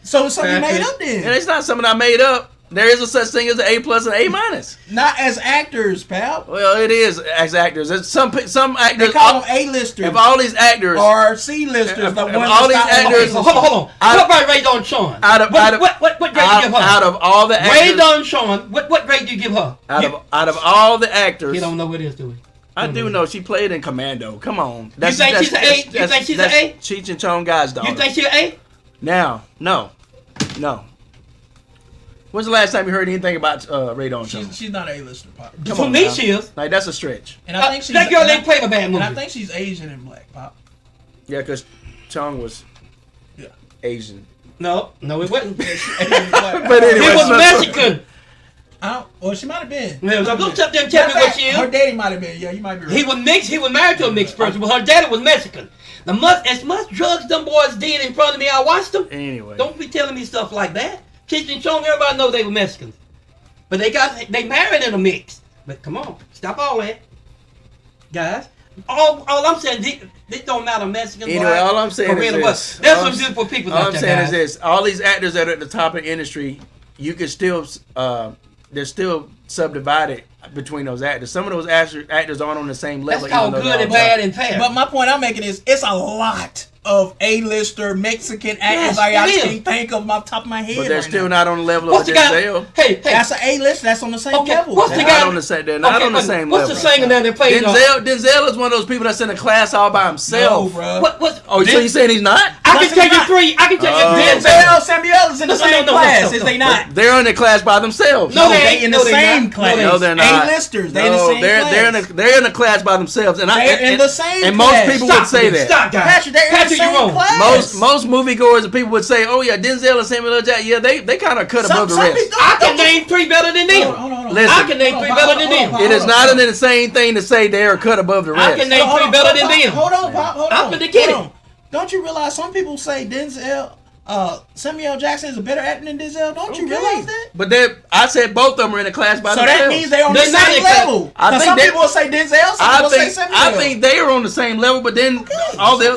S2: So it's something you made
S3: Patrick.
S2: up then.
S1: and it's not something I made up. There is a such thing as an A plus and A minus.
S2: Not as actors, pal.
S1: Well, it is as actors. It's some
S2: They
S1: actors.
S2: call them A-listers
S1: If all these actors
S2: or C-listers.
S1: If
S2: The
S1: all
S2: ones
S1: these
S2: that's not on
S1: actors-
S2: the
S3: Hold on, hold on.
S1: Out-
S3: What about Ray Dawn Sean?
S1: out of
S3: What grade do you give her?
S1: out of all the
S3: Ray
S1: actors,
S3: Dawn Sean. What grade do you give her?
S1: out of all the actors,
S3: He don't know what it is, do he?
S1: I do know she played in Commando. Come on,
S3: think she's an A? You think she's an A?
S1: Cheech and Chong Guy's daughter.
S3: You think she's an A?
S1: Now, no. When's the last time you heard anything about Ray Dawn Chong?
S2: She's not an A-lister, Pop.
S1: Come
S3: For
S1: on
S3: me,
S1: now.
S3: she is.
S1: Like that's a stretch.
S2: And I think she's
S3: That girl
S2: and I-
S3: ain't played a bad
S2: And I
S3: movie.
S2: think she's Asian and black, Pop.
S1: Yeah, because Chong was
S2: Yeah.
S1: Asian.
S3: No, it wasn't.
S2: Asian and black.
S1: But anyway,
S3: He was
S1: so-
S3: Mexican.
S2: Well, she might have been.
S3: Well, don't sit there and tell me what she
S2: Her
S3: is.
S2: daddy might have been. Yeah, you might be right.
S3: He was mixed. He was married to a mixed person, but her daddy was Mexican. As much drugs them boys did in front of me, I watched them.
S1: Anyway,
S3: Don't be telling me stuff like that. Cheech and Chong, everybody know they were Mexicans. But they married in a mix. But come on, stop all that. Guys, all I'm saying, this don't matter Mexican,
S1: Anyway,
S3: black,
S1: all I'm saying
S3: Korean,
S1: is
S3: or what.
S1: this.
S3: There's
S1: All
S3: some
S1: I'm-
S3: beautiful people
S1: all
S3: out
S1: I'm
S3: there,
S1: saying
S3: guys.
S1: is this: all these actors that are at the top of the industry, you can still, they're still subdivided between those actors. Some of those actors aren't on the same level.
S3: That's called
S1: even though
S3: good
S1: they're
S3: and
S1: all
S3: bad and fair.
S2: But my point I'm making is, it's a lot of A-lister Mexican actors.
S3: Yes,
S2: I
S3: it is.
S2: can't think of them off the top of my head.
S1: But they're
S2: right
S1: still
S2: now.
S1: not on the level
S3: What's
S1: of
S3: the guy?
S1: Denzel.
S3: Hey,
S2: That's an A-list. That's on the same
S3: Okay,
S2: level.
S3: what's the
S1: They're
S3: guy?
S1: not on the same. They're not on the same
S3: what's
S1: level.
S3: the singer that they played?
S1: Denzel is one of those people that's in a class all by
S2: No,
S1: himself.
S2: bro.
S3: What?
S1: Oh, so you saying he's not?
S3: I can tell you three. I can tell you
S2: Denzel, Samuel is in the
S3: No,
S2: same
S3: no,
S2: class.
S3: no,
S2: Is
S3: no.
S2: they not?
S1: They're in a class by themselves.
S3: No, they
S2: they
S3: ain't.
S2: in the
S3: No, they
S2: same
S3: not.
S2: class.
S1: No, they're not.
S2: A-listers. They in the same
S1: they're
S2: class.
S1: they're in a class by themselves, and
S2: They're in the same
S1: And
S2: class.
S1: most people
S3: Stop
S1: would say
S3: it.
S1: that.
S3: Stop, guys.
S2: Patrick, they're in the
S3: Patrick, you're
S2: same
S3: wrong.
S2: class.
S1: Most moviegoers and people would say, "Oh yeah, Denzel and Samuel L. Jackson, yeah, they kind of cut above the
S2: Some
S1: rest."
S2: people-
S3: I can name three better than them.
S2: Hold on.
S1: Listen.
S3: I can name three better than them.
S1: It is not an insane thing to say they are cut above the
S3: I
S1: rest.
S3: can name three better than them.
S2: Hold on, Pop. Hold
S3: I'm
S2: on.
S3: finna get
S2: Hold
S3: it.
S2: on. Don't you realize some people say Denzel, Samuel L. Jackson is a better actor than Denzel? Don't you realize that?
S1: But I said both of them are in a class by
S2: So
S1: themselves.
S2: that means they're on the
S3: They're not
S2: same
S3: in class.
S2: level.
S1: I
S2: 'Cause
S1: think
S2: some
S1: they-
S2: people will say Denzel, some people will say Samuel.
S1: I think they are on the same level, but then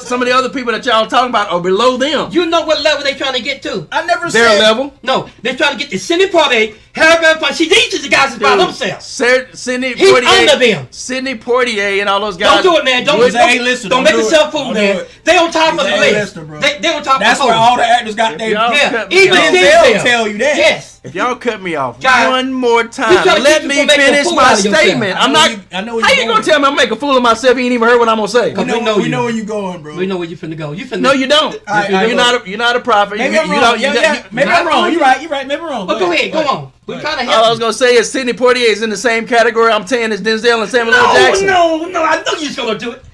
S1: some of the other people that y'all talking about are below them.
S3: You know what level they trying to get to?
S2: I never
S1: Their
S2: said
S1: level.
S3: No, they're trying to get to Sidney Poitier, Harry Belafonte. See, these are the guys that's by
S1: Dude,
S3: themselves.
S1: Sidney
S3: He's
S1: Poitier,
S3: under them.
S1: Sidney Poitier, and all those guys.
S3: Don't do it, man. Don't
S2: He's an A-lister.
S3: Don't
S2: Don't
S3: make
S2: do
S3: yourself
S2: it.
S3: fool,
S2: Don't
S3: man.
S2: do it.
S3: They on top
S2: He's
S3: of the
S2: an
S3: list.
S2: A-lister, bro.
S3: They on top
S2: that's
S3: of
S2: where
S3: the
S2: all the actors got their.
S1: y'all
S3: Yeah,
S1: cut-
S3: even
S1: y'all-
S2: Denzel
S3: Denzel
S2: tell you that.
S3: Yes.
S1: If y'all cut me off
S3: God,
S1: one more
S3: we
S1: time,
S3: trying to
S1: let
S3: get you
S1: me
S3: from making a
S1: finish
S3: fool
S1: my
S3: out of yourself.
S1: statement. I'm not.
S2: I know where
S1: How
S2: you're
S1: you gonna
S2: going.
S1: tell me I'm making a fool of myself? You ain't even heard what I'm gonna say.
S3: Come
S2: We
S3: We know
S2: know
S3: you.
S2: where you're going, bro.
S3: We know where you finna go. You finna.
S1: No, you don't.
S2: Alright,
S1: You're not a prophet.
S2: Maybe
S1: You-
S2: I'm
S1: you
S2: wrong.
S1: don't- you
S2: Yeah,
S1: got-
S2: yeah.
S1: you-
S2: Maybe I'm wrong. You're right. You're right. Maybe I'm wrong.
S3: But go ahead. Go on. We're trying to
S1: All I
S3: help
S1: was
S3: you.
S1: gonna say is Sidney Poitier is in the same category I'm saying as Denzel and Samuel L. Jackson.
S3: No. I know you're gonna do it,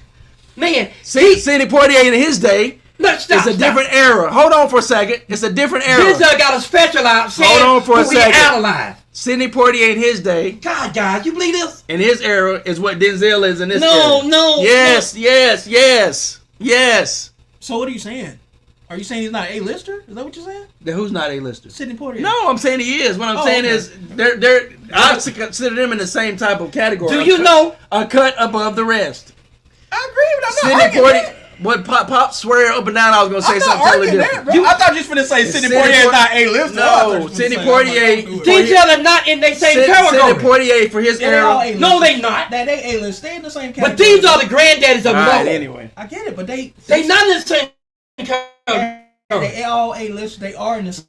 S3: man.
S1: Sidney Poitier in his day
S3: No, stop.
S1: is a different era. Hold on for a second. It's a different era.
S3: Denzel got a specialized.
S1: Hold on for a
S3: who he
S1: second.
S3: analyzed.
S1: Sidney Poitier in his day,
S3: God, guys, you believe this?
S1: in his era, is what Denzel is in this
S3: No,
S1: era.
S3: no.
S1: Yes, yes, yes, yes.
S2: So what are you saying? Are you saying he's not an A-lister? Is that what you're saying?
S1: Then who's not A-lister?
S2: Sidney Poitier.
S1: No, I'm saying he is. What I'm
S2: Oh,
S1: saying
S2: okay.
S1: is they're I consider them in the same type of category.
S3: Do you know?
S1: A cut above the rest.
S2: I agree, but I'm not
S1: Sidney
S2: arguing
S1: Poitier.
S2: that.
S1: What Pop swear up and down I was gonna say
S2: I'm not
S1: something totally
S2: arguing
S1: different.
S2: that, bro. I thought you was finna say Sidney
S1: Sidney
S2: Poitier is
S1: Poitier-
S2: not A-lister.
S1: No, Sidney Poitier-
S3: Denzel are not in their same
S1: Sidney
S3: category.
S1: Poitier for his
S2: Yeah, they all
S1: era.
S2: A-list.
S3: No, they not.
S2: That they A-list. They in the same
S3: But
S2: category.
S3: these are the granddaddies of
S1: All
S3: love.
S1: right, anyway.
S2: I get it, but they
S3: not in the same category.
S2: they all A-list. They are in the same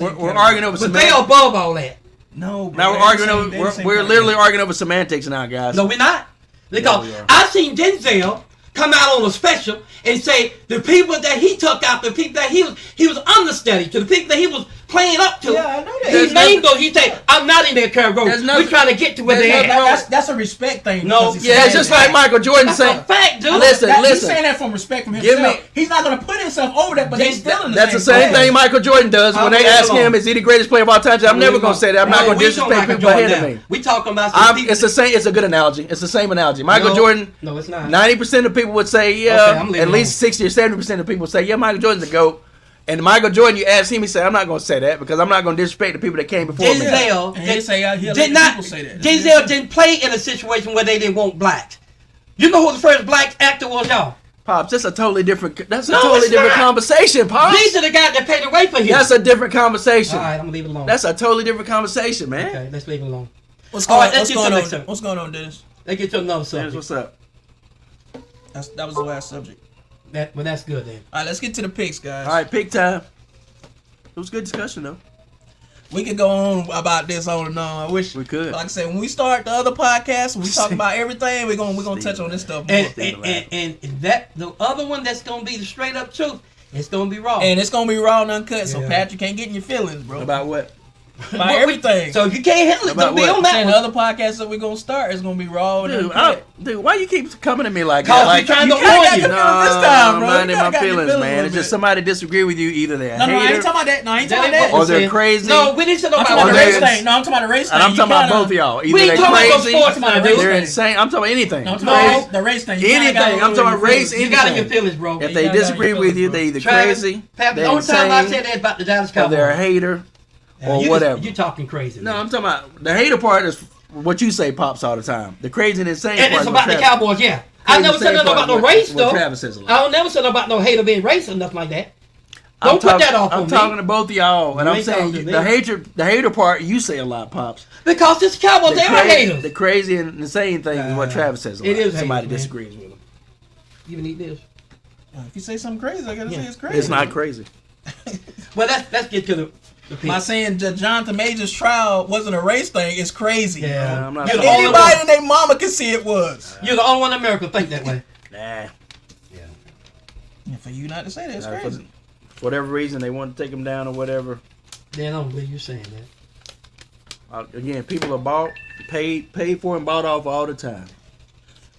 S1: We're
S2: category.
S1: arguing over
S3: But they
S1: semantics.
S3: are above all that.
S2: No, bro.
S1: Now we're
S2: They
S1: arguing
S2: the
S1: over.
S2: same- they the same
S1: We're
S2: category.
S1: literally arguing over semantics now, guys.
S3: No, we're not. Because
S1: we are.
S3: I seen Denzel come out on a special and say the people that he took out, the people that he was understudy to, the people that he was playing up to.
S2: Yeah, I know that.
S3: He
S1: There's
S3: named those. He said, "I'm not in that category.
S1: There's
S3: We're
S1: nothing-
S3: trying to get to where
S1: there's
S3: they
S1: nothing
S3: at."
S2: That's a respect thing.
S3: No,
S2: because he's
S1: Yeah,
S2: saying
S1: it's just
S2: that.
S1: like Michael Jordan
S3: That's
S1: saying.
S3: a fact, dude.
S1: Listen,
S2: He's
S1: listen.
S2: saying that from respect from
S1: Give
S2: himself.
S1: me-
S2: He's not gonna put himself over that, but he's still in the
S1: That's the
S2: same
S1: same
S2: class.
S1: thing Michael Jordan does when
S3: I'll
S1: they
S3: leave it
S1: ask him,
S3: alone.
S1: "Is he the greatest player of all time?" I'm never gonna say that. I'm not gonna disrespect people ahead of me.
S3: We talking about some people.
S1: It's the same. It's a good analogy. It's the same analogy. Michael
S3: No,
S1: Jordan.
S3: No, it's not.
S1: 90% of people would say,
S3: Okay,
S1: yeah.
S3: I'm leaving
S1: At
S3: it
S1: least 60 or 70% of people would say, yeah, Michael Jordan's the GOAT. And Michael Jordan, you ask him, he said, I'm not going to say that because I'm not going to disrespect the people that came before me.
S3: Denzel
S2: And he say he'll
S3: did
S2: let
S3: not.
S2: people say that.
S3: Denzel didn't play in a situation where they didn't want blacks. You know who the first black actor was, y'all?
S1: Pops, that's a totally different. That's a
S3: No,
S1: totally
S3: it's
S1: different
S3: not.
S1: conversation, Pops.
S3: These are the guys that paid the way for him.
S1: That's a different conversation.
S3: All right, I'm gonna leave it alone.
S1: That's a totally different conversation, man.
S3: Okay, let's leave it alone.
S2: What's
S3: All
S2: going,
S3: right, let's
S2: what's
S3: get
S2: going
S3: to the
S2: on?
S3: next subject.
S2: What's going on, Dennis?
S3: Let's get to another
S1: Dennis,
S3: subject.
S1: what's up?
S2: That was the last subject.
S3: Well, that's good then.
S2: All right, let's get to the picks, guys.
S1: All right, pick time. It was a good discussion, though.
S2: We could go on about this on and on. I wish
S1: We could.
S2: Like I said, when we start the other podcast, when we talk about everything, we're gonna touch on this stuff more.
S3: And that the other one that's gonna be the straight up truth. It's gonna be raw.
S2: And it's gonna be raw and uncut, so
S3: Yeah.
S2: Patrick can't get in your feelings, bro.
S1: About what?
S2: About everything.
S3: So if you can't handle it,
S1: About
S3: don't be
S1: what?
S3: on
S2: And
S3: that
S2: the
S3: one.
S2: other podcast that we're gonna start is gonna be raw and
S1: Dude,
S2: uncut.
S1: dude, why you keep coming at me like
S3: Cause
S1: that?
S3: we
S1: Like,
S3: trying
S2: you
S3: to
S2: kinda
S3: warn
S2: got
S3: you.
S2: your feelings this time, bro.
S1: I'm not
S2: You
S1: in my
S2: kinda got your
S1: feelings,
S2: feelings a
S1: man.
S2: little
S1: It's just
S2: bit.
S1: somebody disagree with you. Either they're a
S2: No, I
S1: hater
S2: ain't talking about that. No, I ain't
S3: That
S2: talking
S3: ain't
S2: about
S3: what
S1: or
S2: that.
S3: we
S1: they're
S3: said.
S1: crazy.
S3: No, we didn't say no
S2: I'm talking
S3: about
S2: about
S1: Or
S2: the race
S1: they're-
S2: thing. No, I'm talking about the race thing.
S1: And I'm
S2: You
S1: talking about
S2: kinda-
S1: both of y'all. Either
S3: We ain't
S1: they're
S3: talking about
S1: crazy,
S3: no sports now,
S2: They're
S3: dude.
S1: they're insane. I'm talking about anything.
S2: No, I'm talking
S3: No.
S2: about the race thing. You kinda
S1: Anything.
S2: got a
S1: I'm
S2: little
S1: talking about
S2: in your
S1: race.
S2: feelings.
S3: You got in your
S1: Anything.
S3: feelings, bro.
S1: If
S2: You
S1: they
S2: gotta
S1: disagree
S2: got
S1: with you,
S2: your
S1: they either
S3: Travis,
S1: crazy,
S3: Pat, the
S1: they're
S3: only time I
S1: insane,
S3: said that about the Dallas
S1: or
S3: Cowboys.
S1: they're a hater, or
S3: you
S1: whatever.
S3: You talking crazy?
S1: No,
S3: man.
S1: I'm talking about the hater part is what you say, Pops, all the time. The crazy and insane
S3: And
S1: part
S3: it's
S1: is
S3: about
S1: what
S3: the
S1: Travis-
S3: Cowboys, yeah. I
S1: crazy
S3: never
S1: and
S3: said
S1: insane
S3: nothing
S1: part
S3: about
S1: is
S3: no
S1: what-
S3: race,
S1: what
S3: though.
S1: Travis says a lot.
S3: I don't never said nothing about no hater being race or nothing like that.
S1: I'm
S3: Don't put
S1: talking-
S3: that off
S1: I'm
S3: on
S1: talking
S3: me.
S1: to both of y'all, and
S3: You
S1: I'm
S3: ain't
S1: saying
S3: talking to
S1: the hater part you say a lot, Pops.
S3: Because this Cowboys, they are haters.
S1: The crazy and insane thing is what Travis says a lot.
S3: it is
S1: Somebody
S3: haters, man.
S1: disagrees with him.
S3: You even eat this.
S2: If you say something crazy, I gotta say it's crazy.
S1: It's not crazy.
S3: Well, let's get to the
S2: Am I saying that Jonathan Major's trial wasn't a race thing? It's crazy.
S3: Yeah.
S2: bro.
S1: I'm not
S3: You're
S1: saying-
S3: the only
S2: Anybody and their mama can see it was.
S3: You're the only one in America think that way.
S1: Nah.
S2: And for you not to say that, it's
S1: Nah,
S2: crazy.
S1: for whatever reason, they want to take him down or whatever.
S3: Then I don't believe you saying that.
S1: Again, people are bought, paid for and bought off all the time.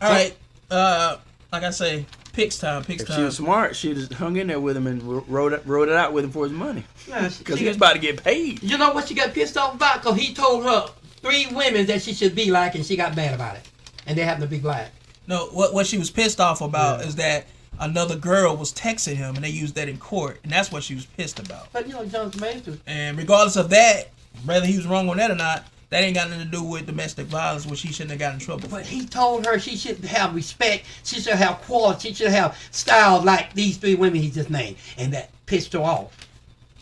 S2: All right. Like I say, picks time. Picks
S1: If she
S2: time.
S1: was smart, she'd have hung in there with him and rode it out with him for his money.
S3: Nah,
S1: Because he was about to get paid.
S3: You know what she got pissed off about? Because he told her 3 women that she should be like, and she got mad about it. And they happen to be black.
S2: No, what she was pissed off about is that another girl was texting him, and they used that in court, and that's what she was pissed about.
S3: But you know, Jonathan Majors.
S2: And regardless of that, whether he was wrong on that or not, that ain't got nothing to do with domestic violence, which she shouldn't have got in trouble for.
S3: But he told her she should have respect, she should have quality, she should have style like these 3 women he just named. And that pissed her off.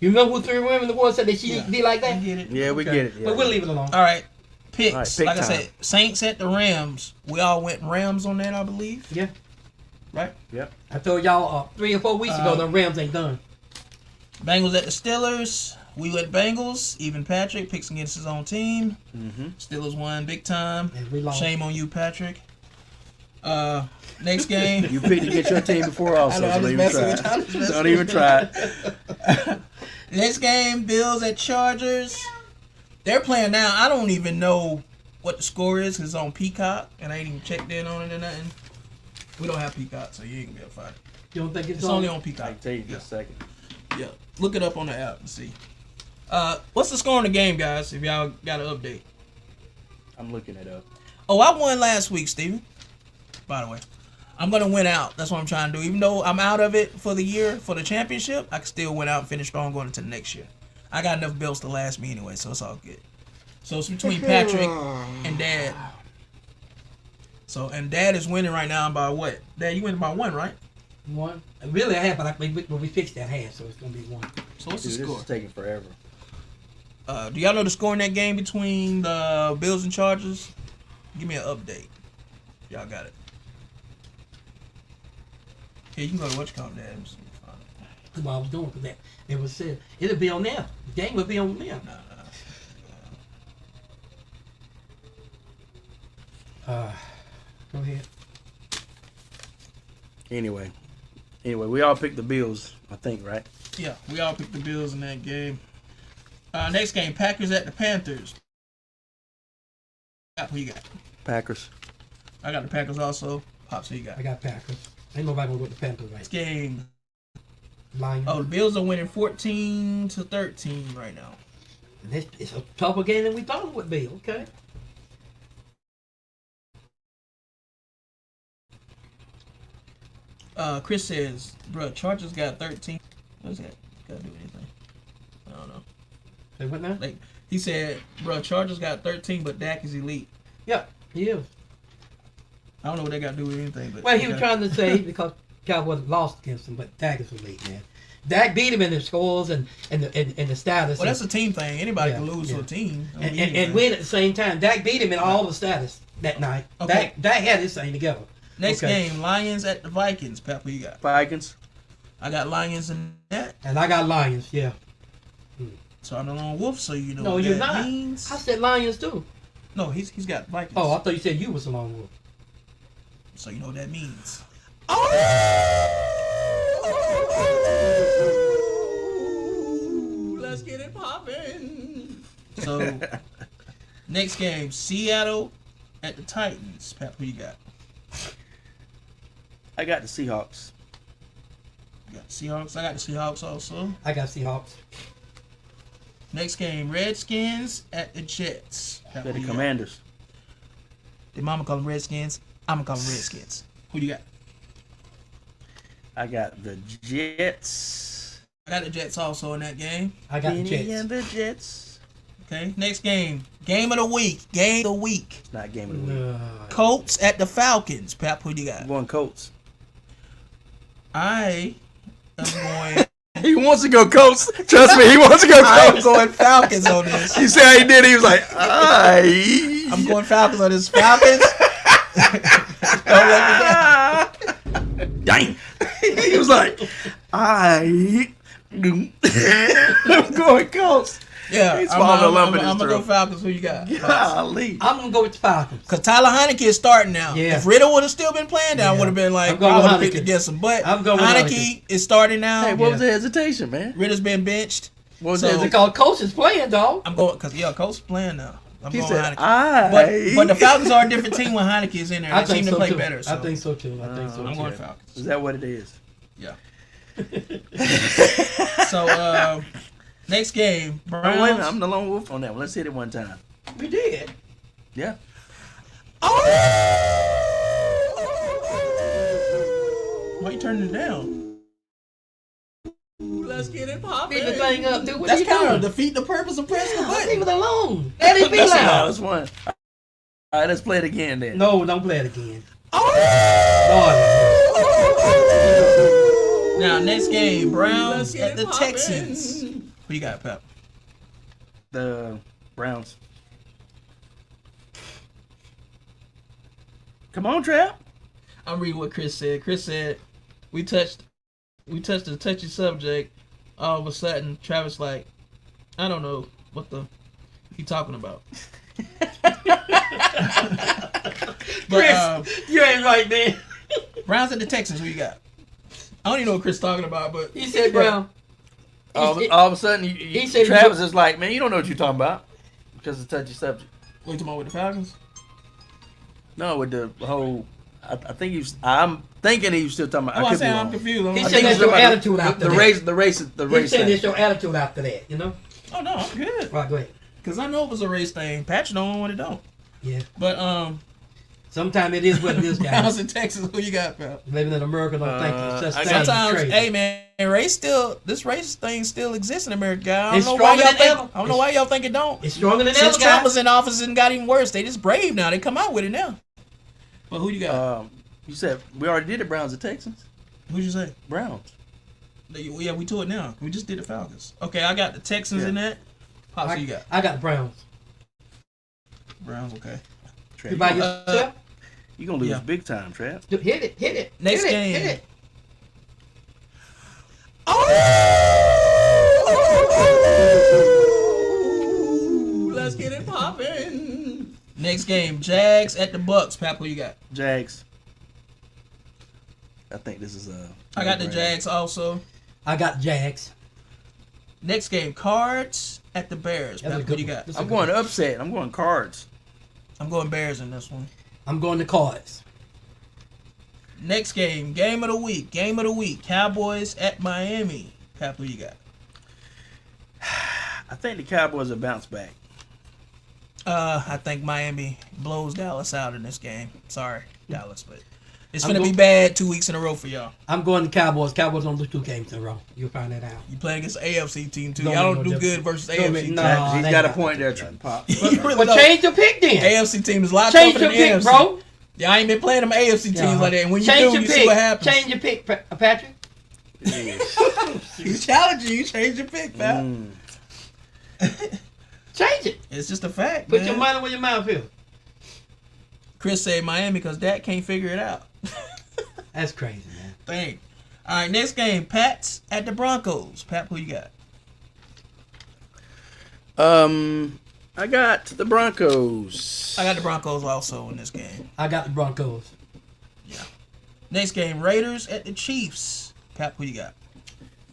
S3: You remember who 3 women the boy said that she need to be like that?
S2: We get it.
S1: Yeah, we
S3: Okay.
S1: get it. Yeah.
S3: But we'll leave it alone.
S2: All right. Picks.
S1: All right, pick
S2: like
S1: time.
S2: I said, Saints at the Rams. We all went Rams on that, I believe.
S3: Yeah.
S2: Right?
S3: I told y'all 3 or 4 weeks ago, the Rams ain't done.
S2: Bengals at the Steelers. We went Bengals. Even Patrick picks against his own team.
S1: Mm-hmm.
S2: Steelers won big time.
S3: And we lost.
S2: Shame on you, Patrick. Next game.
S1: You picked against your team before also,
S2: I know,
S1: so don't even try. Don't even try.
S2: Next game, Bills at Chargers. They're playing now. I don't even know what the score is because it's on Peacock, and I ain't even checked in on it or nothing. We don't have Peacock, so you ain't gonna be able to find it.
S3: You don't think
S2: It's only on Peacock.
S1: I can tell you in just a second.
S2: Yeah, look it up on the app and see. What's the score in the game, guys? If y'all got an update.
S1: I'm looking it up.
S2: Oh, I won last week, Steven. By the way, I'm gonna win out. That's what I'm trying to do. Even though I'm out of it for the year for the championship, I can still win out and finish strong going into the next year. I got enough belts to last me anyway, so it's all good. So it's between Patrick and Dad. So and Dad is winning right now by what? Dad, you winning by 1, right?
S3: 1. Really, I have, but we fixed that half, so it's gonna be 1.
S2: So what's
S1: Dude,
S2: the
S1: this
S2: score?
S1: is taking forever.
S2: Do y'all know the score in that game between the Bills and Chargers? Give me an update. Y'all got it. Yeah, you can go to what you call it, Dad.
S3: That's what I was doing for that. It was said it'll be on there. The game will be on there. Go ahead.
S1: Anyway, we all picked the Bills, I think, right?
S2: Yeah, we all picked the Bills in that game. Next game, Packers at the Panthers. Who you got?
S1: Packers.
S2: I got the Packers also. Pops, who you got?
S3: I got Packers. Ain't nobody gonna go with the Panthers right.
S2: Next game.
S3: Lions.
S2: Oh, the Bills are winning 14-13 right now.
S3: It's a tougher game than we thought it would be. Okay.
S2: Chris says, bro, Chargers got 13. What's that? Gotta do anything. I don't know.
S3: Say what now?
S2: Like he said, bro, Chargers got 13, but Dak is elite.
S3: Yeah, he is.
S2: I don't know what they got to do with anything. But
S3: Well, he was trying to say because Cowboys lost against him, but Dak is elite, man. Dak beat him in the scores and the status.
S2: Well, that's a team thing. Anybody
S3: Yeah,
S2: can lose
S3: yeah.
S2: to a team. I mean,
S3: and win at the same time. Dak beat him in all the status that night.
S2: Okay.
S3: Dak had his thing together.
S2: Next
S3: Okay.
S2: game, Lions at the Vikings. Pep, who you got?
S1: Vikings.
S2: I got Lions in that.
S3: And I got Lions, yeah.
S2: So I'm the lone wolf, so you know
S3: No,
S2: what
S3: you're
S2: that
S3: not.
S2: means.
S3: I said Lions too.
S2: No, he's got Vikings.
S3: Oh, I thought you said you was the lone wolf.
S2: So you know what that means. Let's get it poppin'. So, next game, Seattle at the Titans. Pep, who you got?
S1: I got the Seahawks.
S2: You got the Seahawks. I got the Seahawks also.
S3: I got Seahawks.
S2: Next game, Redskins at the Jets. Pep,
S1: Got
S2: who
S1: the
S2: you got?
S1: Commanders.
S2: Did Mama call them Redskins? I'm gonna call them Redskins. Who you got?
S1: I got the Jets.
S2: I got the Jets also in that game.
S3: I got the
S1: Benny
S3: Jets.
S1: and the Jets.
S2: Okay, next game. Game of the week. Game of the week.
S1: It's not game of the week.
S2: Colts at the Falcons. Pep, who you got?
S1: I'm going Colts.
S2: I am going.
S1: He wants to go Colts. Trust me, he wants to go
S2: I'm
S1: Colts.
S2: going Falcons on this.
S1: You see how he did? He was like, "Aye."
S2: I'm going Falcons on this. Falcons. Don't let me down.
S1: Dang. He was like, "I'm going Colts."
S2: Yeah,
S1: He's
S2: I'm
S1: swallowing a lump in
S2: gonna
S1: his
S2: go
S1: throat.
S2: Falcons. Who you got?
S1: Golly.
S3: I'm gonna go with the Falcons.
S2: Because Tyler Heineke is starting now.
S3: Yeah.
S2: If Riddle would have still been playing, then I
S3: Yeah.
S2: would have been like,
S3: I'm going
S2: I
S3: with
S2: would have picked
S3: Heineke.
S2: against him. But
S3: I'm going with
S2: Heineke
S3: Heineke.
S2: is starting now.
S1: Hey, what was
S3: Yeah.
S1: the hesitation, man?
S2: Riddle's been benched.
S1: What was
S2: So-
S1: the hesitation?
S3: Because Coach is playing, dog.
S2: I'm going because Coach is playing now. I'm
S1: He
S2: going
S1: said,
S2: Heineke. But the Falcons are a different team when Heineke is in there.
S3: I
S2: They seem
S3: think
S2: to
S3: so
S2: play
S3: too.
S2: better. So
S3: I think so too. I think so
S2: I'm
S3: too.
S2: going Falcons.
S1: Is that what it is?
S2: Yeah. So next game,
S1: Oh, wait a minute,
S2: Browns.
S1: I'm the lone wolf on that one. Let's hit it one time.
S3: We did.
S1: Yeah.
S2: Why you turning it down? Let's get it poppin'.
S3: Speed the thing up, dude. What
S2: That's
S3: are you
S2: kind
S3: doing?
S2: of defeat the purpose of pressing the
S3: Leave
S2: button.
S3: it alone. Let it be
S1: That's
S3: loud.
S1: that's one. All right, let's play it again then.
S3: No, don't play it again.
S2: Now, next game, Browns at the Texans. Who you got, Pep?
S1: The Browns. Come on, Trap.
S2: I'm reading what Chris said. Chris said, we touched a touchy subject. All of a sudden, Travis like, I don't know what the he talking about. But
S3: Chris, you ain't right, man.
S2: Browns at the Texans. Who you got? I don't even know what Chris talking about, but
S3: He said Brown.
S1: All of a sudden,
S3: He said
S1: Travis is like, man, you don't know what you're talking about because it's a touchy subject.
S2: What you talking about with the Falcons?
S1: No, with the whole, I'm thinking he was still talking about.
S2: Oh,
S1: I
S2: I
S1: could be
S2: say I'm
S1: wrong.
S2: confused.
S3: He
S1: I
S3: said
S1: think
S3: that's
S1: he's
S3: your
S1: talking about
S3: attitude after
S1: the
S3: that.
S1: race
S3: He said
S1: thing.
S3: it's your attitude after that, you know?
S2: Oh no, I'm good.
S3: Right, go ahead.
S2: Cause I know it was a race thing. Patrick don't know what it don't.
S3: Yeah.
S2: But
S3: Sometimes it is what it is,
S2: Browns
S3: guys.
S2: in Texas. Who you got, pal?
S3: Living in America don't think it's
S1: I
S3: such
S1: got-
S3: things as
S2: Sometimes,
S3: crazy.
S2: hey man, this race thing still exists in America. I don't
S3: It's
S2: know why
S3: stronger
S2: y'all
S3: than
S2: think.
S3: ever.
S2: I don't know why y'all think it don't.
S3: It's stronger than
S2: Since
S3: ever,
S2: Trump
S3: guys.
S2: was in office, and got even worse. They just brave now. They come out with it now. But who you got?
S1: You said we already did the Browns at Texans.
S2: Who'd you say?
S1: Browns.
S2: Yeah, we to it now. We just did the Falcons. Okay, I got the Texans in that. Pops, who you got?
S3: I got the Browns.
S2: Browns. Okay.
S3: You by yourself?
S1: You gonna lose
S2: Yeah.
S1: big time, Trap.
S3: Hit it.
S2: Next
S3: hit
S2: game.
S3: It, hit it.
S2: Let's get it poppin'. Next game, Jags at the Bucks. Pap, who you got?
S1: Jags. I think this is
S2: I got the Jags also.
S3: I got Jags.
S2: Next game, Cards at the Bears.
S3: That's a
S2: Pap,
S3: good
S2: who you
S3: one.
S2: got?
S3: That's a
S1: I'm
S3: good
S1: going
S3: one.
S1: upset. I'm going Cards.
S2: I'm going Bears in this one.
S3: I'm going to Cards.
S2: Next game, Game of the Week. Game of the Week, Cowboys at Miami. Pap, who you got?
S1: I think the Cowboys will bounce back.
S2: I think Miami blows Dallas out in this game. Sorry, Dallas, but it's
S3: I'm
S2: gonna be
S3: go-
S2: bad 2 weeks in a row for y'all.
S3: I'm going to Cowboys. Cowboys don't lose 2 games in a row. You'll find that out.
S2: You playing against the AFC team too.
S3: Don't
S2: Y'all
S3: make
S2: don't
S3: no
S2: do good
S3: difference.
S2: versus
S3: Don't
S2: AFC
S3: make-
S2: team.
S3: no.
S1: He's
S3: they
S1: got a
S3: got-
S1: point there, Pop.
S2: You really
S3: But
S2: don't.
S3: change your pick then.
S2: AFC team is a lot
S3: Change
S2: tougher
S3: your
S2: than
S3: pick,
S2: AFC.
S3: bro.
S2: Yeah, I ain't been playing them AFC teams
S3: Yeah.
S2: like that. And when you
S3: Change
S2: do,
S3: your
S2: you
S3: pick.
S2: see what happens.
S3: Change your pick, Patrick.
S2: You challenge you change your pick, pal.
S3: Change it.
S2: It's just a fact,
S3: Put
S2: man.
S3: your money where your mouth is.
S2: Chris said Miami because Dak can't figure it out.
S3: That's crazy, man.
S2: Dang. All right, next game, Pats at the Broncos. Pat, who you got?
S1: I got the Broncos.
S2: I got the Broncos also in this game.
S3: I got the Broncos.
S2: Next game, Raiders at the Chiefs. Pat, who you got?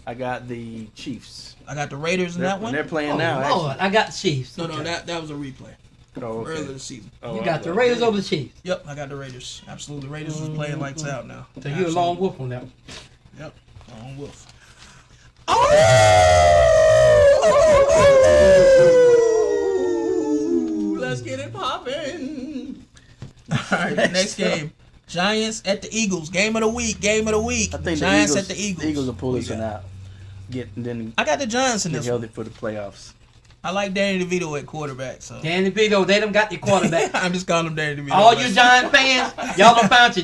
S1: I got the Chiefs.
S2: I got the Raiders in that one.
S1: They're playing
S3: Oh,
S1: now.
S3: Lord. I got the Chiefs.
S2: No,
S3: Okay.
S2: that was a replay
S1: Actually. Oh, okay.
S2: earlier this season.
S1: Oh,
S3: You
S1: I
S3: got the
S1: was
S3: Raiders
S1: like,
S3: over the Chiefs.
S2: Yep, I got the Raiders. Absolutely, Raiders was playing lights out now.
S3: So you're a lone wolf on that one.
S2: Yep, lone wolf. Let's get it poppin'. All right, next game. Giants at the Eagles. Game of the week. Game of the week.
S1: I think
S2: Giants
S1: the
S2: at the Eagles.
S1: Eagles will pull
S2: Who
S1: this
S2: you
S1: one
S2: got?
S1: out. And then
S2: I got the Giants in
S1: get
S2: this one.
S1: healthy for the playoffs.
S2: I like Danny DeVito at quarterback, so
S3: Danny Vito, they done got their quarterback.
S2: I'm just calling him Danny DeVito.
S3: All you Giant fans, y'all done found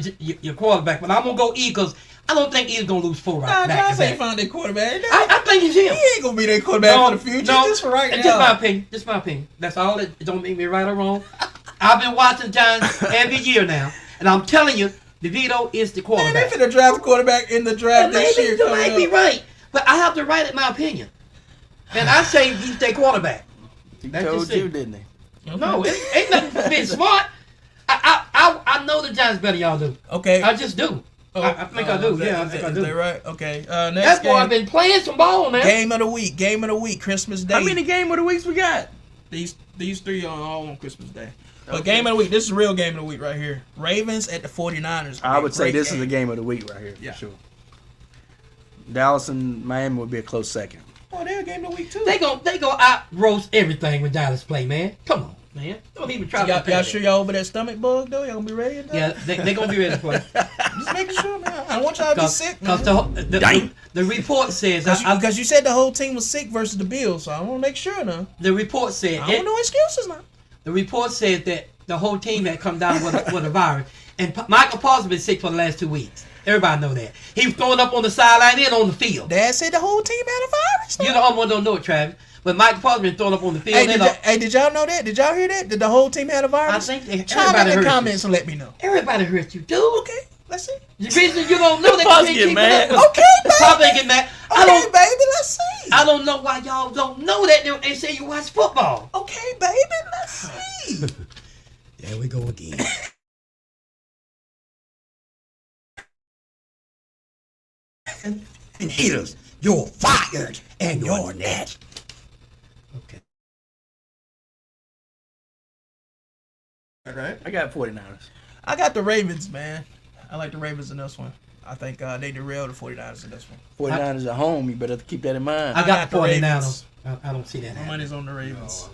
S3: your quarterback. But I'm going to go Eagles. I don't think Eagles going to lose 4
S2: Nah,
S3: right back
S2: Giants
S3: to
S2: ain't
S3: back.
S2: found their quarterback.
S3: I think it's him.
S2: He ain't gonna be their quarterback for the future. Just for right now.
S3: Just my opinion. Just my opinion. That's all. It don't make me right or wrong. I've been watching Giants every year now, and I'm telling you, DeVito is the
S2: Man,
S3: quarterback.
S2: they finna draft a quarterback in the draft this year.
S3: You might be
S2: coming up.
S3: right, but I have to write it my opinion. And I say he's their quarterback.
S1: He
S3: That's
S1: told
S3: just
S1: you,
S3: it.
S1: didn't he?
S3: No, it ain't nothing being smart. I know the Giants better than y'all do.
S2: Okay.
S3: I just do. I think I do.
S2: Is that-
S3: Yeah, I
S2: is
S3: think
S2: that-
S3: I
S2: is
S3: do.
S2: that right? Okay.
S3: That's
S2: Next
S3: why I've
S2: game.
S3: been playing some ball, man.
S2: Game of the week. Game of the week. Christmas Day.
S1: How many game of the weeks we got?
S2: These 3 are all on Christmas Day. But
S1: Okay.
S2: game of the week. This is a real game of the week right here. Ravens at the 49ers.
S1: I would say
S2: Great
S1: this is the game of the week right here.
S2: Yeah.
S1: For sure. Dallas and Miami would be a close second.
S2: Oh, they're a game of the week too.
S3: They go out roast everything when Dallas play, man. Come on, man. Don't even try to
S2: Y'all
S3: compare
S2: sure
S3: that.
S2: y'all over that stomach bug though? Y'all gonna be ready? Or
S3: Yeah, they gonna be ready to play.
S2: Just making sure, man. I don't want y'all to be sick, man.
S3: Because the report says
S2: Because you said the whole team was sick versus the Bills, so I want to make sure now.
S3: the report said
S2: I don't no excuses now.
S3: the report said that the whole team had come down with a virus, and Michael Paul's been sick for the last 2 weeks. Everybody know that. He was throwing up on the sideline and on the field.
S2: Dad said the whole team had a virus.
S3: You're the only one who don't know it, Travis. But Michael Paul's been throwing up on the field.
S2: Hey, did y'all know that? Did y'all hear that? Did the whole team had a virus?
S3: I think
S2: Chime
S3: everybody
S2: in the
S3: heard
S2: comments and let me know.
S3: Everybody heard you, dude.
S2: Okay, let's see.
S3: The reason you don't know that
S1: Pops
S3: you
S1: get
S3: ain't
S1: mad.
S3: keeping up with-
S2: Okay,
S3: Pop ain't get mad.
S2: Okay, baby, let's see.
S3: I don't know why y'all don't know that and say you watch football.
S2: Okay, baby, let's see.
S4: There we go again. And haters, you're fired and you're next.
S3: Okay.
S2: Right.
S1: I got 49ers.
S2: I got the Ravens, man. I like the Ravens in this one. I think they derailed the 49ers in this one.
S1: 49ers at home. You better keep that in mind.
S3: I got the
S2: the
S3: 49ers.
S2: Ravens.
S3: I don't see that
S2: My
S3: happening.
S2: money's on the Ravens.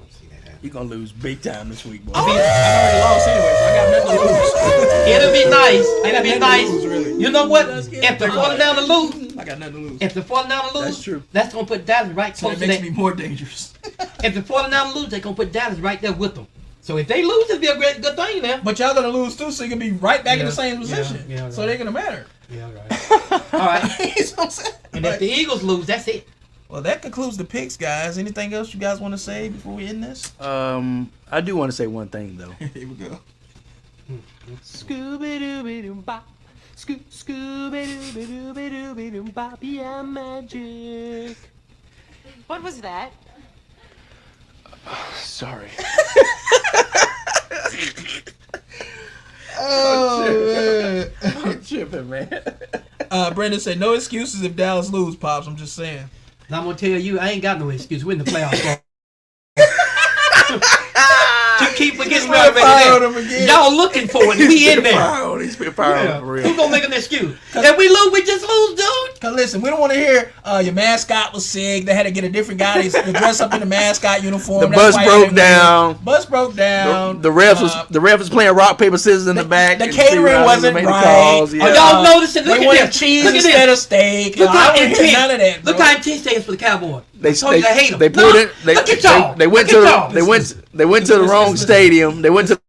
S1: You're going to lose big time this week, boy.
S2: I already lost anyway, so I got nothing to lose.
S3: It'll be nice. It'll be
S2: nothing to
S3: nice.
S2: lose, really.
S3: You know what?
S2: Let's get
S3: If the
S2: it.
S3: 49ers lose,
S2: I got nothing to lose.
S3: if the 49ers lose,
S1: That's true.
S3: that's gonna put Dallas right
S2: So
S3: close
S2: it
S3: to
S2: makes
S3: that.
S2: me more dangerous.
S3: If the 49ers lose, they're gonna put Dallas right there with them. So if they lose, it'll be a good thing now.
S2: But y'all gonna lose too, so you can be right back in
S3: Yeah,
S2: the same
S3: yeah,
S2: position.
S3: yeah,
S2: So
S3: right.
S2: it ain't gonna matter.
S3: Yeah, right. All right.
S2: You know what I'm saying?
S3: And if the Eagles lose, that's it.
S2: Well, that concludes the picks, guys. Anything else you guys want to say before we end this?
S1: I do want to say one thing, though.
S2: Here we go.
S5: Scooby Dooby Doo Bop. Scooby Dooby Dooby Dooby Doo Bop. Yeah, magic.
S6: What was that?
S1: Sorry.
S2: Oh, man.
S1: I'm tripping, man.
S2: Brendan said, no excuses if Dallas lose, Pops. I'm just saying.
S3: And I'm gonna tell you, I ain't got no excuse. We're in the playoffs. You keep forgetting we're
S2: Fire on
S3: already
S2: him
S3: there.
S2: again.
S3: Y'all looking for it. We in there.
S1: He's been fired
S3: Yeah.
S1: for
S3: Who's
S1: real.
S3: gonna make an excuse? If we lose, we just lose, dude.
S2: Cause listen, we don't want to hear your mascot was sick. They had to get a different guy to dress up in the mascot uniform.
S1: The
S2: That's
S1: bus
S2: why
S1: broke
S2: they didn't win.
S1: down.
S2: Bus broke down.
S1: The ref was playing rock paper scissors in the back.
S2: The
S1: and
S2: catering
S1: Steve Rogers
S2: wasn't
S1: made the
S2: right.
S1: calls, yeah.
S3: Are y'all noticing? Look
S2: They
S3: at
S2: wanted
S3: this.
S2: cheese
S3: Look at
S2: instead
S3: this.
S2: of steak.
S3: Look
S2: I
S3: how
S2: don't hear
S3: intense.
S2: none of that, bro.
S3: Look how intense they is for the Cowboys.
S1: They
S3: told you I hate them.
S1: they put
S3: Look,
S1: it. They,
S3: look at y'all.
S1: They went
S3: Look
S1: to
S3: at y'all.
S1: they went to the wrong stadium. They went to the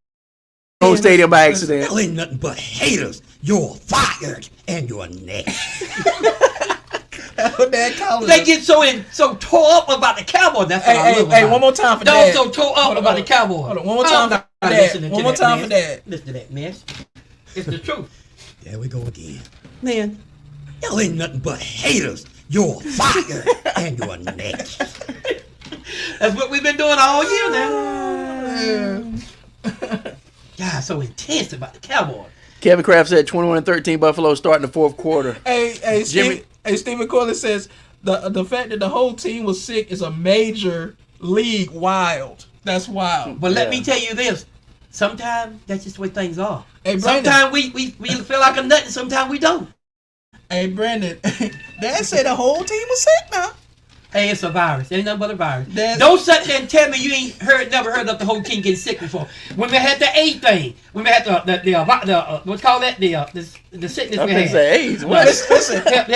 S1: wrong stadium by accident.
S4: Y'all ain't nothing but haters. You're fired and you're next.
S2: Dad Collins.
S3: They get so tore up about the Cowboys. That's what I love
S2: Hey,
S3: about
S2: one
S3: it.
S2: more time for
S3: Don't
S2: Dad.
S3: so tore up
S2: Hold on,
S3: about the
S2: hold on.
S3: Cowboys.
S2: Hold on, one more time for
S3: I'm
S2: Dad.
S3: listening to
S2: One more
S3: that
S2: time for
S3: mess.
S2: Dad.
S3: Listen to that mess. It's the truth.
S4: There we go again. Man, y'all ain't nothing but haters. You're fired and you're next.
S3: That's what we've been doing all year now. God, so intense about the Cowboys.
S1: Kevin Kraft said 21-13 Buffalo starting the fourth quarter.
S2: Hey,
S1: Jimmy-
S2: Stephen Corley says the fact that the whole team was sick is a major league wild. That's wild.
S3: But let
S1: Yeah.
S3: me tell you this. Sometimes that's just the way things are.
S2: Hey, Brandon.
S3: Sometimes we feel like a nut and sometimes we don't.
S2: Hey, Brandon, Dad said the whole team was sick now.
S3: Hey, it's a virus. It ain't nothing but a virus.
S2: That's-
S3: Don't sit there and tell me you ain't never heard of the whole team getting sick before. When we had the AIDS thing, when we had the what's called that the sickness
S1: I'm
S3: we
S1: gonna
S3: had.
S1: say AIDS. What?
S2: Listen,
S3: Don't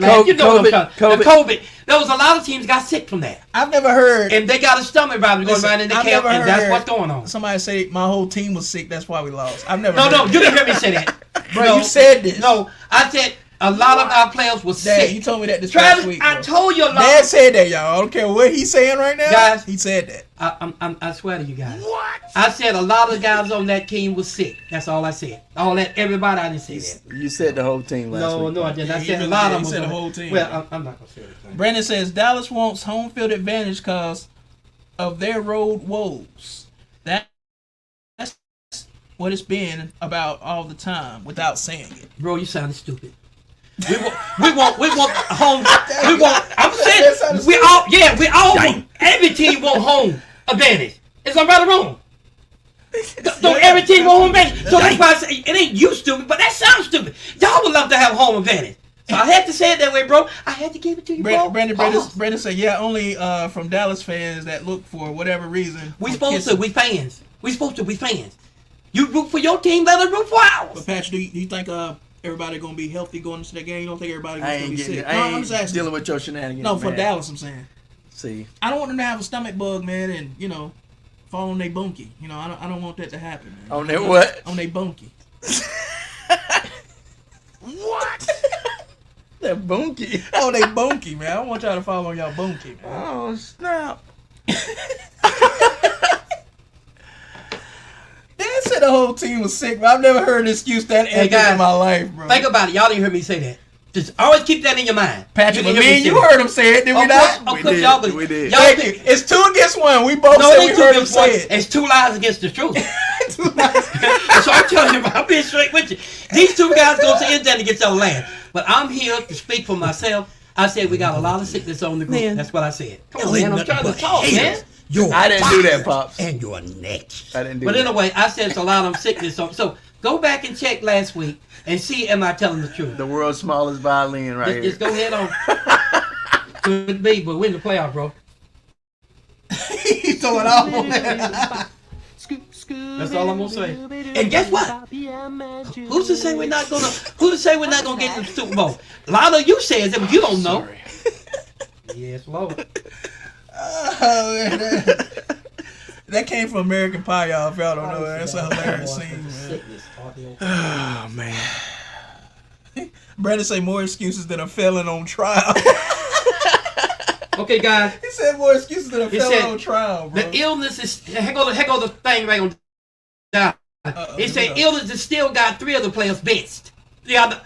S3: laugh. You know what I'm talking.
S1: COVID.
S3: The COVID. There was a lot of teams got sick from that,
S2: I've never heard
S3: and they got a stomach virus going
S2: Listen,
S3: around in the
S2: I've
S3: camp,
S2: never
S3: and that's
S2: heard
S3: what's going on.
S2: somebody say my whole team was sick. That's why we lost. I've never.
S3: No,
S2: heard
S3: you didn't hear me say that,
S2: Bro, you said this.
S3: No, I said a lot of our players was
S2: Dad,
S3: sick.
S2: you told me that this past
S3: Travis,
S2: week.
S3: I
S2: bro.
S3: told you a lot.
S2: Dad said that, y'all. I don't care what he's saying right now.
S3: Guys.
S2: He said that.
S3: I swear to you guys. What? I said a lot of guys on that team was sick. That's all I said. All that, everybody, I didn't say that.
S1: You said the whole team last week.
S3: No, I didn't. I
S2: He
S3: said a
S2: really
S3: lot
S2: did.
S3: of
S2: He
S3: them.
S2: said the
S3: was-
S2: whole team.
S3: Well, I'm not gonna say anything.
S2: Brandon says Dallas wants home field advantage because of their road woes. That's what it's been about all the time without saying it.
S3: Bro, you sounded stupid. We want home. I'm saying we all want, every team want home advantage. Is that right or wrong? Don't every team want home advantage? So that's why I say it ain't you stupid, but that sounds stupid. Y'all would love to have home advantage. So I had to say it that way, bro. I had to give it to you, bro.
S2: Brandon said, yeah, only from Dallas fans that look for whatever reason.
S3: We supposed to. We fans. We supposed to. We fans. You root for your team, let us root for ours.
S2: But Patrick, do you think everybody gonna be healthy going into that game? You don't think everybody
S1: I
S2: gonna
S1: ain't
S2: be
S1: getting
S2: sick?
S1: it.
S2: No,
S1: I
S2: I'm just
S1: ain't
S2: asking.
S1: dealing with your shenanigans.
S2: No, for
S1: man.
S2: Dallas, I'm saying.
S1: See,
S2: I don't want them to have a stomach bug, man, and fall on their bunkie. I don't want that to happen, man.
S1: on their what?
S2: On their bunkie.
S1: What? That bunkie.
S2: On their bunkie, man. I don't want y'all to fall on y'all bunkie, man.
S1: Oh snap!
S2: Dad said the whole team was sick, but I've never heard an excuse that ended
S3: guys,
S2: in my life, bro.
S3: Think about it. Y'all didn't hear me say that. Just always keep that in your mind.
S2: Patrick,
S3: You
S2: but
S3: can hear
S2: me and
S3: say
S2: you
S3: it.
S2: heard him say it, did we
S3: Of
S2: not?
S3: course,
S1: We did,
S3: y'all,
S1: we did.
S3: Y'all
S2: Hey,
S3: pick-
S2: it's 2 against 1. We both
S3: no,
S2: said
S3: they
S2: we
S3: two
S2: heard him
S3: against one.
S2: say it.
S3: It's 2 lies against the truth. So I'm telling you, I'm being straight with you. These 2 guys go to Indiana to get your land. But I'm here to speak for myself. I said we got a lot of sickness on the group.
S4: Man.
S3: That's what I said. Come
S4: Y'all
S3: on,
S4: ain't
S3: man. I'm
S4: nothing
S3: trying to
S4: but
S3: talk, man.
S4: haters. You're
S1: I didn't do that,
S4: fired,
S1: Pops.
S4: And you're next.
S1: I didn't do
S3: But
S1: that.
S3: anyway, I said it's a lot of sickness. So go back and check last week and see am I telling the truth.
S1: The world's smallest violin right
S3: Just
S1: here.
S3: go ahead on. Could be, but win the playoff, bro.
S2: He's throwing off on that.
S3: That's all I'm gonna say. And guess what? Who's to say we're not gonna? Who to say we're not gonna get to the Super Bowl? A lot of you says it, but you don't know. Yes, Lord.
S2: Oh, man, that came from American Pie, y'all. If y'all don't know that, that's a hilarious scene, man.
S1: Oh man.
S2: Brandon say more excuses than a felon on trial.
S3: Okay, guys.
S2: He said more excuses than a
S3: He
S2: felon
S3: said
S2: on trial, bro.
S3: The illness is. Heck go the thing right on down. It said illness has still got 3 of the players benched. Yeah,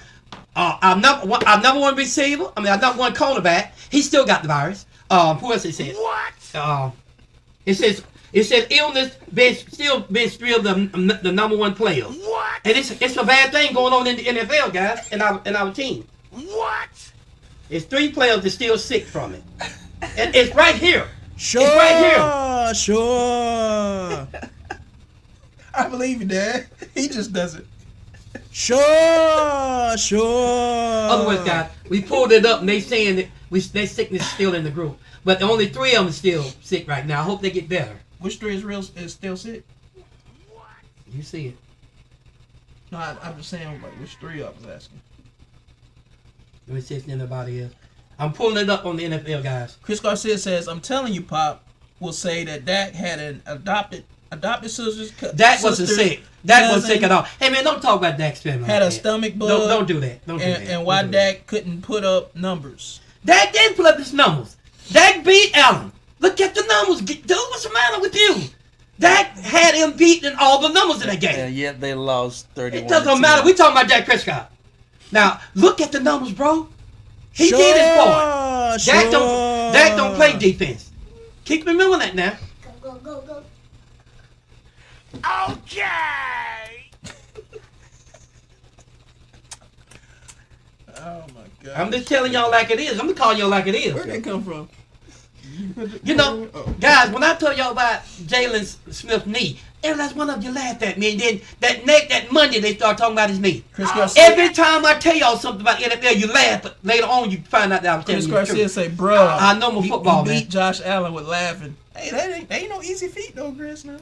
S3: our number one receiver. I mean, our number 1 cornerback. He still got the virus. Who else it said? What? It said illness still benched 3 of the number 1 players. What? And it's a bad thing going on in the NFL, guys, and our team. What? It's 3 players that's still sick from it. And it's right here.
S2: Sure,
S3: It's right here.
S2: Sure. I believe you, Dad. He just does it. Sure.
S3: Otherwise, guys, we pulled it up and they saying that their sickness is still in the group. But only 3 of them are still sick right now. I hope they get better.
S2: Which 3 is still sick?
S3: You see it.
S2: No, I'm just saying, like, which 3 I was asking.
S3: Let me see if anybody else. I'm pulling it up on the NFL, guys.
S2: Chris Garcia says, "I'm telling you, Pop will say that Dak had an adopted sisters.
S3: Dak wasn't sick. Dak wasn't
S2: cousin,
S3: sick at all. Hey, man, don't talk about Dak's family.
S2: Had
S3: like
S2: a
S3: that.
S2: stomach bug.
S3: Don't do that. Don't do that.
S2: And why
S3: Don't do that.
S2: Dak couldn't put up numbers.
S3: Dak didn't put up his numbers. Dak beat Allen. Look at the numbers. Dude, what's the matter with you? Dak had him beating all the numbers in that game.
S1: And yet they lost 31.
S3: It doesn't matter. We talking about Dak Prescott. Now, look at the numbers, bro. He did his part. Dak don't play defense. Keep remembering that now.
S6: Go.
S2: Oh my God.
S3: I'm just telling y'all like it is. I'm gonna call y'all like it
S2: Where'd
S3: is.
S2: they come from?
S3: You know, guys, when I told y'all about Jalen Smith's knee, every last one of you laughed at me. And then that Monday they start talking about his knee.
S2: Chris Garcia.
S3: Every time I tell y'all something about NFL, you laugh, but later on you find out that I was telling
S2: Chris
S3: you the
S2: Garcia
S3: truth.
S2: say, "Bro,
S3: I know my football,
S2: he
S3: man.
S2: beat Josh Allen with laughing." Hey, that ain't no easy feat though, Chris. Now.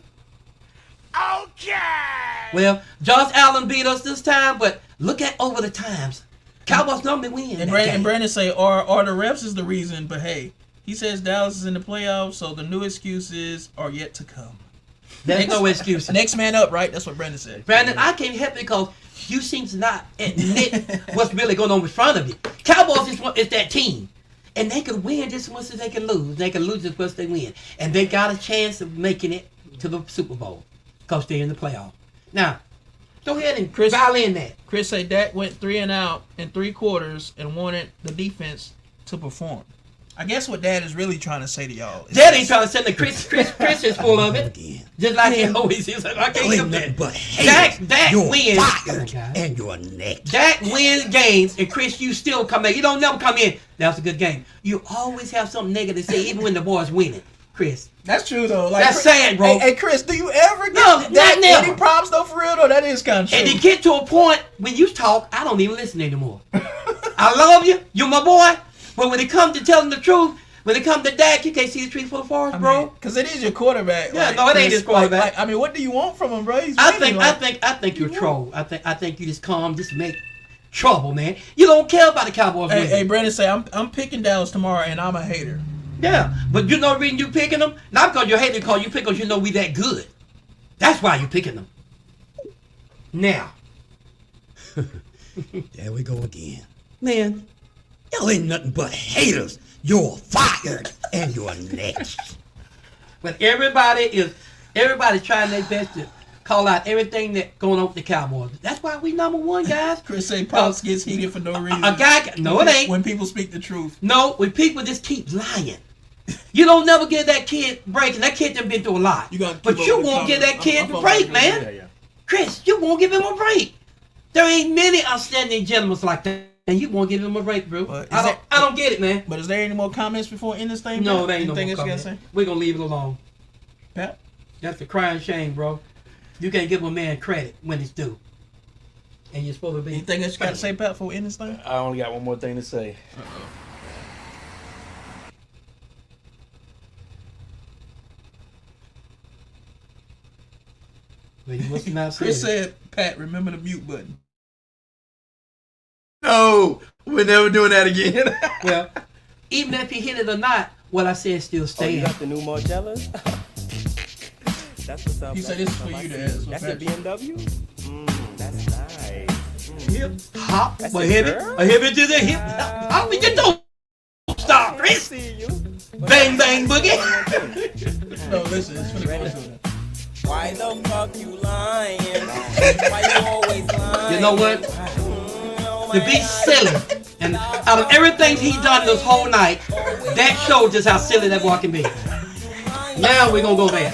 S3: Well, Josh Allen beat us this time, but look at over the times. Cowboys normally win.
S2: And Brandon say, "Are the refs is the reason?" But hey, he says Dallas is in the playoffs, so the new excuses are yet to come.
S3: There's no excuse.
S2: Next man up, right? That's what Brandon said.
S3: Brandon, I can't help it because you seem to not admit what's really going on in front of you. Cowboys is that team. And they could win just as much as they can lose. They can lose as much as they win. And they got a chance of making it to the Super Bowl because they're in the playoff. Now, go ahead and dial in that.
S2: Chris say Dak went 3 and out in 3 quarters and wanted the defense to perform. I guess what Dad is really trying to say to y'all.
S3: Dad ain't trying to send the Chris is full of it. Just like he always is. I can't help that.
S4: But haters.
S3: Dak
S4: You're
S3: wins.
S4: fired, and you're next.
S3: Dak wins games, and Chris, you still come in. You don't never come in. That was a good game. You always have something negative to say, even when the boys winning. Chris,
S2: That's true though. Like,
S3: that's sad, bro.
S2: Hey, Chris, do you ever get
S3: No,
S2: that
S3: not never.
S2: any props though? For real though, that is kind of true.
S3: And to get to a point when you talk, I don't even listen anymore. I love you. You're my boy. But when it comes to telling the truth, when it comes to Dak, you can't see the tree for the forest, bro.
S2: Because it is your quarterback.
S3: Yeah, no, it ain't his quarterback.
S2: I mean, what do you want from him, bro? He's
S3: I
S2: winning,
S3: think you're a troll. I think you just come just to make trouble, man. You don't care about the Cowboys winning.
S2: Hey, Brandon say I'm picking Dallas tomorrow, and I'm a hater.
S3: Yeah, but you know the reason you picking them? Not because you're hating, because you pick because you know we that good. That's why you picking them. Now.
S4: There we go again. Man, y'all ain't nothing but haters. You're fired, and you're next.
S3: But everybody's trying their best to call out everything that going on with the Cowboys. That's why we number one, guys.
S2: Chris say Pops gets heated for no reason.
S3: A guy, no, it ain't.
S2: When people speak the truth.
S3: No, when people just keep lying. You don't never give that kid break, and that kid done been through a lot. But you won't give that kid a break, man. Chris, you won't give him a break. There ain't many outstanding gentlemen like that, and you won't give him a break, bro. I don't get it, man.
S2: But is there any more comments before we end this thing?
S3: No, there ain't no
S2: Anything
S3: more
S2: else you
S3: comments.
S2: gotta say?
S3: We're gonna leave it alone.
S2: Pat?
S3: That's a crying shame, bro. You can't give a man credit when it's due. And you're supposed to be.
S2: Anything else you gotta say, Pat, before we end this thing?
S1: I only got one more thing to say.
S3: Well, you must not say
S2: Chris
S3: it.
S2: said, Pat, remember the mute button.
S1: No, we're never doing that again.
S3: Well, even if he hit it or not, what I said still
S5: Oh,
S3: stands.
S5: you got the new Margellas? That's what's up.
S2: He said this is for you to ask.
S5: That's a BMW? That's nice.
S3: Hip hop,
S5: That's
S3: a
S5: a
S3: hip,
S5: girl?
S3: a hip to the hip. Hop, you don't stop, Chris.
S5: See you.
S3: Bang bang boogie.
S2: No, listen, it's for the question.
S10: Why the fuck you lying? Why you always lying?
S3: You know what? To be silly, and out of everything he done this whole night, that showed just how silly that boy can be. Now we're gonna go there.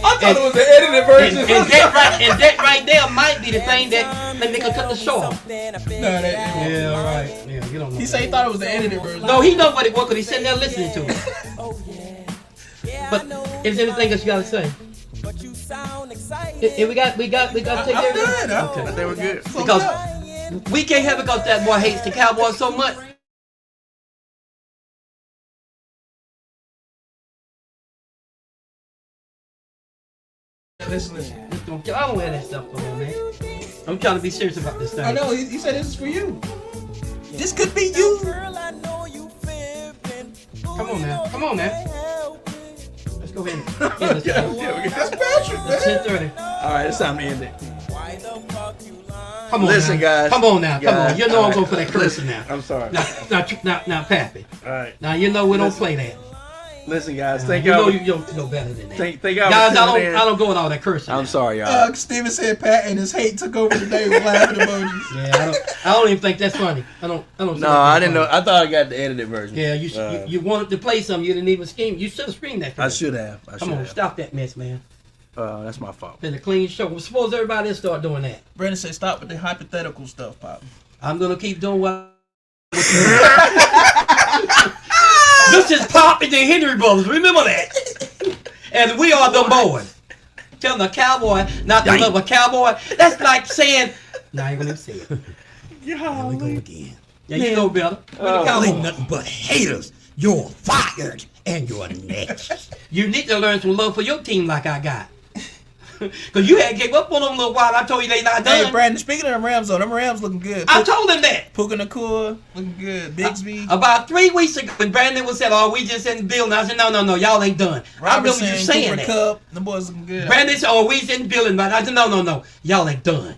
S1: I thought it was the edited version.
S3: And that right there might be the thing that make her cut the show off.
S2: Yeah,
S3: right. Yeah, you don't know.
S2: He said he thought it was the edited version.
S3: No, he knows what it was because he's sitting there listening to it. But is there anything else you gotta say? And we got to take care of it.
S2: Okay.
S1: I think we're good.
S3: Because we can't have it because that boy hates the Cowboys so much.
S2: Listen.
S3: I don't wear that stuff on, man. I'm trying to be serious about this thing.
S2: I know, he said this is for you. This could be you.
S3: Come on now. Come on now. Let's go ahead and end this thing.
S2: That's Patrick,
S3: It's
S2: man.
S3: 10:30.
S1: All right, it's time to end it.
S3: Come on
S1: Listen,
S3: now.
S1: guys.
S3: Come on now. Come
S1: Guys,
S3: on. You know
S1: all
S3: I'm
S1: right.
S3: going for that cursing
S1: Listen,
S3: now.
S1: I'm sorry.
S3: Now, Pappy.
S1: All right.
S3: Now, you know we don't play that.
S1: Listen, guys. Thank
S3: You know
S1: y'all.
S3: you don't know better than that.
S1: Thank y'all.
S3: Guys,
S1: for tuning in.
S3: I don't go with all that cursing.
S1: I'm
S3: now.
S1: sorry, y'all.
S2: Steven said Pat and his hate took over today with laughing emojis.
S3: Yeah, I don't even think that's funny. I don't.
S1: No,
S3: see
S1: I
S3: that
S1: didn't know.
S3: funny.
S1: I thought I got the edited version.
S3: Yeah, you wanted to play something. You didn't even scream. You should have screamed that.
S1: I should have.
S3: Come on, stop that mess, man.
S1: That's my fault.
S3: Been a clean show. Suppose everybody else start doing that.
S2: Brandon said stop with the hypothetical stuff, Pop.
S3: I'm gonna keep doing what. This is Pop and the Henry Brothers. Remember that. And we are the boys. Telling a cowboy not to love a cowboy. That's like saying. Nah, I ain't gonna say it.
S4: Here we go again.
S3: Yeah, you know better.
S4: Y'all ain't nothing but haters. You're fired and you're next.
S3: You need to learn some love for your team like I got. Because you had gave up on them a little while. I told you they not done.
S2: Hey, Brandon, speaking of them Rams, though, them Rams looking good.
S3: I told him that.
S2: Puka Nakua looking good. Bigsby.
S3: About 3 weeks ago when Brandon was said, oh, we just in the building. I said, no, y'all ain't done. I remember you saying
S2: Cooper
S3: that.
S2: Kupp, them boys looking good.
S3: Brandon said, oh, we just in the building. But I said, no, y'all ain't done.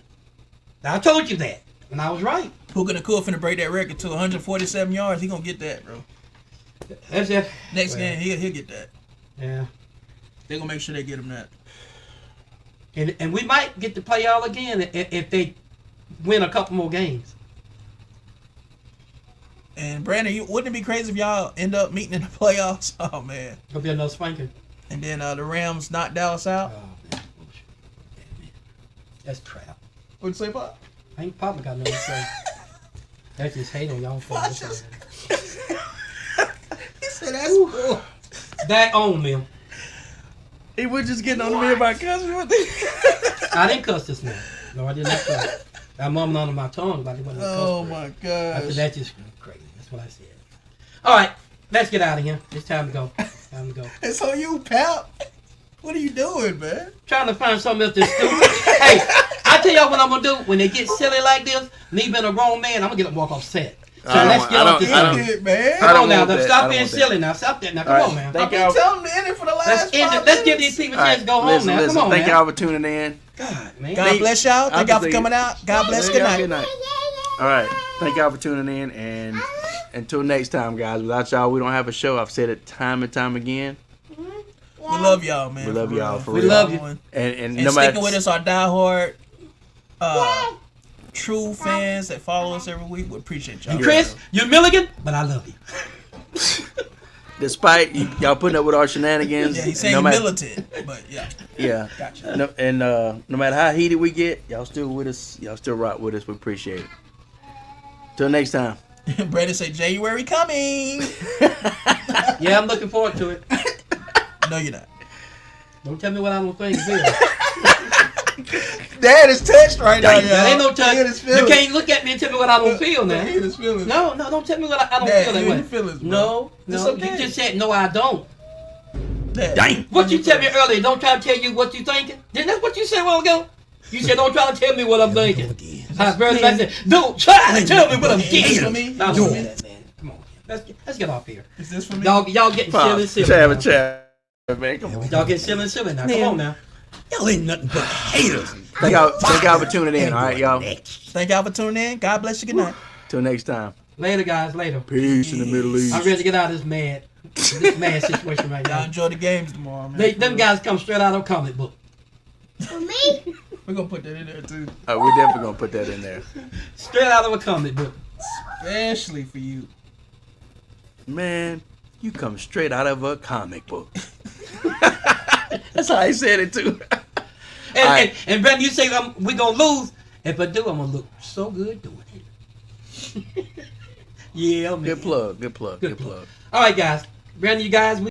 S3: Now, I told you that. And I was right.
S2: Puka Nakua finna break that record to 147 yards. He gonna get that, bro.
S3: That's it.
S2: Next game, he'll get that.
S3: Yeah.
S2: They gonna make sure they get him that.
S3: And we might get to play y'all again if they win a couple more games.
S2: And Brandon, wouldn't it be crazy if y'all end up meeting in the playoffs? Oh man.
S3: It'll be another spanking.
S2: And then the Rams knock Dallas out.
S3: Oh, man. That's crap.
S2: What'd you say, Pop?
S3: I ain't probably got nothing to say. That's just hate on y'all for this.
S2: He said that's cool.
S3: That on me.
S1: He was just getting on me about cussing.
S3: I didn't cuss this man. No, I did not cuss. I mumbled under my tongue, but it wasn't a cuss
S2: Oh
S3: word.
S2: my
S3: I
S2: gosh.
S3: said that's just crazy. That's what I said. All right, let's get out of here. It's time to go. Time to go.
S2: It's on you, pal. What are you doing, man?
S3: Trying to find something else that's stupid. Hey, I tell y'all what I'm gonna do when they get silly like this. Me being a grown man, I'm gonna get up and walk off set. So let's get off this thing.
S2: Man.
S3: Come on now,
S1: want that.
S3: stop
S1: I don't
S3: being
S1: want that.
S3: silly now. Stop that now. Come
S1: All right,
S3: on, man.
S2: I've been telling them to end it for the last
S3: Let's end
S2: 5
S3: it. Let's give
S2: minutes.
S3: these people a
S1: All
S3: chance to go home
S1: listen,
S3: now.
S1: listen.
S3: Come on,
S1: Thank
S3: man.
S1: y'all for tuning in.
S3: God, man.
S2: God bless y'all. Thank y'all for coming out. God bless. Good
S1: Good
S2: night.
S1: night. All right. Thank y'all for tuning in. And until next time, guys. Without y'all, we don't have a show. I've said it time and time again.
S2: We love y'all, man.
S1: We love
S2: for
S1: y'all,
S2: real.
S1: for
S3: We
S1: real.
S3: love you.
S1: And
S2: And
S1: no matter
S2: sticking with us, our diehard, true fans that follow us every week, we appreciate y'all.
S3: And Chris, you're Milligan, but I love you.
S1: despite y'all putting up with our shenanigans,
S2: Yeah, he's saying
S1: no matter,
S2: militant, but yeah.
S1: yeah,
S2: Gotcha.
S1: no, and no matter how heated we get, y'all still with us. Y'all still rock with us. We appreciate it. Till next time.
S2: Brandon say January coming.
S3: Yeah, I'm looking forward to it.
S2: No, you're not.
S3: Don't tell me what I don't think feel.
S2: Dad is touched right now, y'all.
S3: That ain't no touch.
S2: He in his
S3: You
S2: feelings.
S3: can't look at me and tell me what I don't feel now.
S2: He in his feelings.
S3: No, don't tell me what I don't
S2: Dad,
S3: feel that
S2: you in
S3: way.
S2: your feelings, bro.
S3: No,
S2: It's
S3: no.
S2: okay.
S3: You just said no, I don't.
S2: Dad,
S4: Dang.
S3: What you tell me earlier? Don't try to tell you what you thinking. Didn't that what you said a while ago? You said don't try to tell me what I'm thinking. Very nice. Said, don't try to tell me what I'm
S2: Is this for
S3: thinking.
S2: me?
S3: Now,
S2: Is this for
S3: look
S2: me?
S3: at that, man. Come on, let's get off here.
S2: Is this for me?
S3: Y'all getting silly,
S1: Let's
S3: silly.
S1: have a
S3: now.
S1: chat, man. Come on.
S3: Y'all getting silly, silly now. Come on now.
S4: Y'all ain't nothing but haters.
S1: Thank y'all for tuning in. All right, y'all.
S2: Thank y'all for tuning in. God bless you. Good night.
S1: Till next time.
S3: Later, guys. Later.
S1: Peace in the Middle East.
S3: I'm ready to get out of this mad situation right
S2: Y'all
S3: now.
S2: enjoy the games tomorrow, man.
S3: Them guys come straight out of a comic book.
S2: We're gonna put that in there too.
S1: We're definitely gonna put that in there.
S3: Straight out of a comic book.
S2: Especially for you.
S1: Man, you come straight out of a comic book. That's how I said it too.
S3: And Brandon, you say we're gonna lose. If I do, I'm gonna look so good doing it. Yeah, man.
S1: Good plug. Good plug. Good plug.
S3: All right, guys. Brandon, you guys.